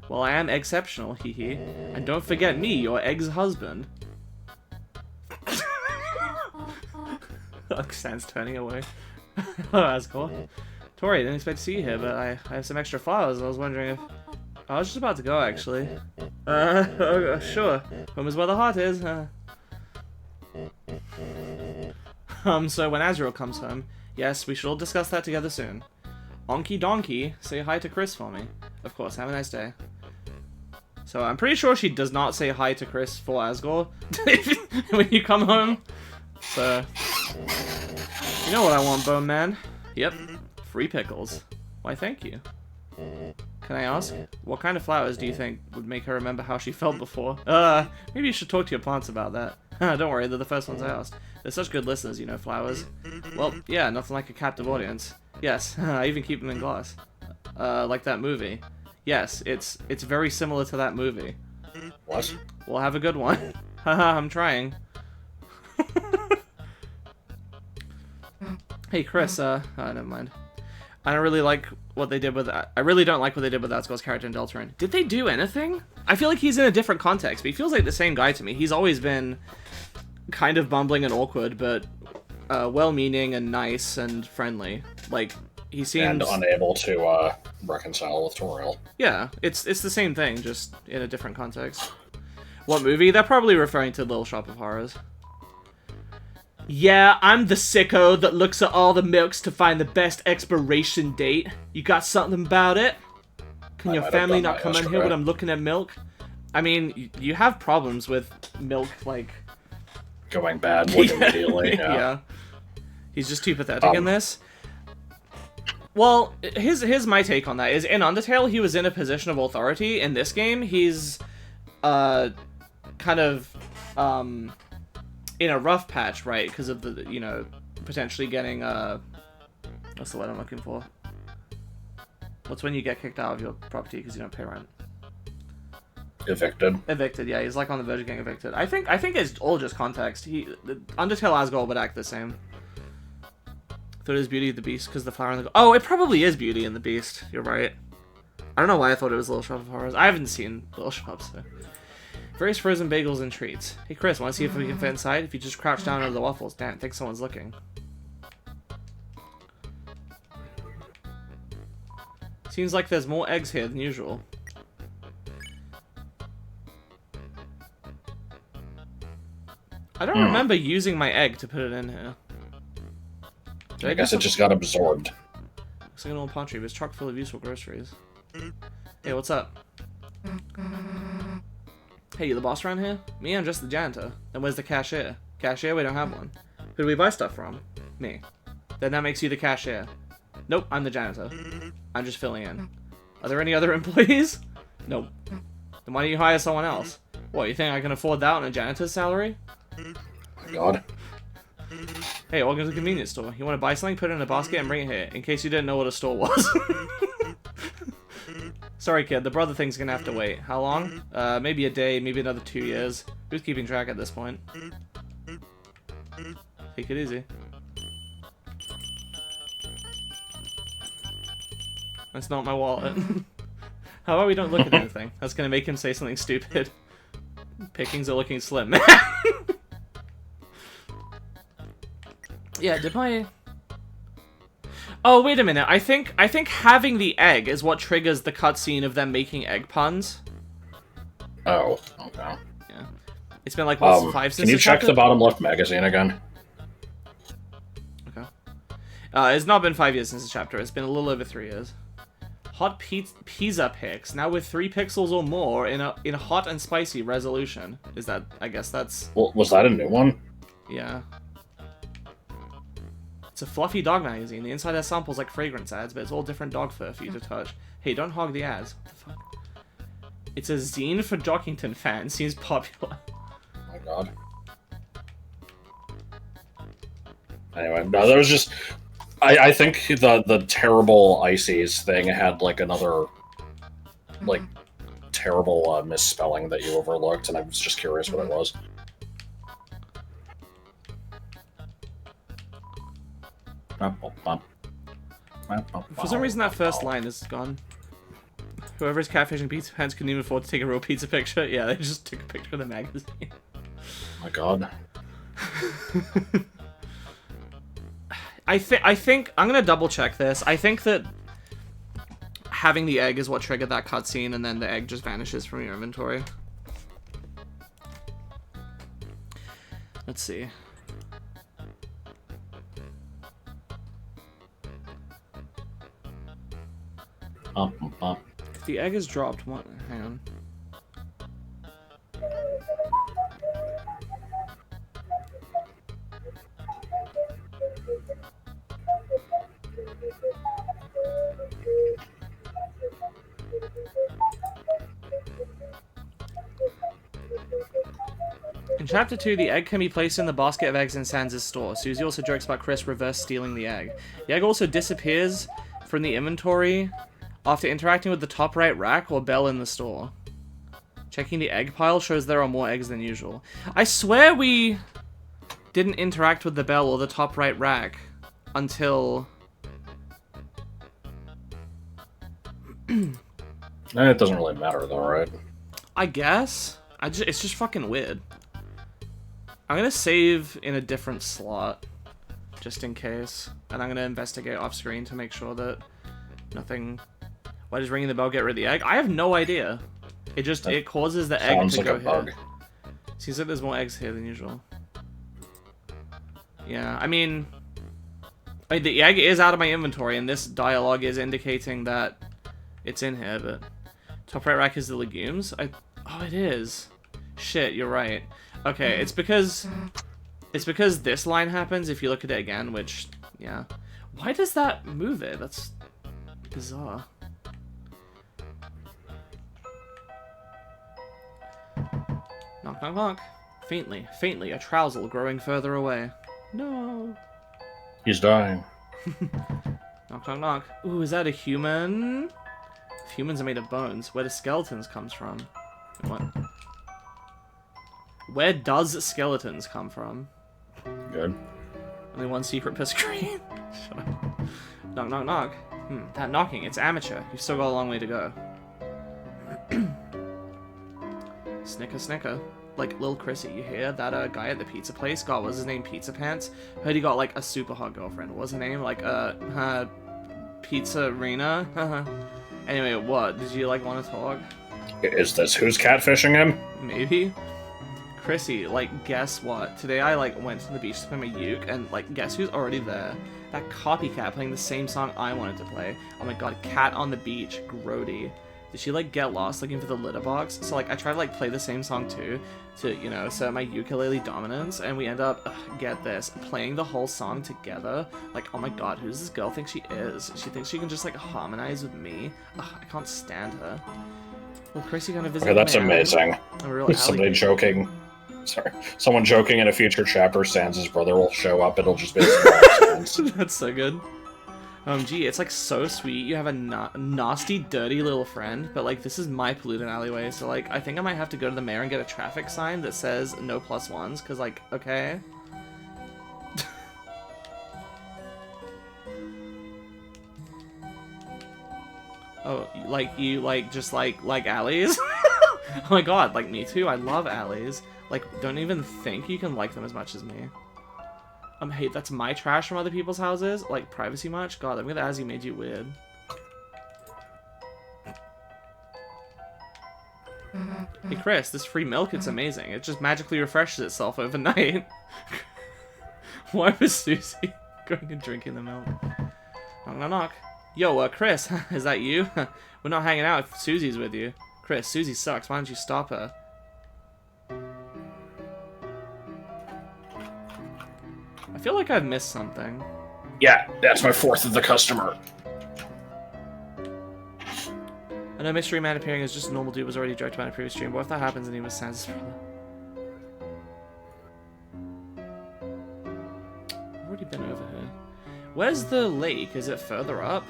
S1: Well, I am exceptional, hee. And don't forget me, your ex-husband. Sans turning away. Oh, that's cool. Tori, didn't expect to see you here, but I have some extra flowers. I was wondering if... I was just about to go, actually. Sure. Home is where the heart is. So when Azrael comes home, yes, we should all discuss that together soon. Onky Donkey, say hi to Chris for me. Of course, have a nice day. So I'm pretty sure she does not say hi to Chris for Asgore when you come home. So, you know what I want, Bone Man? Yep, free pickles. Why, thank you. Can I ask, what kind of flowers do you think would make her remember how she felt before? Maybe you should talk to your plants about that. Don't worry, they're the first ones I asked. They're such good listeners, you know, flowers. Well, yeah, nothing like a captive audience. Yes, I even keep them in glass. Like that movie. Yes, it's very similar to that movie.
S2: What?
S1: We'll have a good one. Haha, I'm trying. Hey, Chris, never mind. I don't really like what they did with... I really don't like what they did with Asgore's character in Deltarune. Did they do anything? I feel like he's in a different context, but he feels like the same guy to me. He's always been kind of bumbling and awkward, but well-meaning and nice and friendly. Like, he seems...
S2: And unable to reconcile with Toriel.
S1: Yeah, it's the same thing, just in a different context. What movie? They're probably referring to Little Shop of Horrors. Yeah, I'm the sicko that looks at all the milks to find the best expiration date. You got something about it? Can your family not come in here when I'm looking at milk? I mean, you have problems with milk, like...
S2: Going bad like, immediately,
S1: yeah. He's just too pathetic in this. Well, here's my take on that, is in Undertale, he was in a position of authority. In this game, he's, kind of, in a rough patch, right? Because of the, you know, potentially getting, what's the word I'm looking for? What's when you get kicked out of your property because you don't pay rent?
S2: Evicted.
S1: Evicted, yeah, he's like on the verge of getting evicted. I think it's all just context. Undertale Asgore would act the same. Thought it was Beauty and the Beast because the flower and the... Oh, it probably is Beauty and the Beast. You're right. I don't know why I thought it was Little Shop of Horrors. I haven't seen Little Shop, so... Various frozen bagels and treats. Hey Chris, want to see if we can fit inside? If you just crouch down under the waffles. Damn, I think someone's looking. Seems like there's more eggs here than usual. I don't remember using my egg to put it in here.
S2: I guess it just got absorbed.
S1: Looks like an old pantry, but it's chock full of useful groceries. Hey, what's up? Hey, you the boss around here? Me, I'm just the janitor. Then where's the cashier? Cashier? We don't have one. Who do we buy stuff from? Me. Then that makes you the cashier. Nope, I'm the janitor. I'm just filling in. Are there any other employees? Nope. Then why don't you hire someone else? What, you think I can afford that on a janitor's salary?
S2: My God.
S1: Hey, welcome to the convenience store. You want to buy something, put it in a basket, and bring it here, in case you didn't know what a store was. Sorry, kid, the brother thing's gonna have to wait. How long? Maybe a day, maybe another 2 years. Who's keeping track at this point? Take it easy. That's not my wallet. How about we don't look at anything? That's gonna make him say something stupid. Pickings are looking slim. Yeah, did my... Oh, wait a minute. I think having the egg is what triggers the cutscene of them making egg puns.
S2: Oh, okay.
S1: Yeah. It's been like, what, 5 since
S2: Can you check the bottom left magazine again?
S1: Okay. It's not been 5 years since the chapter. It's been a little over 3 years. Hot pizza pics, now with 3 pixels or more in a hot and spicy resolution. Is that, I guess that's...
S2: Well, was that a new one?
S1: Yeah. It's a fluffy dog magazine. The inside has samples like fragrance ads, but it's all different dog fur for you to touch. Hey, don't hog the ads. What the fuck? It's a zine for Dockington fans. Seems popular.
S2: Oh my God. Anyway, no, there was just... I think the terrible Ices thing had, like, another, like, terrible misspelling that you overlooked, and I was just curious what it was.
S1: For some reason, that first line is gone. Whoever's catfishing pizza fans couldn't even afford to take a real pizza picture. Yeah, they just took a picture of the magazine.
S2: Oh my God.
S1: I think I'm gonna double check this. I think that having the egg is what triggered that cutscene, and then the egg just vanishes from your inventory. Let's see. If the egg is dropped, what? Hang on. In Chapter 2, the egg can be placed in the basket of eggs in Sans' store. Susie also jokes about Chris reverse stealing the egg. The egg also disappears from the inventory after interacting with the top right rack or bell in the store. Checking the egg pile shows there are more eggs than usual. I swear we didn't interact with the bell or the top right rack until...
S2: It doesn't really matter though, right?
S1: I guess. It's just fucking weird. I'm gonna save in a different slot, just in case. And I'm gonna investigate off screen to make sure that nothing... Why does ringing the bell get rid of the egg? I have no idea. It causes the egg to go here. Seems like there's more eggs here than usual. Yeah, I mean, the egg is out of my inventory, and this dialogue is indicating that it's in here, but... Top right rack is the legumes? Oh, it is. Shit, you're right. Okay, it's because this line happens if you look at it again, which, yeah. Why does that move it? That's bizarre. Knock, knock, knock. Faintly, faintly, a trousil growing further away. No.
S2: He's dying.
S1: Knock, knock, knock. Ooh, is that a human? If humans are made of bones, where do skeletons comes from? What? Where does skeletons come from?
S2: Good.
S1: Only one secret per screen. Shut up. Knock, knock, knock. That knocking, it's amateur. You've still got a long way to go. Snicker, snicker. Like, Lil Chrissy, you hear that guy at the pizza place? God, what was his name? Pizza Pants? Heard he got, like, a super hot girlfriend. What was her name? Like, Pizza Rena? Anyway, what? Did you, like, want to talk?
S2: Is this who's catfishing him?
S1: Maybe? Chrissy, like, guess what? Today I, like, went to the beach to play my uke, and, like, guess who's already there? That copycat playing the same song I wanted to play. Oh my god, Cat on the Beach, grody. Did she, like, get lost looking for the litter box? So, like, I tried to, like, play the same song, too, to, you know, assert my ukulele dominance, and we end up, get this, playing the whole song together. Like, oh my god, who does this girl think she is? She thinks she can just, like, harmonize with me? Ugh, I can't stand her. Well, Chrissy gonna visit
S2: Okay, that's
S1: my alley?
S2: amazing.
S1: A real
S2: Somebody
S1: alligator.
S2: joking. Sorry. Someone joking in a future chapter, Sans' brother will show up, it'll just be Sans.
S1: That's so good. Gee, it's like so sweet. You have a nasty, dirty little friend, but like this is my polluted alleyway, so like I think I might have to go to the mayor and get a traffic sign that says no +1s, cause like okay. Oh, like you like just like alleys? Oh my god, like me too. I love alleys. Like don't even think you can like them as much as me. Hey, that's my trash from other people's houses? Like, privacy much? God, I'm gonna as you made you weird. Hey, Chris, this free milk, it's amazing. It just magically refreshes itself overnight. Why was Susie going and drinking the milk? Knock, knock, knock. Yo, Chris, is that you? We're not hanging out if Susie's with you. Chris, Susie sucks. Why don't you stop her? I feel like I've missed something.
S2: Yeah, that's my fourth of the customer.
S1: I know Mystery Man appearing as just a normal dude was already joked about in a previous stream, but what if that happens and he was Sans' brother? I've already been over here. Where's the lake? Is it further up?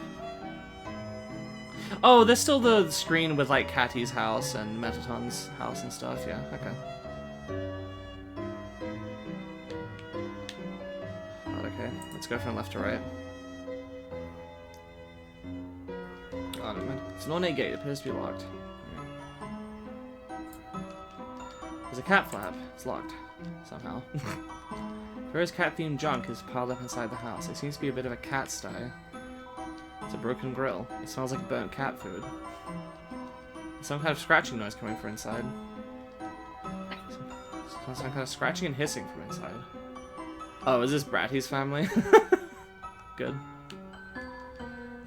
S1: Oh, there's still the screen with, like, Catty's house and Metaton's house and stuff, yeah, okay. Okay, let's go from left to right. Oh, never mind. It's an ornate gate. It appears to be locked. There's a cat flap. It's locked. Somehow. Various cat-themed junk is piled up inside the house. It seems to be a bit of a cat sty. It's a broken grill. It smells like burnt cat food. There's some kind of scratching noise coming from inside. Some kind of scratching and hissing from inside. Oh, is this Bratty's family? Good.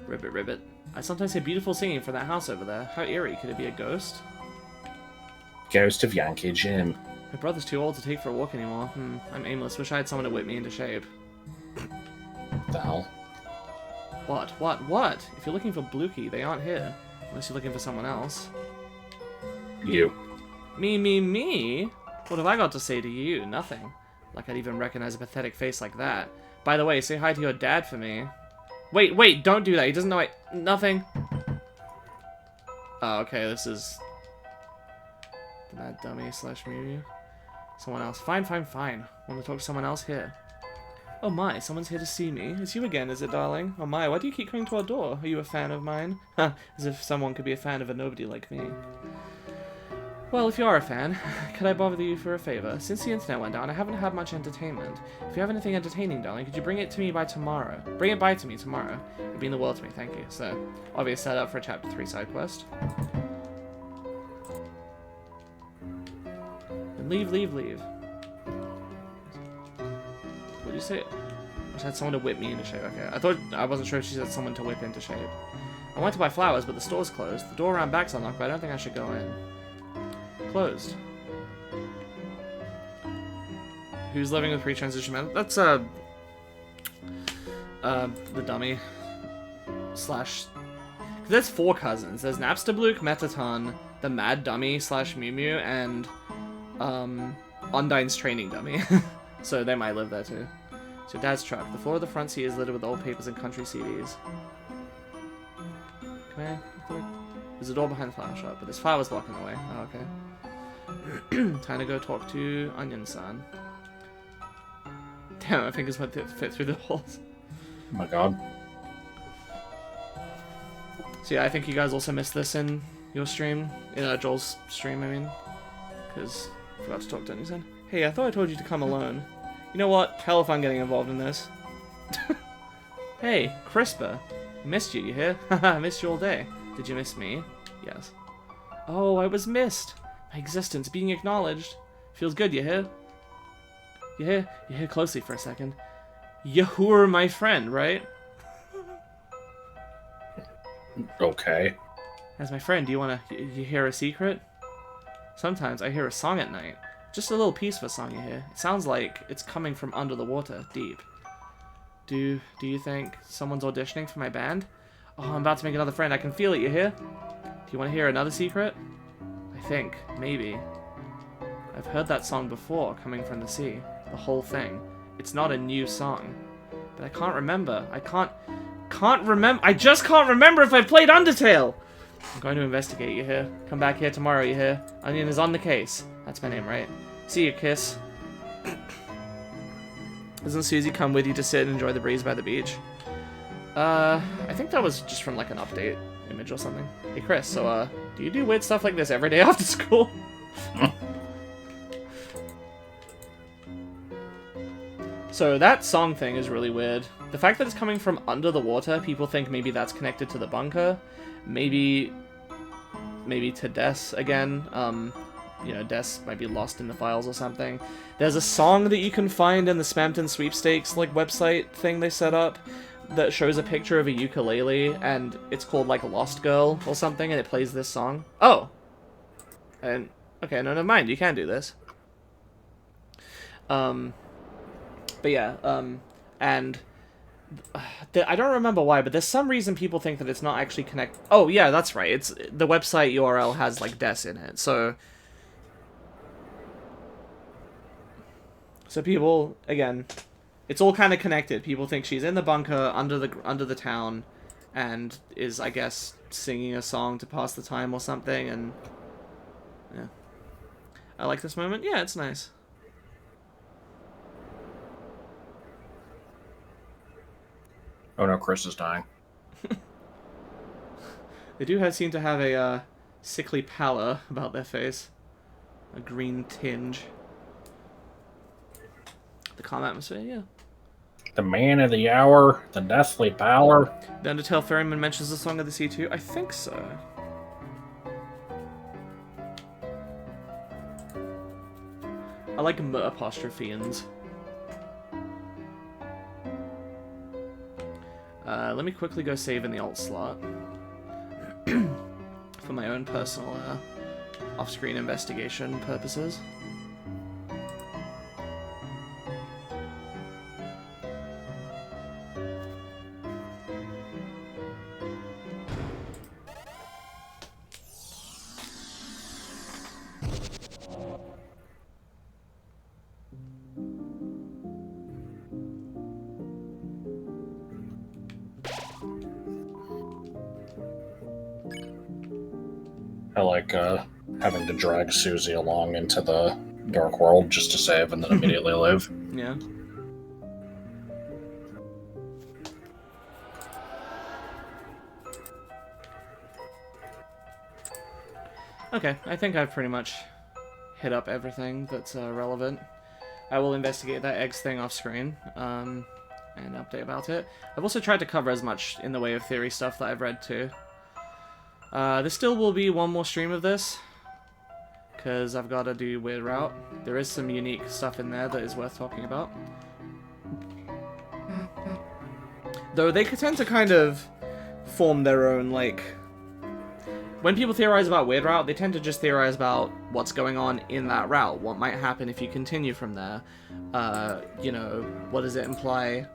S1: Ribbit, ribbit. I sometimes hear beautiful singing from that house over there. How eerie. Could it be a ghost?
S2: Ghost of Yankee Jim.
S1: My brother's too old to take for a walk anymore. I'm aimless. Wish I had someone to whip me into shape.
S2: Val.
S1: What? If you're looking for Blukey, they aren't here. Unless you're looking for someone else.
S2: You.
S1: Me? What have I got to say to you? Nothing. Like I'd even recognize a pathetic face like that. By the way, say hi to your dad for me. Wait, don't do that. He doesn't know nothing. Oh, okay, this is... the mad dummy / Mew. Someone else. Fine. Want to talk to someone else here? Oh my, someone's here to see me. It's you again, is it, darling? Oh my, why do you keep coming to our door? Are you a fan of mine? As if someone could be a fan of a nobody like me. Well, if you are a fan, could I bother you for a favor? Since the internet went down, I haven't had much entertainment. If you have anything entertaining, darling, could you bring it to me by tomorrow? Bring it by to me tomorrow. It would mean the world to me, thank you. So, obvious setup for a Chapter 3 side quest. And leave. What did you say? I just had someone to whip me into shape. Okay, I wasn't sure if she said someone to whip into shape. I went to buy flowers, but the store's closed. The door around back's unlocked, but I don't think I should go in. Closed. Who's living with pre-transition man? That's the dummy / there's 4 cousins. There's Napster Bluke, Metaton, the Mad Dummy / Mew Mew, and Undyne's training dummy. So they might live there too. It's your dad's truck. The floor of the front seat is littered with old papers and country CDs. Come in. There's a door behind the flower shop, but there's flowers blocking the way. Oh, okay. Time to go talk to Onion-san. Damn, my fingers went fit through the holes.
S2: Oh my god.
S1: So yeah, I think you guys also missed this in your stream. In Joel's stream, I mean. Because I forgot to talk to Onion-san. Hey, I thought I told you to come alone. You know what? Hell if I'm getting involved in this. Hey, Crisper. Missed you hear? Haha, missed you all day. Did you miss me? Yes. Oh, I was missed. My existence being acknowledged. Feels good, you hear? You hear? You hear closely for a second. You're my friend, right?
S2: Okay.
S1: As my friend, do you hear a secret? Sometimes I hear a song at night. Just a little piece of a song you hear. It sounds like it's coming from under the water, deep. Do you think someone's auditioning for my band? Oh, I'm about to make another friend. I can feel it, you hear? Do you want to hear another secret? I think, maybe. I've heard that song before, coming from the sea. The whole thing. It's not a new song. But I can't remember. I just can't remember if I played Undertale! I'm going to investigate, you hear? Come back here tomorrow, you hear? Onion is on the case. That's my name, right? See you, Kiss. Doesn't Susie come with you to sit and enjoy the breeze by the beach? I think that was just from like an update image or something. Hey Chris, so do you do weird stuff like this every day after school? So that song thing is really weird. The fact that it's coming from under the water, people think maybe that's connected to the bunker. Maybe to Des again. You know, Des might be lost in the files or something. There's a song that you can find in the Spamton Sweepstakes like website thing they set up that shows a picture of a ukulele, and it's called like Lost Girl or something, and it plays this song. Oh! And okay, no, never mind, you can do this. But yeah, and I don't remember why, but there's some reason people think that it's not actually connect. Oh yeah, that's right. It's the website URL has like Des in it, so people again, it's all kind of connected. People think she's in the bunker under the town, and is I guess singing a song to pass the time or something. And yeah, I like this moment. Yeah, it's nice.
S2: Oh no, Chris is dying.
S1: They do seem to have a sickly pallor about their face. A green tinge. The calm atmosphere, yeah.
S2: The man of the hour, the deathly power.
S1: The Undertale Ferryman mentions the Song of the Sea too? I think so. I like apostrophians. Let me quickly go save in the alt slot. For my own personal off-screen investigation purposes.
S2: I like having to drag Susie along into the dark world just to save and then immediately leave.
S1: Yeah. Okay, I think I've pretty much hit up everything that's relevant. I will investigate that eggs thing off screen, and update about it. I've also tried to cover as much in the way of theory stuff that I've read too. There still will be one more stream of this, because I've got to do Weird Route. There is some unique stuff in there that is worth talking about. Though they tend to kind of form their own, like... When people theorize about Weird Route, they tend to just theorize about what's going on in that route, what might happen if you continue from there. You know, what does it imply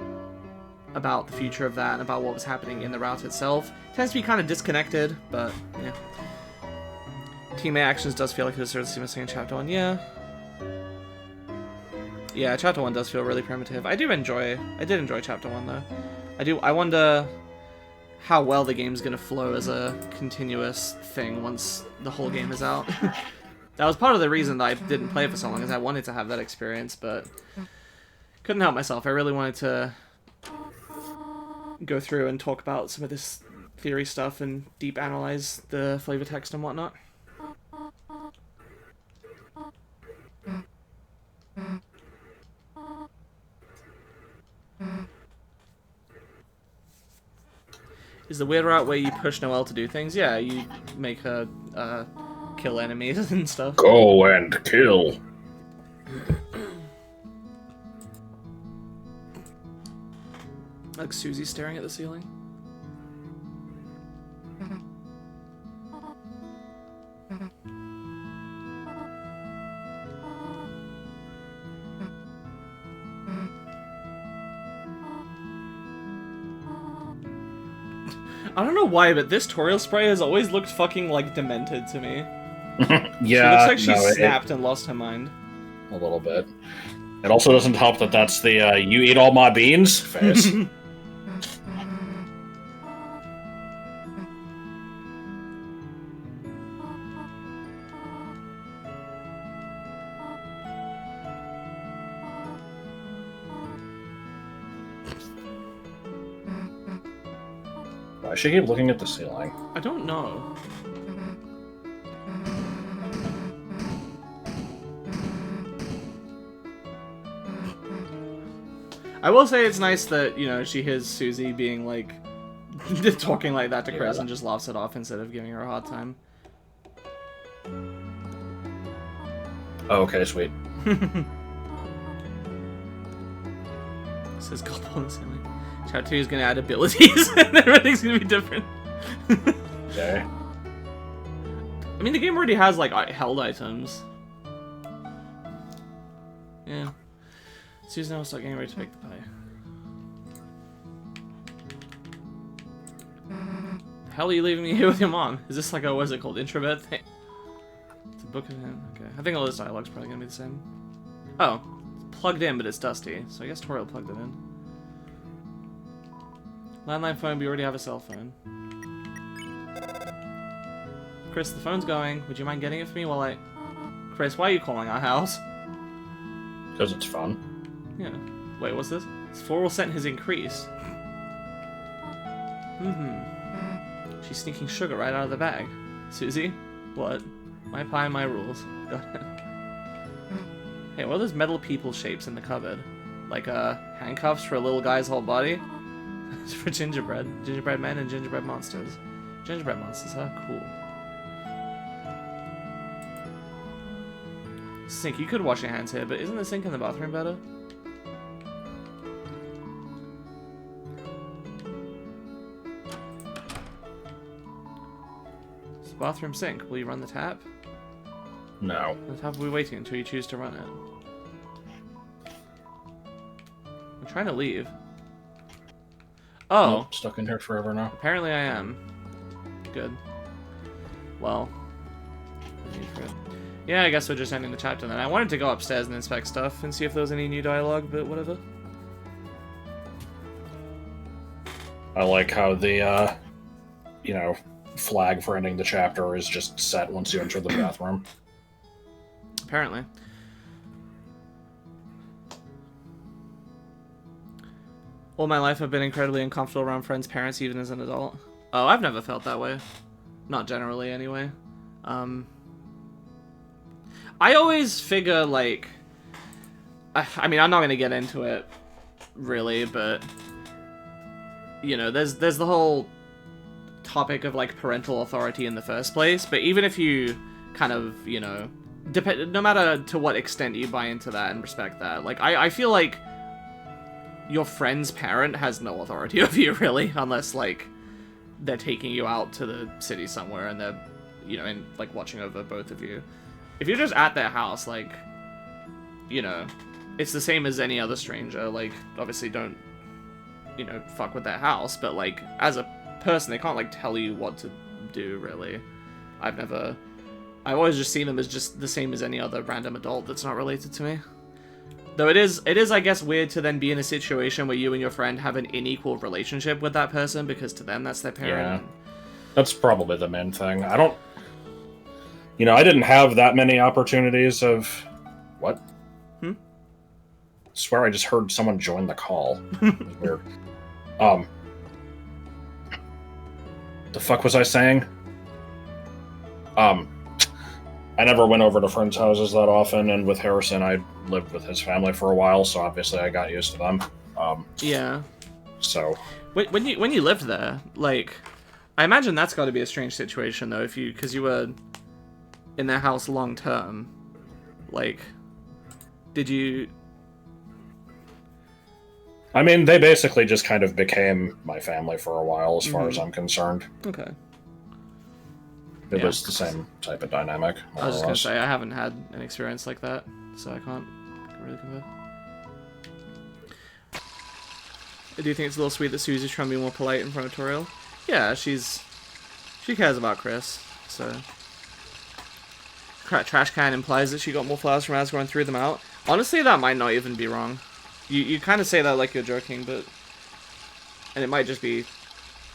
S1: about the future of that and about what was happening in the route itself. It tends to be kind of disconnected, but yeah. Teammate actions does feel like it was seriously missing in Chapter 1, yeah. Yeah, chapter 1 does feel really primitive. I did enjoy chapter 1 though. I wonder how well the game's gonna flow as a continuous thing once the whole game is out. That was part of the reason that I didn't play it for so long, is I wanted to have that experience, but couldn't help myself. I really wanted to go through and talk about some of this theory stuff and deep analyze the flavor text and whatnot. Is the weird route where you push Noelle to do things? Yeah, you make her kill enemies and stuff.
S2: Go and kill.
S1: Like Susie staring at the ceiling. I don't know why, but this Toriel spray has always looked fucking, like, demented to me.
S2: Yeah,
S1: she looks like she snapped and lost her mind.
S2: A little bit. It also doesn't help that that's the, you eat all my beans face. Why should she keep looking at the ceiling?
S1: I don't know. I will say it's nice that, you know, she hears Susie being like, talking like that to Chris and just laughs it off instead of giving her a hard time.
S2: Oh, okay, sweet.
S1: Says gulp on the ceiling. Chapter 2 is going to add abilities and everything's going to be different.
S2: Okay.
S1: I mean, the game already has, like, held items. Yeah. Susan will start getting ready to make the pie. The hell are you leaving me here with your mom? Is this like a, what is it called, introvert thing? It's a book of him. Okay. I think all this dialogue's probably going to be the same. Oh. It's plugged in, but it's dusty. So I guess Toriel plugged it in. Landline phone, we already have a cell phone. Chris, the phone's going. Would you mind getting it for me while I... Chris, why are you calling our house?
S2: Because it's fun.
S1: Yeah. Wait, what's this? His 4% has increased. She's sneaking sugar right out of the bag. Susie? What? My pie, my rules. Got it. Hey, what are those metal people shapes in the cupboard? Like, handcuffs for a little guy's whole body? It's for gingerbread. Gingerbread men and gingerbread monsters. Gingerbread monsters, huh? Cool. Sink, you could wash your hands here, but isn't the sink in the bathroom better? It's the bathroom sink. Will you run the tap?
S2: No.
S1: The tap will be waiting until you choose to run it. I'm trying to leave. Oh.
S2: Nope, stuck in here forever now.
S1: Apparently I am. Good. Well. No need for it. Yeah, I guess we're just ending the chapter then. I wanted to go upstairs and inspect stuff and see if there was any new dialogue, but whatever.
S2: I like how the, you know, flag for ending the chapter is just set once you enter the bathroom.
S1: Apparently. All my life I've been incredibly uncomfortable around friends' parents, even as an adult. Oh, I've never felt that way. Not generally, anyway. I always figure, like... I mean, I'm not going to get into it, really, but... You know, there's the whole topic of, like, parental authority in the first place, but even if you kind of, you know... no matter to what extent you buy into that and respect that, like, I feel like your friend's parent has no authority over you, really, unless, like, they're taking you out to the city somewhere and they're, you know, and, like, watching over both of you. If you're just at their house, like, you know, it's the same as any other stranger. Like, obviously don't, you know, fuck with their house, but, like, as a person, they can't, like, tell you what to do, really. I've always just seen them as just the same as any other random adult that's not related to me. Though it is, I guess, weird to then be in a situation where you and your friend have an unequal relationship with that person, because to them that's their parent.
S2: Yeah. That's probably the main thing. I don't... I didn't have that many opportunities of... What?
S1: Hmm?
S2: I swear I just heard someone join the call. Weird. The fuck was I saying? I never went over to friends' houses that often, and with Harrison, I lived with his family for a while, so obviously I got used to them.
S1: Yeah.
S2: So...
S1: When you lived there, like... I imagine that's got to be a strange situation, though, because you were in their house long term. Like, did you...
S2: I mean, they basically just kind of became my family for a while, as far as I'm concerned.
S1: Okay.
S2: It was the same type of dynamic.
S1: I was just gonna say, I haven't had an experience like that, so I can't really compare. I do think it's a little sweet that Susie's trying to be more polite in front of Toriel. Yeah, she cares about Chris, so... Trash can implies that she got more flowers from Asgore and threw them out. Honestly, that might not even be wrong. You kind of say that like you're joking, but... And it might just be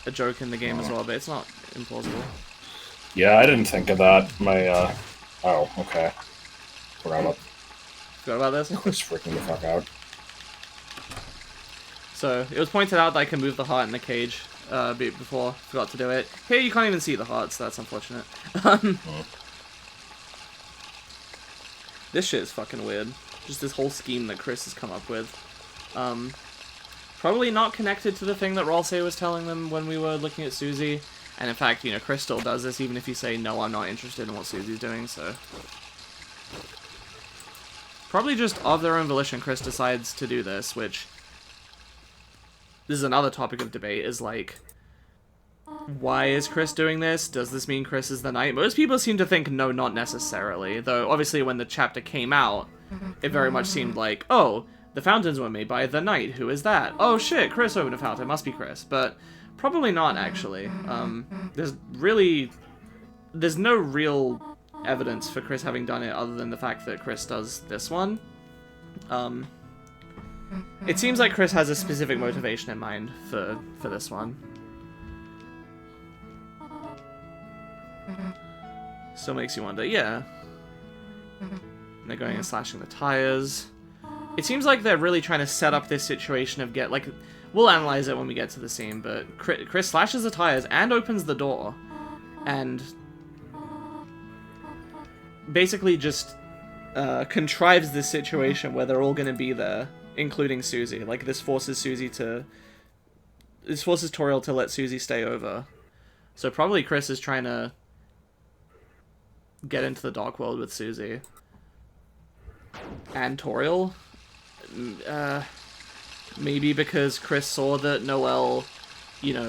S1: a joke in the game as well, but it's not implausible.
S2: Yeah, I didn't think of that. Oh, okay. Forgot
S1: about this?
S2: I was freaking the fuck out.
S1: So, it was pointed out that I can move the heart in the cage before. Forgot to do it. Here, you can't even see the heart, so that's unfortunate. This shit is fucking weird. Just this whole scheme that Chris has come up with. Probably not connected to the thing that Ralsei was telling them when we were looking at Susie. And in fact, Chris still does this even if you say, no, I'm not interested in what Susie's doing, so... Probably just of their own volition, Chris decides to do this, which... This is another topic of debate, is like... Why is Chris doing this? Does this mean Chris is the knight? Most people seem to think no, not necessarily. Though, obviously, when the chapter came out, it very much seemed like, oh, the fountains were made by the knight. Who is that? Oh shit, Chris opened a fountain. Must be Chris. But... Probably not, actually. There's no real evidence for Chris having done it other than the fact that Chris does this one. It seems like Chris has a specific motivation in mind for this one. Still makes you wonder, yeah. And they're going and slashing the tires. It seems like they're really trying to set up this situation of we'll analyze it when we get to the scene, but Chris slashes the tires and opens the door, and basically just contrives this situation where they're all going to be there, including Susie. Like, this forces Toriel to let Susie stay over. So probably Chris is trying to get into the Dark World with Susie. And Toriel? Maybe because Chris saw that Noelle,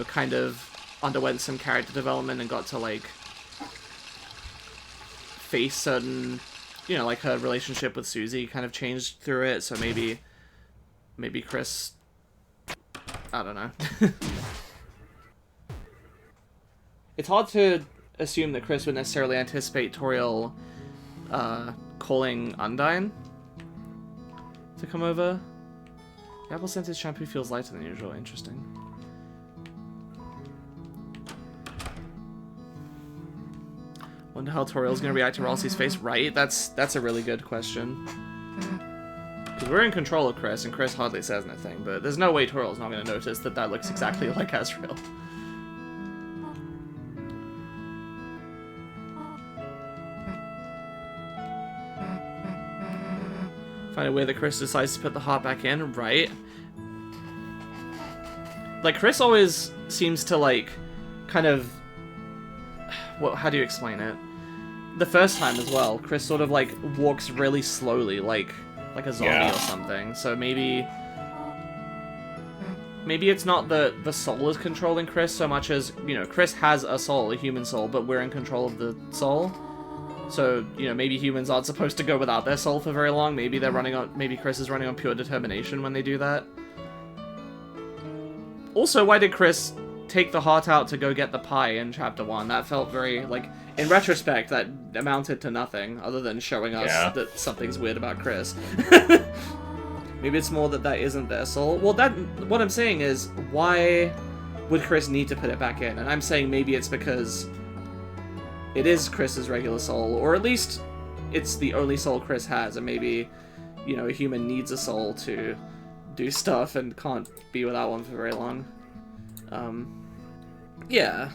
S1: kind of underwent some character development and got to, like, face certain, like her relationship with Susie kind of changed through it, so maybe Chris, I don't know. It's hard to assume that Chris would necessarily anticipate Toriel calling Undyne to come over. The apple scented shampoo feels lighter than usual. Interesting. Wonder how Toriel's gonna react to Ralsei's face. Right? That's a really good question. Because we're in control of Chris, and Chris hardly says anything, but there's no way Toriel's not gonna notice that looks exactly like Asriel. Find a way that Chris decides to put the heart back in, right? Like, Chris always seems to, like, kind of... Well, how do you explain it? The first time as well, Chris sort of, like, walks really slowly, like a zombie or something. So maybe it's not the soul is controlling Chris so much as, Chris has a soul, a human soul, but we're in control of the soul. So, maybe humans aren't supposed to go without their soul for very long. Maybe maybe Chris is running on pure determination when they do that. Also, why did Chris take the heart out to go get the pie in Chapter 1? That felt very, like, in retrospect, that amounted to nothing other than showing us that something's weird about Chris. Maybe it's more that isn't their soul. Well, what I'm saying is, why would Chris need to put it back in? And I'm saying maybe it's because it is Chris's regular soul, or at least it's the only soul Chris has, and maybe, you know, a human needs a soul to do stuff and can't be without one for very long. Yeah.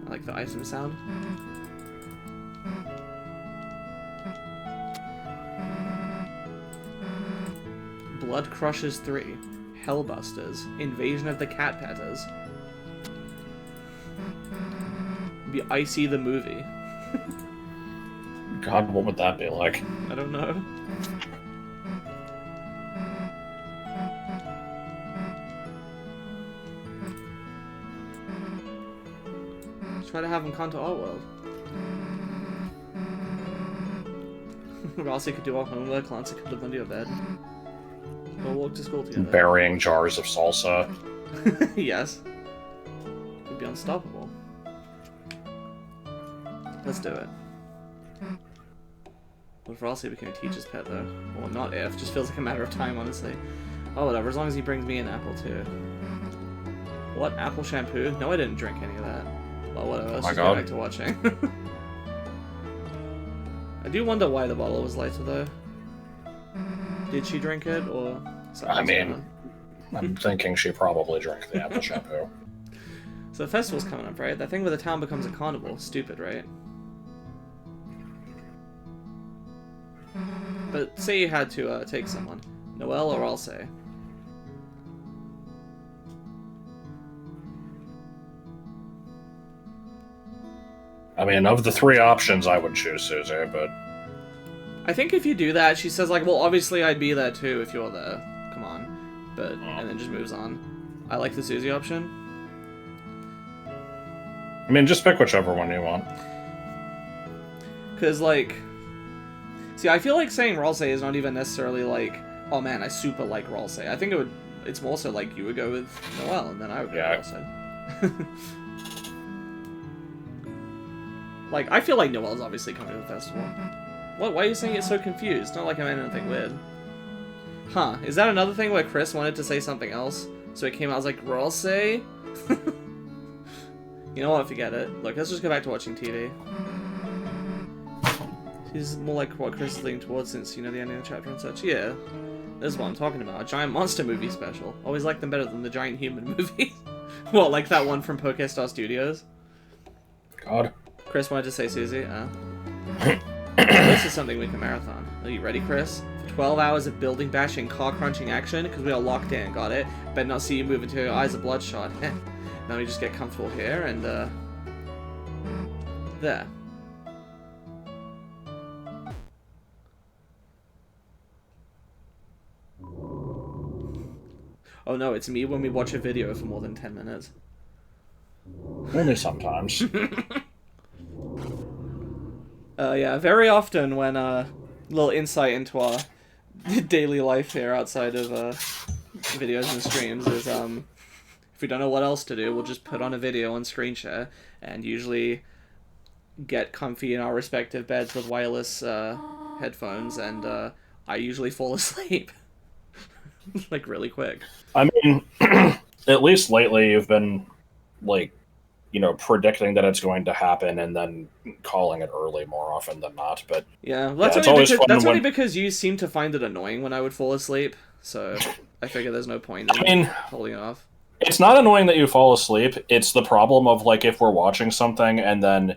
S1: I like the item sound. Blood Crushers 3, Hellbusters, Invasion of the Cat Petters. Be Icy the movie.
S2: God, what would that be like?
S1: I don't know. Try to have him come to our world. Rossi could do our homework, Clancy could live under your bed. We'll walk to school together.
S2: Burying jars of salsa.
S1: Yes. We'd be unstoppable. Let's do it. What if Rossi became a teacher's pet, though? Well, not if. Just feels like a matter of time, honestly. Oh, whatever. As long as he brings me an apple, too. What? Apple shampoo? No, I didn't drink any of that. Well, whatever. Let's just go back to watching. I do wonder why the bottle was lighter, though. Did she drink it, or something?
S2: I mean, I'm thinking she probably drank the apple shampoo.
S1: So the festival's coming up, right? That thing where the town becomes a carnival. Stupid, right? But say you had to take someone. Noelle or Alcé?
S2: I mean, of the three options, I would choose Susie, but...
S1: I think if you do that, she says, like, well, obviously I'd be there too if you're there. Come on. But, and then just moves on. I like the Susie option.
S2: I mean, just pick whichever one you want.
S1: Because, like... See, I feel like saying Ralsei is not even necessarily like, oh man, I super like Ralsei. I think it's more so like you would go with Noelle, and then I would go with Ralsei. Like, I feel like Noelle's obviously coming to the festival. What? Why are you saying it's so confused? Not like I meant anything weird. Huh, is that another thing where Chris wanted to say something else? So it came out as like, Ralsei? You know what, forget it. Look, let's just go back to watching TV. He's more like what Chris is leaning towards since, you know, the ending of the chapter and such. Yeah, this is what I'm talking about. A giant monster movie special. Always like them better than the giant human movie. What, like that one from PokeStar Studios?
S2: God.
S1: Chris wanted to say Susie. This is something we can marathon. Are you ready, Chris? 12 hours of building bashing, car crunching action, because we are locked in, got it? Better not see you move until your eyes are bloodshot. Now we just get comfortable here, and, there. Oh no, it's me when we watch a video for more than 10 minutes.
S2: Only sometimes.
S1: Yeah, very often when, little insight into our daily life here outside of, videos and streams is, if we don't know what else to do, we'll just put on a video on screen share, and usually get comfy in our respective beds with wireless, headphones, and, I usually fall asleep. Like, really quick.
S2: I mean, at least lately you've been, like, you know, predicting that it's going to happen and then calling it early more often than not, but...
S1: Yeah, well, that's only because you seem to find it annoying when I would fall asleep, so I figure there's no point in holding it off.
S2: It's not annoying that you fall asleep, it's the problem of, like, if we're watching something and then,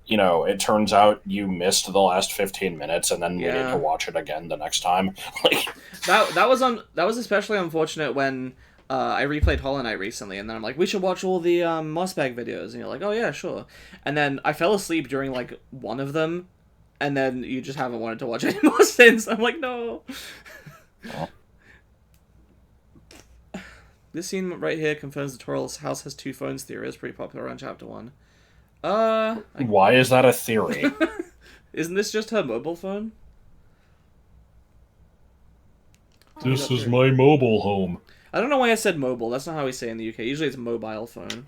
S2: you know, it turns out you missed the last 15 minutes and then we need to watch it again the next time. Like
S1: that was especially unfortunate when I replayed Hollow Knight recently, and then I'm like, we should watch all the Mossbag videos, and you're like, oh yeah, sure. And then I fell asleep during like one of them, and then you just haven't wanted to watch any more since. I'm like, no. This scene right here confirms the Toriel's house has 2 phones theory. It's pretty popular around chapter 1.
S2: Why is that a theory?
S1: Isn't this just her mobile phone?
S2: This is my mobile home.
S1: I don't know why I said mobile. That's not how we say it in the UK. Usually it's mobile phone.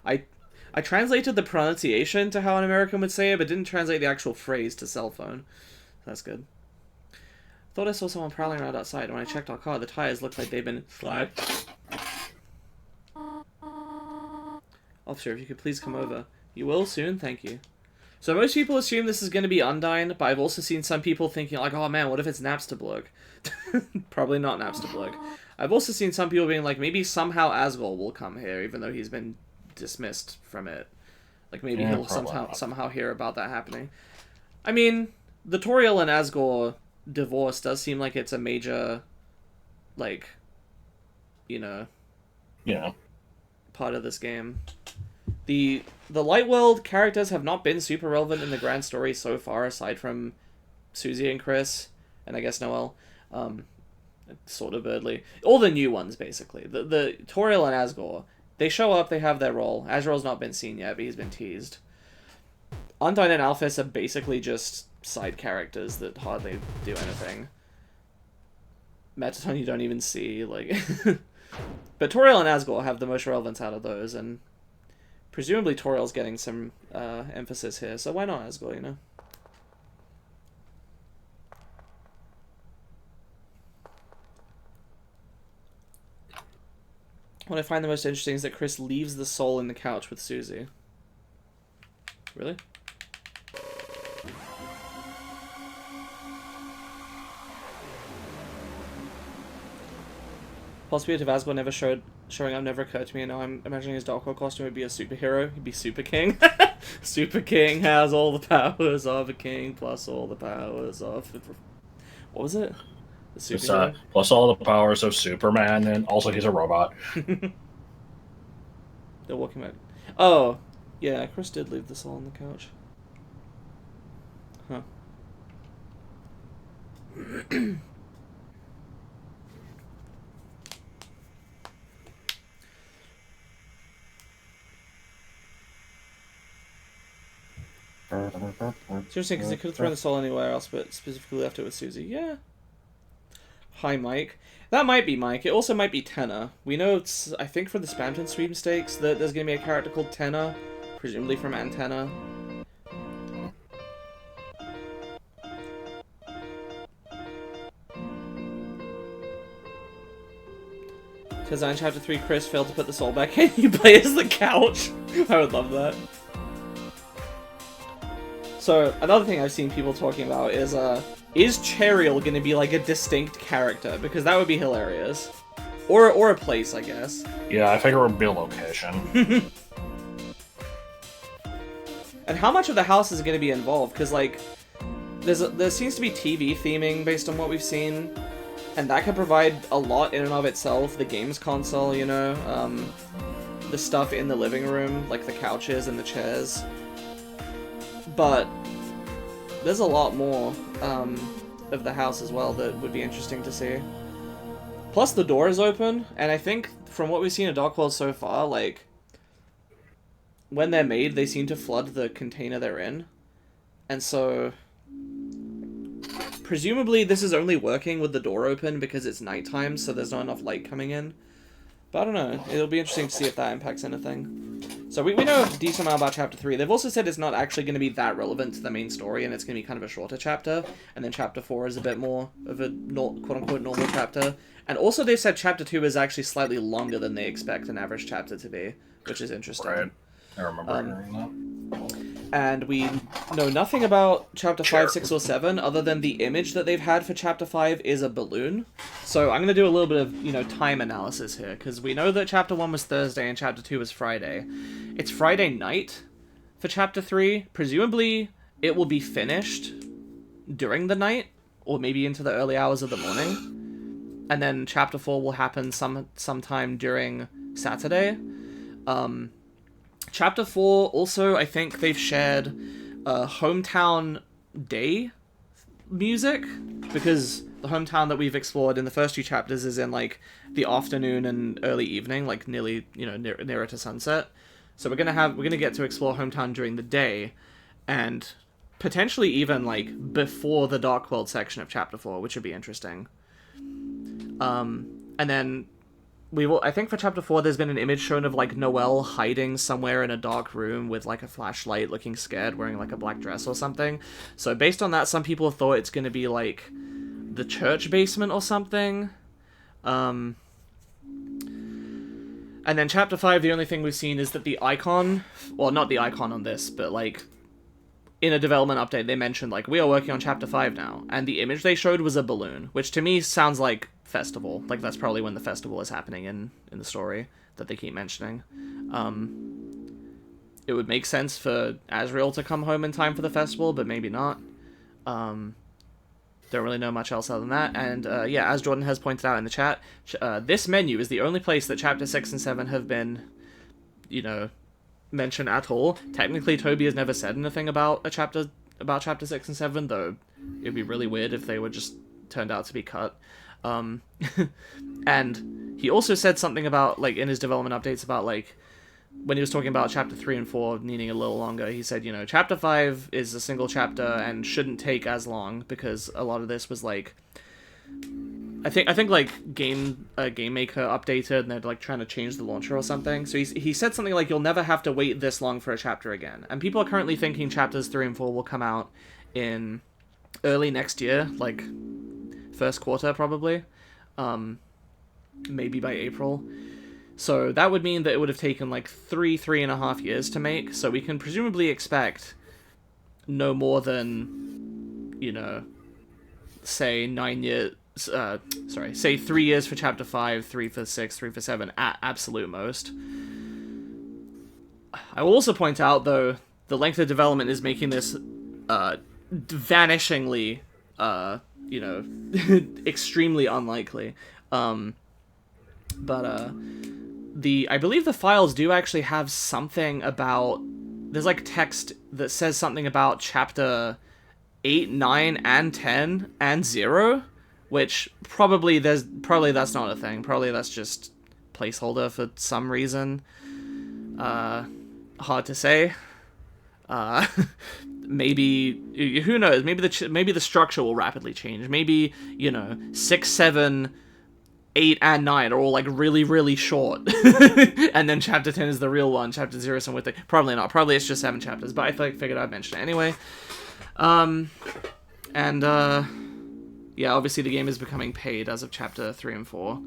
S1: I translated the pronunciation to how an American would say it, but didn't translate the actual phrase to cell phone. That's good. Thought I saw someone prowling around outside. When I checked our car, the tires looked like they'd been slacked. Officer, if you could please come over. You will soon, thank you. So most people assume this is going to be Undyne, but I've also seen some people thinking like, oh man, what if it's Napsterblurg? Probably not Napsterblurg. I've also seen some people being like, maybe somehow Asgore will come here, even though he's been dismissed from it. Like maybe he'll somehow hear about that happening. I mean, the Toriel and Asgore divorce does seem like it's a major, like, you know, part of this game. The Light World characters have not been super relevant in the grand story so far, aside from Susie and Chris, and I guess Noelle, sort of Birdley. All the new ones, basically. The Toriel and Asgore, they show up, they have their role. Azrael's not been seen yet, but he's been teased. Undyne and Alphys are basically just side characters that hardly do anything. Metaton you don't even see, like... But Toriel and Asgore have the most relevance out of those, and presumably Toriel's getting some emphasis here, so why not Asgore, you know? What I find the most interesting is that Chris leaves the soul in the couch with Susie. Really? Possibility of Asgore never showing up never occurred to me, and now I'm imagining his Dark World costume would be a superhero. He'd be Super King. Super King has all the powers of a king, plus all the powers of... What was it? The superhero?
S2: Plus all the powers of Superman, and also he's a robot.
S1: They're walking back. Oh, yeah, Chris did leave the soul on the couch. Huh. Seriously, because they could have thrown the soul anywhere else, but specifically left it with Susie. Yeah. Hi, Mike. That might be Mike. It also might be Tenna. We know, it's, I think, for the Spamton sweepstakes that there's going to be a character called Tenna, presumably from Antenna. Says in Chapter 3, Chris failed to put the soul back in. You play as the couch. I would love that. So, another thing I've seen people talking about is Cheriel gonna be like a distinct character? Because that would be hilarious. Or a place, I guess.
S2: Yeah, I figure it would be a location.
S1: And how much of the house is gonna be involved? Because, like, there seems to be TV theming based on what we've seen. And that could provide a lot in and of itself. The games console, you know, the stuff in the living room, like the couches and the chairs. But there's a lot more of the house as well that would be interesting to see. Plus the door is open, and I think from what we've seen in Dark World so far, like, when they're made, they seem to flood the container they're in. And so, presumably this is only working with the door open because it's nighttime, so there's not enough light coming in. But I don't know, it'll be interesting to see if that impacts anything. So we know a decent amount about Chapter 3. They've also said it's not actually going to be that relevant to the main story, and it's going to be kind of a shorter chapter. And then Chapter 4 is a bit more of a quote-unquote normal chapter. And also they've said Chapter 2 is actually slightly longer than they expect an average chapter to be, which is interesting.
S2: Right. I remember hearing that.
S1: And we know nothing about Chapter 5, 6, or 7, other than the image that they've had for Chapter 5 is a balloon. So I'm going to do a little bit of, you know, time analysis here, because we know that Chapter 1 was Thursday and Chapter 2 was Friday. It's Friday night for Chapter 3. Presumably, it will be finished during the night, or maybe into the early hours of the morning. And then Chapter 4 will happen sometime during Saturday. Chapter 4, also, I think they've shared Hometown Day music, because the hometown that we've explored in the first 2 chapters is in like the afternoon and early evening, like nearly, nearer to sunset. So we're gonna get to explore hometown during the day, and potentially even like before the Dark World section of chapter 4, which would be interesting. And then I think for chapter 4 there's been an image shown of like Noelle hiding somewhere in a dark room with like a flashlight, looking scared, wearing like a black dress or something. So based on that, some people have thought it's going to be like the church basement or something. And then chapter 5, the only thing we've seen is that the icon, well, not the icon on this, but like in a development update they mentioned like we are working on chapter 5 now, and the image they showed was a balloon, which to me sounds like festival. Like that's probably when the festival is happening in the story that they keep mentioning. It would make sense for Asriel to come home in time for the festival, but maybe not. Don't really know much else other than that. And yeah, as Jordan has pointed out in the chat, this menu is the only place that chapter 6 and 7 have been, mentioned at all. Technically, Toby has never said anything about chapter 6 and 7, though it'd be really weird if they were just turned out to be cut. And he also said something about, like, in his development updates about, like, when he was talking about chapter 3 and 4 needing a little longer, he said, chapter 5 is a single chapter and shouldn't take as long, because a lot of this was, like, I think like, Game Maker updated, and they're, like, trying to change the launcher or something. So he said something like, you'll never have to wait this long for a chapter again. And people are currently thinking chapters 3 and 4 will come out in early next year, like, first quarter, probably. Maybe by April. So that would mean that it would have taken like 3.5 years to make. So we can presumably expect no more than, say 9 years. Say 3 years for chapter 5, 3 for 6, 3 for 7 at absolute most. I will also point out, though, the length of development is making this vanishingly, extremely unlikely. I believe the files do actually have something about, there's like text that says something about chapter 8, 9, and 10, and 0, which probably that's not a thing. Probably that's just placeholder for some reason. Hard to say. Maybe, who knows, maybe the structure will rapidly change. Maybe, 6, 7, 8, and 9 are all, like, really, really short. And then chapter 10 is the real one, chapter 0 is somewhere. Probably not. Probably it's just 7 chapters, but I figured I'd mention it anyway. Yeah, obviously the game is becoming paid as of chapter 3 and 4.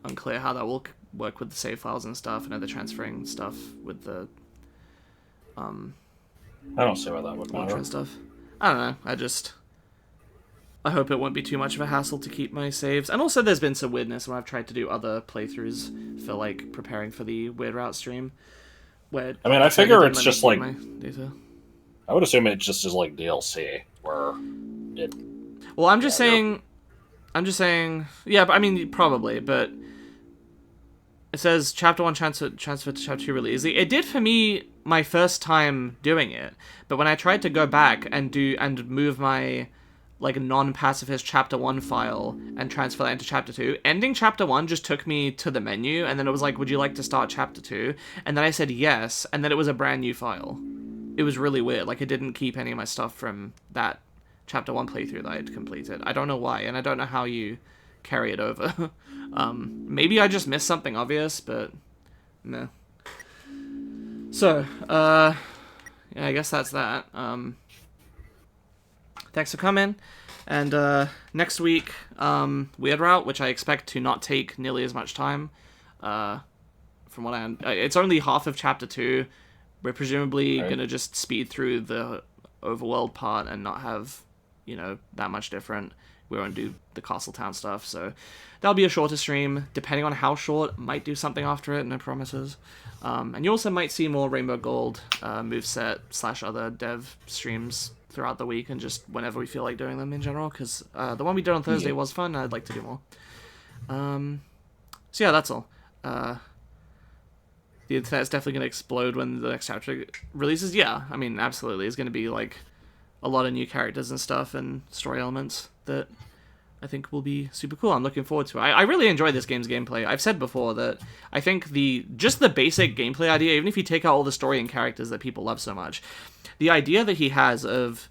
S1: Unclear how that will work with the save files and stuff, and other transferring stuff with the
S2: I don't see why that would matter.
S1: And stuff. I don't know. I hope it won't be too much of a hassle to keep my saves. And also there's been some weirdness when I've tried to do other playthroughs for, like, preparing for the Weird Route stream. Where
S2: I figure it's just like,
S1: data.
S2: I would assume it just is like DLC, where it...
S1: Well, I'm just saying, yeah, but I mean, probably, but it says chapter 1 transfer to chapter 2 really easy. It did for me my first time doing it, but when I tried to go back and move my, like, non-pacifist chapter 1 file and transfer that into chapter 2, ending chapter 1 just took me to the menu, and then it was like, would you like to start chapter 2? And then I said yes, and then it was a brand new file. It was really weird. Like, it didn't keep any of my stuff from that chapter 1 playthrough that I had completed. I don't know why, and I don't know how you carry it over. Maybe I just missed something obvious, but no. So, yeah, I guess that's that. Thanks for coming. And next week, Weird Route, which I expect to not take nearly as much time. From what it's only half of chapter 2. We're presumably going to just speed through the overworld part and not have, that much different. We won't do the Castle Town stuff, so that'll be a shorter stream. Depending on how short, might do something after it, no promises. And you also might see more Rainbow Gold moveset / other dev streams throughout the week, and just whenever we feel like doing them in general, because the one we did on Thursday was fun, and I'd like to do more. So yeah, that's all. The internet's definitely going to explode when the next chapter releases. Yeah, I mean, absolutely. It's going to be, like, a lot of new characters and stuff and story elements that I think will be super cool. I'm looking forward to it. I really enjoy this game's gameplay. I've said before that I think just the basic gameplay idea, even if you take out all the story and characters that people love so much, the idea that he has of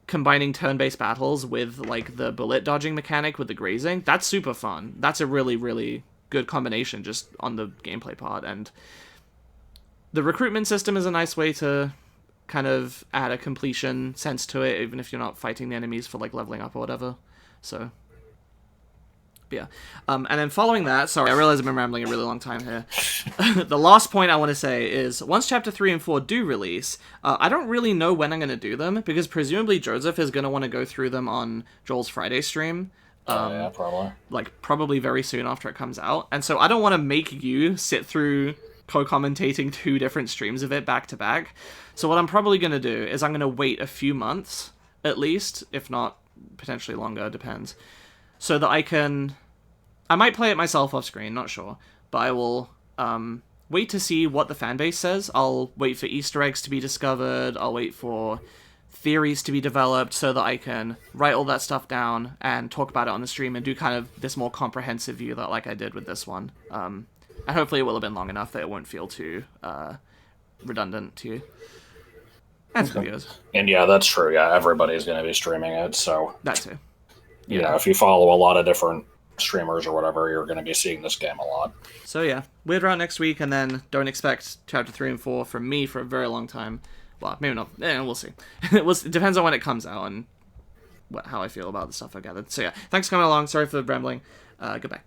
S1: combining turn-based battles with like the bullet dodging mechanic with the grazing, that's super fun. That's a really, really good combination just on the gameplay part. And the recruitment system is a nice way to kind of add a completion sense to it, even if you're not fighting the enemies for like leveling up or whatever. So yeah. And then following that, sorry, I realize I've been rambling a really long time here. The last point I want to say is, once Chapter 3 and 4 do release, I don't really know when I'm going to do them, because presumably Joseph is going to want to go through them on Joel's Friday stream.
S2: Yeah, probably.
S1: Like, probably very soon after it comes out. And so I don't want to make you sit through co-commentating 2 different streams of it back to back. So what I'm probably going to do is I'm going to wait a few months, at least, if not potentially longer, depends, so that I might play it myself off screen, not sure, but I will wait to see what the fanbase says. I'll wait for Easter eggs to be discovered, I'll wait for theories to be developed so that I can write all that stuff down and talk about it on the stream and do kind of this more comprehensive view that like I did with this one. And hopefully it will have been long enough that it won't feel too redundant to you. That's pretty good.
S2: And yeah, that's true. Yeah, everybody's going to be streaming it, so
S1: That too.
S2: you know, if you follow a lot of different streamers or whatever, you're going to be seeing this game a lot.
S1: So yeah, Weird Route next week, and then don't expect Chapter 3 and 4 from me for a very long time. Well, maybe not. We'll see. It depends on when it comes out and how I feel about the stuff I gathered. So yeah, thanks for coming along. Sorry for the rambling. Goodbye.